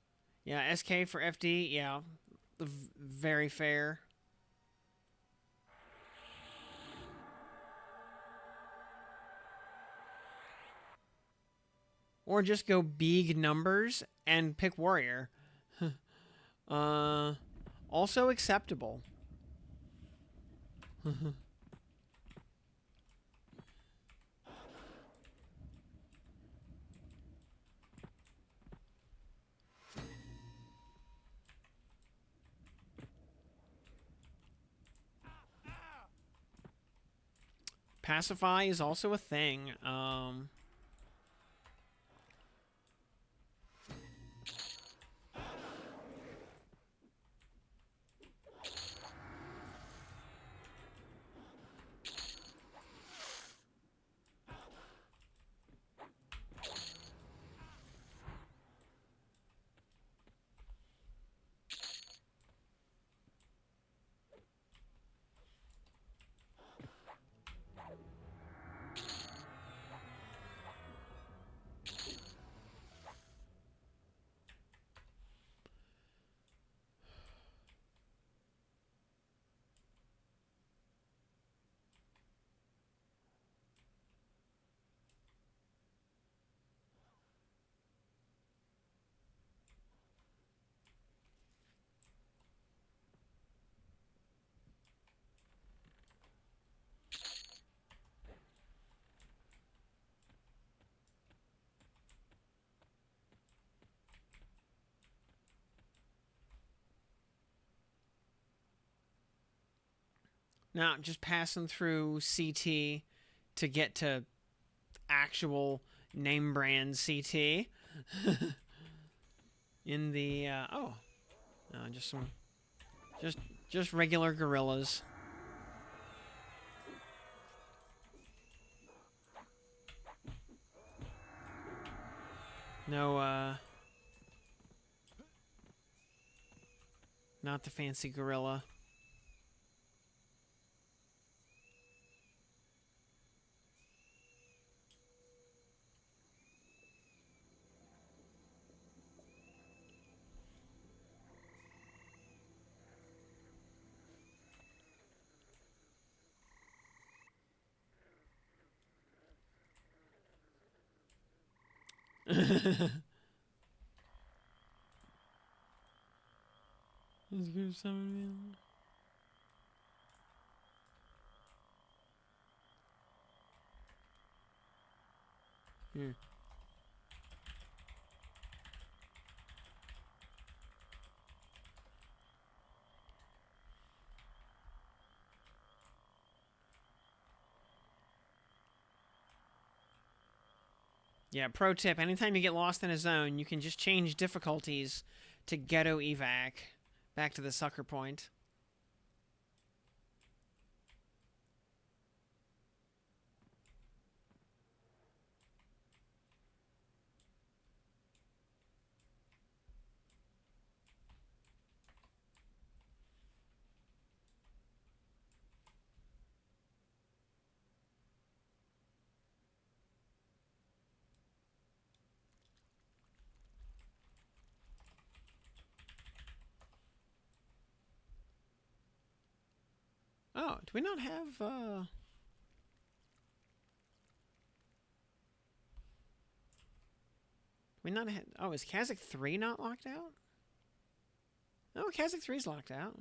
Yeah, SK for FD. Yeah, very fair. Or just go big numbers and pick Warrior. Also acceptable. Pacify is also a thing. Now, just passing through CT to get to actual name brand CT. In the no, just some, just regular gorillas. No, not the fancy gorilla. Let's go summon. Here. Yeah, pro tip, anytime you get lost in a zone, you can just change difficulties to ghetto evac back to the sucker point. Oh, do we not have, we not have, oh, is Kazakh 3 not locked out? Oh, Kazakh 3's locked out.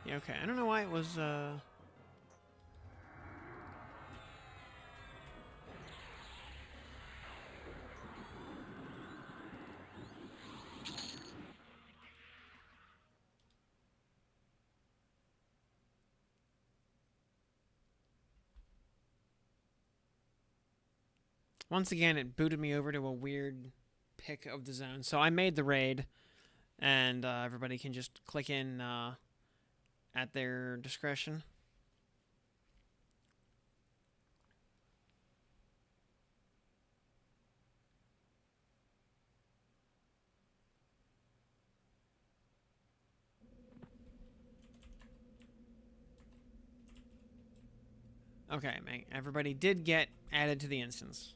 Yeah, okay. I don't know why it was, once again, it booted me over to a weird pick of the zone. So I made the raid, and everybody can just click in at their discretion. Okay, everybody did get added to the instance.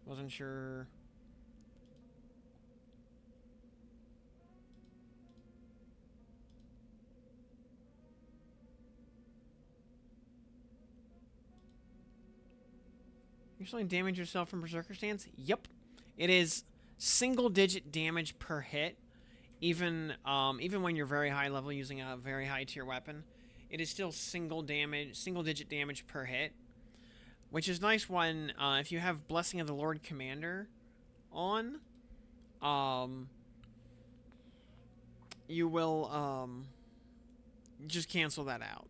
Wasn't sure. You're selling damage yourself from Berserker Stance? Yep. It is single-digit damage per hit, even when you're very high level using a very high tier weapon. It is still single-digit damage per hit, which is nice when if you have Blessing of the Lord Commander on, you will just cancel that out.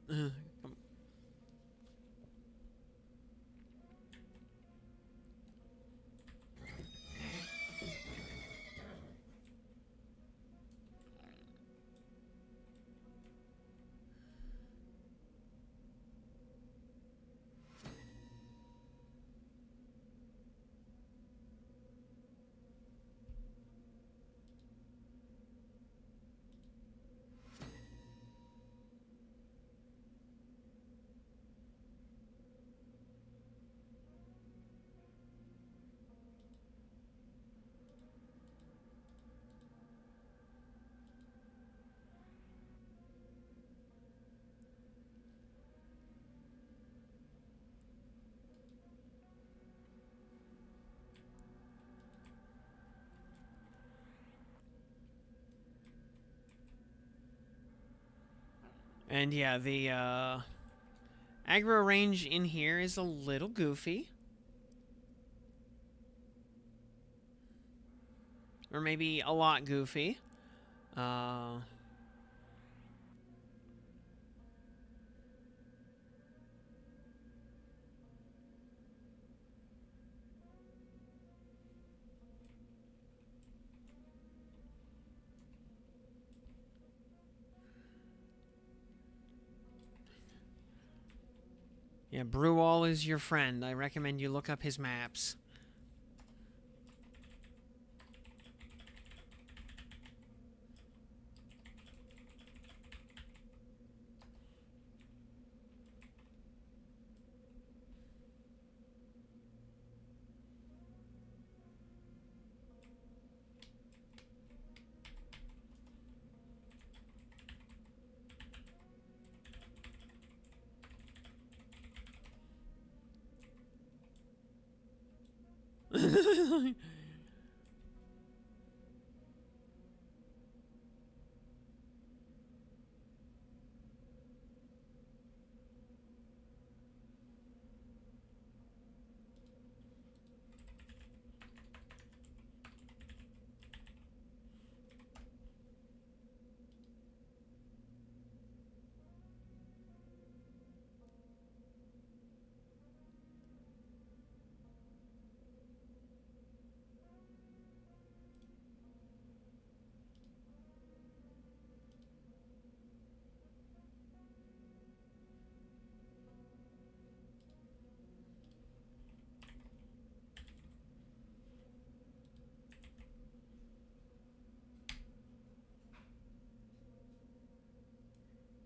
And yeah, the aggro range in here is a little goofy. Or maybe a lot goofy. Yeah, Brewall is your friend. I recommend you look up his maps.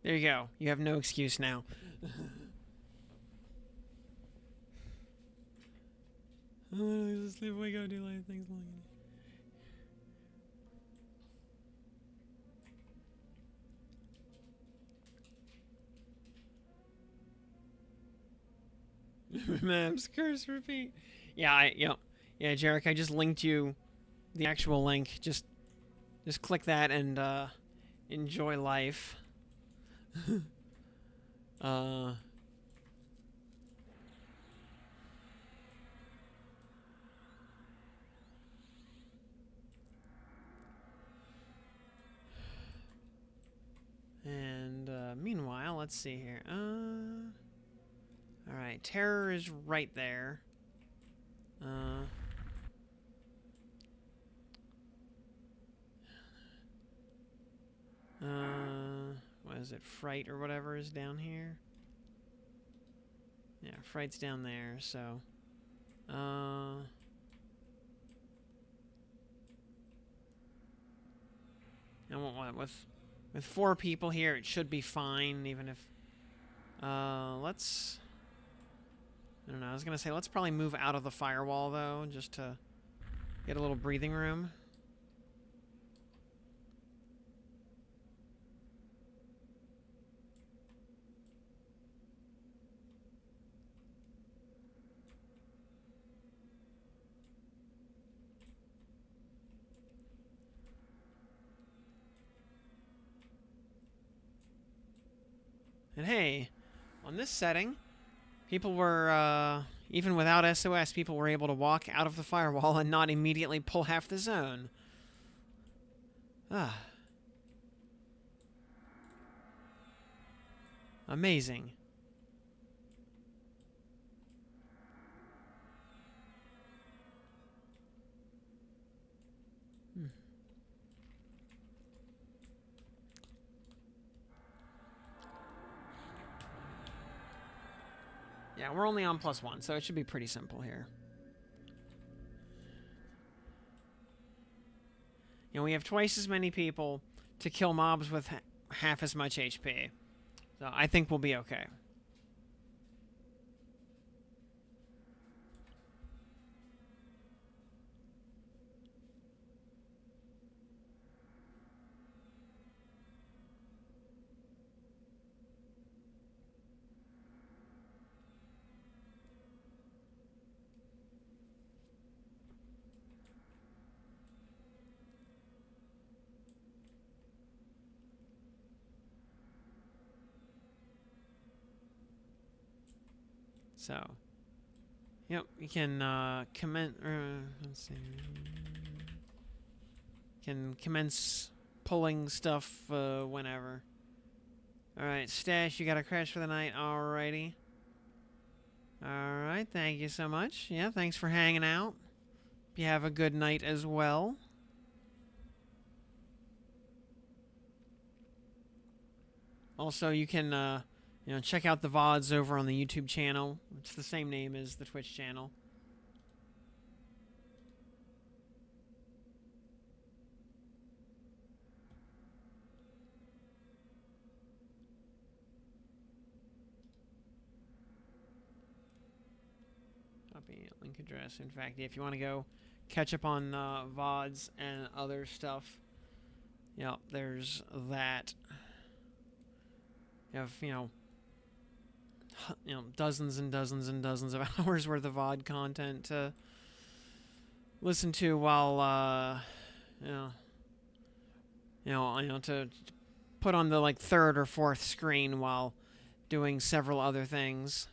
There you go. You have no excuse now. Just sleep, wake up, do life things like that. Maps, curse, repeat. Yeah, yeah, Jarek, I just linked you the actual link. Just click that and enjoy life. uh. And meanwhile, let's see here. All right, terror is right there. What is it? Fright or whatever is down here. Yeah, fright's down there. So, and what with 4 people here, it should be fine. Even if, let's. I don't know. I was gonna say let's probably move out of the firewall though, just to get a little breathing room. And hey, on this setting, people were, even without SOS, people were able to walk out of the firewall and not immediately pull half the zone. Ah. Amazing. Yeah, we're only on +1, so it should be pretty simple here. You know, we have twice as many people to kill mobs with half as much HP. So I think we'll be okay. So, yep, you can let's see. Can commence pulling stuff whenever. Alright, Stash, you got a crash for the night. Alrighty. Alright, thank you so much. Yeah, thanks for hanging out. You have a good night as well. Also, you can, you know, check out the VODs over on the YouTube channel. It's the same name as the Twitch channel. Copy link address. In fact, if you want to go catch up on VODs and other stuff, yep, there's that. You have, you know, dozens and dozens and dozens of hours worth of VOD content to listen to while you know to put on the like third or fourth screen while doing several other things.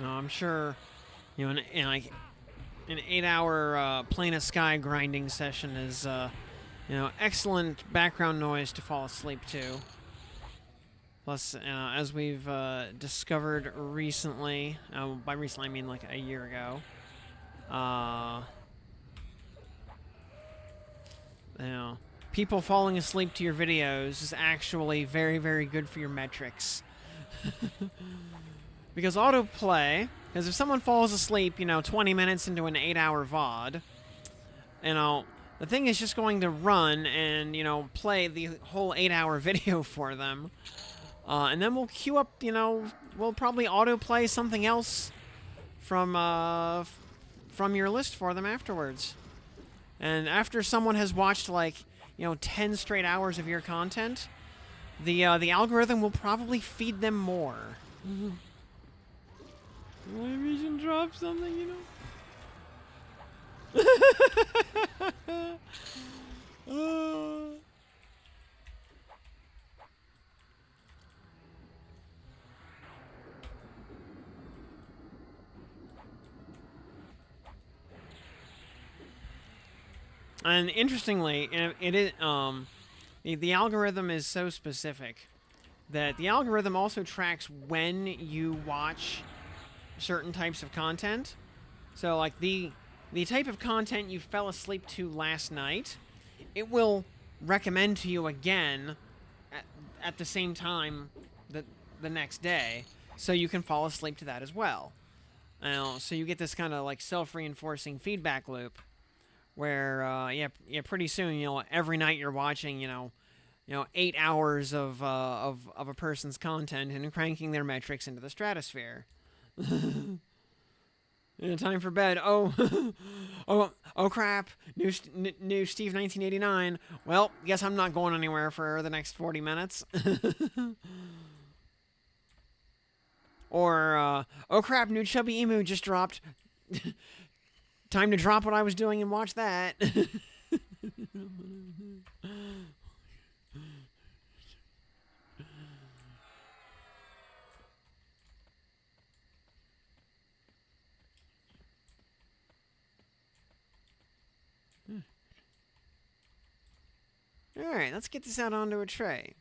I'm sure, like an 8-hour plane of sky grinding session is, excellent background noise to fall asleep to. Plus, as we've discovered recently, by recently I mean like a year ago, people falling asleep to your videos is actually very, very good for your metrics. Because autoplay, because if someone falls asleep, 20 minutes into an 8-hour VOD, the thing is just going to run and, play the whole 8-hour video for them. And then we'll queue up, we'll probably autoplay something else from your list for them afterwards. And after someone has watched, 10 straight hours of your content, the algorithm will probably feed them more. Maybe you should drop something, And interestingly, it is the algorithm is so specific that the algorithm also tracks when you watch certain types of content. So like the type of content you fell asleep to last night, it will recommend to you again at the same time the next day, so you can fall asleep to that as well. So you get this kind of like self-reinforcing feedback loop where pretty soon, every night you're watching, 8 hours of a person's content and cranking their metrics into the stratosphere. Time for bed. Oh, oh crap! New Steve 1989. Well, guess I'm not going anywhere for the next 40 minutes. Or oh crap! New Chubby Emu just dropped. Time to drop what I was doing and watch that. Alright, let's get this out onto a tray.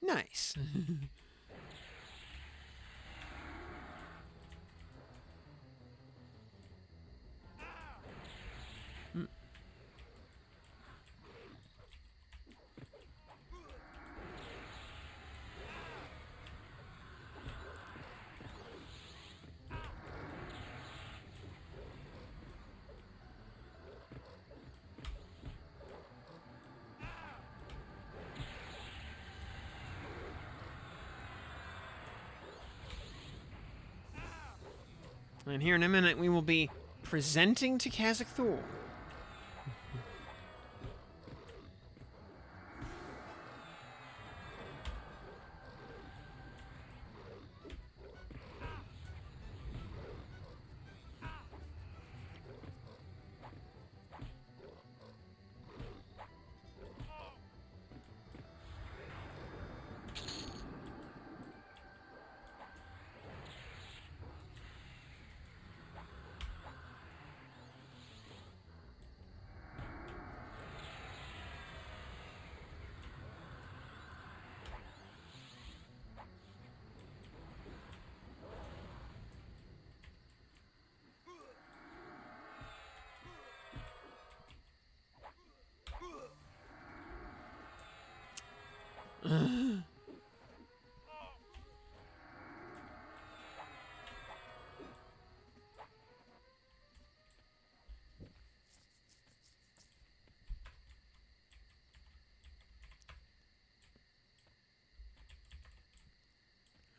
Nice. And here in a minute, we will be presenting to Kazakh Thor.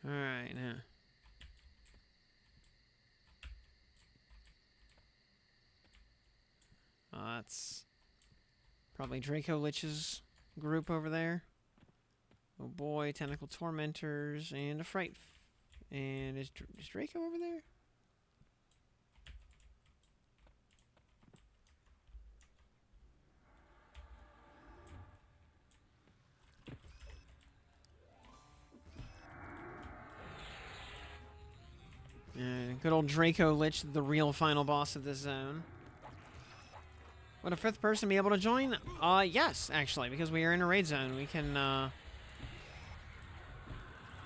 Alright, now. That's probably Draco Lich's group over there. Oh boy, Tentacle Tormentors, and a Fright. And is Draco over there? Good old Draco Lich, the real final boss of this zone. Would a fifth person be able to join? Yes, actually, because we are in a raid zone. We can,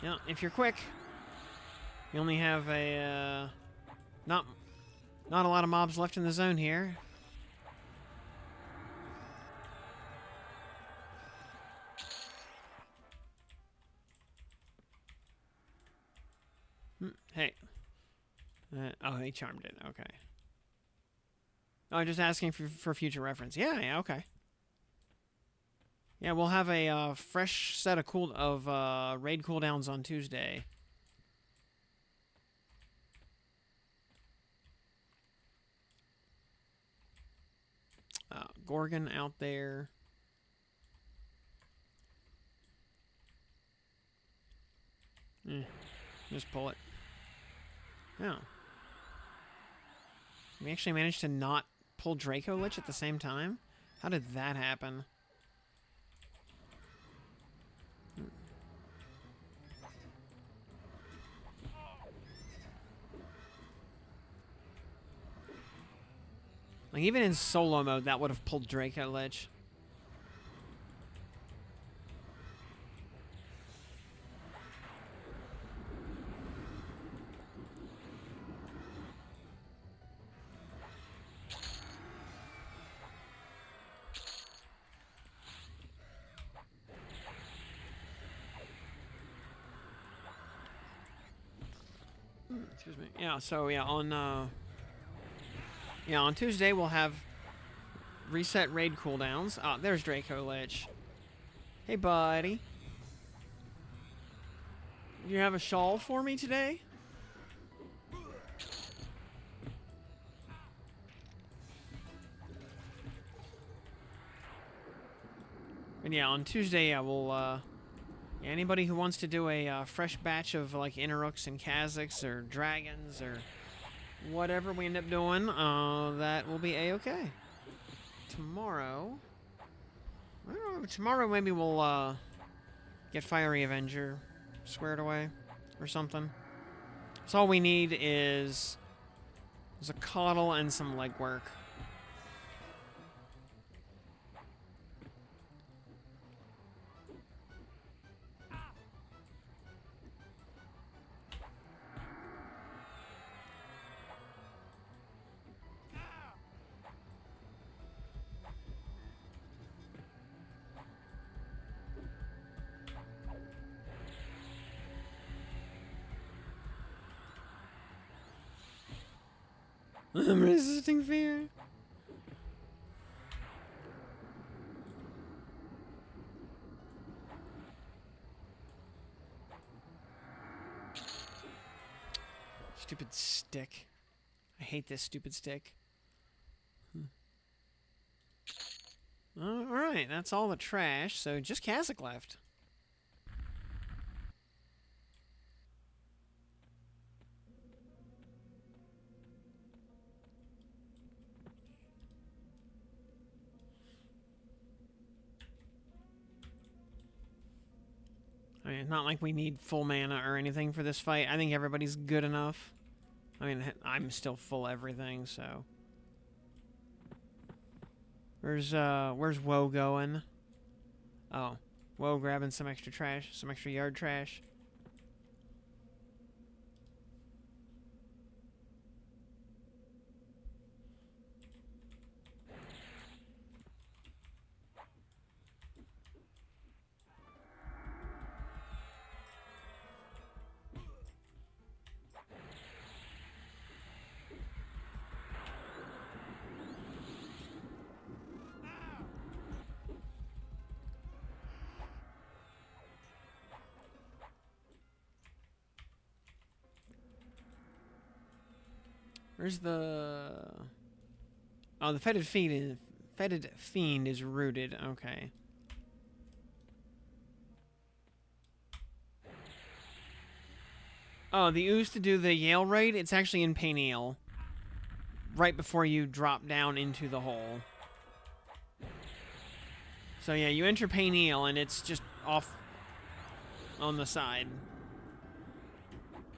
yeah, if you're quick. You only have a, not a lot of mobs left in the zone here. Hey. Oh, he charmed it. Okay. Oh, just asking for future reference. Yeah, yeah, okay. Yeah, we'll have a fresh set of raid cooldowns on Tuesday. Gorgon out there. Just pull it. Yeah. We actually managed to not pull Draco Lich at the same time? How did that happen? Like, even in solo mode, that would have pulled Draco Lich. Excuse me. Yeah, so yeah, on Tuesday we'll have reset raid cooldowns. There's Draco Lich. Hey, buddy. Do you have a shawl for me today? And yeah, on Tuesday, yeah, we'll, anybody who wants to do a fresh batch of, like, Inarooks and Kazakhs or Dragons or whatever we end up doing, that will be A-okay. Tomorrow... I don't know, tomorrow maybe we'll, get Fiery Avenger squared away or something. So all we need is a coddle and some legwork. I'm resisting fear. Stupid stick. I hate this stupid stick. Alright, that's all the trash, so just Kazakh left. I mean, it's not like we need full mana or anything for this fight. I think everybody's good enough. I mean, I'm still full everything, so... Where's Woe going? Oh. Woe grabbing some extra trash, some extra yard trash. Where's the... Oh, the fetid fiend is rooted. Okay. Oh, the ooze to do the Yale raid, it's actually in Payneal. Right before you drop down into the hole. So yeah, you enter Payneal and it's just off on the side.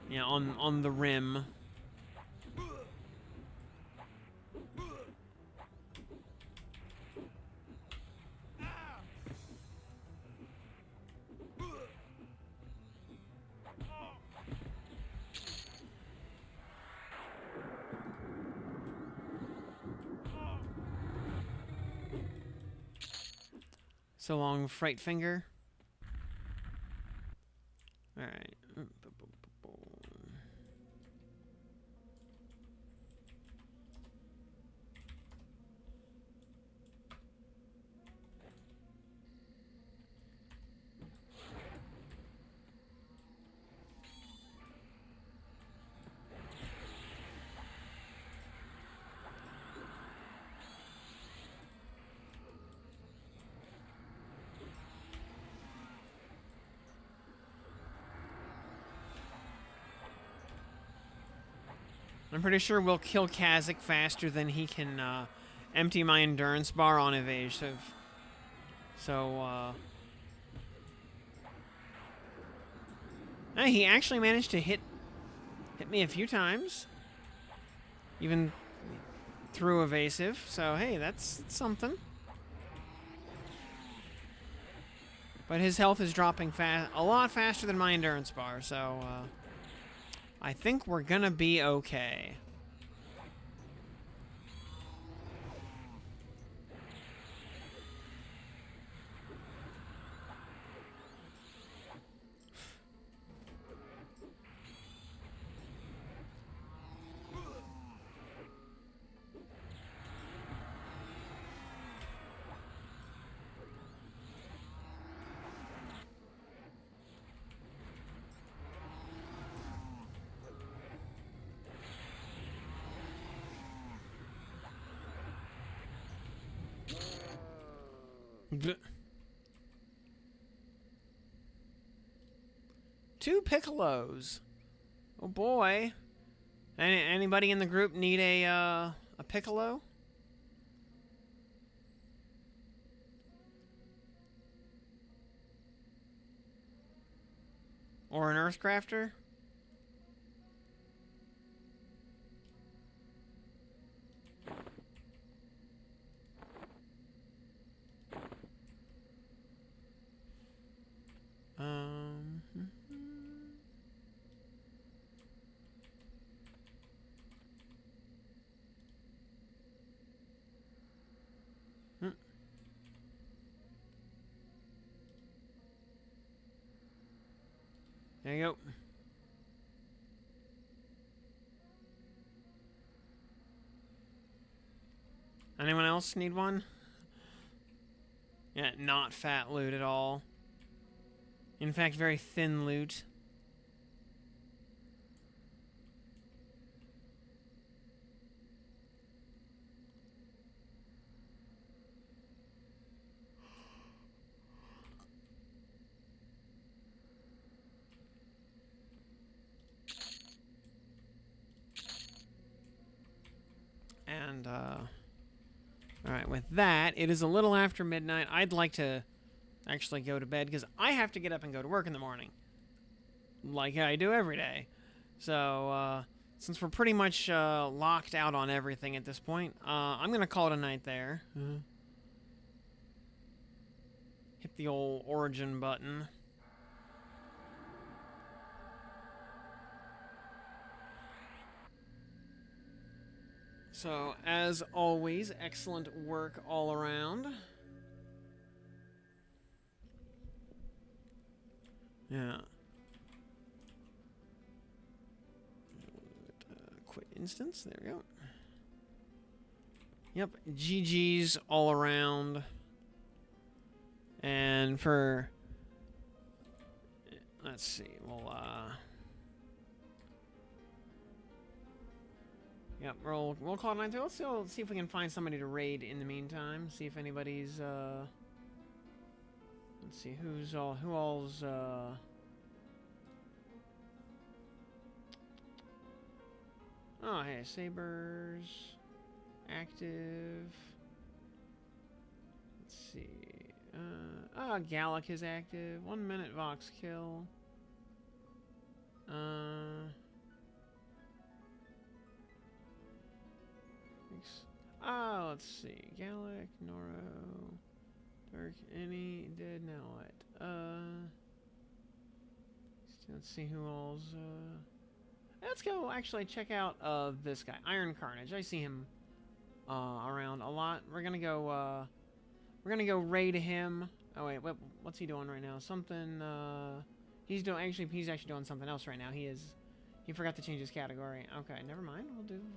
Yeah, on the rim. So long, Fright Finger. Alright. I'm pretty sure we'll kill Kazakh faster than he can empty my endurance bar on evasive. So, he actually managed to hit me a few times. Even through evasive. So, hey, that's something. But his health is dropping a lot faster than my endurance bar, so, I think we're gonna be okay. Two Piccolos. Oh boy. Anybody in the group need a Piccolo? Or an Earthcrafter? There you go. Anyone else need one? Yeah, not fat loot at all. In fact, very thin loot. And, alright, with that, it is a little after midnight. I'd like to actually go to bed, because I have to get up and go to work in the morning. Like I do every day. So, since we're pretty much locked out on everything at this point, I'm going to call it a night there. Hit the old origin button. So, as always, excellent work all around. Yeah. Quit instance. There we go. Yep. GG's all around. And for... Let's see. Yep, we'll call it 9 too. Let's see if we can find somebody to raid in the meantime. See if anybody's let's see who all's oh hey, Sabers active. Let's see. Gallic is active. 1 minute Vox kill. Let's see. Gallic, Noro, Dark, any, dead, now what? Let's see who all's, let's go actually check out, this guy, Iron Carnage. I see him, around a lot. We're gonna go raid him. Oh wait, what's he doing right now? Something, he's actually doing something else right now. He forgot to change his category. Okay, never mind.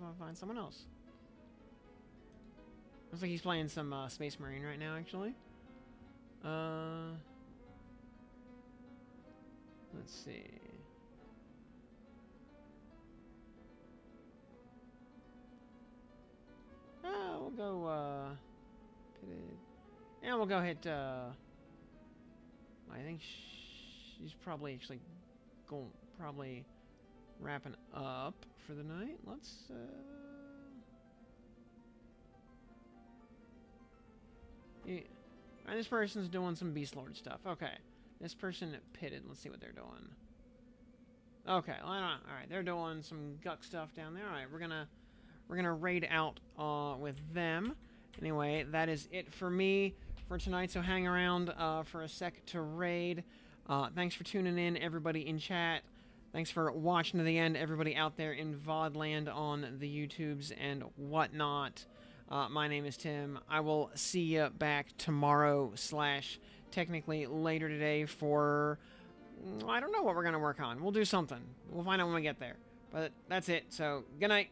We'll find someone else. Looks like he's playing some Space Marine right now, actually. Let's see. We'll go, pitted. Yeah, we'll go hit, I think she's probably actually wrapping up for the night. Let's, yeah. Alright, this person's doing some Beast Lord stuff. Okay. This person pitted. Let's see what they're doing. Okay. Alright, they're doing some Guck stuff down there. Alright, we're gonna raid out with them. Anyway, that is it for me for tonight, so hang around for a sec to raid. Thanks for tuning in, everybody in chat. Thanks for watching to the end, everybody out there in VOD land on the YouTubes and whatnot. My name is Tim. I will see you back tomorrow / technically later today for... I don't know what we're going to work on. We'll do something. We'll find out when we get there. But that's it. So, good night.